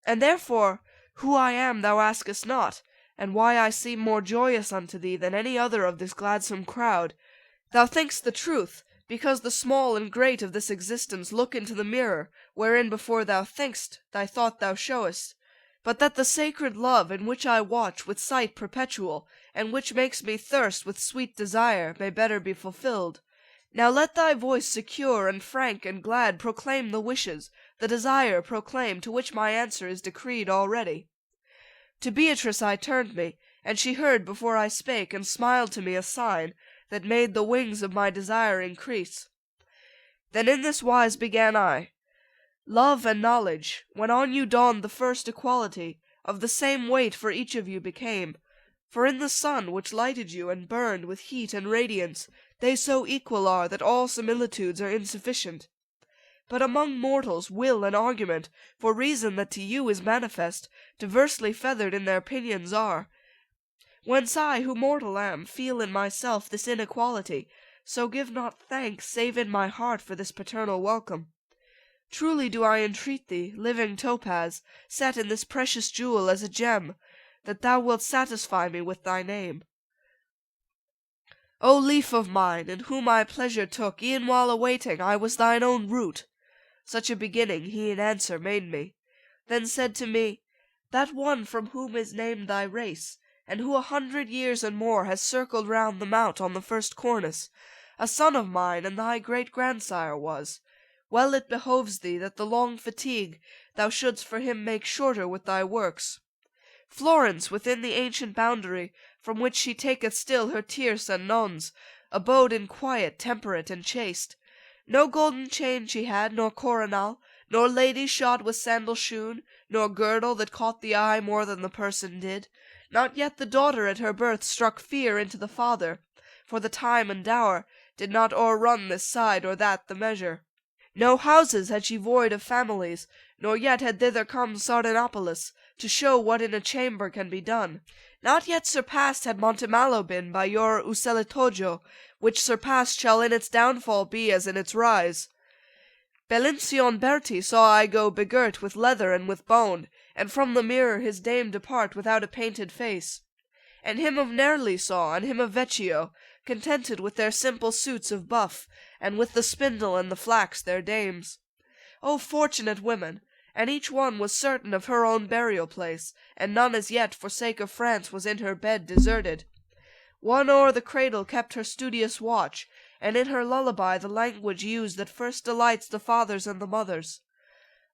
And therefore who I am thou askest not, and why I seem more joyous unto thee than any other of this gladsome crowd. Thou think'st the truth, because the small and great of this existence look into the mirror, wherein before thou think'st, thy thought thou showest. But that the sacred love in which I watch with sight perpetual, and which makes me thirst with sweet desire, may better be fulfilled. Now let thy voice secure and frank and glad proclaim the wishes, the desire proclaim, to which my answer is decreed already. To Beatrice I turned me, and she heard before I spake, and smiled to me a sign, that made the wings of my desire increase. Then in this wise began I. Love and knowledge, when on you dawned the first equality, of the same weight for each of you became. For in the sun which lighted you and burned with heat and radiance, they so equal are that all similitudes are insufficient. But among mortals will and argument, for reason that to you is manifest, diversely feathered in their pinions are. Whence I, who mortal am, feel in myself this inequality, so give not thanks save in my heart for this paternal welcome. Truly do I entreat thee, living topaz, set in this precious jewel as a gem, that thou wilt satisfy me with thy name. O leaf of mine, in whom I pleasure took, e'en while awaiting I was thine own root. Such a beginning he in answer made me. Then said to me, That one from whom is named thy race, and who 100 years and more has circled round the mount on the first cornice, a son of mine and thy great-grandsire was. Well it behoves thee that the long fatigue thou shouldst for him make shorter with thy works. Florence within the ancient boundary, from which she taketh still her tierce and nons, abode in quiet, temperate, and chaste. No golden chain she had, nor coronal, nor lady shod with sandal shoon, nor girdle that caught the eye more than the person did. Not yet the daughter at her birth struck fear into the father, for the time and dower did not o'errun this side or that the measure. No houses had she void of families, nor yet had thither come Sardanapalus, to show what in a chamber can be done. Not yet surpassed had Montemallo been by your Useletojo, which surpassed shall in its downfall be as in its rise. Belincion Berti saw I go begirt with leather and with bone, and from the mirror his dame depart without a painted face. And him of Nerli saw, and him of Vecchio, contented with their simple suits of buff, and with the spindle and the flax their dames. O fortunate women! And each one was certain of her own burial place, and none as yet for sake of France was in her bed deserted. One o'er the cradle kept her studious watch, and in her lullaby the language used that first delights the fathers and the mothers.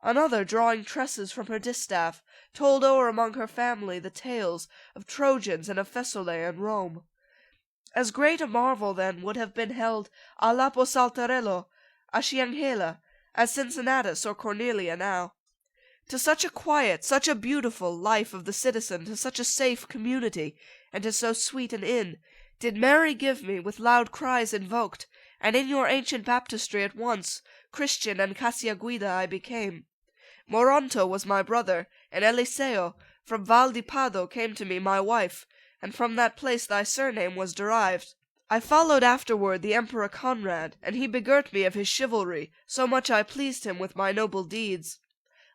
Another, drawing tresses from her distaff, told o'er among her family the tales of Trojans and of Thessaly and Rome. As great a marvel then would have been held a Lapo Saltarello, a Cianghela, as Cincinnatus or Cornelia now. To such a quiet, such a beautiful life of the citizen, to such a safe community, and to so sweet an inn, did Mary give me, with loud cries invoked, and in your ancient baptistry at once, Christian and Casiaguida I became. Moronto was my brother, and Eliseo, from Val di Pado came to me my wife, and from that place thy surname was derived. I followed afterward the Emperor Conrad, and he begirt me of his chivalry, so much I pleased him with my noble deeds.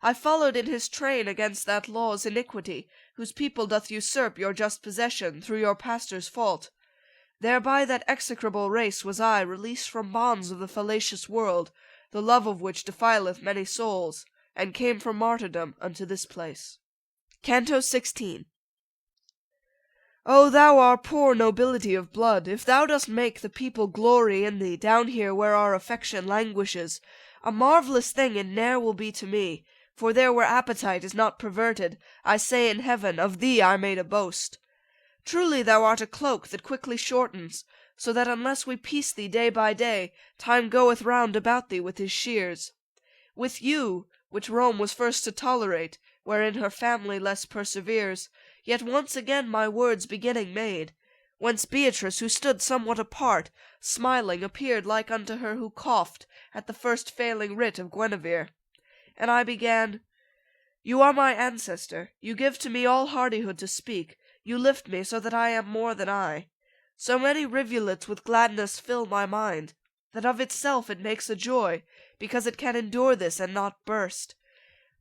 I followed in his train against that law's iniquity, whose people doth usurp your just possession through your pastor's fault. Thereby that execrable race was I released from bonds of the fallacious world, the love of which defileth many souls, and came from martyrdom unto this place. Canto 16. O thou our poor nobility of blood, if thou dost make the people glory in thee down here where our affection languishes, a marvellous thing it ne'er will be to me, for there where appetite is not perverted, I say in heaven, of thee I made a boast. Truly thou art a cloak that quickly shortens, so that unless we piece thee day by day, time goeth round about thee with his shears. With you, which Rome was first to tolerate, wherein her family less perseveres, yet once again my words beginning made, whence Beatrice, who stood somewhat apart, smiling, appeared like unto her who coughed at the first failing writ of Guinevere. And I began, You are my ancestor, you give to me all hardihood to speak, you lift me so that I am more than I. So many rivulets with gladness fill my mind, that of itself it makes a joy, because it can endure this and not burst.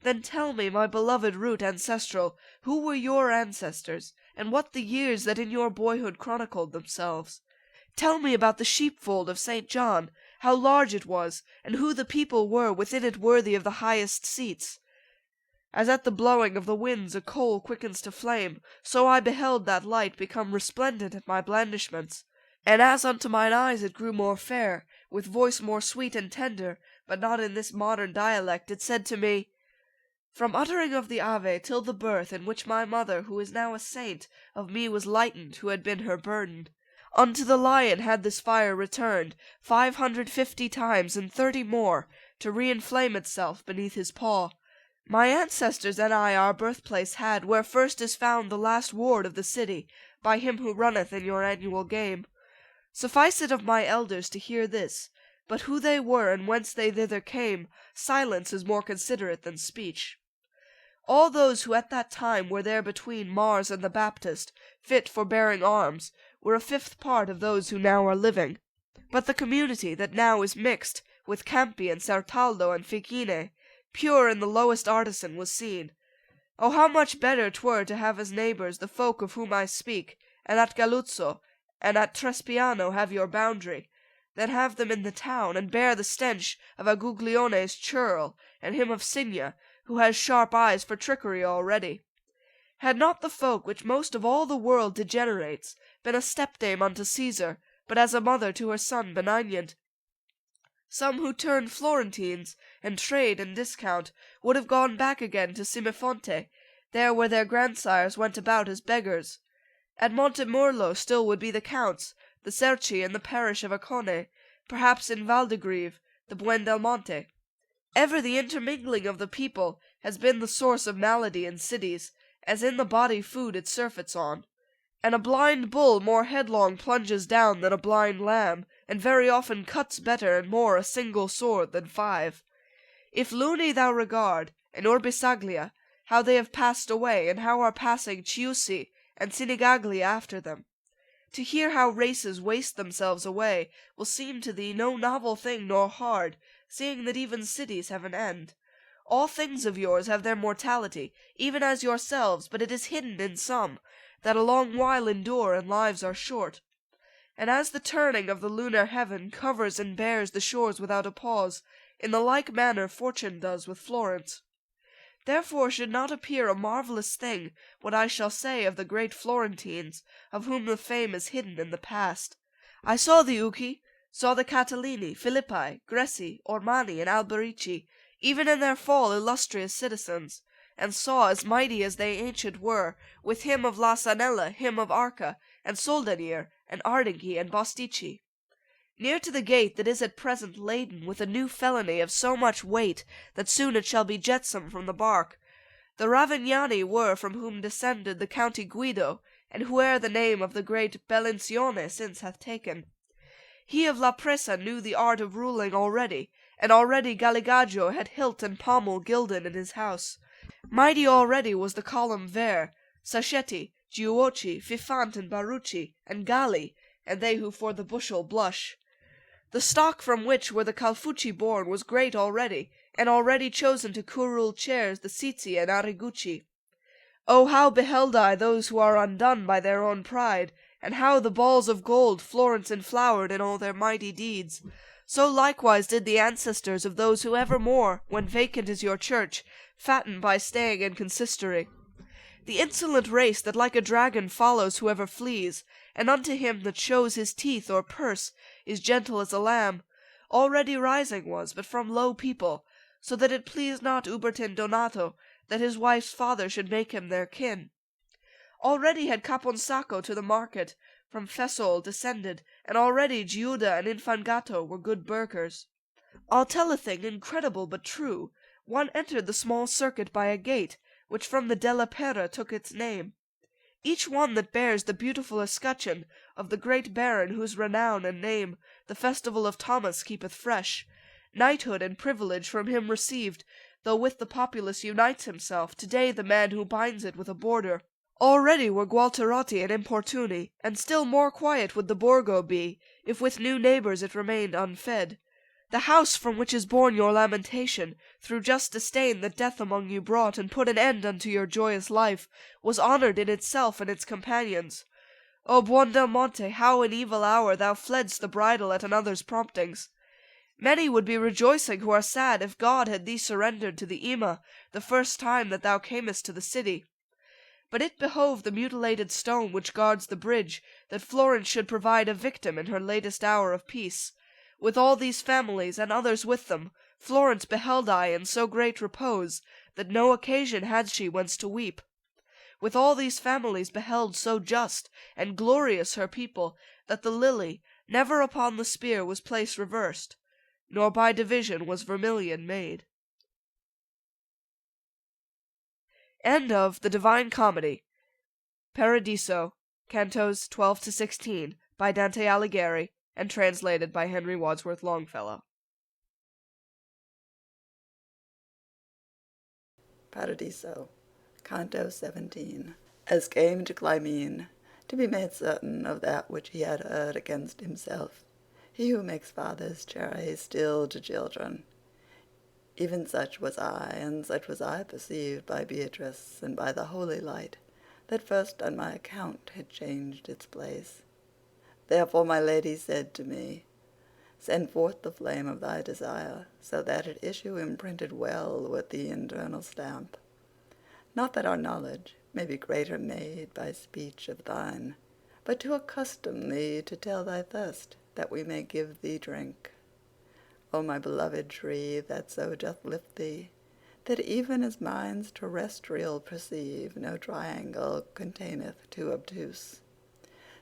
Then tell me, my beloved root ancestral, who were your ancestors, and what the years that in your boyhood chronicled themselves. Tell me about the sheepfold of St. John, how large it was, and who the people were within it worthy of the highest seats. As at the blowing of the winds a coal quickens to flame, so I beheld that light become resplendent at my blandishments. And as unto mine eyes it grew more fair, with voice more sweet and tender, but not in this modern dialect, it said to me, From uttering of the Ave till the birth in which my mother, who is now a saint, of me was lightened who had been her burden. Unto the lion had this fire returned 550 times and 30 more, to re-inflame itself beneath his paw. My ancestors and I our birthplace had, where first is found the last ward of the city, by him who runneth in your annual game. Suffice it of my elders to hear this, but who they were and whence they thither came, silence is more considerate than speech. All those who at that time were there between Mars and the Baptist, fit for bearing arms, were a fifth part of those who now are living. But the community that now is mixed, with Campi and Certaldo and Ficine, pure in the lowest artisan was seen. Oh, how much better 'twere to have as neighbours the folk of whom I speak, and at Galuzzo, and at Trespiano have your boundary, than have them in the town, and bear the stench of Aguglione's churl, and him of Signa, who has sharp eyes for trickery already. Had not the folk which most of all the world degenerates been a stepdame unto Caesar, but as a mother to her son benignant? Some who turn Florentines, and trade and discount, would have gone back again to Simefonte, there where their grandsires went about as beggars. At Montemurlo still would be the counts, the Cerci in the parish of Accone, perhaps in Valdegrive, the Buendelmonte. Ever the intermingling of the people has been the source of malady in cities, as in the body food it surfeits on. And a blind bull more headlong plunges down than a blind lamb, and very often cuts better and more a single sword than 5. If Luni thou regard, and Urbisaglia, how they have passed away, and how are passing Chiusi and Sinigaglia after them. To hear how races waste themselves away will seem to thee no novel thing nor hard, seeing that even cities have an end. All things of yours have their mortality, even as yourselves, but it is hidden in some, that a long while endure and lives are short. And as the turning of the lunar heaven covers and bears the shores without a pause, in the like manner fortune does with Florence. Therefore should not appear a marvellous thing what I shall say of the great Florentines, of whom the fame is hidden in the past. I saw the Uci, saw the Catilini, Philippi, Greci, Ormani, and Alberici, even in their fall illustrious citizens, and saw, as mighty as they ancient were, with him of La Sanella, him of Arca, and Soldanier, and Ardinghi, and Bostici. Near to the gate that is at present laden with a new felony of so much weight that soon it shall be jetsam from the bark, the Ravignani were from whom descended the County Guido, and whoe'er the name of the great Bellincione since hath taken. He of La Presa knew the art of ruling already, and already Galligaggio had hilt and pommel gilded in his house. Mighty already was the column Ver, Sacchetti, Giuochi, Fifant, and Barucci, and Galli, and they who for the bushel blush. The stock from which were the Calfucci born was great already, and already chosen to curule chairs the Sizzi and Arrigucci. Oh, how beheld I those who are undone by their own pride, and how the balls of gold Florence enflowered in all their mighty deeds. So likewise did the ancestors of those who evermore, when vacant is your church, fatten by staying in consistory. The insolent race that like a dragon follows whoever flees, and unto him that shows his teeth or purse is gentle as a lamb, already rising was, but from low people, so that it pleased not Ubertin Donato that his wife's father should make him their kin. Already had Caponsacco to the market from Fesol descended, and already Giuda and Infangato were good burghers. I'll tell a thing incredible but true. One entered the small circuit by a gate, which from the Della Pera took its name. Each one that bears the beautiful escutcheon of the great baron whose renown and name the festival of Thomas keepeth fresh. knighthood and privilege from him received, though with the populace unites himself, today the man who binds it with a border. Already were Gualterotti and Importuni, and still more quiet would the Borgo be, if with new neighbours it remained unfed. The house from which is born your lamentation, through just disdain that death among you brought, and put an end unto your joyous life, was honoured in itself and its companions. O Buondelmonte, how in evil hour thou fledst the bridle at another's promptings! Many would be rejoicing who are sad if God had thee surrendered to the Ima the first time that thou camest to the city. But it behoved the mutilated stone which guards the bridge that Florence should provide a victim in her latest hour of peace. With all these families, and others with them, Florence beheld I in so great repose, that no occasion had she whence to weep. With all these families beheld so just and glorious her people, that the lily never upon the spear was placed reversed, nor by division was vermilion made. End of The Divine Comedy, Paradiso, Cantos 12 to 16, by Dante Alighieri, and translated by Henry Wadsworth Longfellow. Paradiso, Canto 17. As came to Clymene, to be made certain of that which he had heard against himself, he who makes fathers chary still to children. Even such was I, and such was I perceived by Beatrice, and by the holy light, that first on my account had changed its place. Therefore my lady said to me, Send forth the flame of thy desire, so that it issue imprinted well with the internal stamp. Not that our knowledge may be greater made by speech of thine, but to accustom thee to tell thy thirst, that we may give thee drink. O my beloved tree, that so doth lift thee, that even as minds terrestrial perceive no triangle containeth too obtuse,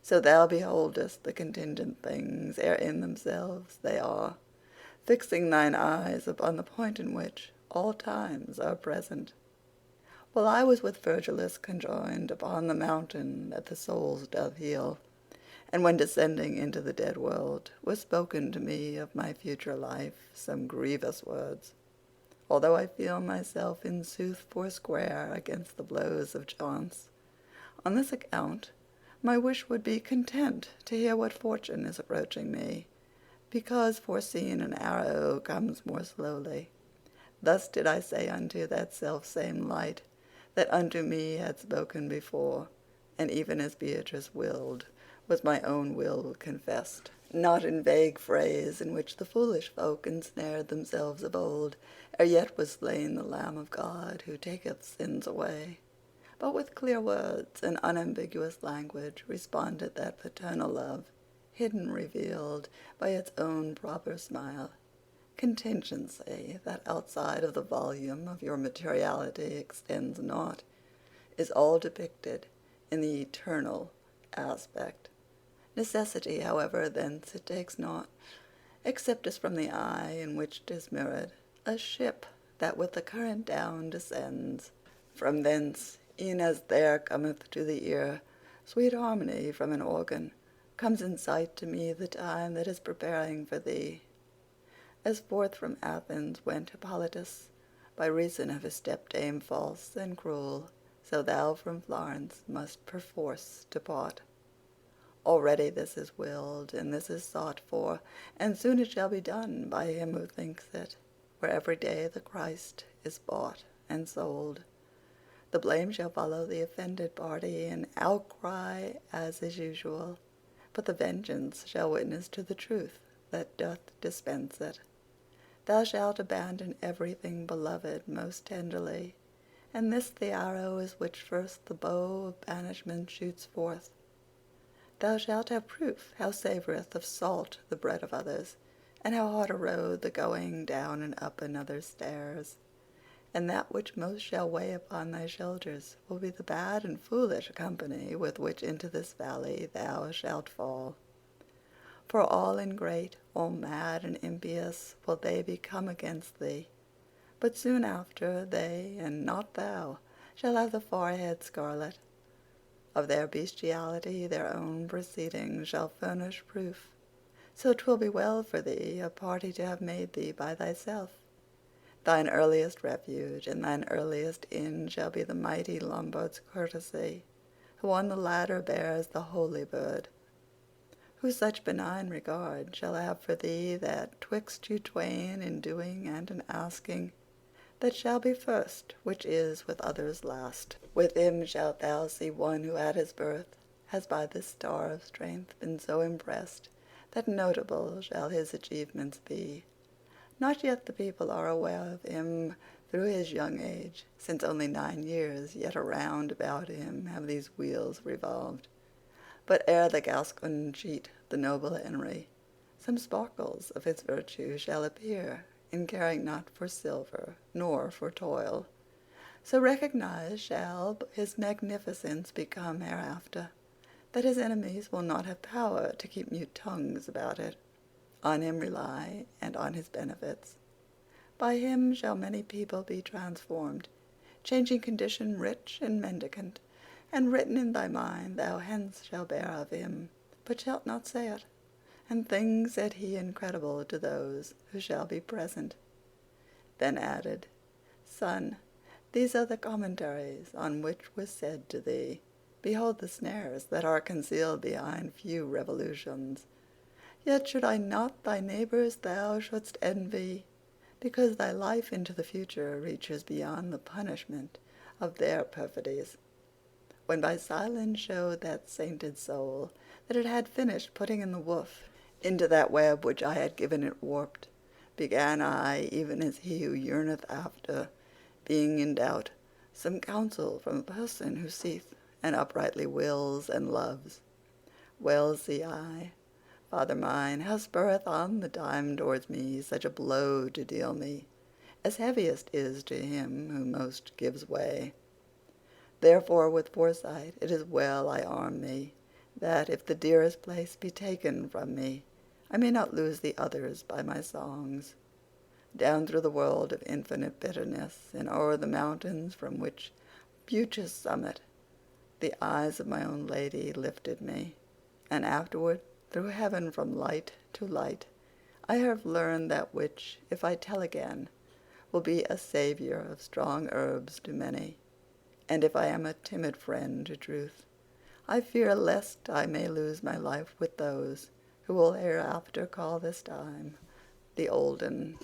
so thou beholdest the contingent things ere in themselves they are, fixing thine eyes upon the point in which all times are present. While I was with Virgilus conjoined upon the mountain that the souls doth heal, and when descending into the dead world was spoken to me of my future life some grievous words, although I feel myself in sooth foursquare against the blows of chance. On this account my wish would be content to hear what fortune is approaching me, because foreseen an arrow comes more slowly. Thus did I say unto that selfsame light that unto me had spoken before, and even as Beatrice willed was my own will confessed, not in vague phrase in which the foolish folk ensnared themselves of old, ere yet was slain the Lamb of God who taketh sins away, but with clear words and unambiguous language responded that paternal love, hidden revealed by its own proper smile. Contingency that outside of the volume of your materiality extends not, is all depicted in the eternal aspect. Necessity, however, thence it takes not, except as from the eye in which 'tis mirrored, a ship that with the current down descends. From thence, e'en as there cometh to the ear sweet harmony from an organ, comes in sight to me the time that is preparing for thee. As forth from Athens went Hippolytus, by reason of his stepdame false and cruel, so thou from Florence must perforce depart. Already this is willed, and this is sought for, and soon it shall be done by him who thinks it, where every day the Christ is bought and sold. The blame shall follow the offended party in outcry as is usual, but the vengeance shall witness to the truth that doth dispense it. Thou shalt abandon everything beloved most tenderly, and this the arrow is which first the bow of banishment shoots forth. Thou shalt have proof how savoureth of salt the bread of others, and how hard a road the going down and up another's stairs. And that which most shall weigh upon thy shoulders will be the bad and foolish company with which into this valley thou shalt fall. For all ingrate, all mad and impious will they become against thee, but soon after they, and not thou, shall have the forehead scarlet. Of their bestiality their own proceedings shall furnish proof. So 'twill be well for thee a party to have made thee by thyself. Thine earliest refuge and thine earliest inn shall be the mighty Lombard's courtesy, who on the ladder bears the holy bird, who such benign regard shall have for thee that twixt you twain in doing and in asking, that shall be first which is with others last. With him shalt thou see one who at his birth has by this star of strength been so impressed that notable shall his achievements be. Not yet the people are aware of him through his young age, since only 9 years yet around about him have these wheels revolved. But ere the Gascon cheat the noble Henry, some sparkles of his virtue shall appear, in caring not for silver nor for toil. So recognized shall his magnificence become hereafter, that his enemies will not have power to keep mute tongues about it. On him rely, and on his benefits. By him shall many people be transformed, changing condition rich and mendicant, and written in thy mind thou hence shalt bear of him, but shalt not say it, and things said he incredible to those who shall be present. Then added, Son, these are the commentaries on which was said to thee, behold the snares that are concealed behind few revolutions. Yet should I not thy neighbours thou shouldst envy, because thy life into the future reaches beyond the punishment of their perfidies. When by silence showed that sainted soul that it had finished putting in the woof into that web which I had given it warped, began I, even as he who yearneth after, being in doubt, some counsel from a person who seeth and uprightly wills and loves. Well see I, Father mine, how spurreth on the time towards me such a blow to deal me, as heaviest is to him who most gives way. Therefore with foresight it is well I arm me, that if the dearest place be taken from me, I may not lose the others by my songs. Down through the world of infinite bitterness, and o'er the mountains from which beauteous summit the eyes of my own lady lifted me, and afterward through heaven from light to light, I have learned that which, if I tell again, will be a saviour of strong herbs to many. And if I am a timid friend to truth, I fear lest I may lose my life with those who will hereafter call this time the olden.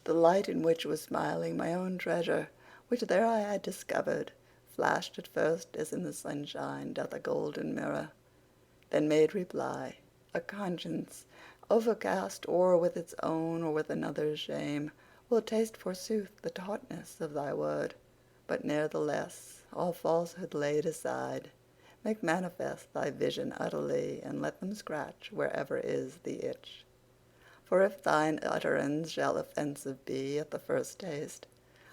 The light in which was smiling my own treasure, which there I had discovered, flashed at first as in the sunshine doth a golden mirror, then made reply, a conscience overcast or with its own or with another's shame will taste forsooth the tautness of thy word, but ne'ertheless, all falsehood laid aside, make manifest thy vision utterly, and let them scratch wherever is the itch. For if thine utterance shall offensive be at the first taste,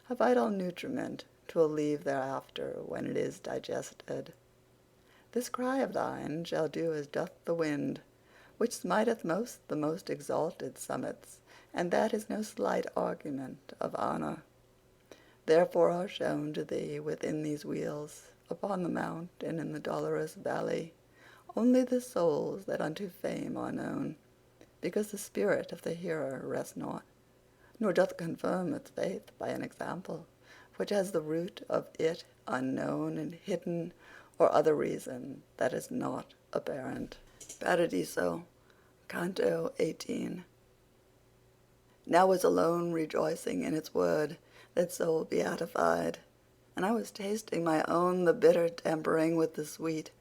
a vital nutriment 'twill leave thereafter when it is digested. This cry of thine shall do as doth the wind, which smiteth most the most exalted summits, and that is no slight argument of honour. Therefore are shown to thee within these wheels, upon the mount and in the dolorous valley, only the souls that unto fame are known, because the spirit of the hearer rests not, nor doth confirm its faith by an example, which has the root of it unknown and hidden, or other reason that is not apparent. Paradiso, Canto 18. Now was alone rejoicing in its word, that soul beatified, and I was tasting my own the bitter tempering with the sweet,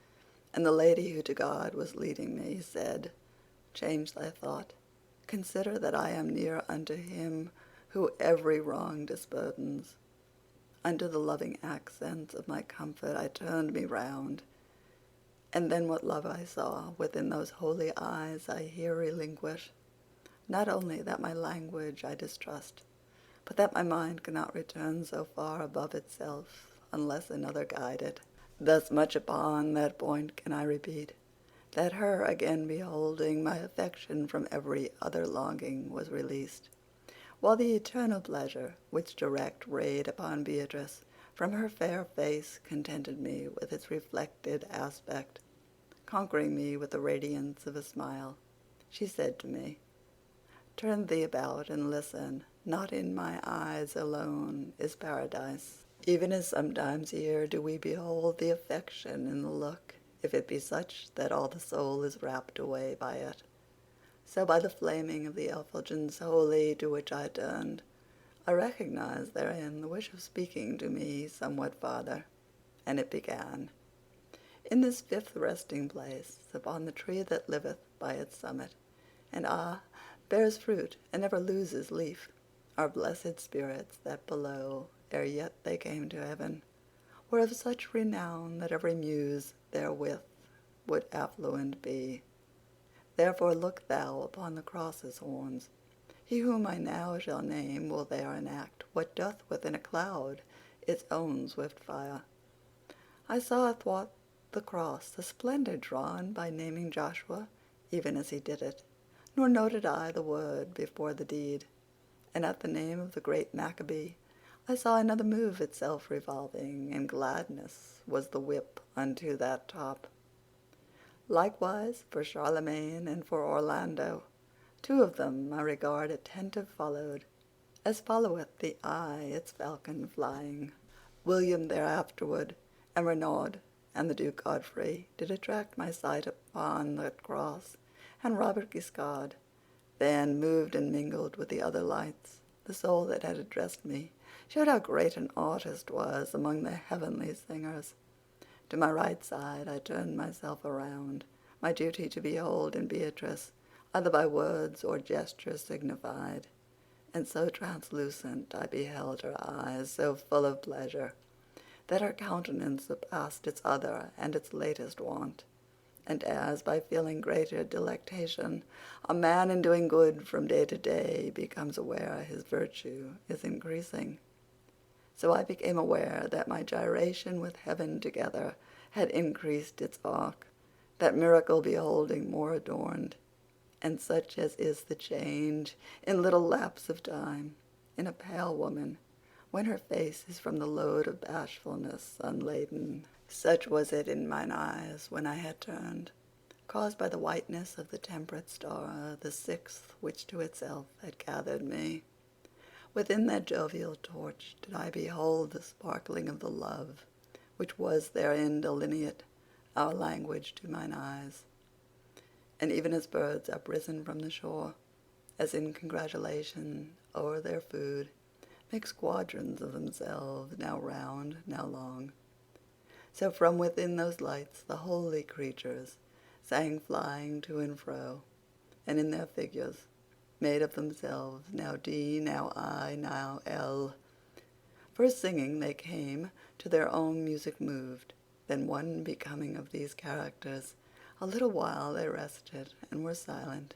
and the lady who to God was leading me said, Change thy thought, consider that I am near unto him who every wrong disburdens. Unto the loving accents of my comfort I turned me round, and then what love I saw within those holy eyes I here relinquish. Not only that my language I distrust, but that my mind cannot return so far above itself unless another guide it. Thus much upon that point can I repeat, that her again beholding, my affection from every other longing was released, while the eternal pleasure which direct rayed upon Beatrice from her fair face contented me with its reflected aspect, conquering me with the radiance of a smile. she said to me, "Turn thee about and listen. Not in my eyes alone is paradise. Even as sometimes here do we behold the affection in the look, if it be such that all the soul is rapt away by it. So by the flaming of the effulgence holy to which I turned, I recognized therein the wish of speaking to me somewhat farther, and it began. In this fifth resting place, upon the tree that liveth by its summit, and bears fruit and never loses leaf, are blessed spirits that below, ere yet they came to heaven, were of such renown that every muse therewith would affluent be. Therefore look thou upon the cross's horns. He whom I now shall name will there enact what doth within a cloud its own swift fire. I saw athwart the cross the splendor drawn by naming Joshua, even as he did it, nor noted I the word before the deed. And at the name of the great Maccabee I saw another move itself revolving, and gladness was the whip unto that top. Likewise for Charlemagne and for Orlando, two of them my regard attentive followed, as followeth the eye its falcon flying. William thereafterward, and Renaud, and the Duke Godfrey did attract my sight upon that cross, and Robert Guiscard. Then, moved and mingled with the other lights, the soul that had addressed me showed how great an artist was among the heavenly singers. To my right side I turned myself around, my duty to behold in Beatrice, either by words or gesture signified, and so translucent I beheld her eyes, so full of pleasure, that her countenance surpassed its other and its latest wont. And as, by feeling greater delectation, a man in doing good from day to day becomes aware his virtue is increasing, so I became aware that my gyration with heaven together had increased its arc, that miracle beholding more adorned. And such as is the change, in little lapse of time, in a pale woman, when her face is from the load of bashfulness unladen, such was it in mine eyes when I had turned, caused by the whiteness of the temperate star, the sixth which to itself had gathered me. Within that jovial torch did I behold the sparkling of the love which was therein delineate, our language to mine eyes. And even as birds uprisen from the shore, as in congratulation o'er their food, make squadrons of themselves, now round, now long, so from within those lights the holy creatures sang flying to and fro, and in their figures made of themselves, now D, now I, now L. First singing they came, to their own music moved, then one becoming of these characters, a little while they rested and were silent.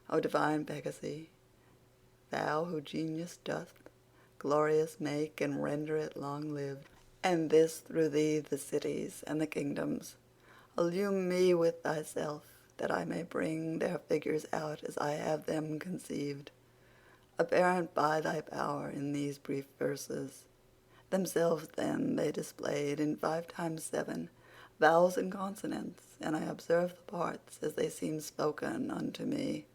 O divine Pegasus, thou who genius doth glorious make and render it long-lived, and this through thee the cities and the kingdoms, illume me with thyself, that I may bring their figures out as I have them conceived, apparent by thy power in these brief verses. Themselves then they displayed in 5 times 7 vowels and consonants, and I observed the parts as they seemed spoken unto me.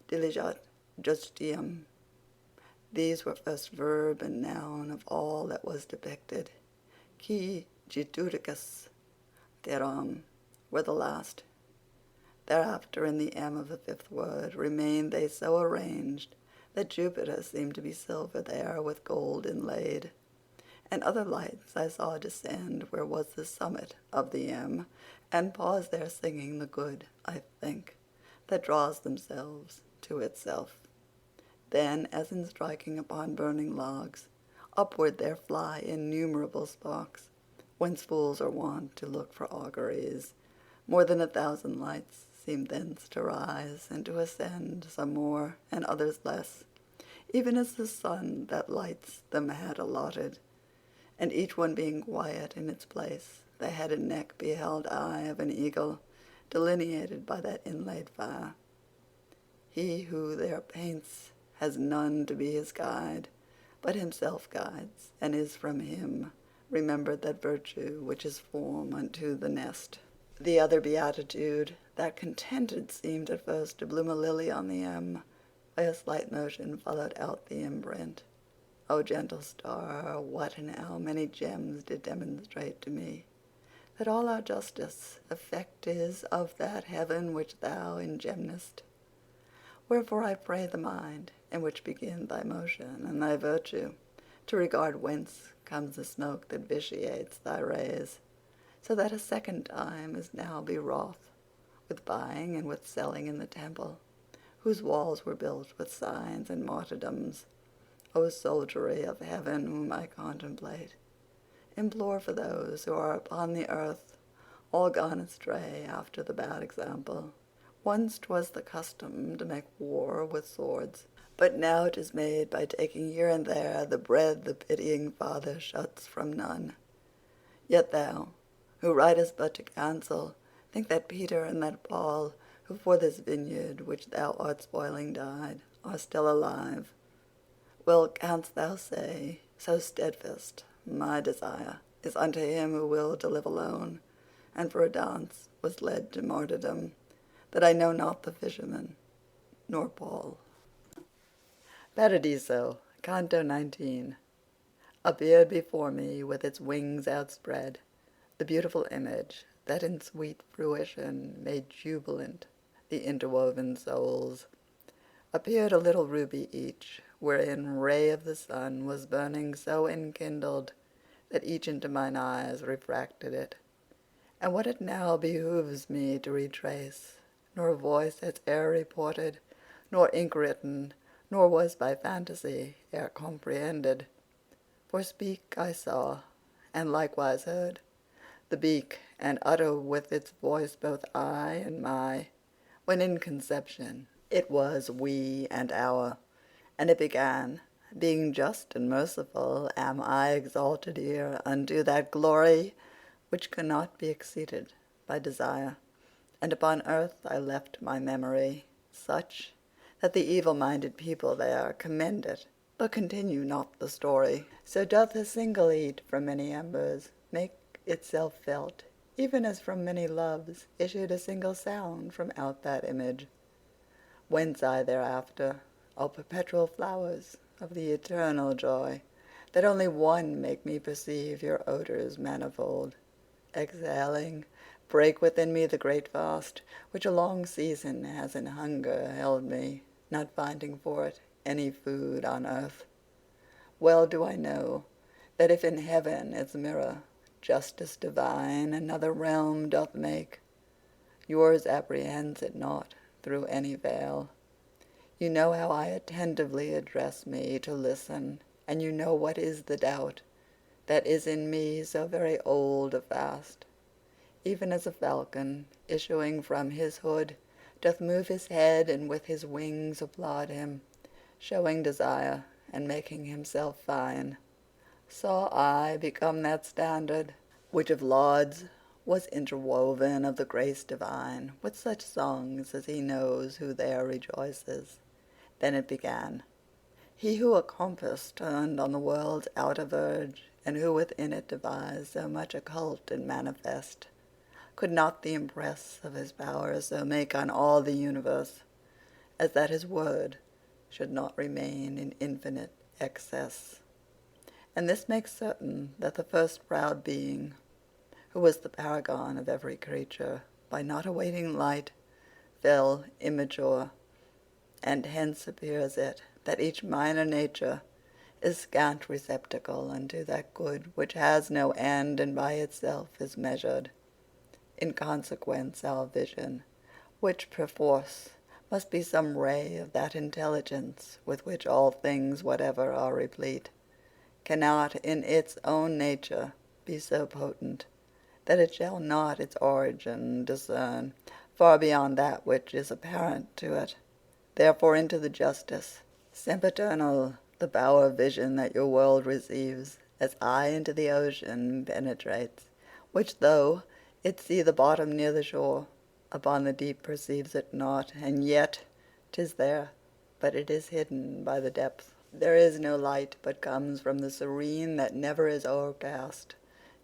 Diligat justium. These were first verb and noun of all that was depicted. Qui judicus theram were the last. Thereafter in the M of the 5th word remained they so arranged that Jupiter seemed to be silver there with gold inlaid. And other lights I saw descend where was the summit of the M, and pause there singing the good, I think, that draws themselves to itself. Then, as in striking upon burning logs, upward there fly innumerable sparks, whence fools are wont to look for auguries. More than 1,000 lights seem thence to rise, and to ascend, some more, and others less, even as the sun that lights them had allotted. And each one being quiet in its place, the head and neck beheld I of an eagle, delineated by that inlaid fire. He who there paints has none to be his guide, but himself guides, and is from him remembered that virtue which is form unto the nest. The other beatitude, that contented seemed at first to bloom a lily on the M, by a slight motion followed out the imprint. O gentle star, what and how many gems did demonstrate to me that all our justice effect is of that heaven which thou ingemnest. Wherefore I pray the mind, in which begin thy motion and thy virtue, to regard whence comes the smoke that vitiates thy rays, so that a second time is now be wroth with buying and with selling in the temple, whose walls were built with signs and martyrdoms. O soldiery of heaven whom I contemplate, implore for those who are upon the earth, all gone astray after the bad example. Once 'twas the custom to make war with swords, but now 'tis made by taking here and there the bread the pitying Father shuts from none. Yet thou, who writest but to cancel, think that Peter and that Paul, who for this vineyard which thou art spoiling died, are still alive. Well canst thou say, so steadfast my desire is unto him who will to live alone, and for a dance was led to martyrdom, that I know not the fisherman nor Paul. Paradiso, Canto 19. Appeared before me with its wings outspread, the beautiful image that in sweet fruition made jubilant the interwoven souls. Appeared a little ruby each, wherein ray of the sun was burning so enkindled that each into mine eyes refracted it. And what it now behooves me to retrace, nor voice has e'er reported, nor ink written, nor was by fantasy e'er comprehended. For speak I saw, and likewise heard, the beak, and utter with its voice both I and my, when in conception it was we and our. And it began, being just and merciful, am I exalted here unto that glory which cannot be exceeded by desire. And upon earth I left my memory, such that the evil-minded people there commend it, but continue not the story. So doth a single heat from many embers make itself felt, even as from many loves issued a single sound from out that image. Whence I thereafter, O perpetual flowers of the eternal joy, that only one make me perceive your odors manifold, exhaling, break within me the great fast, which a long season has in hunger held me, not finding for it any food on earth. Well do I know that if in heaven its mirror justice divine another realm doth make, yours apprehends it not through any veil. You know how I attentively address me to listen, and you know what is the doubt that is in me so very old a fast, even as a falcon issuing from his hood doth move his head and with his wings applaud him, showing desire and making himself fine. Saw I become that standard which of lauds was interwoven of the grace divine with such songs as he knows who there rejoices. Then it began. He who a compass turned on the world's outer verge, and who within it devised so much occult and manifest, could not the impress of his power so make on all the universe, as that his word should not remain in infinite excess. And this makes certain that the first proud being, who was the paragon of every creature, by not awaiting light, fell immature, and hence appears it that each minor nature is scant receptacle unto that good which has no end and by itself is measured. In consequence our vision, which perforce must be some ray of that intelligence with which all things whatever are replete, cannot in its own nature be so potent that it shall not its origin discern far beyond that which is apparent to it. Therefore into the justice sempiternal the power of vision that your world receives, as I into the ocean penetrates, which though it see the bottom near the shore, upon the deep perceives it not, and yet 'tis there, but it is hidden by the depth. There is no light but comes from the serene that never is o'ercast.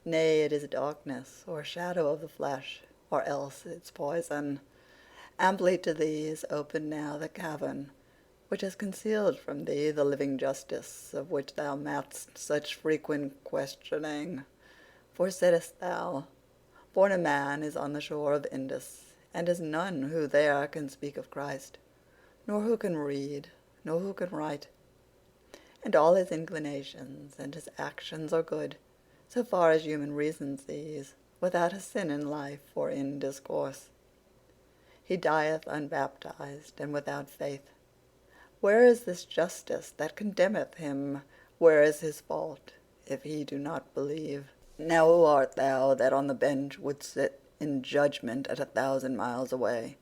Nay, it is darkness or shadow of the flesh, or else its poison. Amply to thee is open now the cavern, which has concealed from thee the living justice, of which thou madst such frequent questioning. For saidst thou, born a man is on the shore of Indus, and is none who there can speak of Christ, nor who can read, nor who can write. And all his inclinations and his actions are good, so far as human reason sees, without a sin in life or in discourse. He dieth unbaptized and without faith. Where is this justice that condemneth him? Where is his fault, if he do not believe? Now who art thou that on the bench wouldst sit in judgment at 1,000 miles away,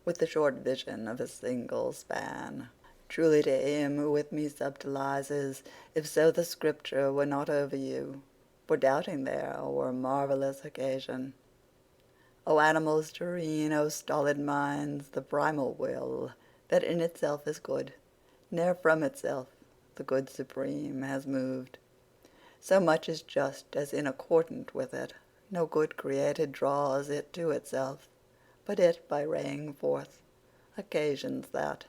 with the short vision of a single span? Truly to him who with me subtilizes, if so the scripture were not over you, for doubting there were marvellous occasion. O animals terrene, O stolid minds, the primal will, that in itself is good, ne'er from itself the good supreme has moved. So much is just as in accordant with it, no good created draws it to itself, but it by raying forth occasions that.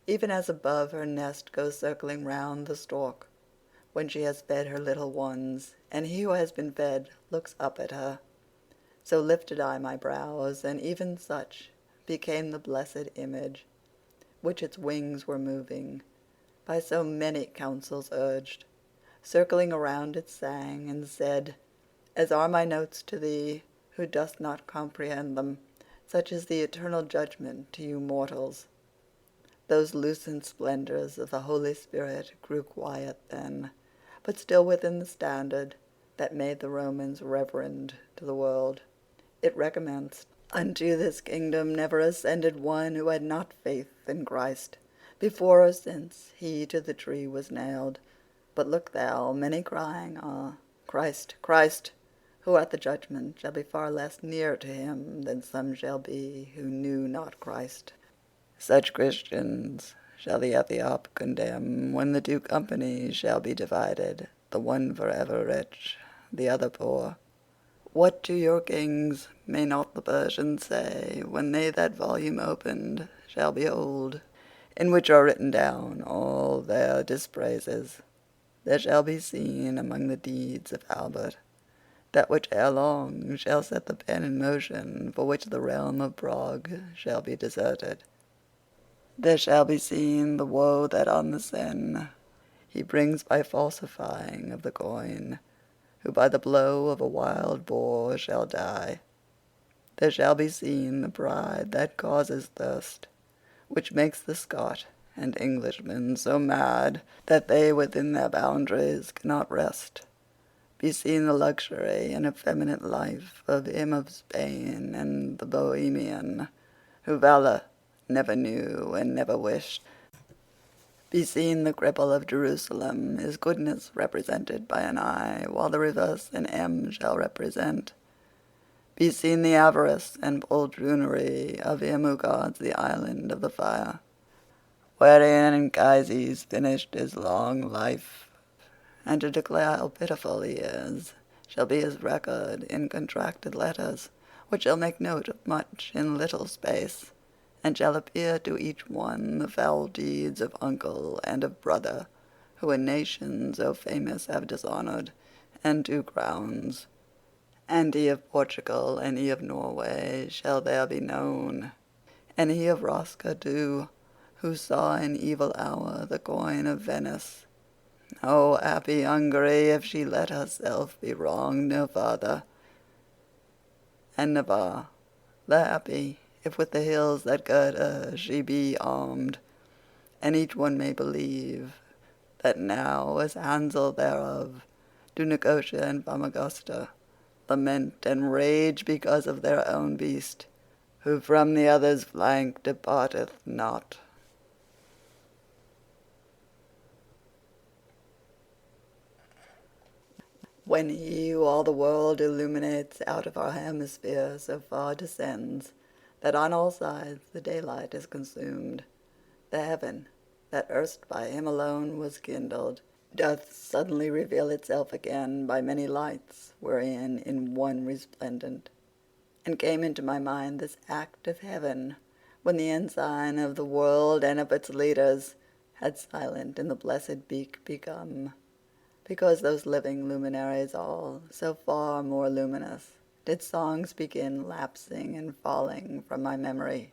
Even as above her nest goes circling round the stork, when she has fed her little ones, and he who has been fed looks up at her, so lifted I my brows, and even such became the blessed image, which its wings were moving, by so many counsels urged, circling around it sang, and said, as are my notes to thee, who dost not comprehend them, such is the eternal judgment to you mortals. Those lucent splendors of the Holy Spirit grew quiet then, but still within the standard that made the Romans reverend to the world. It recommenced. Unto this kingdom never ascended one who had not faith in Christ, before or since he to the tree was nailed. But look thou, many crying are, Christ, Christ, who at the judgment shall be far less near to him than some shall be who knew not Christ. Such Christians shall the Ethiop condemn, when the two companies shall be divided, the one forever rich, the other poor. What to your kings may not the Persians say, when they that volume opened shall behold, in which are written down all their dispraises? There shall be seen among the deeds of Albert that which ere long shall set the pen in motion, for which the realm of Prague shall be deserted. There shall be seen the woe that on the Seine he brings by falsifying of the coin, who by the blow of a wild boar shall die. There shall be seen the pride that causes thirst, which makes the Scot and Englishman so mad that they within their boundaries cannot rest. Be seen the luxury and effeminate life of him of Spain and the Bohemian, who valor never knew and never wished. Be seen the cripple of Jerusalem, his goodness represented by an I, while the reverse an M shall represent. Be seen the avarice and poltroonery of him who guards the island of the fire, wherein Anchises finished his long life, and to declare how pitiful he is shall be his record in contracted letters, which shall make note of much in little space, and shall appear to each one the foul deeds of uncle and of brother, who a nation so famous have dishonored, and 2 crowns. And he of Portugal and he of Norway shall there be known, and he of Rosca too, who saw in evil hour the coin of Venice. O happy Hungary, if she let herself be wronged no farther! And Navarre, the happy, if with the hills that gird her she be armed, and each one may believe that now, as Hansel thereof, do Nicosia and Famagosta lament and rage because of their own beast, who from the other's flank departeth not. When he who all the world illuminates out of our hemisphere so far descends that on all sides the daylight is consumed, the heaven, that erst by him alone was kindled, doth suddenly reveal itself again by many lights, wherein in one resplendent, and came into my mind this act of heaven, when the ensign of the world and of its leaders had silent in the blessed beak become, because those living luminaries all, so far more luminous, did songs begin lapsing and falling from my memory.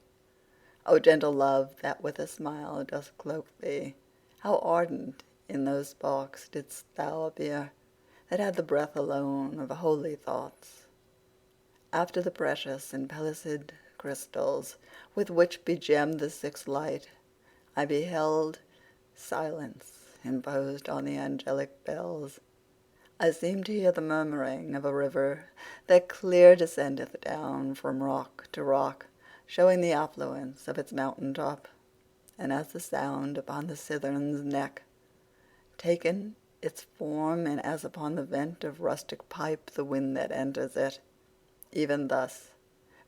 O gentle love, that with a smile doth cloak thee, how ardent in those sparks didst thou appear, that had the breath alone of holy thoughts. After the precious and pellucid crystals with which begemmed the sixth light, I beheld silence imposed on the angelic bells. I seemed to hear the murmuring of a river that clear descendeth down from rock to rock, showing the affluence of its mountain top, and as the sound upon the cithern's neck taken its form, and as upon the vent of rustic pipe the wind that enters it, even thus,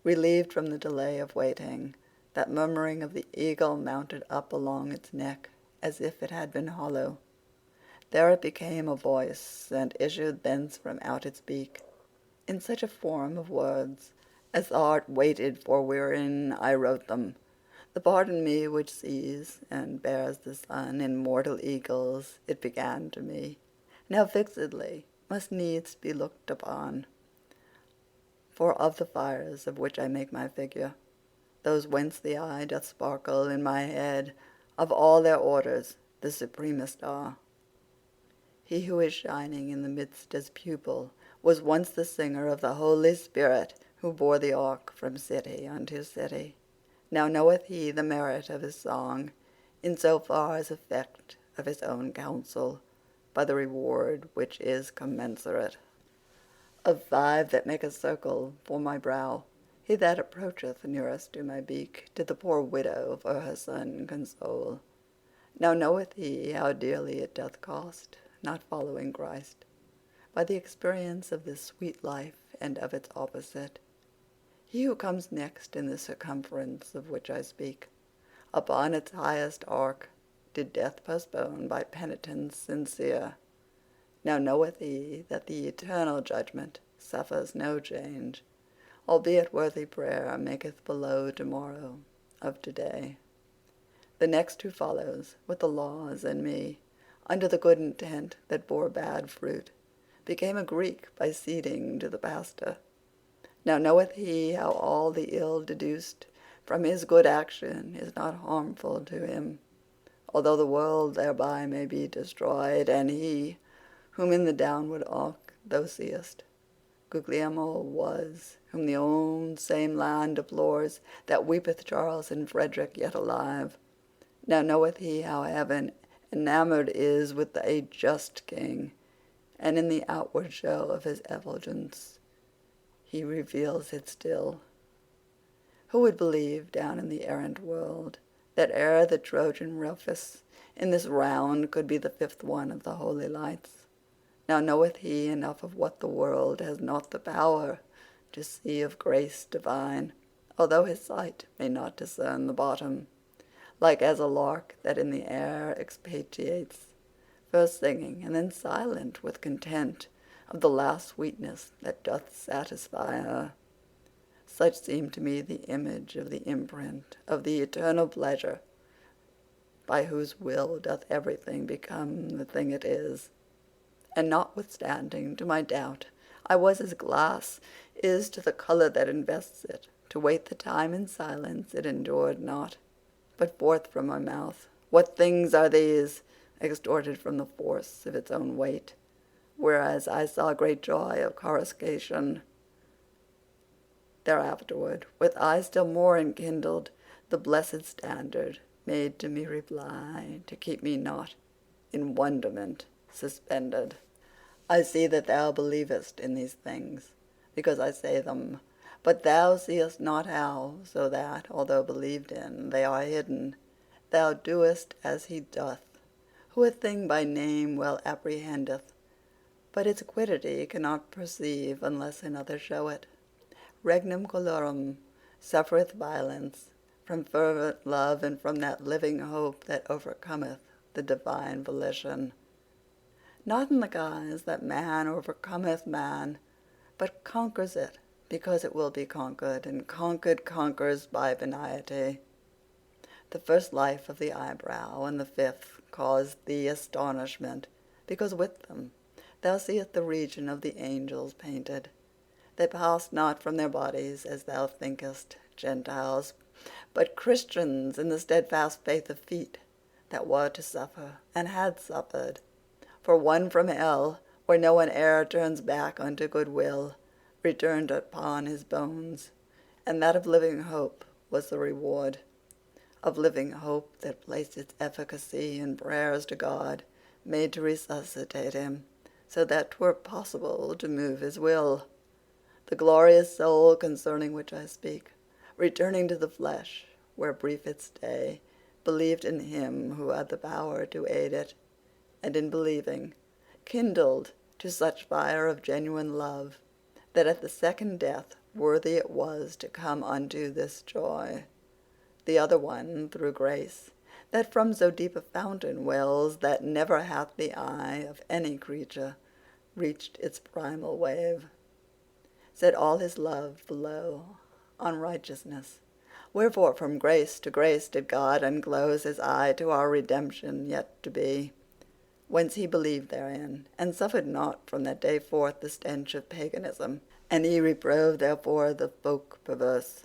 relieved from the delay of waiting, that murmuring of the eagle mounted up along its neck as if it had been hollow. There it became a voice, and issued thence from out its beak, in such a form of words as the heart waited for wherein I wrote them. The part in me which sees and bears the sun in mortal eagles, it began to me, now fixedly must needs be looked upon. For of the fires of which I make my figure, those whence the eye doth sparkle in my head, of all their orders the supremest are. He who is shining in the midst as pupil was once the singer of the Holy Spirit, who bore the ark from city unto city. Now knoweth he the merit of his song, in so far as effect of his own counsel, by the reward which is commensurate. Of five that make a circle for my brow, he that approacheth nearest to my beak did the poor widow for her son console. Now knoweth he how dearly it doth cost, not following Christ, by the experience of this sweet life and of its opposite. He who comes next in the circumference of which I speak, upon its highest arc, did death postpone by penitence sincere. Now knoweth he that the eternal judgment suffers no change, albeit worthy prayer maketh below tomorrow of today. The next who follows with the laws and me, under the good intent that bore bad fruit, became a Greek by ceding to the pastor. Now knoweth he how all the ill deduced from his good action is not harmful to him, although the world thereby may be destroyed, and he, whom in the downward arc thou seest, Guglielmo was, whom the old same land deplores, that weepeth Charles and Frederick yet alive. Now knoweth he how heaven enamoured is with a just king, and in the outward show of his effulgence he reveals it still. Who would believe down in the errant world that ere the Trojan Rufus in this round could be the fifth one of the holy lights? Now knoweth he enough of what the world has not the power to see of grace divine, although his sight may not discern the bottom, like as a lark that in the air expatiates, first singing and then silent with content of the last sweetness that doth satisfy her. Such seemed to me the image of the imprint of the eternal pleasure, by whose will doth everything become the thing it is. And notwithstanding, to my doubt, I was as glass is to the colour that invests it, to wait the time in silence it endured not. But forth from my mouth, what things are these, extorted from the force of its own weight? Whereas I saw great joy of coruscation. Thereafterward, with eye still more enkindled, the blessed standard made to me reply, to keep me not in wonderment suspended. I see that thou believest in these things, because I say them, but thou seest not how, so that, although believed in, they are hidden. Thou doest as he doth, who a thing by name well apprehendeth, but its quiddity cannot perceive unless another show it. Regnum colorum suffereth violence, from fervent love and from that living hope that overcometh the divine volition. Not in the guise that man overcometh man, but conquers it because it will be conquered, and conquered conquers by benignity. The first life of the eyebrow and the fifth cause thee astonishment, because with them thou seest the region of the angels painted. They pass not from their bodies, as thou thinkest, Gentiles, but Christians in the steadfast faith of feet, that were to suffer, and had suffered. For one from hell, where no one e'er turns back unto good will, returned upon his bones, and that of living hope was the reward. Of living hope that placed its efficacy in prayers to God, made to resuscitate him, so that 'twere possible to move his will. The glorious soul concerning which I speak, returning to the flesh, where brief its stay, believed in him who had the power to aid it, and in believing, kindled to such fire of genuine love, that at the second death worthy it was to come unto this joy. The other one, through grace, that from so deep a fountain wells, that never hath the eye of any creature reached its primal wave, set all his love below on righteousness. Wherefore from grace to grace did God unclose his eye to our redemption yet to be, whence he believed therein, and suffered not from that day forth the stench of paganism, and he reproved therefore the folk perverse.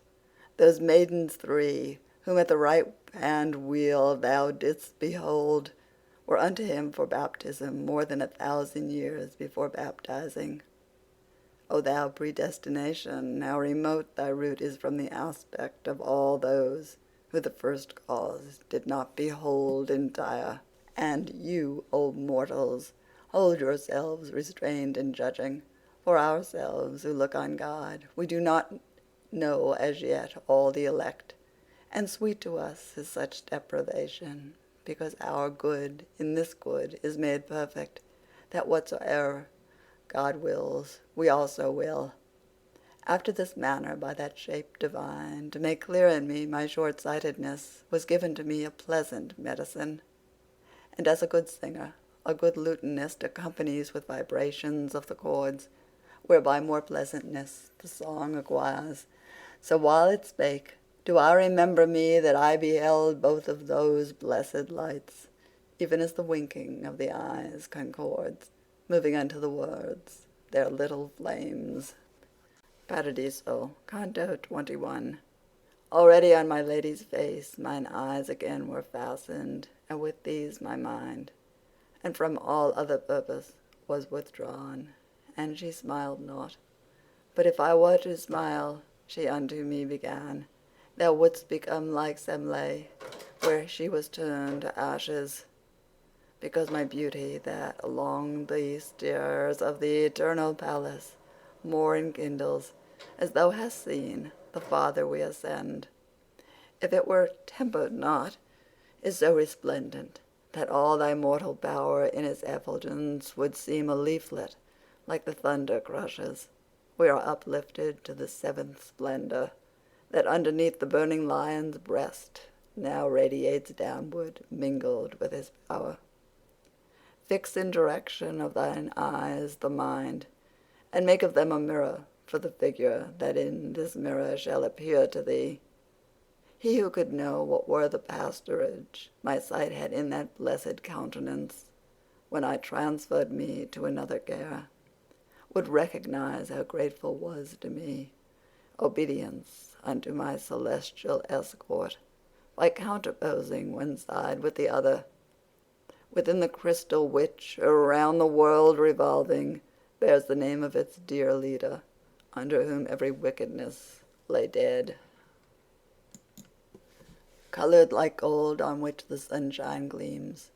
Those maidens three, whom at the right hand wheel thou didst behold, were unto him for baptism more than 1,000 years before baptizing. O thou predestination, how remote thy root is from the aspect of all those who the first cause did not behold entire. And you, O mortals, hold yourselves restrained in judging. For ourselves who look on God, we do not know as yet all the elect, and sweet to us is such deprivation, because our good in this good is made perfect, that whatsoever God wills, we also will. After this manner, by that shape divine, to make clear in me my short-sightedness, was given to me a pleasant medicine. And as a good singer, a good lutanist accompanies with vibrations of the chords, whereby more pleasantness the song acquires, so while it spake, do I remember me that I beheld both of those blessed lights, even as the winking of the eyes concords, moving unto the words, their little flames. Paradiso, Canto 21. Already on my lady's face mine eyes again were fastened, and with these my mind, and from all other purpose was withdrawn, and she smiled not. But if I were to smile, she unto me began, thou wouldst become like Semele, where she was turned to ashes, because my beauty that along the stairs of the eternal palace more enkindles, as thou hast seen, the farther we ascend, if it were tempered not, is so resplendent, that all thy mortal power in its effulgence would seem a leaflet, like the thunder crushes. We are uplifted to the seventh splendor, that underneath the burning lion's breast now radiates downward, mingled with his power. Fix in direction of thine eyes the mind, and make of them a mirror for the figure that in this mirror shall appear to thee. He who could know what were the pastorage my sight had in that blessed countenance, when I transferred me to another care, would recognize how grateful was to me obedience unto my celestial escort, by counterposing one side with the other, within the crystal which, around the world revolving, bears the name of its dear leader, under whom every wickedness lay dead. Colored like gold on which the sunshine gleams,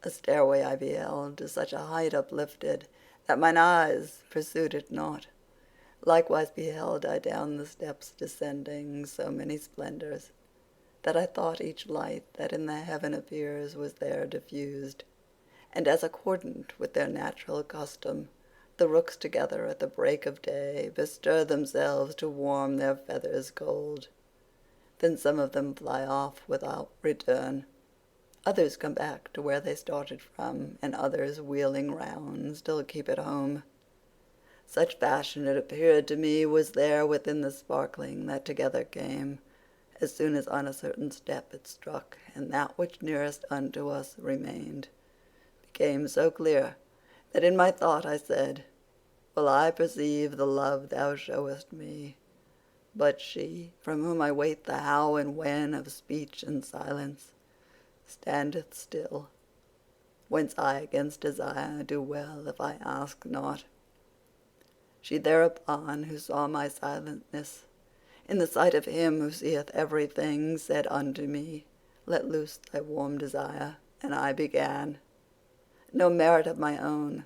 a stairway I beheld, to such a height uplifted, that mine eyes pursued it not. Likewise beheld I down the steps descending so many splendors, that I thought each light that in the heaven appears was there diffused, and as accordant with their natural custom, the rooks together at the break of day bestir themselves to warm their feathers cold. Then some of them fly off without return. Others come back to where they started from, and others, wheeling round, still keep at home. Such fashion it appeared to me was there within the sparkling that together came, as soon as on a certain step it struck, and that which nearest unto us remained, became so clear that in my thought I said, Will I perceive the love thou showest me? But she, from whom I wait the how and when of speech and silence, standeth still, whence I against desire do well if I ask not. She thereupon, who saw my silentness, in the sight of him who seeth everything, said unto me, Let loose thy warm desire. And I began. No merit of my own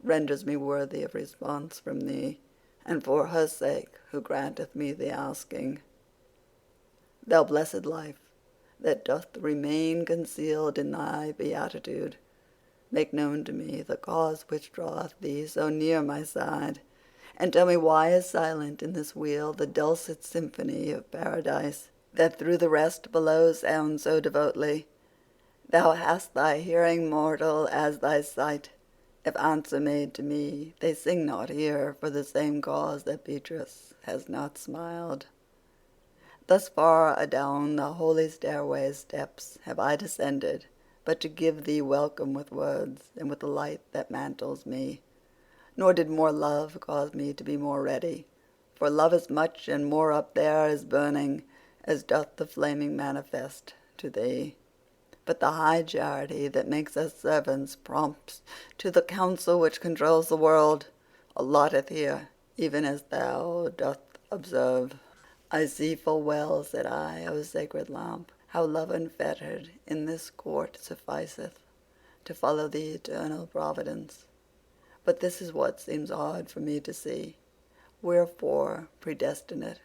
renders me worthy of response from thee, and for her sake who granteth me the asking. Thou blessed life, that doth remain concealed in thy beatitude, make known to me the cause which draweth thee so near my side, and tell me why is silent in this wheel the dulcet symphony of paradise, that through the rest below sounds so devotedly. Thou hast thy hearing, mortal, as thy sight. If answer made to me, they sing not here for the same cause that Beatrice has not smiled. Thus far adown the holy stairway's steps have I descended, but to give thee welcome with words, and with the light that mantles me. Nor did more love cause me to be more ready, for love is much and more up there is burning, as doth the flaming manifest to thee. But the high charity that makes us servants prompts to the counsel which controls the world, allotteth here, even as thou doth observe. I see full well, said I, O sacred lamp, how love unfettered in this court sufficeth to follow the eternal providence. But this is what seems odd for me to see. Wherefore, predestinate,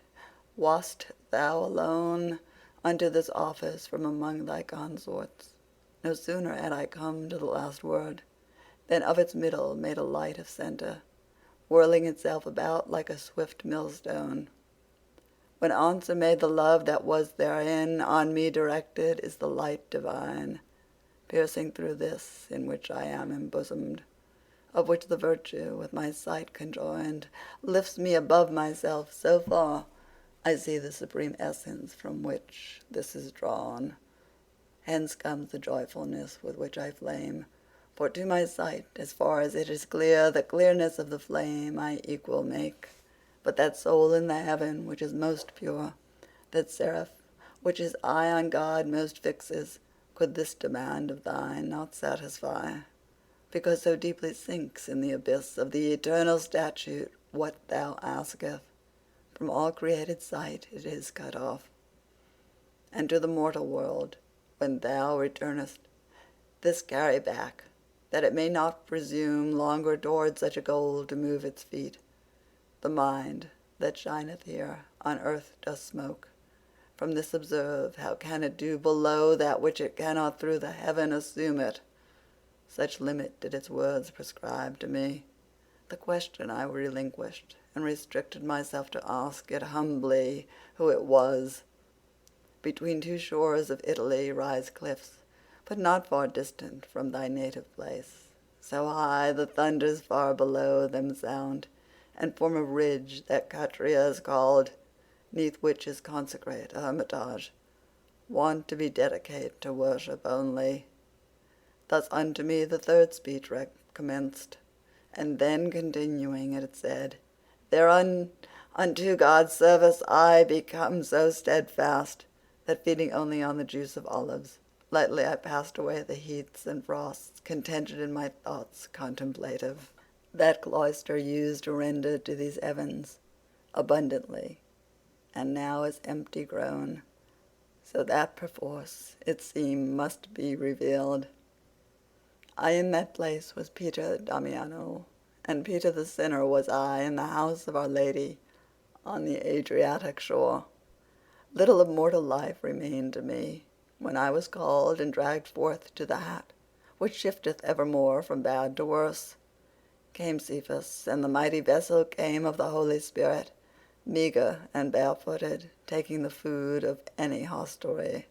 wast thou alone unto this office from among thy consorts? No sooner had I come to the last word, than of its middle made a light of centre, whirling itself about like a swift millstone. When answer made the love that was therein on me directed is the light divine, piercing through this in which I am embosomed, of which the virtue with my sight conjoined lifts me above myself so far I see the supreme essence from which this is drawn. Hence comes the joyfulness with which I flame, for to my sight, as far as it is clear, the clearness of the flame I equal make. But that soul in the heaven which is most pure, that seraph which his eye on God most fixes, could this demand of thine not satisfy, because so deeply sinks in the abyss of the eternal statute what thou asketh. From all created sight it is cut off, and to the mortal world, when thou returnest, this carry back, that it may not presume longer toward such a goal to move its feet. The mind that shineth here on earth doth smoke. From this observe, how can it do below that which it cannot through the heaven assume it? Such limit did its words prescribe to me. The question I relinquished, and restricted myself to ask it humbly who it was. Between two shores of Italy rise cliffs, but not far distant from thy native place. So high the thunders far below them sound, and form a ridge that Catria is called, neath which is consecrate a hermitage, wont to be dedicate to worship only. Thus unto me the third speech commenced, and then continuing it said, Thereon unto God's service I become so steadfast, that feeding only on the juice of olives, lightly I passed away the heats and frosts, contented in my thoughts contemplative. That cloister used to render to these heavens abundantly, and now is empty grown, so that perforce it seem must be revealed. I in that place was Peter Damiano, and Peter the sinner was I in the house of Our Lady on the Adriatic shore. Little of mortal life remained to me, when I was called and dragged forth to the hat, which shifteth evermore from bad to worse. Came Cephas, and the mighty vessel came of the Holy Spirit, meagre and barefooted, taking the food of any hostelry.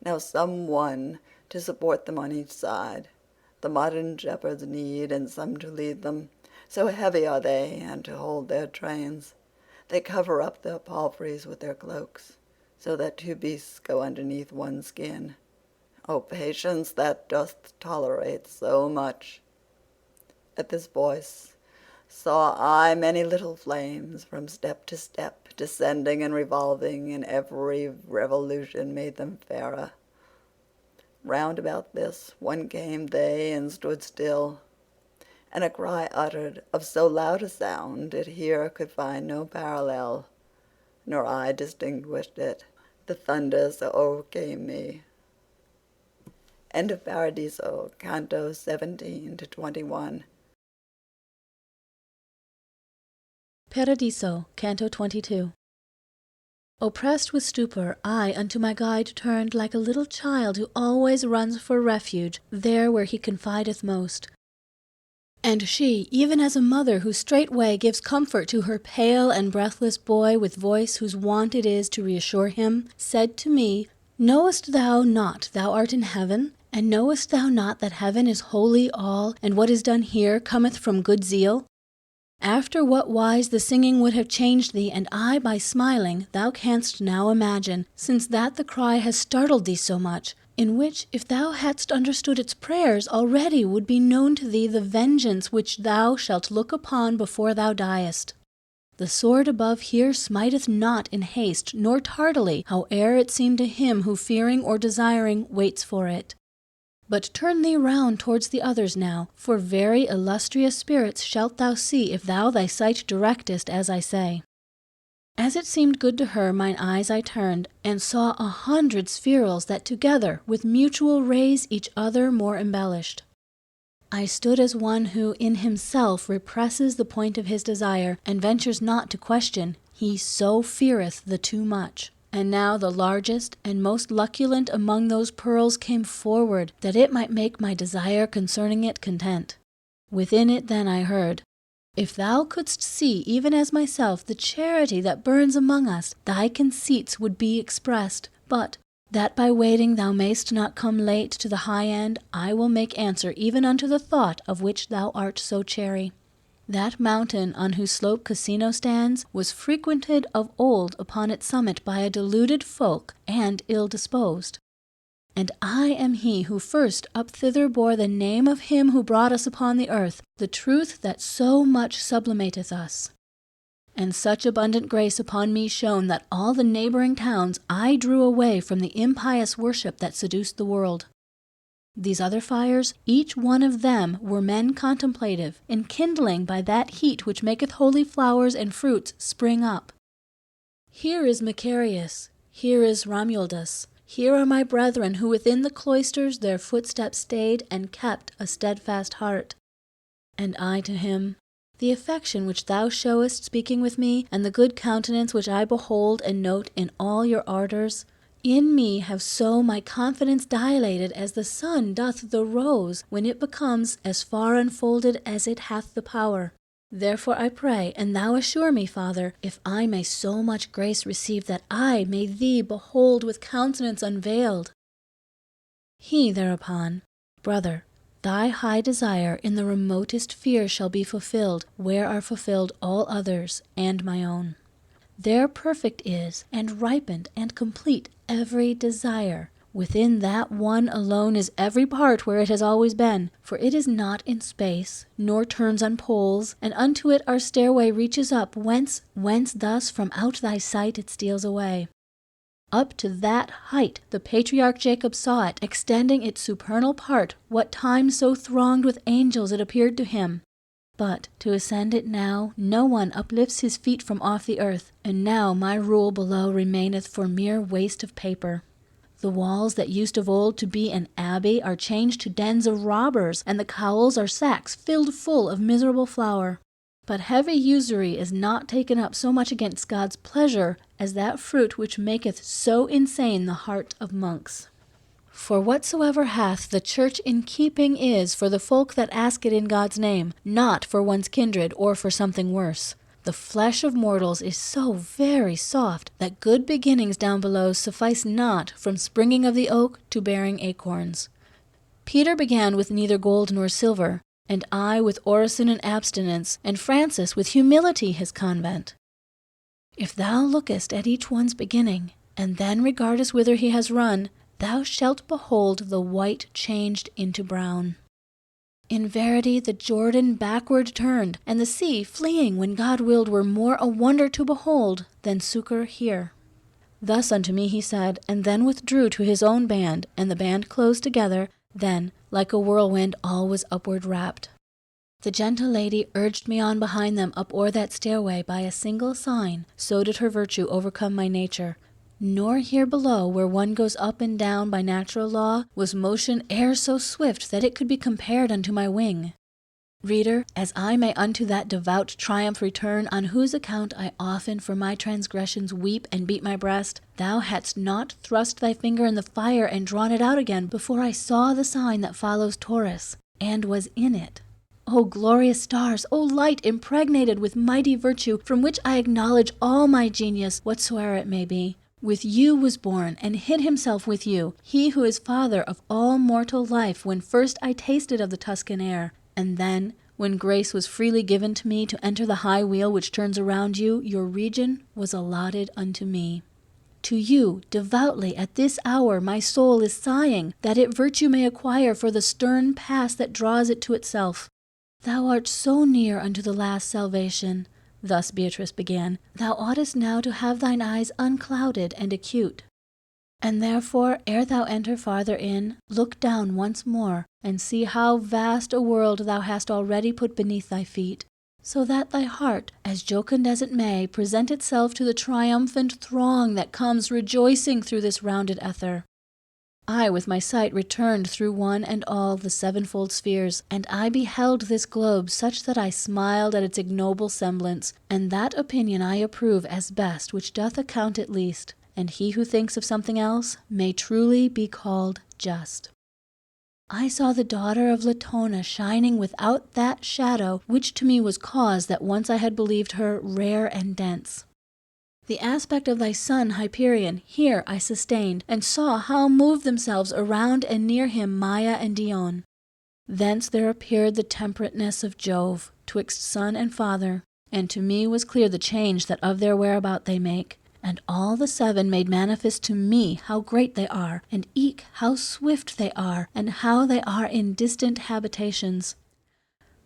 Now some one to support them on each side, the modern shepherds need, and some to lead them, So heavy are they, and to hold their trains, they cover up their palfreys with their cloaks, so that two beasts go underneath one skin. O patience that doth tolerate so much! At this voice saw I many little flames from step to step, descending and revolving, and every revolution made them fairer. Round about this one came they and stood still, and a cry uttered of so loud a sound it here could find no parallel, nor I distinguished it. The thunder so overcame me. End of Paradiso, Canto 17 to 21. Paradiso, Canto 22. Oppressed with stupor, I unto my guide turned, like a little child who always runs for refuge there where he confideth most. And she, even as a mother who straightway gives comfort to her pale and breathless boy with voice whose wont it is to reassure him, said to me, Knowest thou not thou art in heaven? And knowest thou not that heaven is holy all, and what is done here cometh from good zeal? After what wise the singing would have changed thee, and I by smiling, thou canst now imagine, since that the cry has startled thee so much, in which, if thou hadst understood its prayers, already would be known to thee the vengeance which thou shalt look upon before thou diest. The sword above here smiteth not in haste, nor tardily, howe'er it seem to him who fearing or desiring waits for it. But turn thee round towards the others now, for very illustrious spirits shalt thou see if thou thy sight directest as I say. As it seemed good to her, mine eyes I turned, and saw 100 spherules that together with mutual rays each other more embellished. I stood as one who in himself represses the point of his desire, and ventures not to question, he so feareth the too much. And now the largest and most luculent among those pearls came forward, that it might make my desire concerning it content. Within it then I heard, If thou couldst see, even as myself, the charity that burns among us, thy conceits would be expressed. But, that by waiting thou mayst not come late to the high end, I will make answer even unto the thought of which thou art so chary. That mountain on whose slope Casino stands was frequented of old upon its summit by a deluded folk and ill-disposed. And I am he who first up thither bore the name of him who brought us upon the earth, the truth that so much sublimateth us. And such abundant grace upon me shone that all the neighboring towns I drew away from the impious worship that seduced the world. These other fires, each one of them were men contemplative, enkindling by that heat which maketh holy flowers and fruits spring up. Here is Macarius, here is Romualdus, here are my brethren who within the cloisters their footsteps stayed and kept a steadfast heart. And I to him, The affection which thou showest speaking with me, and the good countenance which I behold and note in all your ardours, in me have so my confidence dilated as the sun doth the rose, when it becomes as far unfolded as it hath the power. Therefore I pray, and thou assure me, Father, if I may so much grace receive that I may thee behold with countenance unveiled. He thereupon, Brother, thy high desire in the remotest fear shall be fulfilled, where are fulfilled all others, and my own. There perfect is, and ripened, and complete every desire. Within that one alone is every part where it has always been, for it is not in space, nor turns on poles, and unto it our stairway reaches up, whence thus from out thy sight it steals away. Up to that height the patriarch Jacob saw it, extending its supernal part, what time so thronged with angels it appeared to him. But to ascend it now, no one uplifts his feet from off the earth, and now my rule below remaineth for mere waste of paper. The walls that used of old to be an abbey are changed to dens of robbers, and the cowls are sacks filled full of miserable flour. But heavy usury is not taken up so much against God's pleasure as that fruit which maketh so insane the heart of monks. For whatsoever hath the church in keeping is for the folk that ask it in God's name, not for one's kindred or for something worse. The flesh of mortals is so very soft that good beginnings down below suffice not from springing of the oak to bearing acorns. Peter began with neither gold nor silver, and I with orison and abstinence, and Francis with humility his convent. If thou lookest at each one's beginning, and then regardest whither he has run, thou shalt behold the white changed into brown. In verity the Jordan backward turned, and the sea, fleeing when God willed, were more a wonder to behold than succour here. Thus unto me he said, and then withdrew to his own band, and the band closed together. Then, like a whirlwind, all was upward rapt. The gentle lady urged me on behind them up o'er that stairway by a single sign, so did her virtue overcome my nature. Nor here below, where one goes up and down by natural law, was motion e'er so swift that it could be compared unto my wing. Reader, as I may unto that devout triumph return, on whose account I often for my transgressions weep and beat my breast, thou hadst not thrust thy finger in the fire and drawn it out again before I saw the sign that follows Taurus, and was in it. O glorious stars, O light impregnated with mighty virtue, from which I acknowledge all my genius, whatsoe'er it may be. With you was born, and hid himself with you, he who is father of all mortal life, when first I tasted of the Tuscan air. And then, when grace was freely given to me to enter the high wheel which turns around you, your region was allotted unto me. To you, devoutly, at this hour, my soul is sighing, that it virtue may acquire for the stern pass that draws it to itself. Thou art so near unto the last salvation, thus Beatrice began, thou oughtest now to have thine eyes unclouded and acute. And therefore, ere thou enter farther in, look down once more, and see how vast a world thou hast already put beneath thy feet, so that thy heart, as jocund as it may, present itself to the triumphant throng that comes rejoicing through this rounded ether. I with my sight returned through one and all the sevenfold spheres, and I beheld this globe such that I smiled at its ignoble semblance, and that opinion I approve as best which doth account it least, and he who thinks of something else may truly be called just. I saw the daughter of Latona shining without that shadow which to me was cause that once I had believed her rare and dense. The aspect of thy son Hyperion here I sustained, and saw how moved themselves around and near him Maia and Dione. Thence there appeared the temperateness of Jove, twixt son and father, and to me was clear the change that of their whereabout they make. And all the seven made manifest to me how great they are, and eke how swift they are, and how they are in distant habitations.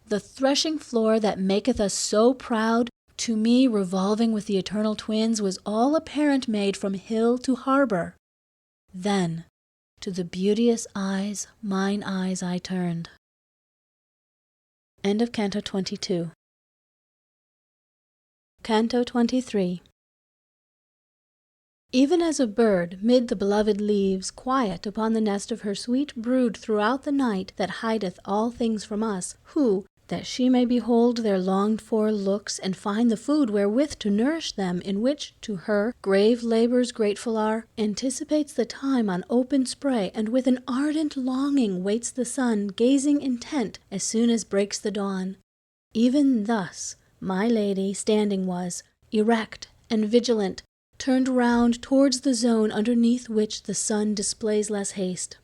The threshing floor that maketh us so proud, to me revolving with the eternal twins, was all apparent made from hill to harbor. Then to the beauteous eyes mine eyes I turned. End of Canto 22. Canto 23. Even as a bird, mid the beloved leaves, quiet upon the nest of her sweet brood throughout the night, that hideth all things from us, who, that she may behold their longed-for looks, and find the food wherewith to nourish them, in which, to her, grave labours grateful are, anticipates the time on open spray, and with an ardent longing waits the sun, gazing intent as soon as breaks the dawn. Even thus my lady standing was, erect and vigilant, turned round towards the zone underneath which the sun displays less haste.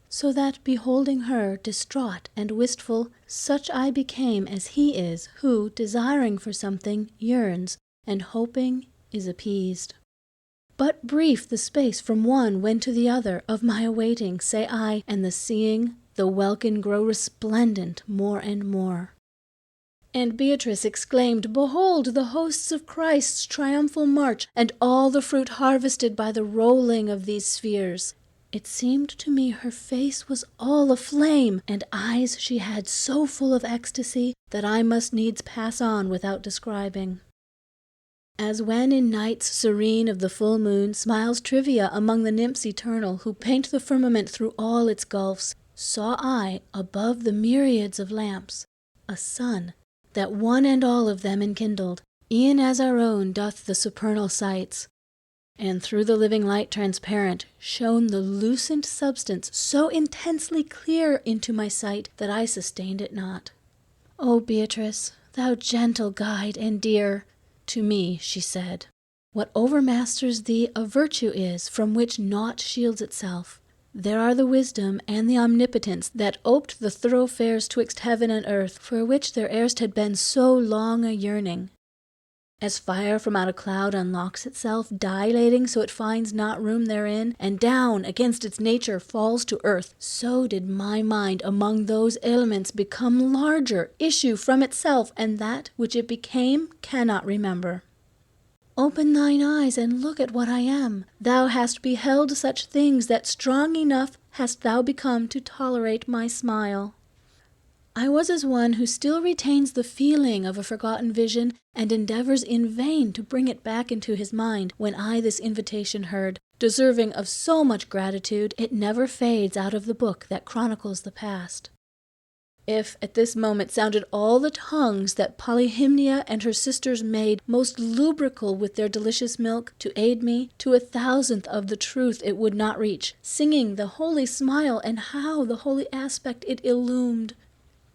So that, beholding her, distraught and wistful, such I became as he is, who, desiring for something, yearns, and hoping is appeased. But brief the space from one when to the other of my awaiting, say I, and the seeing, the welkin grow resplendent more and more. And Beatrice exclaimed, Behold the hosts of Christ's triumphal march, and all the fruit harvested by the rolling of these spheres. It seemed to me her face was all aflame, and eyes she had so full of ecstasy that I must needs pass on without describing. As when in nights serene of the full moon smiles Trivia among the nymphs eternal, who paint the firmament through all its gulfs, saw I, above the myriads of lamps, a sun, that one and all of them enkindled, e'en as our own doth the supernal sights. And through the living light transparent shone the lucent substance so intensely clear into my sight that I sustained it not. O Beatrice, thou gentle guide and dear, to me she said, what overmasters thee a virtue is, from which naught shields itself. There are the wisdom and the omnipotence that oped the thoroughfares twixt heaven and earth, for which there erst had been so long a yearning. As fire from out a cloud unlocks itself, dilating so it finds not room therein, and down against its nature falls to earth, so did my mind among those elements become larger, issue from itself, and that which it became cannot remember. Open thine eyes and look at what I am. Thou hast beheld such things that strong enough hast thou become to tolerate my smile. I was as one who still retains the feeling of a forgotten vision and endeavors in vain to bring it back into his mind when I this invitation heard, deserving of so much gratitude it never fades out of the book that chronicles the past. If at this moment sounded all the tongues that Polyhymnia and her sisters made most lubrical with their delicious milk, to aid me, to 1,000th of the truth it would not reach, singing the holy smile and how the holy aspect it illumed.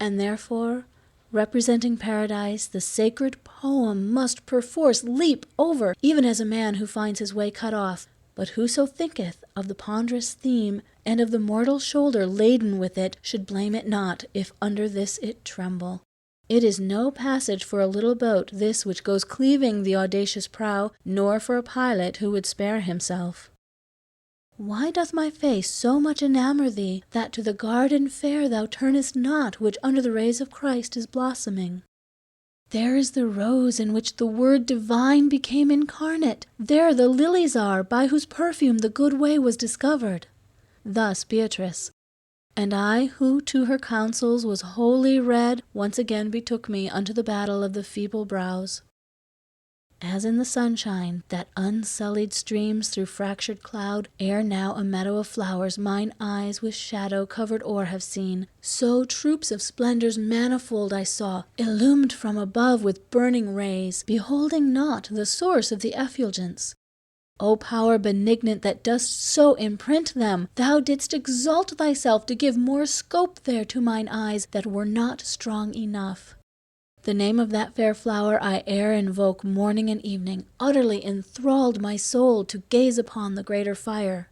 And therefore, representing paradise, the sacred poem must perforce leap over, even as a man who finds his way cut off. But whoso thinketh of the ponderous theme, and of the mortal shoulder laden with it, should blame it not, if under this it tremble. It is no passage for a little boat, this which goes cleaving the audacious prow, nor for a pilot who would spare himself. Why doth my face so much enamour thee, that to the garden fair thou turnest not, which under the rays of Christ is blossoming? There is the rose in which the Word divine became incarnate. There the lilies are, by whose perfume the good way was discovered. Thus Beatrice. And I, who to her counsels was wholly read, once again betook me unto the battle of the feeble brows. As in the sunshine, that unsullied streams through fractured cloud, ere now a meadow of flowers mine eyes with shadow covered o'er have seen, so troops of splendors manifold I saw, illumed from above with burning rays, beholding not the source of the effulgence. O power benignant that dost so imprint them, thou didst exalt thyself to give more scope there to mine eyes that were not strong enough. The name of that fair flower I e'er invoke morning and evening, utterly enthralled my soul to gaze upon the greater fire.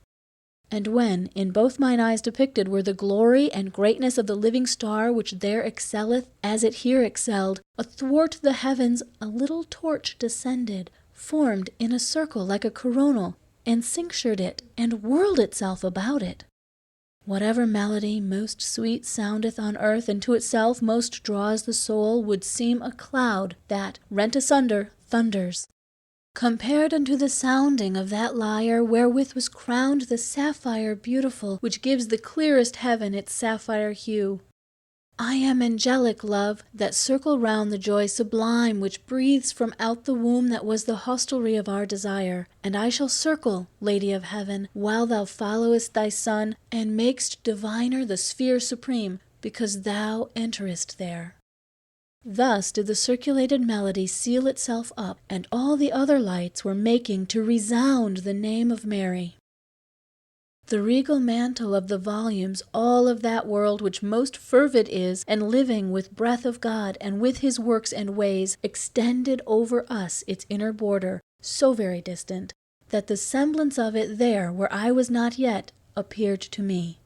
And when in both mine eyes depicted were the glory and greatness of the living star which there excelleth, as it here excelled, athwart the heavens a little torch descended, formed in a circle like a coronal, and cinctured it, and whirled itself about it. Whatever melody most sweet soundeth on earth, and to itself most draws the soul, would seem a cloud that, rent asunder, thunders. Compared unto the sounding of that lyre wherewith was crowned the sapphire beautiful, which gives the clearest heaven its sapphire hue. I am angelic, love, that circle round the joy sublime which breathes from out the womb that was the hostelry of our desire, and I shall circle, Lady of Heaven, while thou followest thy Son, and makest diviner the sphere supreme, because thou enterest there. Thus did the circulated melody seal itself up, and all the other lights were making to resound the name of Mary. The regal mantle of the volumes, all of that world which most fervid is, and living with breath of God, and with his works and ways, extended over us its inner border, so very distant, that the semblance of it there, where I was not yet, appeared to me.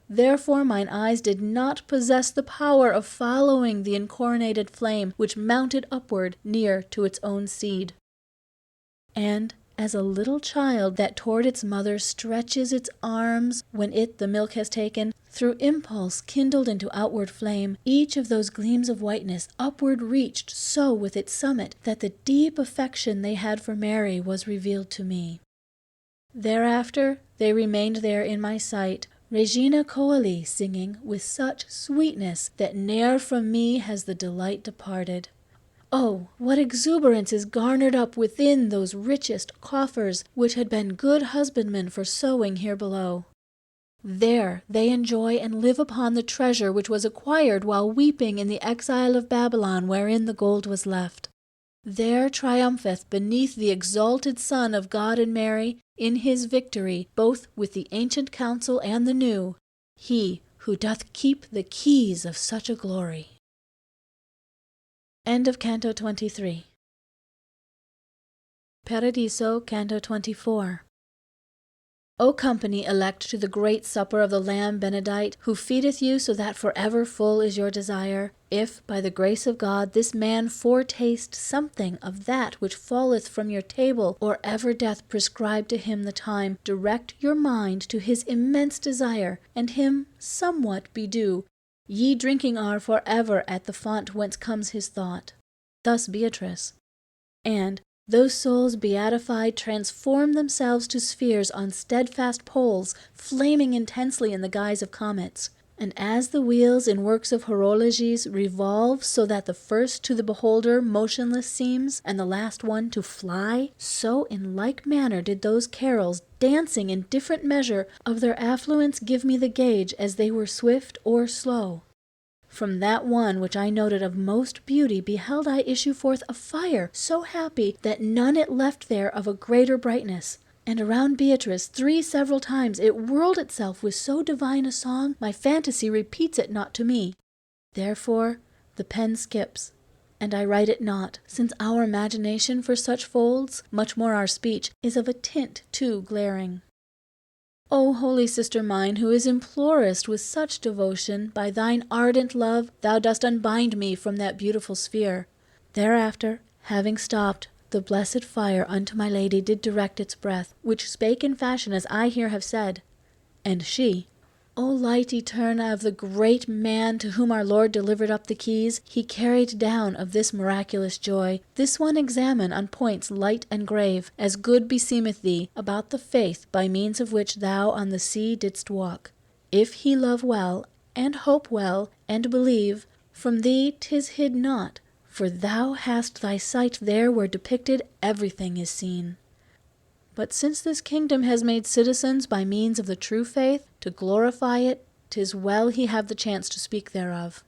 Therefore mine eyes did not possess the power of following the incoronated flame, which mounted upward near to its own seed. And as a little child that toward its mother stretches its arms when it the milk has taken, through impulse kindled into outward flame, each of those gleams of whiteness upward reached so with its summit that the deep affection they had for Mary was revealed to me. Thereafter they remained there in my sight, Regina Coeli singing with such sweetness that ne'er from me has the delight departed. Oh, what exuberance is garnered up within those richest coffers which had been good husbandmen for sowing here below. There they enjoy and live upon the treasure which was acquired while weeping in the exile of Babylon wherein the gold was left. There triumpheth beneath the exalted Son of God and Mary, in his victory, both with the ancient council and the new, he who doth keep the keys of such a glory. End of Canto 23. Paradiso, Canto 24. O company elect to the great supper of the Lamb Benedict, who feedeth you so that forever full is your desire, if, by the grace of God, this man foretaste something of that which falleth from your table, or ever death prescribe to him the time, direct your mind to his immense desire, and him somewhat be due. Ye drinking are for ever at the font whence comes his thought. Thus Beatrice. And those souls beatified transform themselves to spheres on steadfast poles, flaming intensely in the guise of comets. And as the wheels in works of horologies revolve so that the first to the beholder motionless seems, and the last one to fly, so in like manner did those carols, dancing in different measure of their affluence, give me the gauge as they were swift or slow. From that one which I noted of most beauty beheld I issue forth a fire so happy that none it left there of a greater brightness. And around Beatrice 3 several times it whirled itself with so divine a song, my fantasy repeats it not to me. Therefore the pen skips, and I write it not, since our imagination for such folds, much more our speech, is of a tint too glaring. O holy sister mine, who is implorest with such devotion, by thine ardent love thou dost unbind me from that beautiful sphere. Thereafter, having stopped, the blessed fire unto my lady did direct its breath, which spake in fashion as I here have said. And she, O light eterna of the great man to whom our Lord delivered up the keys, he carried down of this miraculous joy. This one examine on points light and grave, as good beseemeth thee, about the faith by means of which thou on the sea didst walk. If he love well, and hope well, and believe, from thee 'tis hid not, for thou hast thy sight there where depicted everything is seen. But since this kingdom has made citizens by means of the true faith, to glorify it, 'tis well he have the chance to speak thereof.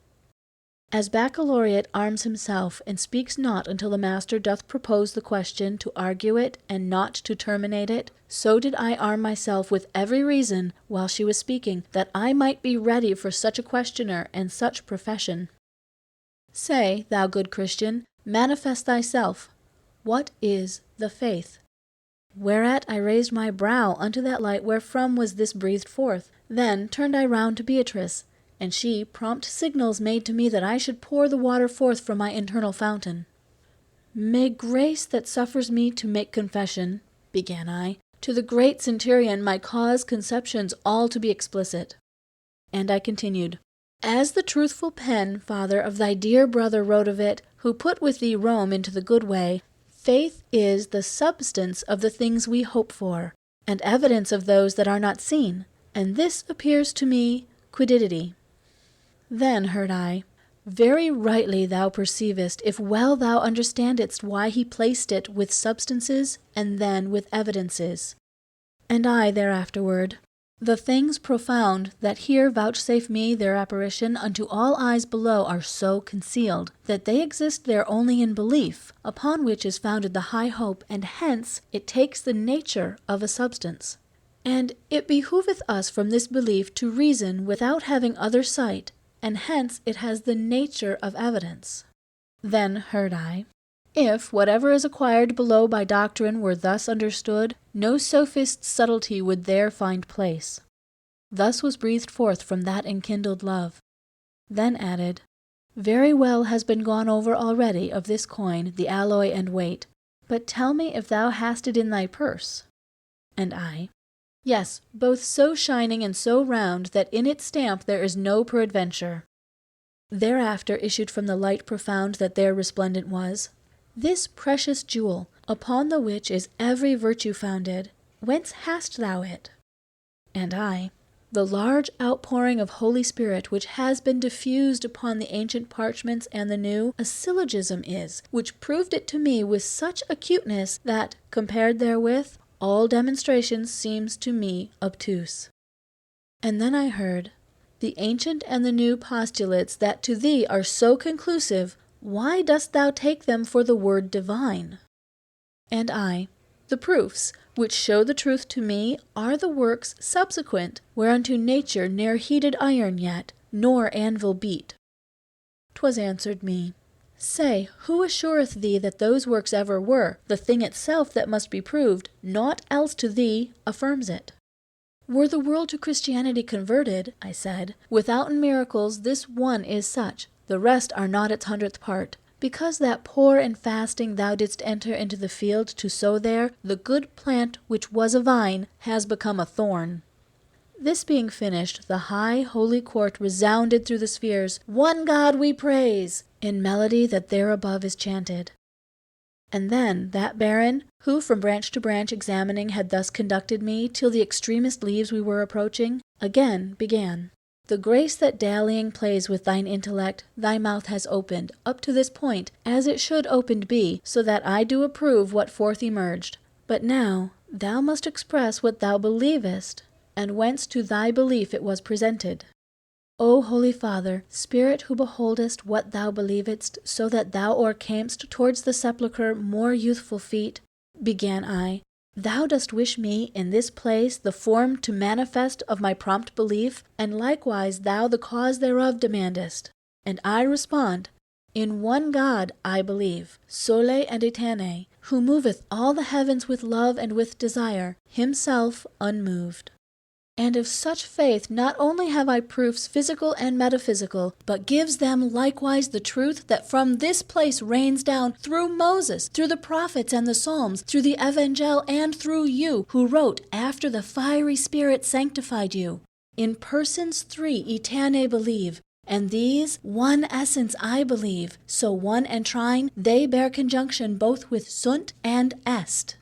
As baccalaureate arms himself, and speaks not until the master doth propose the question, to argue it, and not to terminate it, so did I arm myself with every reason, while she was speaking, that I might be ready for such a questioner and such profession. Say, thou good Christian, manifest thyself. What is the faith? Whereat I raised my brow unto that light wherefrom was this breathed forth. Then turned I round to Beatrice, and she prompt signals made to me that I should pour the water forth from my internal fountain. May grace that suffers me to make confession, began I, to the great centurion my cause conceptions all to be explicit. And I continued, as the truthful pen, father, of thy dear brother wrote of it, who put with thee Rome into the good way, faith is the substance of the things we hope for, and evidence of those that are not seen, and this appears to me quiddity. Then heard I, very rightly thou perceivest, if well thou understandest why he placed it with substances and then with evidences. And I thereafterward, the things profound that here vouchsafe me their apparition unto all eyes below are so concealed, that they exist there only in belief, upon which is founded the high hope, and hence it takes the nature of a substance. And it behoveth us from this belief to reason without having other sight, and hence it has the nature of evidence. Then heard I, if whatever is acquired below by doctrine were thus understood, no sophist's subtlety would there find place. Thus was breathed forth from that enkindled love. Then added, very well has been gone over already of this coin, the alloy and weight, but tell me if thou hast it in thy purse. And I, yes, both so shining and so round that in its stamp there is no peradventure. Thereafter issued from the light profound that there resplendent was, this precious jewel, upon the which is every virtue founded, whence hast thou it? And I, the large outpouring of Holy Spirit which has been diffused upon the ancient parchments and the new, a syllogism is, which proved it to me with such acuteness that, compared therewith, all demonstrations seems to me obtuse. And then I heard, the ancient and the new postulates that to thee are so conclusive, why dost thou take them for the word divine? And I, the proofs, which show the truth to me, are the works subsequent, whereunto nature ne'er heated iron yet, nor anvil beat. 'Twas answered me, say, who assureth thee that those works ever were? The thing itself that must be proved, naught else to thee affirms it. Were the world to Christianity converted, I said, withouten miracles, this one is such, the rest are not its 100th part. Because that poor and fasting thou didst enter into the field to sow there, the good plant which was a vine has become a thorn. This being finished, the high holy court resounded through the spheres, One God we praise, in melody that there above is chanted. And then that baron, who from branch to branch examining had thus conducted me till the extremest leaves we were approaching, again began. The grace that dallying plays with thine intellect, thy mouth has opened, up to this point, as it should opened be, so that I do approve what forth emerged. But now thou must express what thou believest, and whence to thy belief it was presented. O Holy Father, Spirit who beholdest what thou believedst, so that thou o'ercamest towards the sepulchre more youthful feet, began I, thou dost wish me in this place the form to manifest of my prompt belief, and likewise thou the cause thereof demandest. And I respond, in one God I believe, sole and eterne, who moveth all the heavens with love and with desire, himself unmoved. And of such faith not only have I proofs physical and metaphysical, but gives them likewise the truth that from this place rains down through Moses, through the prophets and the Psalms, through the Evangel, and through you, who wrote after the fiery Spirit sanctified you. In persons three eterne believe, and these one essence I believe, so one and trine, they bear conjunction both with sunt and est.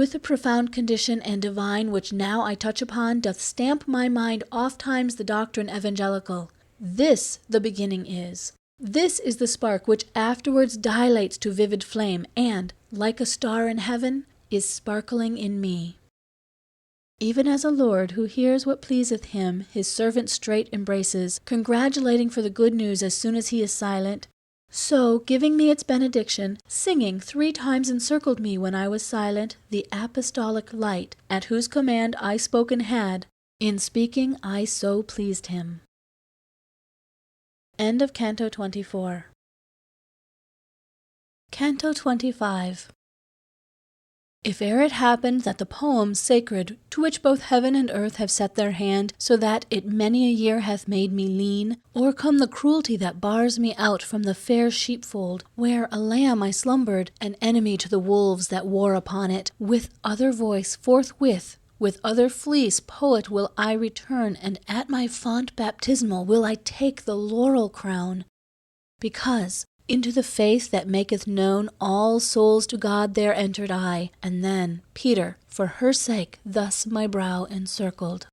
With the profound condition and divine which now I touch upon doth stamp my mind ofttimes the doctrine evangelical. This the beginning is. This is the spark which afterwards dilates to vivid flame, and, like a star in heaven, is sparkling in me. Even as a lord who hears what pleaseth him, his servant straight embraces, congratulating for the good news as soon as he is silent, so, giving me its benediction, singing 3 times encircled me when I was silent, the apostolic light, at whose command I spoken had, in speaking I so pleased him. End of Canto 24. Canto 25. If e'er it happened that the poem sacred, to which both heaven and earth have set their hand, so that it many a year hath made me lean, o'ercome the cruelty that bars me out from the fair sheepfold, where a lamb I slumbered, an enemy to the wolves that war upon it, with other voice forthwith, with other fleece poet will I return, and at my font baptismal will I take the laurel crown. Because into the faith that maketh known all souls to God there entered I, and then, Peter, for her sake, thus my brow encircled.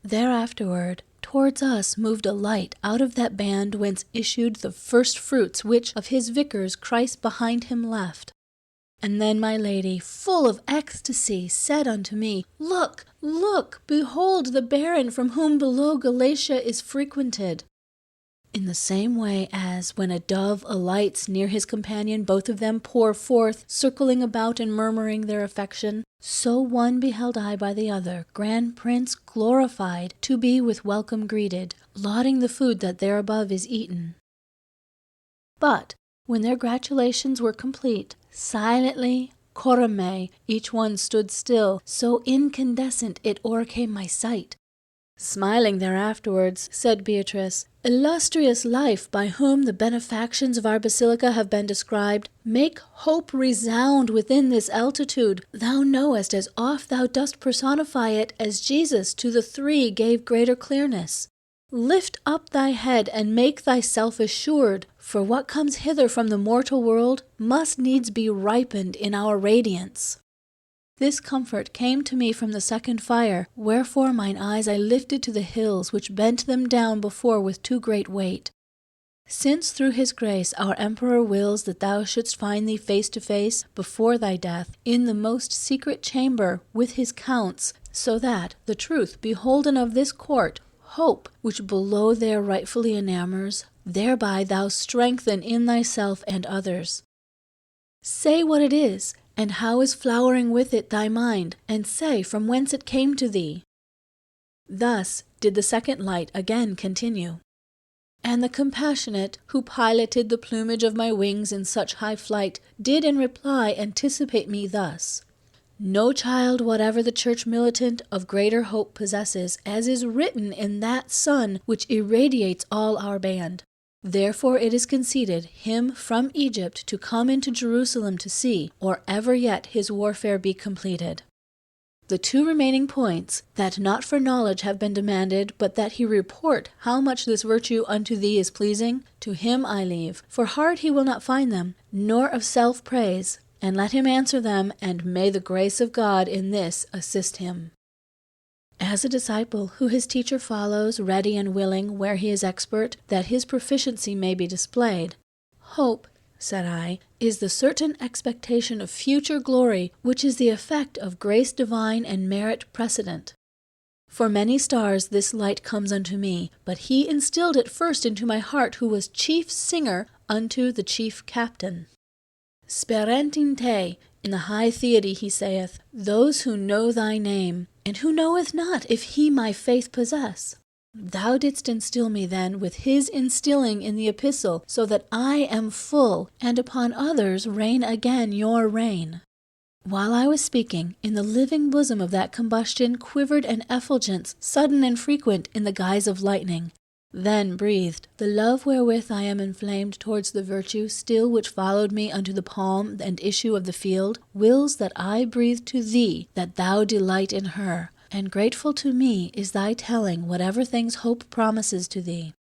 Thereafterward, towards us moved a light out of that band whence issued the first fruits which of his vicars Christ behind him left. And then my lady, full of ecstasy, said unto me, Look, look, behold the baron from whom below Galatia is frequented. In the same way as, when a dove alights near his companion, both of them pour forth, circling about and murmuring their affection, so one beheld I by the other, grand prince glorified, to be with welcome greeted, lauding the food that there above is eaten. But, when their gratulations were complete, silently, coram, each one stood still, so incandescent it o'ercame my sight. Smiling thereafterwards, said Beatrice, Illustrious life, by whom the benefactions of our basilica have been described, make hope resound within this altitude. Thou knowest, as oft thou dost personify it, as Jesus to the 3 gave greater clearness. Lift up thy head and make thyself assured, for what comes hither from the mortal world must needs be ripened in our radiance. This comfort came to me from the second fire, wherefore mine eyes I lifted to the hills, which bent them down before with too great weight. Since through his grace our Emperor wills that thou shouldst find thee face to face, before thy death, in the most secret chamber, with his counts, so that, the truth beholden of this court, hope, which below there rightfully enamors, thereby thou strengthen in thyself and others. Say what it is, and how is flowering with it thy mind, and say from whence it came to thee. Thus did the second light again continue. And the compassionate, who piloted the plumage of my wings in such high flight, did in reply anticipate me thus. No child whatever the church militant of greater hope possesses, as is written in that sun which irradiates all our band. Therefore it is conceded him from Egypt to come into Jerusalem to see, or ever yet his warfare be completed. The two remaining points, that not for knowledge have been demanded, but that he report how much this virtue unto thee is pleasing, to him I leave, for hard he will not find them, nor of self-praise, and let him answer them, and may the grace of God in this assist him. As a disciple who his teacher follows, ready and willing, where he is expert, that his proficiency may be displayed, hope, said I, is the certain expectation of future glory, which is the effect of grace divine and merit precedent. For many stars this light comes unto me, but he instilled it first into my heart who was chief singer unto the chief captain. Sperent in te, in the high theody he saith, those who know thy name, and who knoweth not if he my faith possess? Thou didst instil me then with his instilling in the epistle, so that I am full, and upon others rain again your rain. While I was speaking, in the living bosom of that combustion quivered an effulgence, sudden and frequent, in the guise of lightning. Then breathed, the love wherewith I am inflamed towards the virtue still which followed me unto the palm and issue of the field, wills that I breathe to thee, that thou delight in her. And grateful to me is thy telling whatever things hope promises to thee.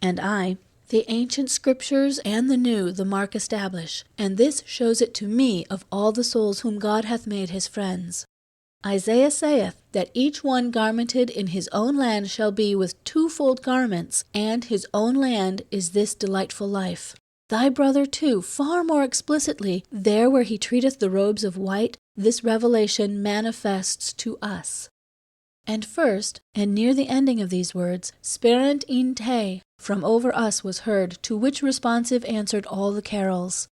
And I, the ancient scriptures and the new the mark establish, and this shows it to me of all the souls whom God hath made his friends. Isaiah saith that each one garmented in his own land shall be with twofold garments, and his own land is this delightful life. Thy brother too, far more explicitly, there where he treateth the robes of white, this revelation manifests to us. And first, and near the ending of these words, Sperent in te, from over us was heard, to which responsive answered all the carols.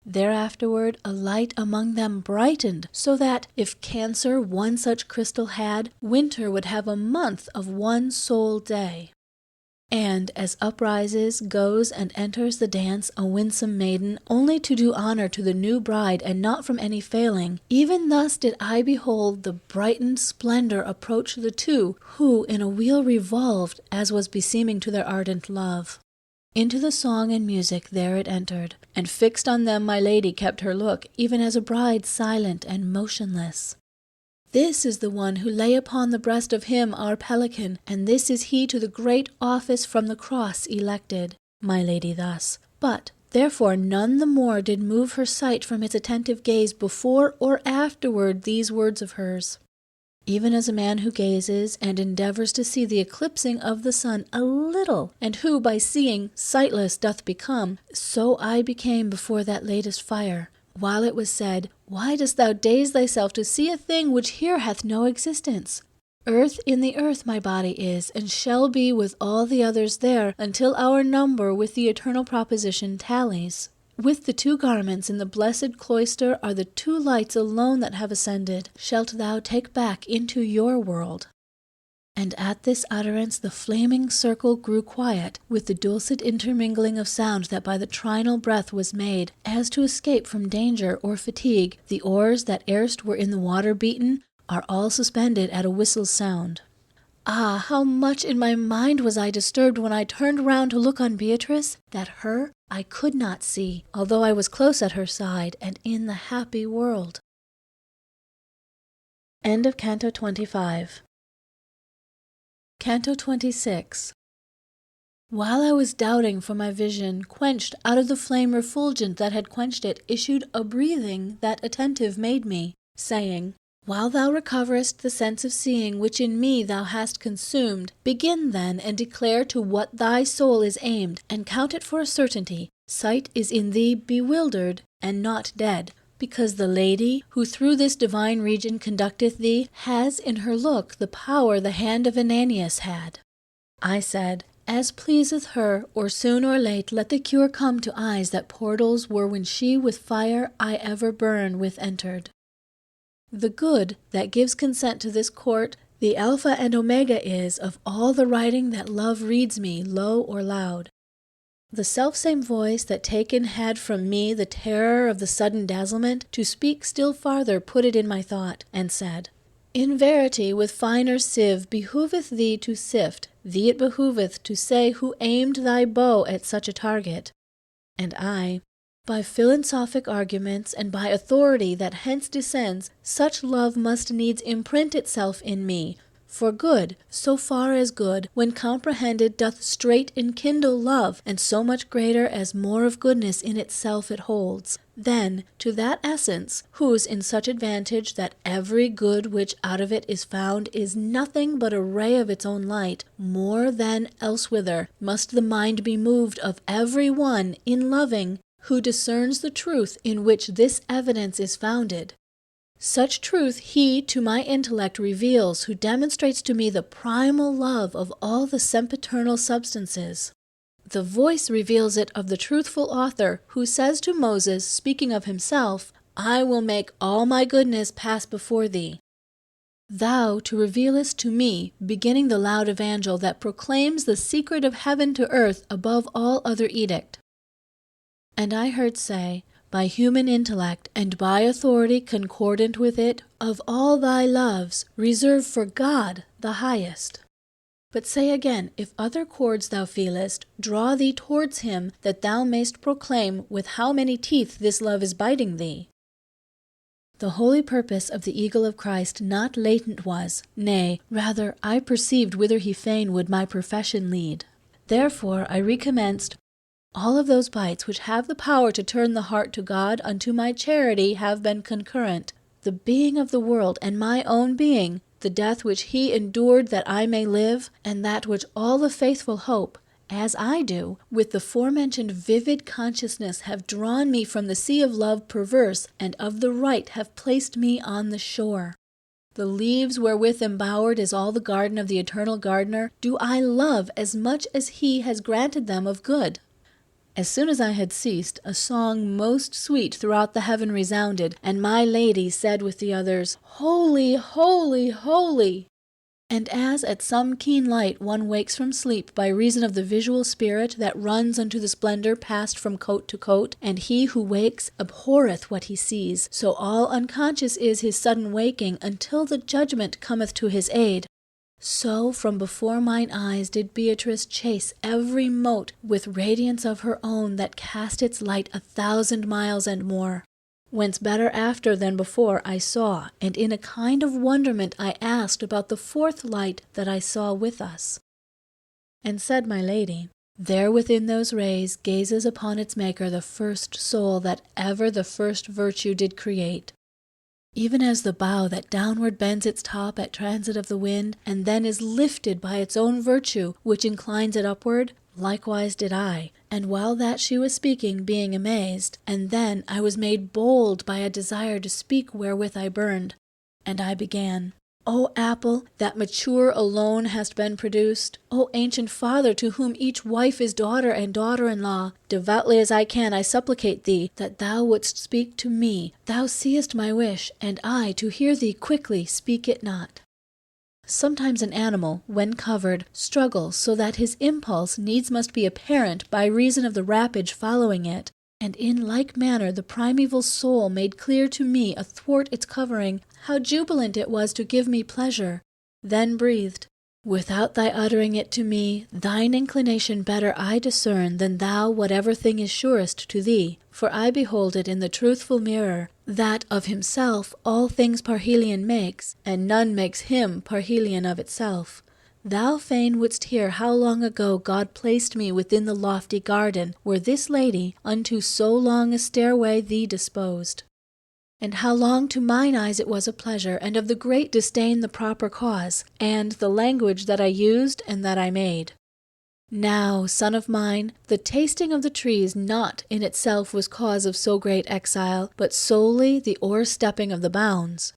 Thereafterward a light among them brightened, so that, if Cancer one such crystal had, winter would have a month of one sole day. And as uprises, goes, and enters the dance a winsome maiden, only to do honor to the new bride, and not from any failing, even thus did I behold the brightened splendor approach the two, who in a wheel revolved, as was beseeming to their ardent love. Into the song and music there it entered, and fixed on them my lady kept her look, even as a bride silent and motionless. This is the one who lay upon the breast of him our pelican, and this is he to the great office from the cross elected, my lady thus. But therefore none the more did move her sight from its attentive gaze before or afterward these words of hers. Even as a man who gazes and endeavors to see the eclipsing of the sun a little, and who by seeing sightless doth become, so I became before that latest fire, while it was said, Why dost thou daze thyself to see a thing which here hath no existence? Earth in the earth my body is, and shall be with all the others there, until our number with the eternal proposition tallies. With the two garments in the blessed cloister are the two lights alone that have ascended, shalt thou take back into your world. And at this utterance the flaming circle grew quiet, with the dulcet intermingling of sound that by the trinal breath was made, as to escape from danger or fatigue. The oars that erst were in the water beaten are all suspended at a whistle's sound. Ah, how much in my mind was I disturbed when I turned round to look on Beatrice, that her I could not see, although I was close at her side and in the happy world. End of Canto 25. Canto 26. While I was doubting, for my vision, quenched out of the flame refulgent that had quenched it, issued a breathing that attentive made me, saying, While thou recoverest the sense of seeing which in me thou hast consumed, begin then and declare to what thy soul is aimed, and count it for a certainty, sight is in thee bewildered and not dead, because the lady, who through this divine region conducteth thee, has in her look the power the hand of Ananias had. I said, As pleaseth her, or soon or late, let the cure come to eyes that portals were when she with fire I ever burn with entered. The good that gives consent to this court, the Alpha and Omega is of all the writing that love reads me, low or loud. The selfsame voice that taken had from me the terror of the sudden dazzlement, to speak still farther put it in my thought, and said, In verity, with finer sieve behoveth thee to sift, thee it behoveth to say who aimed thy bow at such a target. And I, by philosophic arguments, and by authority that hence descends, such love must needs imprint itself in me. For good, so far as good, when comprehended, doth straight enkindle love, and so much greater as more of goodness in itself it holds. Then, to that essence, whose in such advantage that every good which out of it is found is nothing but a ray of its own light, more than elsewhither must the mind be moved of every one in loving, who discerns the truth in which this evidence is founded. Such truth he to my intellect reveals, who demonstrates to me the primal love of all the sempiternal substances. The voice reveals it of the truthful author, who says to Moses, speaking of himself, I will make all my goodness pass before thee. Thou to revealest to me, beginning the loud evangel that proclaims the secret of heaven to earth above all other edict. And I heard say, by human intellect, and by authority concordant with it, of all thy loves, reserve for God the highest. But say again, if other cords thou feelest, draw thee towards him, that thou mayst proclaim with how many teeth this love is biting thee. The holy purpose of the eagle of Christ not latent was, nay, rather I perceived whither he fain would my profession lead. Therefore I recommenced, all of those bites which have the power to turn the heart to God unto my charity have been concurrent, the being of the world and my own being, the death which he endured that I may live, and that which all the faithful hope, as I do, with the forementioned vivid consciousness have drawn me from the sea of love perverse, and of the right have placed me on the shore. The leaves wherewith embowered is all the garden of the eternal gardener, do I love as much as he has granted them of good. As soon as I had ceased, a song most sweet throughout the heaven resounded, and my lady said with the others, Holy, holy, holy! And as at some keen light one wakes from sleep by reason of the visual spirit that runs unto the splendor passed from coat to coat, and he who wakes abhorreth what he sees, so all unconscious is his sudden waking until the judgment cometh to his aid. So from before mine eyes did Beatrice chase every mote with radiance of her own that cast its light 1,000 miles and more. Whence better after than before I saw, and in a kind of wonderment I asked about the fourth light that I saw with us. And said my lady, There within those rays gazes upon its maker the first soul that ever the first virtue did create. Even as the bough that downward bends its top at transit of the wind, and then is lifted by its own virtue, which inclines it upward, likewise did I, and while that she was speaking, being amazed, and then I was made bold by a desire to speak wherewith I burned. And I began, O apple, that mature alone hast been produced, O ancient father, to whom each wife is daughter and daughter-in-law, devoutly as I can I supplicate thee, that thou wouldst speak to me. Thou seest my wish, and I, to hear thee quickly, speak it not. Sometimes an animal, when covered, struggles so that his impulse needs must be apparent by reason of the rapage following it, and in like manner the primeval soul made clear to me athwart its covering how jubilant it was to give me pleasure, then breathed, Without thy uttering it to me, thine inclination better I discern than thou whatever thing is surest to thee, for I behold it in the truthful mirror, that of himself all things parhelion makes, and none makes him parhelion of itself. Thou fain wouldst hear how long ago God placed me within the lofty garden, where this lady unto so long a stairway thee disposed. And how long to mine eyes it was a pleasure, and of the great disdain the proper cause, and the language that I used and that I made. Now, son of mine, the tasting of the trees not in itself was cause of so great exile, but solely the o'erstepping of the bounds.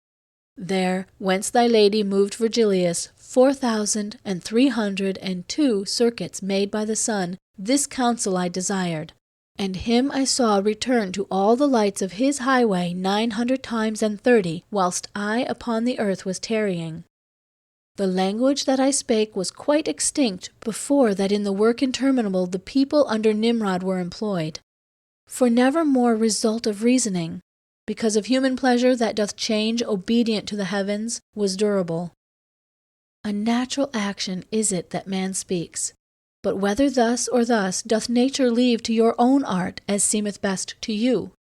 There, whence thy lady moved Virgilius 4,302 circuits made by the sun, this counsel I desired. And him I saw return to all the lights of his highway 900 times and 30, whilst I upon the earth was tarrying. The language that I spake was quite extinct before that in the work interminable the people under Nimrod were employed. For never more result of reasoning, because of human pleasure that doth change obedient to the heavens, was durable. A natural action is it that man speaks, but whether thus or thus doth nature leave to your own art as seemeth best to you.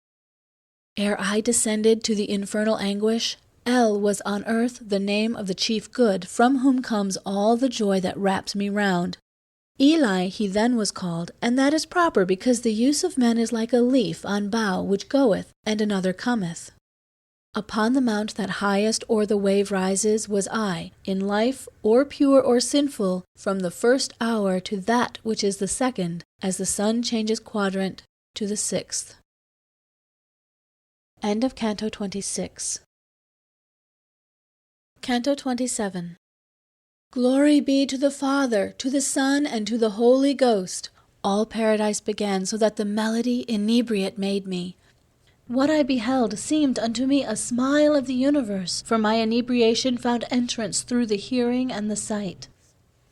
Ere I descended to the infernal anguish, El was on earth the name of the chief good, from whom comes all the joy that wraps me round. Eli he then was called, and that is proper, because the use of men is like a leaf on bough which goeth, and another cometh. Upon the mount that highest o'er the wave rises was I, in life, or pure or sinful, from the first hour to that which is the second, as the sun changes quadrant to the sixth. End of Canto 26. Canto 27. Glory be to the Father, to the Son, and to the Holy Ghost. All paradise began, so that the melody inebriate made me. What I beheld seemed unto me a smile of the universe, for my inebriation found entrance through the hearing and the sight.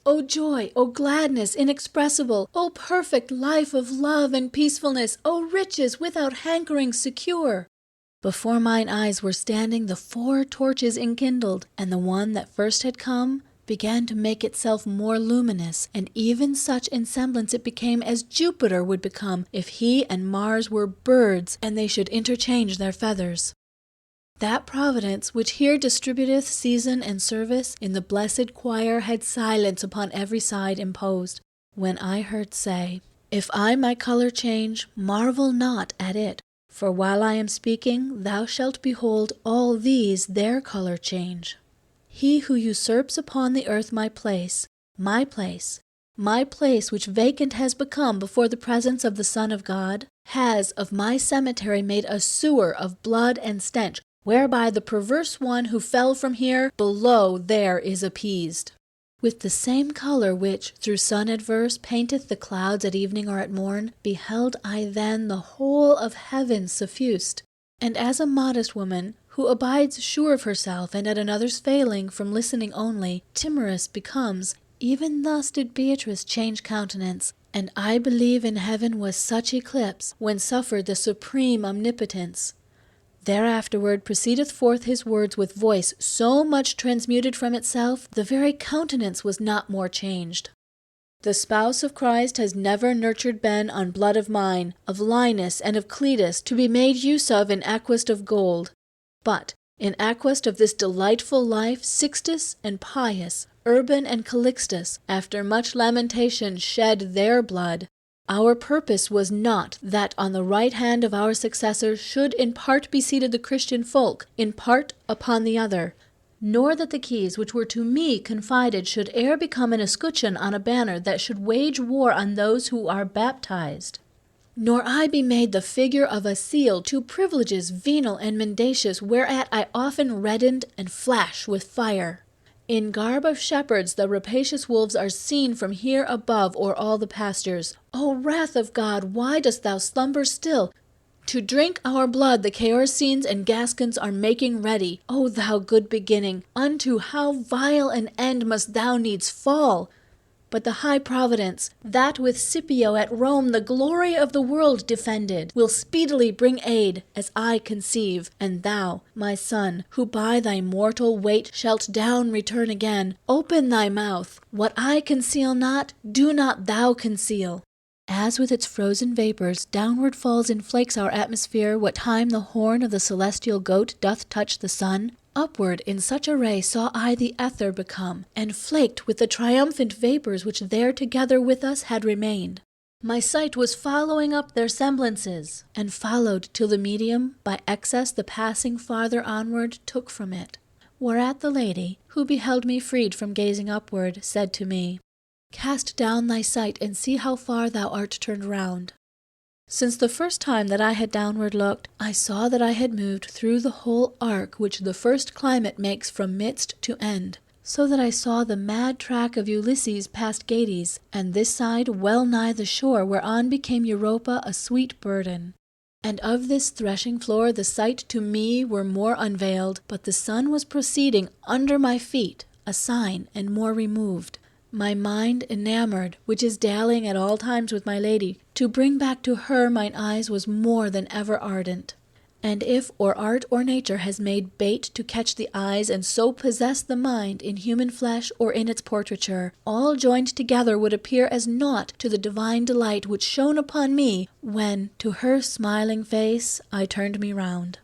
O joy, O gladness inexpressible, O perfect life of love and peacefulness, O riches without hankering secure! Before mine eyes were standing the 4 torches enkindled, and the one that first had come began to make itself more luminous, and even such in semblance it became as Jupiter would become if he and Mars were birds, and they should interchange their feathers. That providence which here distributeth season and service in the blessed choir had silence upon every side imposed, when I heard say, If I my colour change, marvel not at it, for while I am speaking, thou shalt behold all these their colour change. He who usurps upon the earth my place which vacant has become before the presence of the Son of God, has of my cemetery made a sewer of blood and stench, whereby the perverse one who fell from here below there is appeased. With the same colour which, through sun adverse, painteth the clouds at evening or at morn, beheld I then the whole of heaven suffused. And as a modest woman, who abides sure of herself, and at another's failing from listening only, timorous becomes, even thus did Beatrice change countenance, and I believe in heaven was such eclipse, when suffered the supreme omnipotence. Thereafterward proceedeth forth his words with voice so much transmuted from itself, the very countenance was not more changed. The spouse of Christ has never nurtured been on blood of mine, of Linus and of Cletus, to be made use of in aquest of gold. But in aquest of this delightful life, Sixtus and Pius, Urban and Calixtus, after much lamentation, shed their blood. Our purpose was not that on the right hand of our successors should in part be seated the Christian folk, in part upon the other, nor that the keys which were to me confided should e'er become an escutcheon on a banner that should wage war on those who are baptized, nor I be made the figure of a seal to privileges venal and mendacious, whereat I often reddened and flash with fire. In garb of shepherds the rapacious wolves are seen from here above o'er all the pastures. O wrath of God, why dost thou slumber still? To drink our blood the Chaorsines and Gascons are making ready. O thou good beginning, unto how vile an end must thou needs fall! But the high providence, that with Scipio at Rome the glory of the world defended, will speedily bring aid, as I conceive, and thou, my son, who by thy mortal weight shalt down return again, open thy mouth. What I conceal not, do not thou conceal. As with its frozen vapours downward falls in flakes our atmosphere, what time the horn of the celestial goat doth touch the sun, upward in such array saw I the ether become, and flaked with the triumphant vapours which there together with us had remained. My sight was following up their semblances, and followed till the medium, by excess the passing farther onward, took from it. Whereat the lady, who beheld me freed from gazing upward, said to me, Cast down thy sight, and see how far thou art turned round. Since the first time that I had downward looked, I saw that I had moved through the whole arc which the first climate makes from midst to end, so that I saw the mad track of Ulysses past Gades, and this side well nigh the shore whereon became Europa a sweet burden. And of this threshing floor the sight to me were more unveiled, but the sun was proceeding under my feet, a sign, and more removed. My mind enamored, which is dallying at all times with my lady, to bring back to her mine eyes was more than ever ardent. And if or art or nature has made bait to catch the eyes and so possess the mind in human flesh or in its portraiture, all joined together would appear as naught to the divine delight which shone upon me when, to her smiling face, I turned me round.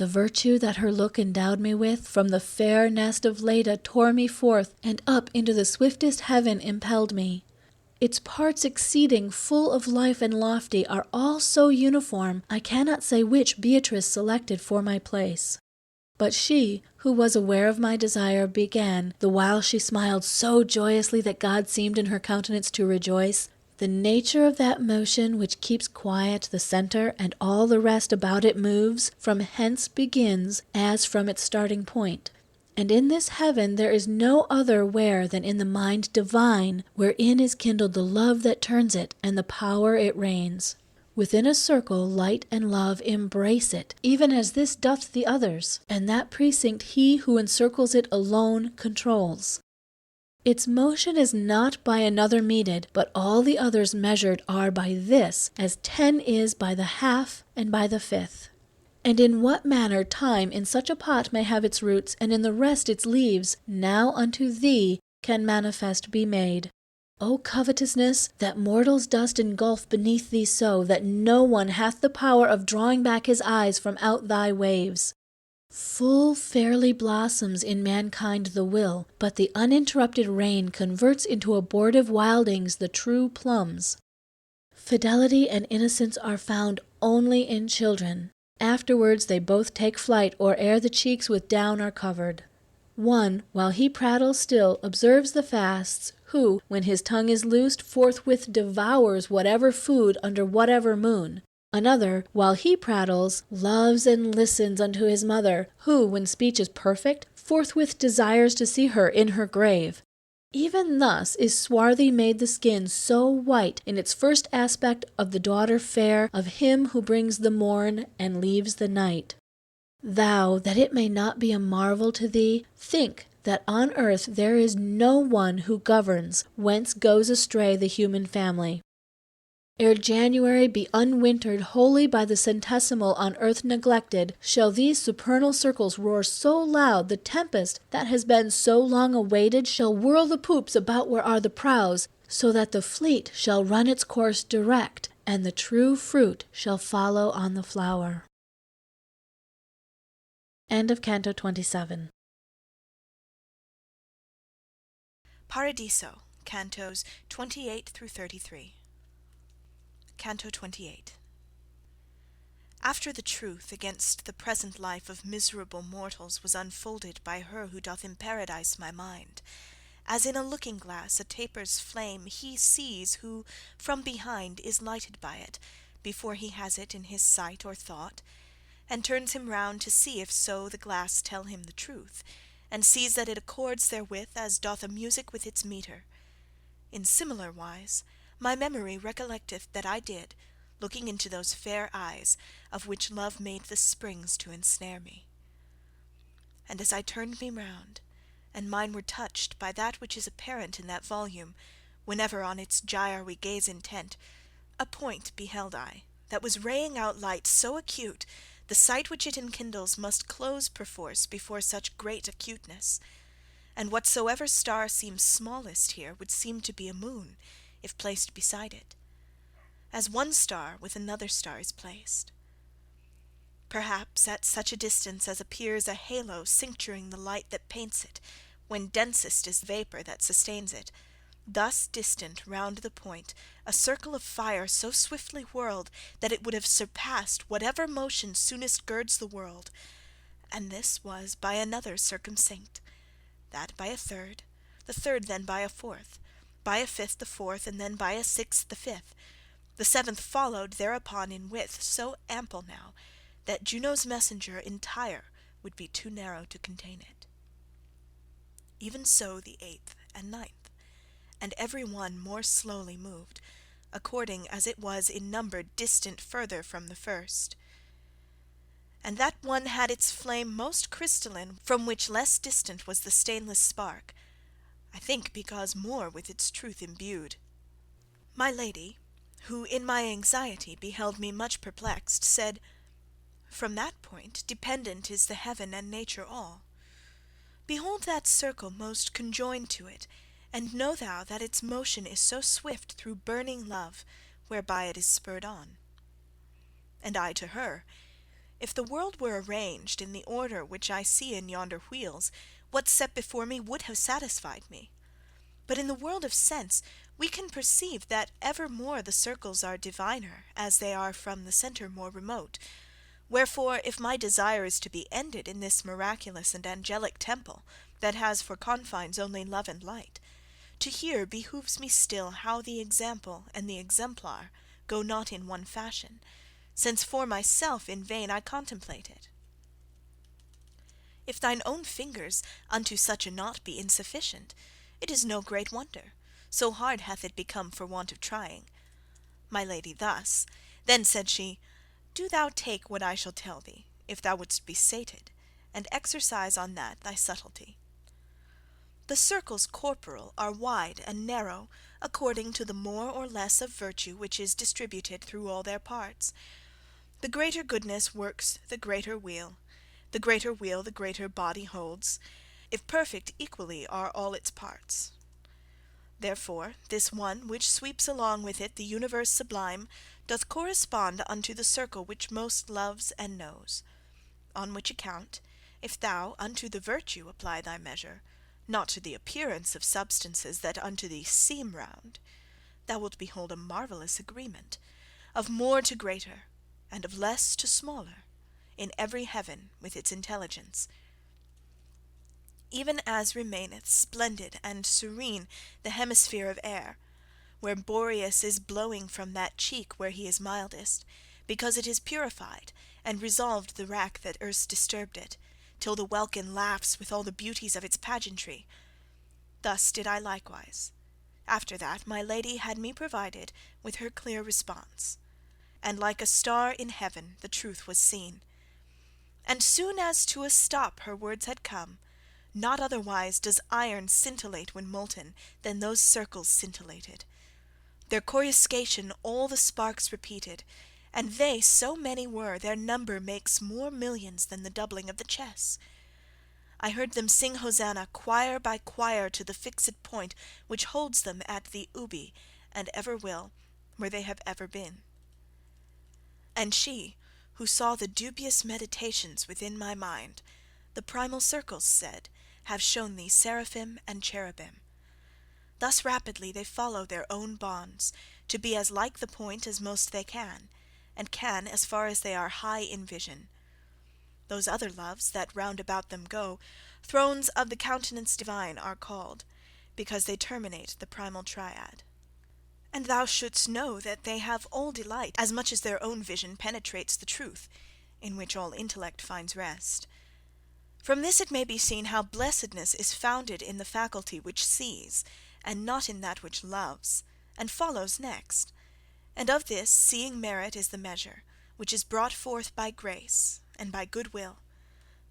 The virtue that her look endowed me with from the fair nest of Leda tore me forth, and up into the swiftest heaven impelled me. Its parts exceeding, full of life and lofty, are all so uniform, I cannot say which Beatrice selected for my place. But she, who was aware of my desire, began, the while she smiled so joyously that God seemed in her countenance to rejoice, the nature of that motion which keeps quiet the centre, and all the rest about it moves, from hence begins, as from its starting point. And in this heaven there is no other where than in the mind divine, wherein is kindled the love that turns it, and the power it reigns. Within a circle light and love embrace it, even as this doth the others, and that precinct he who encircles it alone controls. Its motion is not by another meted, but all the others measured are by this, as 10 is by the half and by the fifth. And in what manner time in such a pot may have its roots, and in the rest its leaves, now unto thee can manifest be made. O covetousness, that mortals dost engulf beneath thee so, that no one hath the power of drawing back his eyes from out thy waves. Full fairly blossoms in mankind the will, but the uninterrupted rain converts into abortive wildings the true plums. Fidelity and innocence are found only in children. Afterwards they both take flight, or ere the cheeks with down are covered. One, while he prattles still, observes the fasts, who, when his tongue is loosed, forthwith devours whatever food under whatever moon. Another, while he prattles, loves and listens unto his mother, who, when speech is perfect, forthwith desires to see her in her grave. Even thus is swarthy made the skin so white in its first aspect of the daughter fair of him who brings the morn and leaves the night. Thou, that it may not be a marvel to thee, think that on earth there is no one who governs whence goes astray the human family. Ere January be unwintered wholly by the centesimal on earth neglected, shall these supernal circles roar so loud the tempest that has been so long awaited shall whirl the poops about where are the prows, so that the fleet shall run its course direct, and the true fruit shall follow on the flower. End of Canto 27. Paradiso, Cantos 28 through 33. Canto 28. After the truth against the present life of miserable mortals was unfolded by her who doth in paradise my mind, as in a looking-glass a taper's flame he sees who from behind is lighted by it, before he has it in his sight or thought, and turns him round to see if so the glass tell him the truth, and sees that it accords therewith as doth a music with its metre. In similar wise my memory recollecteth that I did, looking into those fair eyes, of which love made the springs to ensnare me. And as I turned me round, and mine were touched by that which is apparent in that volume, whenever on its gyre we gaze intent, a point beheld I, that was raying out light so acute, the sight which it enkindles must close perforce before such great acuteness. And whatsoever star seems smallest here would seem to be a moon, if placed beside it, as one star with another star is placed. Perhaps at such a distance as appears a halo cincturing the light that paints it, when densest is vapour that sustains it, thus distant round the point a circle of fire so swiftly whirled that it would have surpassed whatever motion soonest girds the world, and this was by another circumsynct, that by a third, the third then by a fourth, by a fifth the fourth, and then by a sixth the fifth. The seventh followed thereupon in width so ample now, that Juno's messenger entire would be too narrow to contain it. Even so the eighth and ninth, and every one more slowly moved, according as it was in number distant further from the first. and that one had its flame most crystalline, from which less distant was the stainless spark, I think because more with its truth imbued. My lady, who in my anxiety beheld me much perplexed, said, "From that point dependent is the heaven and nature all. Behold that circle most conjoined to it, and know thou that its motion is so swift through burning love, whereby it is spurred on." And I to her, "If the world were arranged in the order which I see in yonder wheels, what's set before me would have satisfied me. But in the world of sense we can perceive that evermore the circles are diviner, as they are from the centre more remote. Wherefore, if my desire is to be ended in this miraculous and angelic temple, that has for confines only love and light, to hear behoves me still how the example and the exemplar go not in one fashion, since for myself in vain I contemplate it. If thine own fingers unto such a knot be insufficient, it is no great wonder, so hard hath it become for want of trying." My lady thus. Then said she, "Do thou take what I shall tell thee, if thou wouldst be sated, and exercise on that thy subtlety. The circles corporal are wide and narrow, according to the more or less of virtue which is distributed through all their parts. The greater goodness works the greater weal, the greater weal the greater body holds, if perfect equally are all its parts. Therefore this one which sweeps along with it the universe sublime doth correspond unto the circle which most loves and knows. On which account, if thou unto the virtue apply thy measure, not to the appearance of substances that unto thee seem round, thou wilt behold a marvellous agreement, of more to greater, and of less to smaller, in every heaven with its intelligence. Even as remaineth splendid and serene the hemisphere of air, where Boreas is blowing from that cheek where he is mildest, because it is purified, and resolved the rack that erst disturbed it, till the welkin laughs with all the beauties of its pageantry. Thus did I likewise. After that my lady had me provided with her clear response, and like a star in heaven the truth was seen. And soon as to a stop her words had come, not otherwise does iron scintillate when molten, than those circles scintillated. Their coruscation all the sparks repeated, and they so many were, their number makes more millions than the doubling of the chess. I heard them sing Hosanna choir by choir to the fixed point which holds them at the ubi, and ever will, where they have ever been. And she, who saw the dubious meditations within my mind, the primal circles said, have shown thee seraphim and cherubim. Thus rapidly they follow their own bonds, to be as like the point as most they can, and can as far as they are high in vision. Those other loves that round about them go, thrones of the countenance divine are called, because they terminate the primal triad. And thou shouldst know that they have all delight, as much as their own vision penetrates the truth, in which all intellect finds rest. From this it may be seen how blessedness is founded in the faculty which sees, and not in that which loves, and follows next. And of this seeing merit is the measure, which is brought forth by grace, and by good will.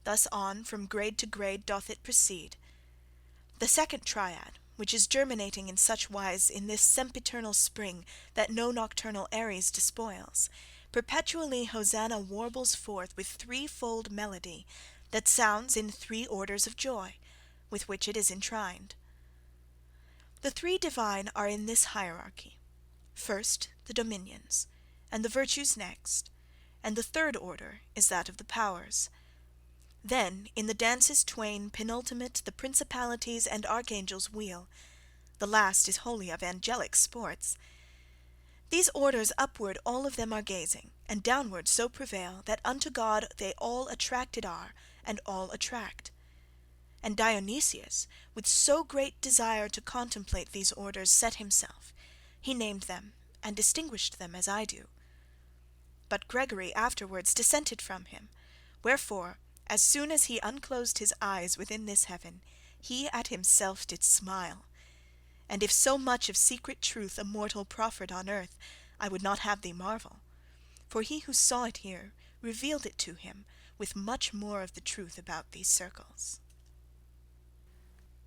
Thus on from grade to grade doth it proceed. The second triad, which is germinating in such wise in this sempiternal spring that no nocturnal Aries despoils, perpetually Hosanna warbles forth with threefold melody, that sounds in three orders of joy, with which it is entwined. The three divine are in this hierarchy: first the dominions, and the virtues next, and the third order is that of the powers. Then in the dances twain penultimate the principalities and archangels wheel, the last is wholly of angelic sports. These orders upward all of them are gazing, and downward so prevail, that unto God they all attracted are, and all attract. And Dionysius, with so great desire to contemplate these orders, set himself. He named them, and distinguished them as I do. But Gregory afterwards dissented from him, wherefore, as soon as he unclosed his eyes within this heaven, he at himself did smile. And if so much of secret truth a mortal proffered on earth, I would not have thee marvel. For he who saw it here revealed it to him, with much more of the truth about these circles.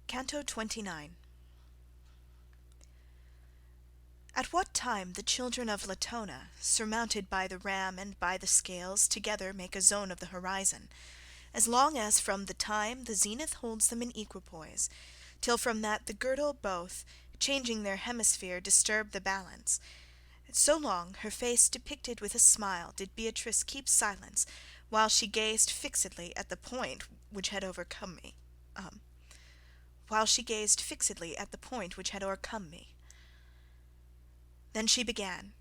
Canto 29. At what time the children of Latona, surmounted by the ram and by the scales, together make a zone of the horizon, as long as from the time the zenith holds them in equipoise, till from that the girdle both, changing their hemisphere, disturb the balance, so long her face depicted with a smile did Beatrice keep silence, while she gazed fixedly at the point which had overcome me. Then she began,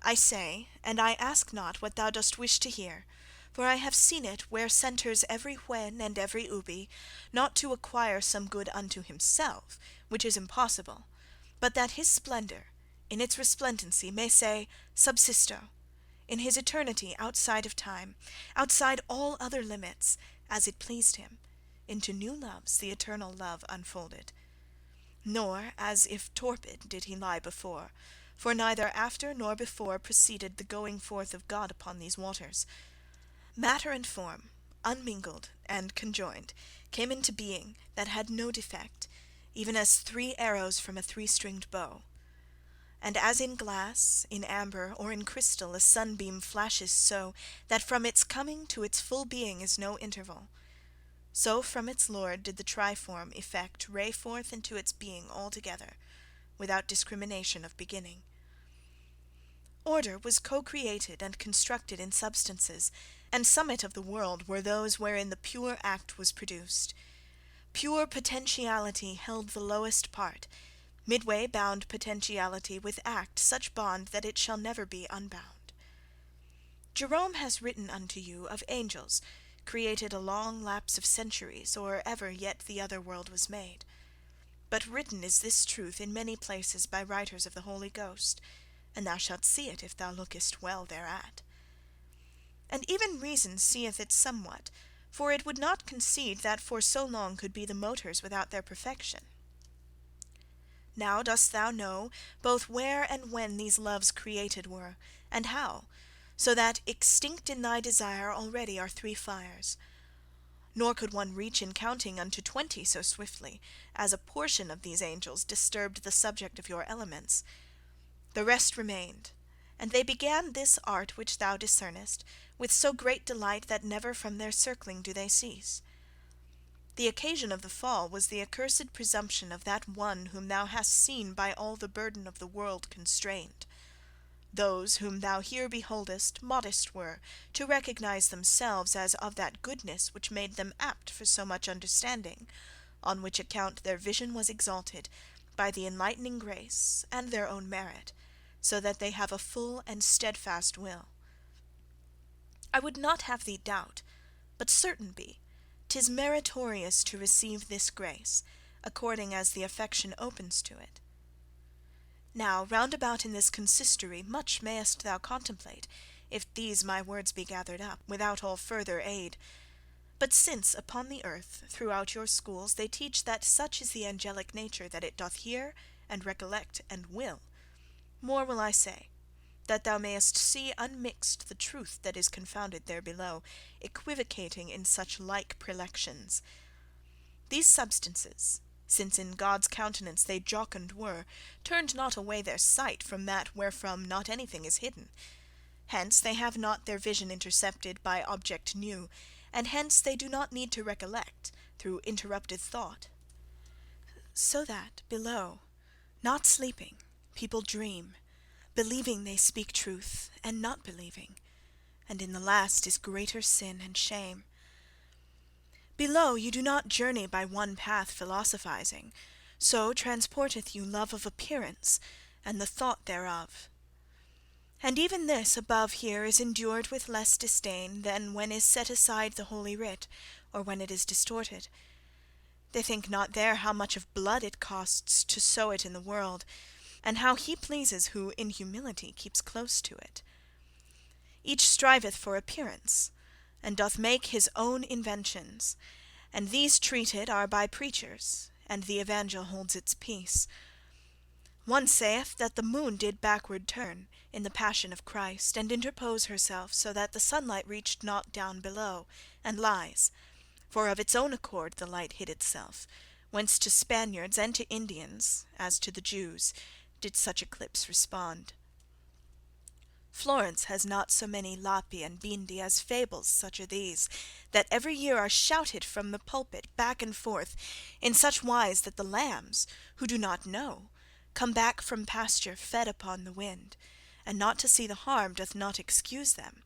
I say, and I ask not what thou dost wish to hear, for I have seen it where centres every when and every ubi, not to acquire some good unto himself, which is impossible, but that his splendour, in its resplendency, may say, subsisto, in his eternity outside of time, outside all other limits, as it pleased him, into new loves the eternal love unfolded. Nor, as if torpid, did he lie before, for neither after nor before proceeded the going forth of God upon these waters. Matter and form, unmingled and conjoined, came into being that had no defect, even as 3 arrows from a 3-stringed bow. And as in glass, in amber, or in crystal a sunbeam flashes so, that from its coming to its full being is no interval, so from its Lord did the triform effect ray forth into its being altogether, without discrimination of beginning. Order was co-created and constructed in substances, and summit of the world were those wherein the pure act was produced. Pure potentiality held the lowest part, midway bound potentiality with act such bond that it shall never be unbound. Jerome has written unto you of angels, created a long lapse of centuries, or ever yet the other world was made. But written is this truth in many places by writers of the Holy Ghost, and thou shalt see it if thou lookest well thereat. And even reason seeth it somewhat, for it would not concede that for so long could be the motors without their perfection. Now dost thou know both where and when these loves created were, and how, so that extinct in thy desire already are 3 fires. Nor could one reach in counting unto 20 so swiftly, as a portion of these angels disturbed the subject of your elements. The rest remained, and they began this art which thou discernest, with so great delight that never from their circling do they cease. The occasion of the fall was the accursed presumption of that one whom thou hast seen by all the burden of the world constrained. Those whom thou here beholdest modest were, to recognize themselves as of that goodness which made them apt for so much understanding, on which account their vision was exalted by the enlightening grace and their own merit, so that they have a full and steadfast will. I would not have thee doubt, but certain be, 'tis meritorious to receive this grace, according as the affection opens to it. Now round about in this consistory much mayest thou contemplate, if these my words be gathered up, without all further aid. But since upon the earth, throughout your schools, they teach that such is the angelic nature that it doth hear, and recollect, and will, more will I say, that thou mayest see unmixed the truth that is confounded there below, equivocating in such like prelections. These substances, since in God's countenance they jocund were, turned not away their sight from that wherefrom not anything is hidden. Hence they have not their vision intercepted by object new, and hence they do not need to recollect through interrupted thought. So that below, not sleeping, people dream, believing they speak truth, and not believing, and in the last is greater sin and shame. Below you do not journey by one path philosophizing, so transporteth you love of appearance, and the thought thereof. And even this above here is endured with less disdain than when is set aside the holy writ, or when it is distorted. They think not there how much of blood it costs to sow it in the world, and how he pleases who in humility keeps close to it. Each striveth for appearance, and doth make his own inventions, and these treated are by preachers, and the evangel holds its peace. One saith that the moon did backward turn in the passion of Christ, and interpose herself, so that the sunlight reached not down below, and lies. For of its own accord the light hid itself, whence to Spaniards and to Indians, as to the Jews, did such eclipse respond. Florence has not so many Lapi and Bindi as fables such are these, that every year are shouted from the pulpit back and forth, in such wise that the lambs, who do not know, come back from pasture fed upon the wind, and not to see the harm doth not excuse them.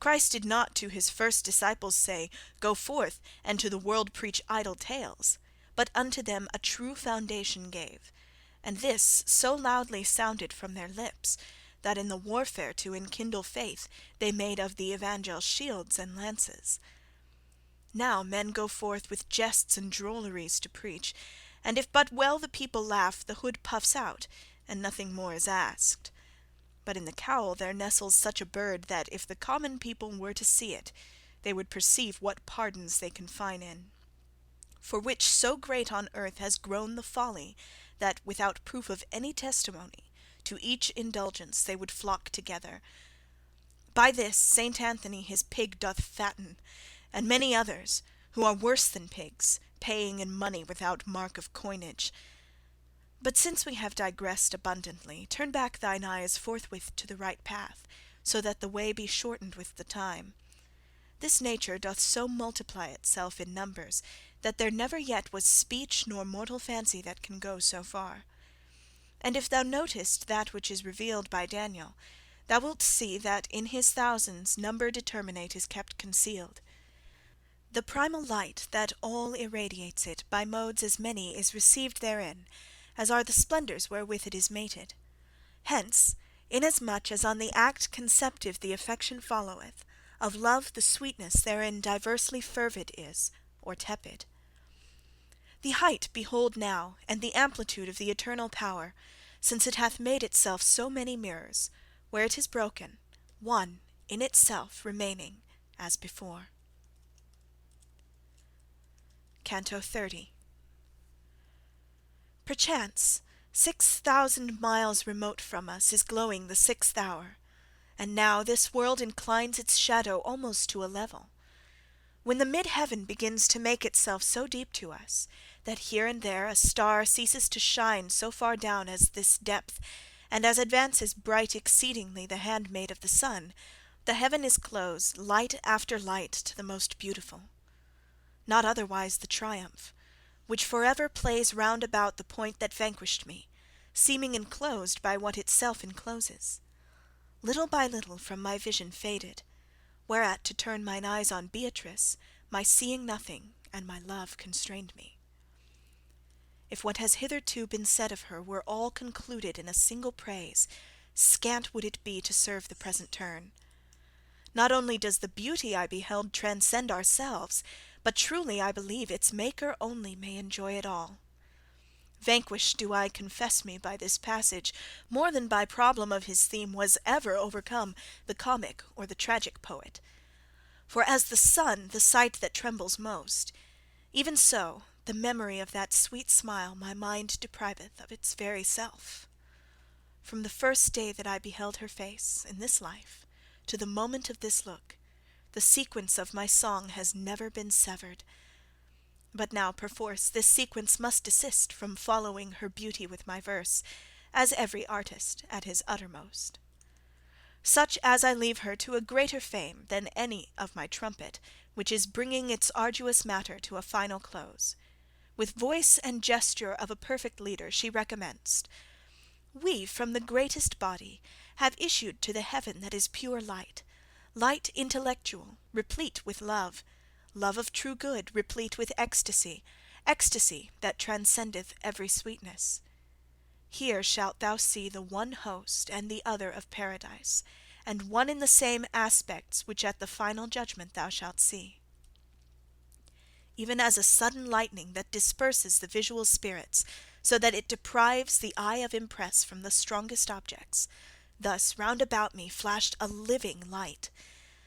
Christ did not to his first disciples say, Go forth, and to the world preach idle tales, but unto them a true foundation gave, and this so loudly sounded from their lips, that in the warfare to enkindle faith they made of the evangel shields and lances. Now men go forth with jests and drolleries to preach, and if but well the people laugh, the hood puffs out, and nothing more is asked. But in the cowl there nestles such a bird, that if the common people were to see it, they would perceive what pardons they confine in. For which so great on earth has grown the folly, that, without proof of any testimony, to each indulgence they would flock together. By this Saint Anthony his pig doth fatten, and many others, who are worse than pigs, paying in money without mark of coinage. But since we have digressed abundantly, turn back thine eyes forthwith to the right path, so that the way be shortened with the time. This nature doth so multiply itself in numbers, that there never yet was speech nor mortal fancy that can go so far. And if thou notest that which is revealed by Daniel, thou wilt see that in his thousands number determinate is kept concealed. The primal light that all irradiates it by modes as many is received therein, as are the splendours wherewith it is mated. Hence, inasmuch as on the act conceptive the affection followeth, of love the sweetness therein diversely fervid is, or tepid. The height behold now, and the amplitude of the eternal power, since it hath made itself so many mirrors, where it is broken, one in itself remaining as before. Canto 30. Perchance 6,000 miles remote from us is glowing the 6th hour, and now this world inclines its shadow almost to a level. When the mid-heaven begins to make itself so deep to us, that here and there a star ceases to shine so far down as this depth, and as advances bright exceedingly the handmaid of the sun, the heaven is closed, light after light, to the most beautiful. Not otherwise the triumph, which for ever plays round about the point that vanquished me, seeming enclosed by what itself encloses. Little by little from my vision faded, whereat to turn mine eyes on Beatrice, my seeing nothing and my love constrained me. If what has hitherto been said of her were all concluded in a single praise, scant would it be to serve the present turn. Not only does the beauty I beheld transcend ourselves, but truly I believe its maker only may enjoy it all. Vanquished do I confess me by this passage, more than by problem of his theme was ever overcome the comic or the tragic poet. For as the sun the sight that trembles most, even so the memory of that sweet smile my mind depriveth of its very self. From the first day that I beheld her face in this life, to the moment of this look, the sequence of my song has never been severed. But now perforce this sequence must desist from following her beauty with my verse, as every artist at his uttermost. Such as I leave her to a greater fame than any of my trumpet, which is bringing its arduous matter to a final close. With voice and gesture of a perfect leader she recommenced. We from the greatest body have issued to the heaven that is pure light, light intellectual, replete with love, love of true good, replete with ecstasy, ecstasy that transcendeth every sweetness. Here shalt thou see the one host and the other of paradise, and one in the same aspects which at the final judgment thou shalt see. Even as a sudden lightning that disperses the visual spirits, so that it deprives the eye of impress from the strongest objects, thus round about me flashed a living light,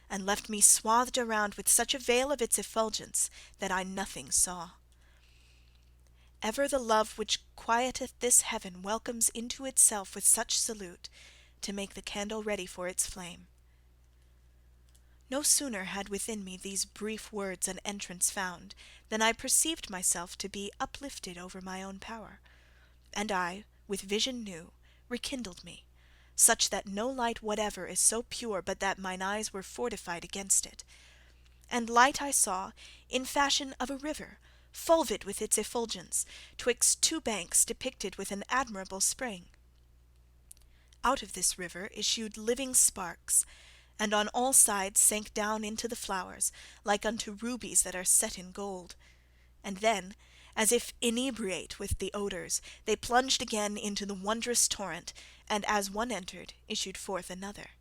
and left me swathed around with such a veil of its effulgence that I nothing saw. Ever the love which quieteth this heaven welcomes into itself with such salute, to make the candle ready for its flame. No sooner had within me these brief words an entrance found, than I perceived myself to be uplifted over my own power, and I, with vision new, rekindled me, such that no light whatever is so pure but that mine eyes were fortified against it. And light I saw in fashion of a river, fulved with its effulgence, twixt two banks depicted with an admirable spring. Out of this river issued living sparks, and on all sides sank down into the flowers, like unto rubies that are set in gold. And then, as if inebriate with the odours, they plunged again into the wondrous torrent, and as one entered, issued forth another.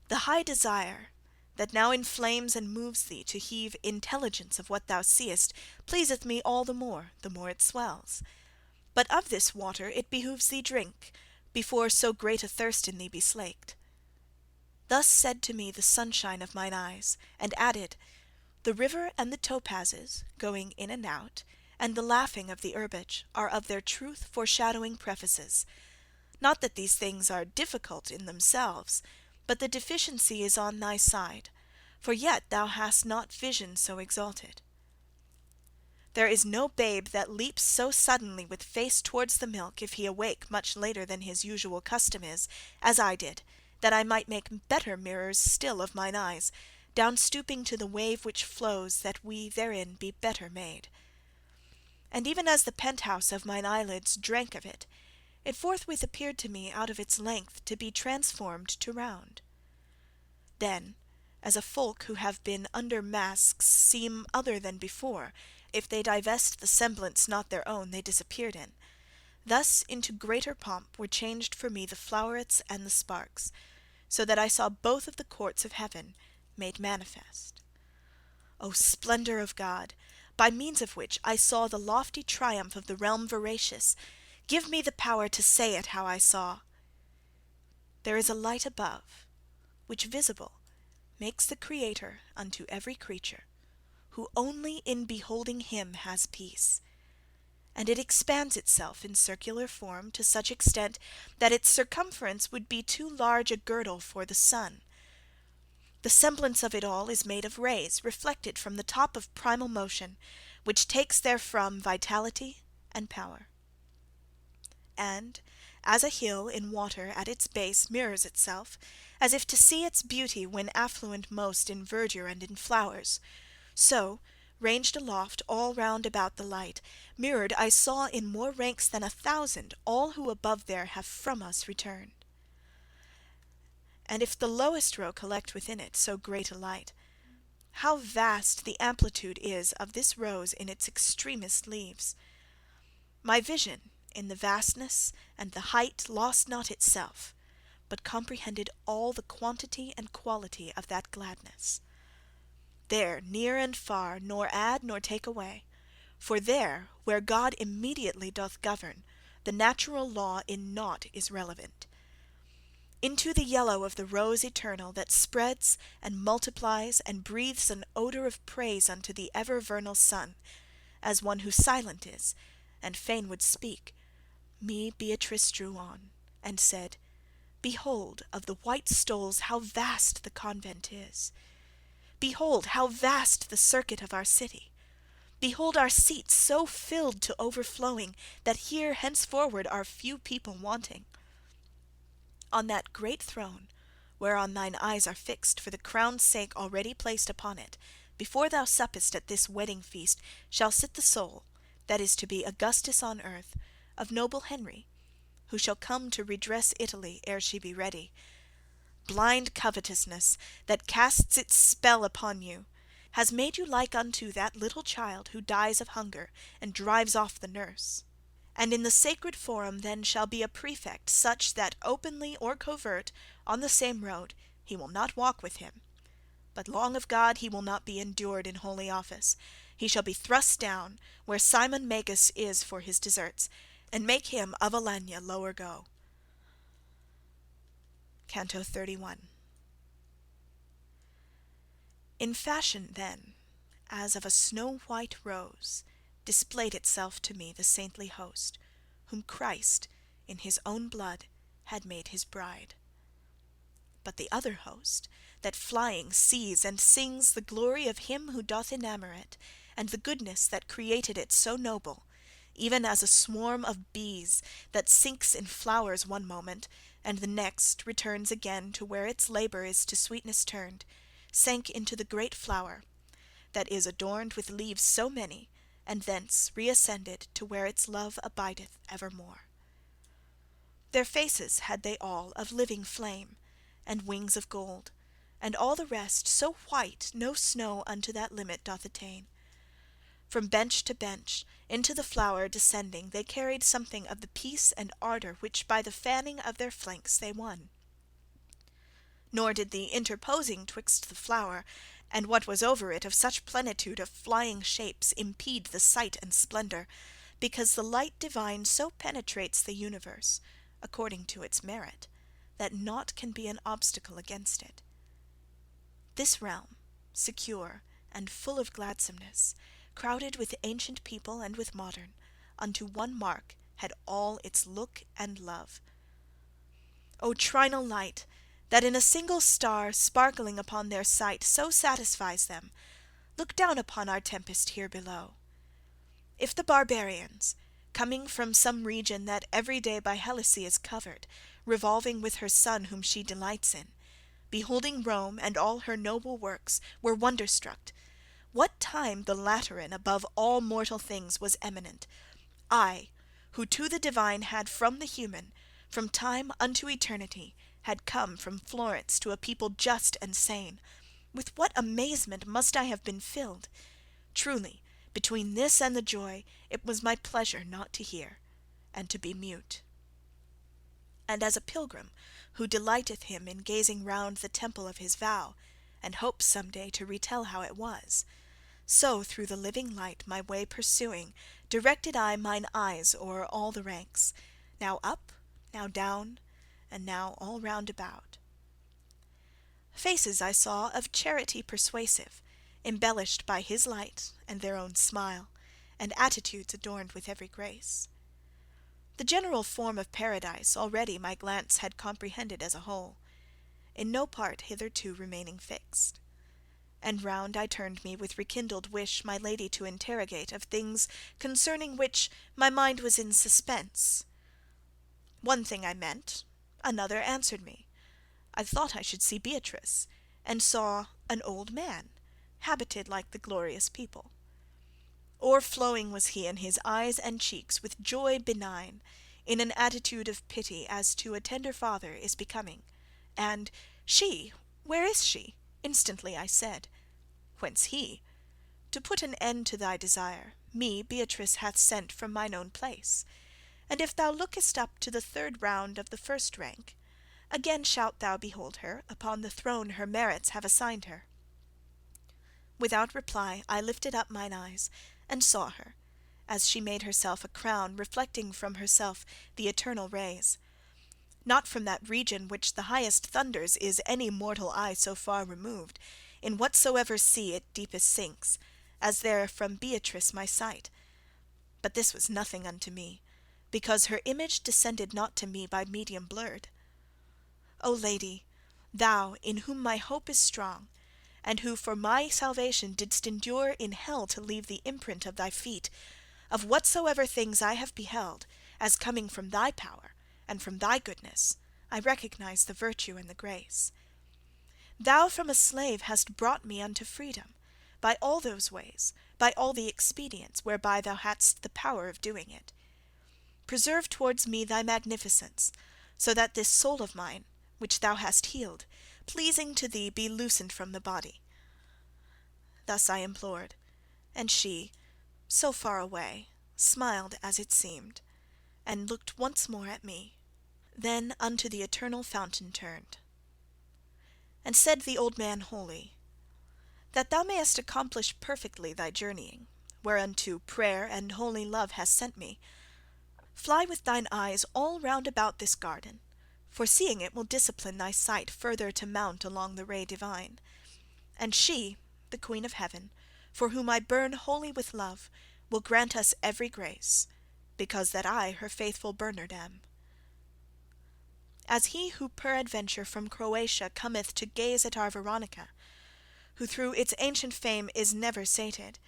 The high desire that now inflames and moves thee to heave intelligence of what thou seest, pleaseth me all the more it swells. But of this water it behoves thee drink, before so great a thirst in thee be slaked. Thus said to me the sunshine of mine eyes, and added, the river and the topazes, going in and out, and the laughing of the herbage, are of their truth foreshadowing prefaces. Not that these things are difficult in themselves, but the deficiency is on thy side, for yet thou hast not vision so exalted. There is no babe that leaps so suddenly with face towards the milk, if he awake much later than his usual custom is, as I did, that I might make better mirrors still of mine eyes, down stooping to the wave which flows, that we therein be better made. And even as the penthouse of mine eyelids drank of it, it forthwith appeared to me out of its length to be transformed to round. Then, as a folk who have been under masks seem other than before, if they divest the semblance not their own they disappeared in, thus into greater pomp were changed for me the flowerets and the sparks, so that I saw both of the courts of heaven made manifest. O splendour of God, by means of which I saw the lofty triumph of the realm veracious, give me the power to say it how I saw. There is a light above, which visible makes the Creator unto every creature, who only in beholding him has peace. And it expands itself in circular form to such extent that its circumference would be too large a girdle for the sun. The semblance of it all is made of rays reflected from the top of primal motion, which takes therefrom vitality and power. And, as a hill in water at its base mirrors itself, as if to see its beauty when affluent most in verdure and in flowers, so, ranged aloft all round about the light, mirrored I saw in more ranks than 1,000 all who above there have from us returned. And if the lowest row collect within it so great a light, how vast the amplitude is of this rose in its extremest leaves! My vision in the vastness and the height lost not itself, but comprehended all the quantity and quality of that gladness. There, near and far, nor add nor take away, for there, where God immediately doth govern, the natural law in naught is relevant. Into the yellow of the rose eternal that spreads and multiplies and breathes an odour of praise unto the ever vernal sun, as one who silent is, and fain would speak, me Beatrice drew on, and said, Behold of the white stoles how vast the convent is. Behold how vast the circuit of our city. Behold our seats so filled to overflowing, that here henceforward are few people wanting. On that great throne, whereon thine eyes are fixed for the crown's sake already placed upon it, before thou suppest at this wedding feast, shall sit the soul, that is to be Augustus on earth, of noble Henry, who shall come to redress Italy ere she be ready. Blind covetousness, that casts its spell upon you, has made you like unto that little child who dies of hunger and drives off the nurse. And in the sacred forum then shall be a prefect such that openly or covert, on the same road, he will not walk with him. But long of God he will not be endured in holy office. He shall be thrust down, where Simon Magus is for his deserts, and make him of Alanya lower go. Canto 31. In fashion then, as of a snow-white rose, displayed itself to me the saintly host, whom Christ, in his own blood, had made his bride. But the other host, that flying sees and sings the glory of him who doth enamour it, and the goodness that created it so noble, even as a swarm of bees that sinks in flowers one moment, and the next returns again to where its labour is to sweetness turned, sank into the great flower, that is adorned with leaves so many, and thence reascended to where its love abideth evermore. Their faces had they all of living flame, and wings of gold, and all the rest so white no snow unto that limit doth attain. From bench to bench, into the flower descending, they carried something of the peace and ardour which by the fanning of their flanks they won. Nor did the interposing twixt the flower and what was over it of such plenitude of flying shapes impede the sight and splendour, because the light divine so penetrates the universe, according to its merit, that naught can be an obstacle against it. This realm, secure and full of gladsomeness, crowded with ancient people and with modern, unto one mark had all its look and love. O trinal light, that in a single star sparkling upon their sight so satisfies them, look down upon our tempest here below. If the barbarians, coming from some region that every day by Helice is covered, revolving with her son whom she delights in, beholding Rome and all her noble works, were wonderstruck, what time the Lateran above all mortal things was eminent, I, who to the divine had from the human, from time unto eternity, had come from Florence to a people just and sane, with what amazement must I have been filled! Truly, between this and the joy, it was my pleasure not to hear, and to be mute. And as a pilgrim, who delighteth him in gazing round the temple of his vow, and hopes some day to retell how it was, so through the living light my way pursuing, directed I mine eyes o'er all the ranks, now up, now down, and now all round about. Faces I saw of charity persuasive, embellished by his light and their own smile, and attitudes adorned with every grace. The general form of paradise already my glance had comprehended as a whole, in no part hitherto remaining fixed. And round I turned me with rekindled wish my lady to interrogate of things concerning which my mind was in suspense. One thing I meant, another answered me. I thought I should see Beatrice, and saw an old man, habited like the glorious people. O'erflowing was he in his eyes and cheeks with joy benign, in an attitude of pity as to a tender father is becoming, and she, where is she? Instantly I said, whence he? To put an end to thy desire, me Beatrice hath sent from mine own place, and if thou lookest up to the third round of the first rank, again shalt thou behold her upon the throne her merits have assigned her. Without reply I lifted up mine eyes, and saw her, as she made herself a crown reflecting from herself the eternal rays. Not from that region which the highest thunders is any mortal eye so far removed, in whatsoever sea it deepest sinks, as there from Beatrice my sight. But this was nothing unto me, because her image descended not to me by medium blurred. O Lady, thou, in whom my hope is strong, and who for my salvation didst endure in hell to leave the imprint of thy feet, of whatsoever things I have beheld, as coming from thy power, and from thy goodness, I recognize the virtue and the grace. Thou from a slave hast brought me unto freedom, by all those ways, by all the expedients whereby thou hadst the power of doing it. Preserve towards me thy magnificence, so that this soul of mine, which thou hast healed, pleasing to thee be loosened from the body. Thus I implored, and she, so far away, smiled as it seemed, and looked once more at me, then unto the eternal fountain turned. And said the old man wholly, that thou mayest accomplish perfectly thy journeying, whereunto prayer and holy love has sent me, fly with thine eyes all round about this garden, for seeing it will discipline thy sight further to mount along the ray divine. And she, the Queen of Heaven, for whom I burn wholly with love, will grant us every grace, because that I her faithful Bernard am. As he who peradventure from Croatia cometh to gaze at our Veronica, who through its ancient fame is never sated,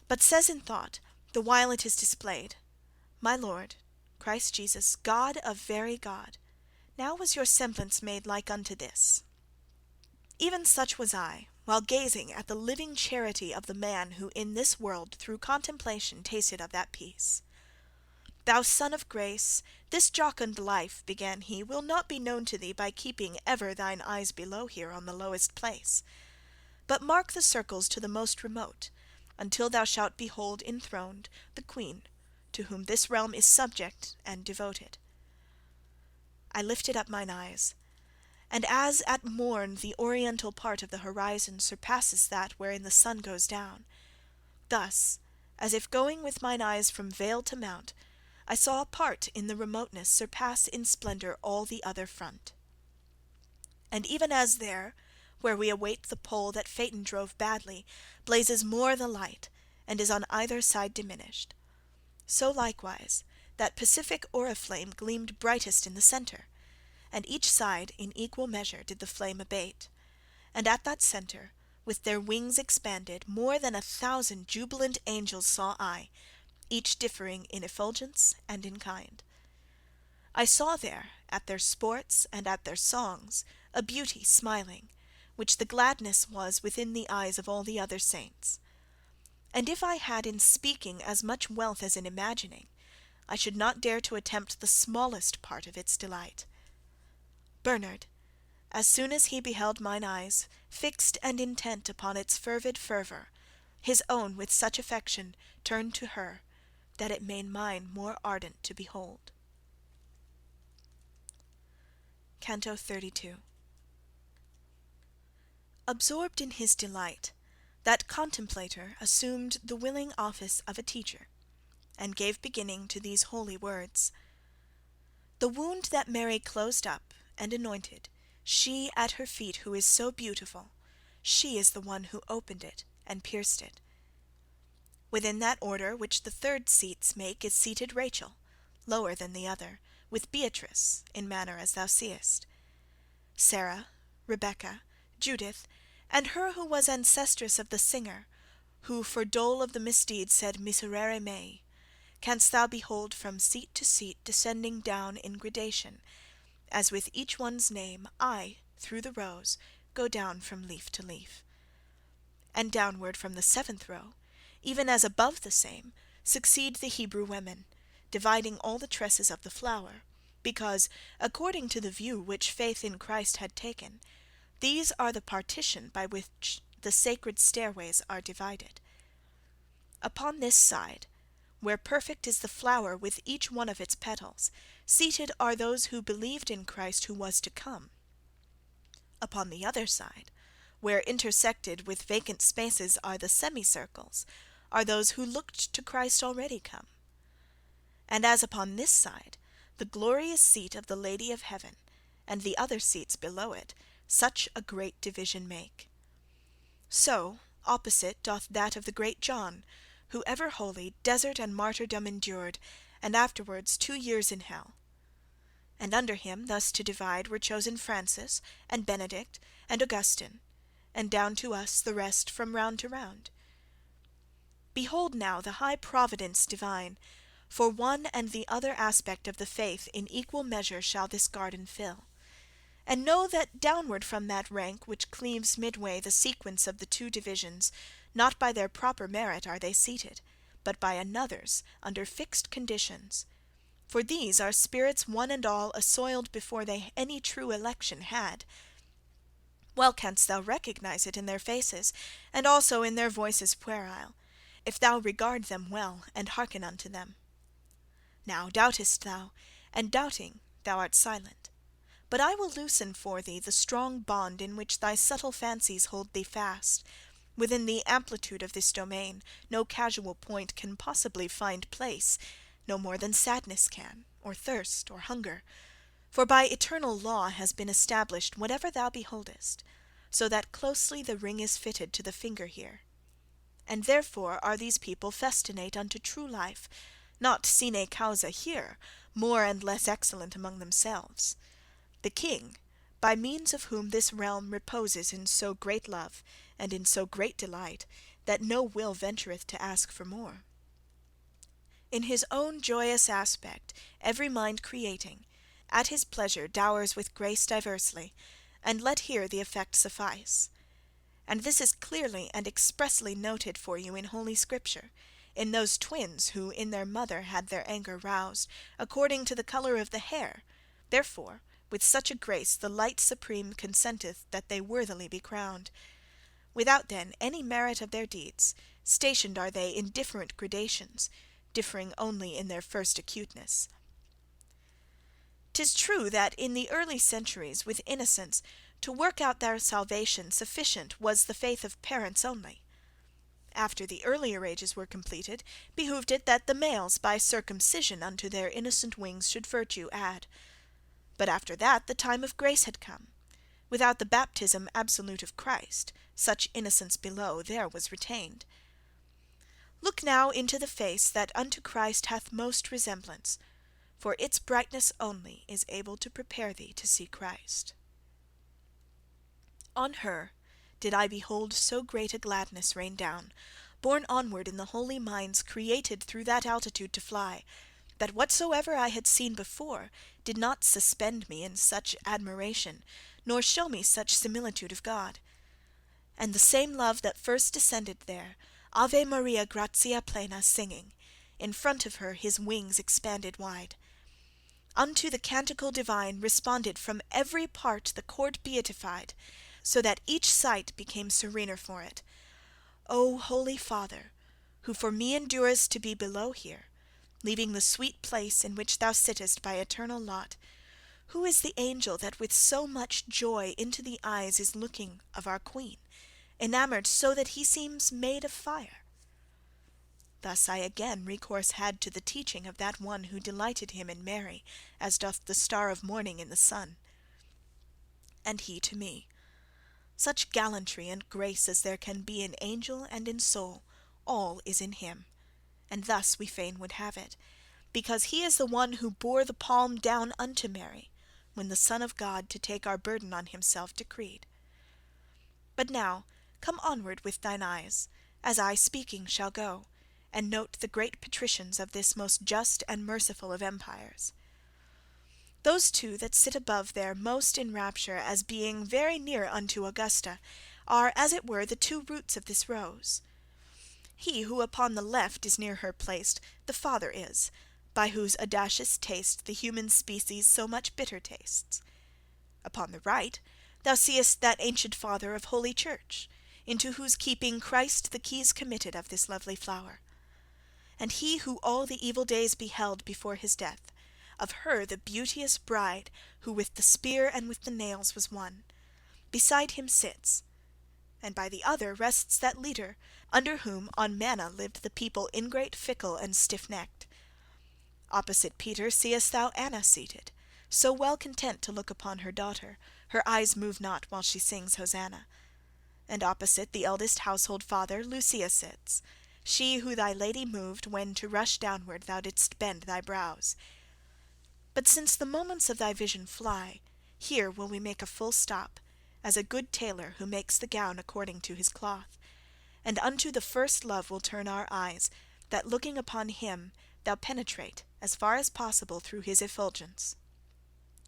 but says in thought, the while it is displayed, My Lord, Christ Jesus, God of very God, now was your semblance made like unto this. Even such was I, while gazing at the living charity of the man who in this world through contemplation tasted of that peace. Thou Son of Grace, this jocund life, began he, will not be known to thee by keeping ever thine eyes below here on the lowest place. But mark the circles to the most remote, until thou shalt behold enthroned the Queen, to whom this realm is subject and devoted. I lifted up mine eyes, and as at morn the oriental part of the horizon surpasses that wherein the sun goes down, thus, as if going with mine eyes from vale to mount, I saw a part in the remoteness surpass in splendour all the other front. And even as there, where we await the pole that Phaeton drove badly, blazes more the light, and is on either side diminished, so likewise that pacific oriflamme gleamed brightest in the centre, and each side in equal measure did the flame abate, and at that centre, with their wings expanded, more than 1,000 jubilant angels saw I, each differing in effulgence and in kind. I saw there, at their sports and at their songs, a beauty smiling, which the gladness was within the eyes of all the other saints. And if I had in speaking as much wealth as in imagining, I should not dare to attempt the smallest part of its delight. Bernard, as soon as he beheld mine eyes, fixed and intent upon its fervid fervour, his own with such affection turned to her, that it made mine more ardent to behold. Canto 32. Absorbed in his delight, that contemplator assumed the willing office of a teacher, and gave beginning to these holy words. The wound that Mary closed up and anointed, she at her feet who is so beautiful, she is the one who opened it and pierced it. Within that order which the third seats make is seated Rachel, lower than the other, with Beatrice, in manner as thou seest. Sarah, Rebecca, Judith, and her who was ancestress of the singer, who for dole of the misdeed said miserere mei, canst thou behold from seat to seat descending down in gradation, as with each one's name I, through the rows, go down from leaf to leaf. And downward from the 7th row, even as above the same, succeed the Hebrew women, dividing all the tresses of the flower, because, according to the view which faith in Christ had taken, these are the partition by which the sacred stairways are divided. Upon this side, where perfect is the flower with each one of its petals, seated are those who believed in Christ who was to come. Upon the other side, where intersected with vacant spaces are the semicircles, are those who looked to Christ already come. And as upon this side, the glorious seat of the Lady of Heaven, and the other seats below it, such a great division make. So opposite doth that of the great John, who ever holy desert and martyrdom endured, and afterwards 2 years in hell. And under him thus to divide were chosen Francis, and Benedict, and Augustine, and down to us the rest from round to round. Behold now the high providence divine, for one and the other aspect of the faith in equal measure shall this garden fill. And know that downward from that rank which cleaves midway the sequence of the 2 divisions, not by their proper merit are they seated, but by another's under fixed conditions. For these are spirits one and all assoiled before they any true election had. Well canst thou recognize it in their faces, and also in their voices puerile, if thou regard them well and hearken unto them. Now doubtest thou, and doubting thou art silent. But I will loosen for thee the strong bond in which thy subtle fancies hold thee fast. Within the amplitude of this domain no casual point can possibly find place, no more than sadness can, or thirst, or hunger. For by eternal law has been established whatever thou beholdest, so that closely the ring is fitted to the finger here. And therefore are these people festinate unto true life, not sine causa here, more and less excellent among themselves. The king, by means of whom this realm reposes in so great love, and in so great delight, that no will ventureth to ask for more. In his own joyous aspect, every mind creating, at his pleasure dowers with grace diversely, and let here the effect suffice. And this is clearly and expressly noted for you in Holy Scripture, in those twins who in their mother had their anger roused, according to the colour of the hair. Therefore with such a grace the light supreme consenteth that they worthily be crowned. Without then any merit of their deeds, stationed are they in different gradations, differing only in their first acuteness. 'Tis true that in the early centuries with innocence to work out their salvation sufficient was the faith of parents only. After the earlier ages were completed, behoved it that the males by circumcision unto their innocent wings should virtue add. But after that the time of grace had come. Without the baptism absolute of Christ, such innocence below there was retained. Look now into the face that unto Christ hath most resemblance, for its brightness only is able to prepare thee to see Christ. On her did I behold so great a gladness rain down, borne onward in the holy minds created through that altitude to fly, that whatsoever I had seen before did not suspend me in such admiration, nor show me such similitude of God. And the same love that first descended there, Ave Maria gratia plena singing, in front of her his wings expanded wide. Unto the canticle divine responded from every part the court beatified, so that each sight became serener for it. O Holy Father, who for me endurest to be below here, leaving the sweet place in which thou sittest by eternal lot, who is the angel that with so much joy into the eyes is looking of our Queen, enamoured so that he seems made of fire? Thus I again recourse had to the teaching of that one who delighted him in Mary, as doth the star of morning in the sun. And he to me, such gallantry and grace as there can be in angel and in soul, all is in him. And thus we fain would have it, because he is the one who bore the palm down unto Mary, when the Son of God to take our burden on himself decreed. But now come onward with thine eyes, as I speaking shall go, and note the great patricians of this most just and merciful of empires. Those two that sit above there most in rapture, as being very near unto Augusta, are as it were the two roots of this rose. He who upon the left is near her placed, the Father is, by whose audacious taste the human species so much bitter tastes. Upon the right thou seest that ancient Father of Holy Church, into whose keeping Christ the keys committed of this lovely flower. And he who all the evil days beheld before his death, of her the beauteous bride, who with the spear and with the nails was one, beside him sits, and by the other rests that leader, under whom on manna lived the people ingrate, fickle, and stiff-necked. Opposite Peter seest thou Anna seated, so well content to look upon her daughter, her eyes move not while she sings Hosanna. And opposite the eldest household father Lucia sits, she who thy lady moved when to rush downward thou didst bend thy brows. But since the moments of thy vision fly, here will we make a full stop, as a good tailor who makes the gown according to his cloth, and unto the first love will turn our eyes, that looking upon him thou penetrate as far as possible through his effulgence.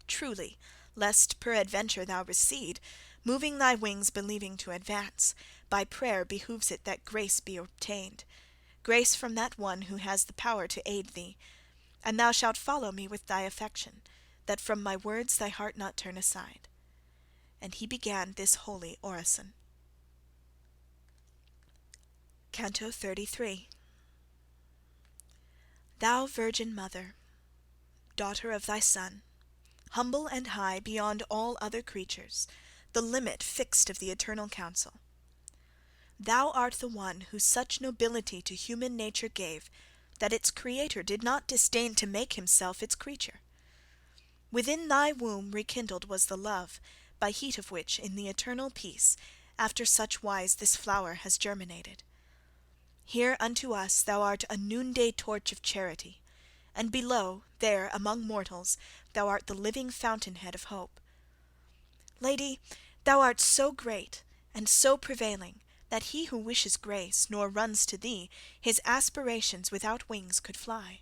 Truly, lest peradventure thou recede, moving thy wings believing to advance, by prayer behooves it that grace be obtained, grace from that one who has the power to aid thee, and thou shalt follow me with thy affection, that from my words thy heart not turn aside. And he began this holy orison. Canto 33. Thou Virgin Mother, daughter of thy Son, humble and high beyond all other creatures, the limit fixed of the eternal counsel, thou art the one who such nobility to human nature gave, that its Creator did not disdain to make himself its creature. Within thy womb rekindled was the love, by heat of which in the eternal peace, after such wise this flower has germinated. Here unto us thou art a noonday torch of charity, and below, there among mortals, thou art the living fountainhead of hope. Lady, thou art so great and so prevailing that he who wishes grace, nor runs to thee, his aspirations without wings could fly.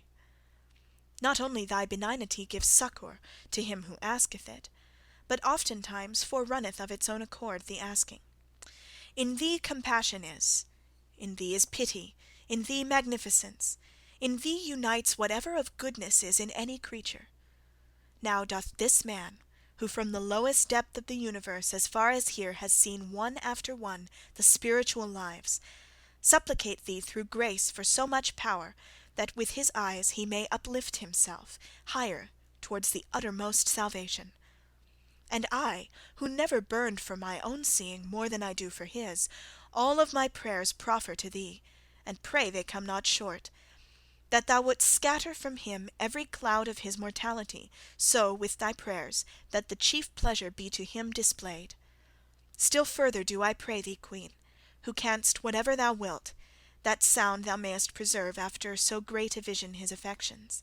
Not only thy benignity gives succour to him who asketh it, but oftentimes forerunneth of its own accord the asking. In thee compassion is, in thee is pity, in thee magnificence, in thee unites whatever of goodness is in any creature. Now doth this man, who from the lowest depth of the universe as far as here has seen one after one the spiritual lives, supplicate thee through grace for so much power, that with his eyes he may uplift himself higher towards the uttermost salvation. And I, who never burned for my own seeing more than I do for his, all of my prayers proffer to thee, and pray they come not short, that thou wouldst scatter from him every cloud of his mortality, so with thy prayers, that the chief pleasure be to him displayed. Still further do I pray thee, Queen, who canst whatever thou wilt, that sound thou mayest preserve after so great a vision his affections.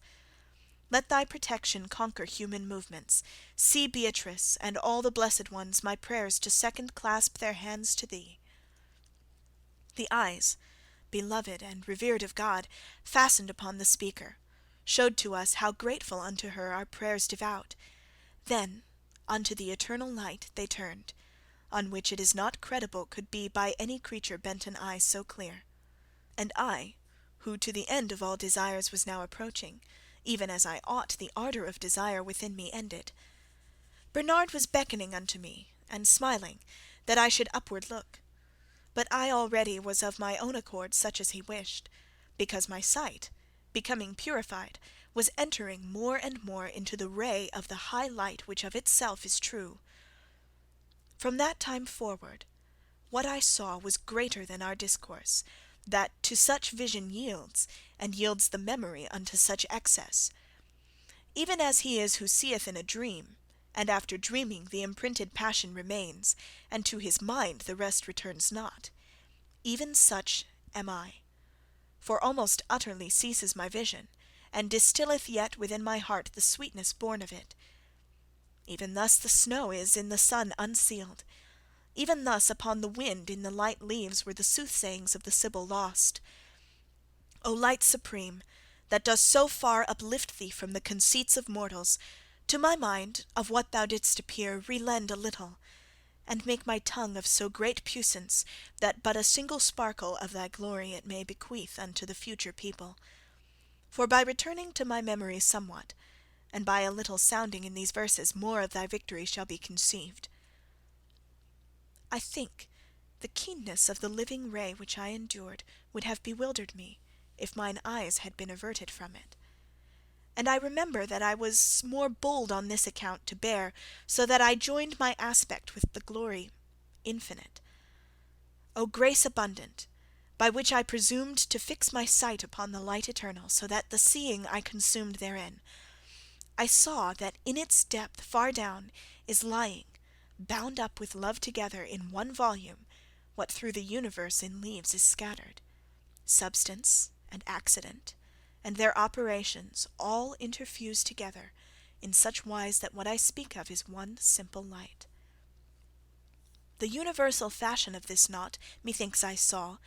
Let thy protection conquer human movements. See Beatrice and all the blessed ones my prayers to second clasp their hands to thee. The eyes, beloved and revered of God, fastened upon the speaker, showed to us how grateful unto her our prayers devout. Then unto the eternal light they turned, on which it is not credible could be by any creature bent an eye so clear. And I, who to the end of all desires was now approaching, even as I ought the ardour of desire within me ended. Bernard was beckoning unto me, and smiling, that I should upward look. But I already was of my own accord such as he wished, because my sight, becoming purified, was entering more and more into the ray of the high light which of itself is true. From that time forward, what I saw was greater than our discourse, that to such vision yields, and yields the memory unto such excess. Even as he is who seeth in a dream, and after dreaming the imprinted passion remains, and to his mind the rest returns not, even such am I. For almost utterly ceases my vision, and distilleth yet within my heart the sweetness born of it. Even thus the snow is in the sun unsealed. Even thus upon the wind in the light leaves were the soothsayings of the Sibyl lost. O light supreme, that dost so far uplift thee from the conceits of mortals, to my mind of what thou didst appear relend a little, and make my tongue of so great puissance that but a single sparkle of thy glory it may bequeath unto the future people. For by returning to my memory somewhat, and by a little sounding in these verses more of thy victory shall be conceived. I think the keenness of the living ray which I endured would have bewildered me, if mine eyes had been averted from it. And I remember that I was more bold on this account to bear, so that I joined my aspect with the glory infinite. O grace abundant, by which I presumed to fix my sight upon the light eternal, so that the seeing I consumed therein, I saw that in its depth far down is lying, bound up with love together in one volume, what through the universe in leaves is scattered, substance and accident, and their operations all interfused together in such wise that what I speak of is one simple light. The universal fashion of this knot methinks I saw,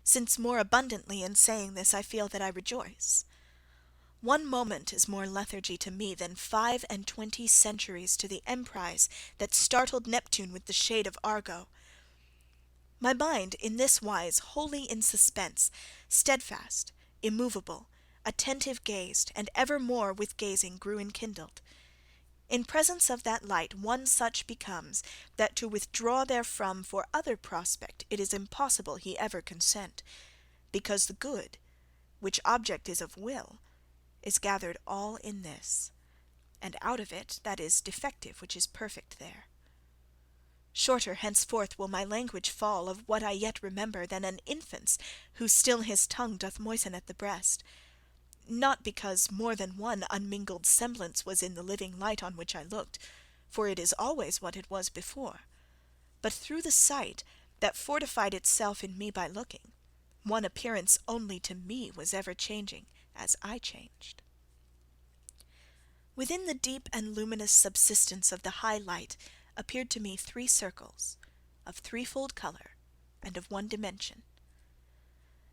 since more abundantly in saying this I feel that I rejoice. One moment is more lethargy to me than 25 centuries to the emprise that startled Neptune with the shade of Argo. My mind in this wise wholly in suspense, steadfast, immovable, attentive gazed, and evermore with gazing grew enkindled. In presence of that light one such becomes, that to withdraw therefrom for other prospect it is impossible he ever consent, because the good, which object is of will, is gathered all in this, and out of it that is defective which is perfect there. Shorter henceforth will my language fall of what I yet remember than an infant's who still his tongue doth moisten at the breast, not because more than one unmingled semblance was in the living light on which I looked, for it is always what it was before, but through the sight that fortified itself in me by looking, One appearance only to me was ever changing, as I changed. Within the deep and luminous subsistence of the high light appeared to me 3 circles, of threefold colour, and of one dimension.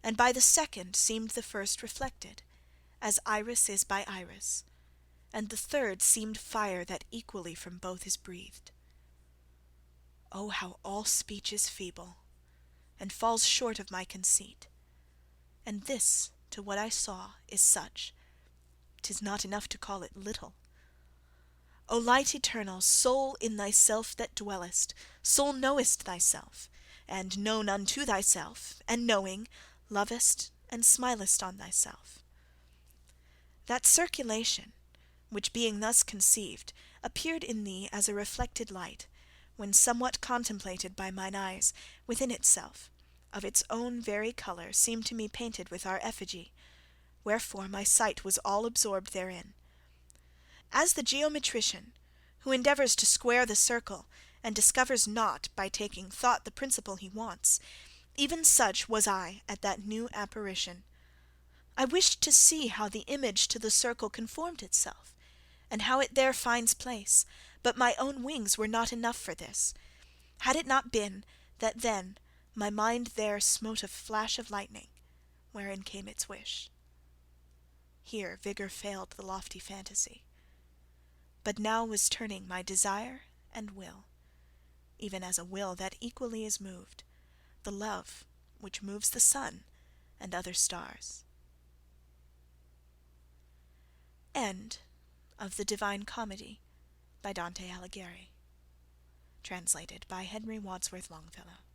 And by the second seemed the first reflected, as iris is by iris, and the third seemed fire that equally from both is breathed. Oh, how all speech is feeble, and falls short of my conceit! And this, to what I saw, is such, 'tis not enough to call it little. O light eternal, soul in thyself that dwellest, soul knowest thyself, and known unto thyself, and knowing, lovest and smilest on thyself. That circulation, which being thus conceived, appeared in thee as a reflected light, when somewhat contemplated by mine eyes, within itself, of its own very colour, seemed to me painted with our effigy, wherefore my sight was all absorbed therein. As the geometrician, who endeavours to square the circle, and discovers not, by taking thought, the principle he wants, even such was I at that new apparition. I wished to see how the image to the circle conformed itself, and how it there finds place, but my own wings were not enough for this. Had it not been that then my mind there smote a flash of lightning, wherein came its wish. Here vigour failed the lofty fantasy, but now was turning my desire and will, even as a will that equally is moved, the love which moves the sun and other stars. End of The Divine Comedy by Dante Alighieri. Translated by Henry Wadsworth Longfellow.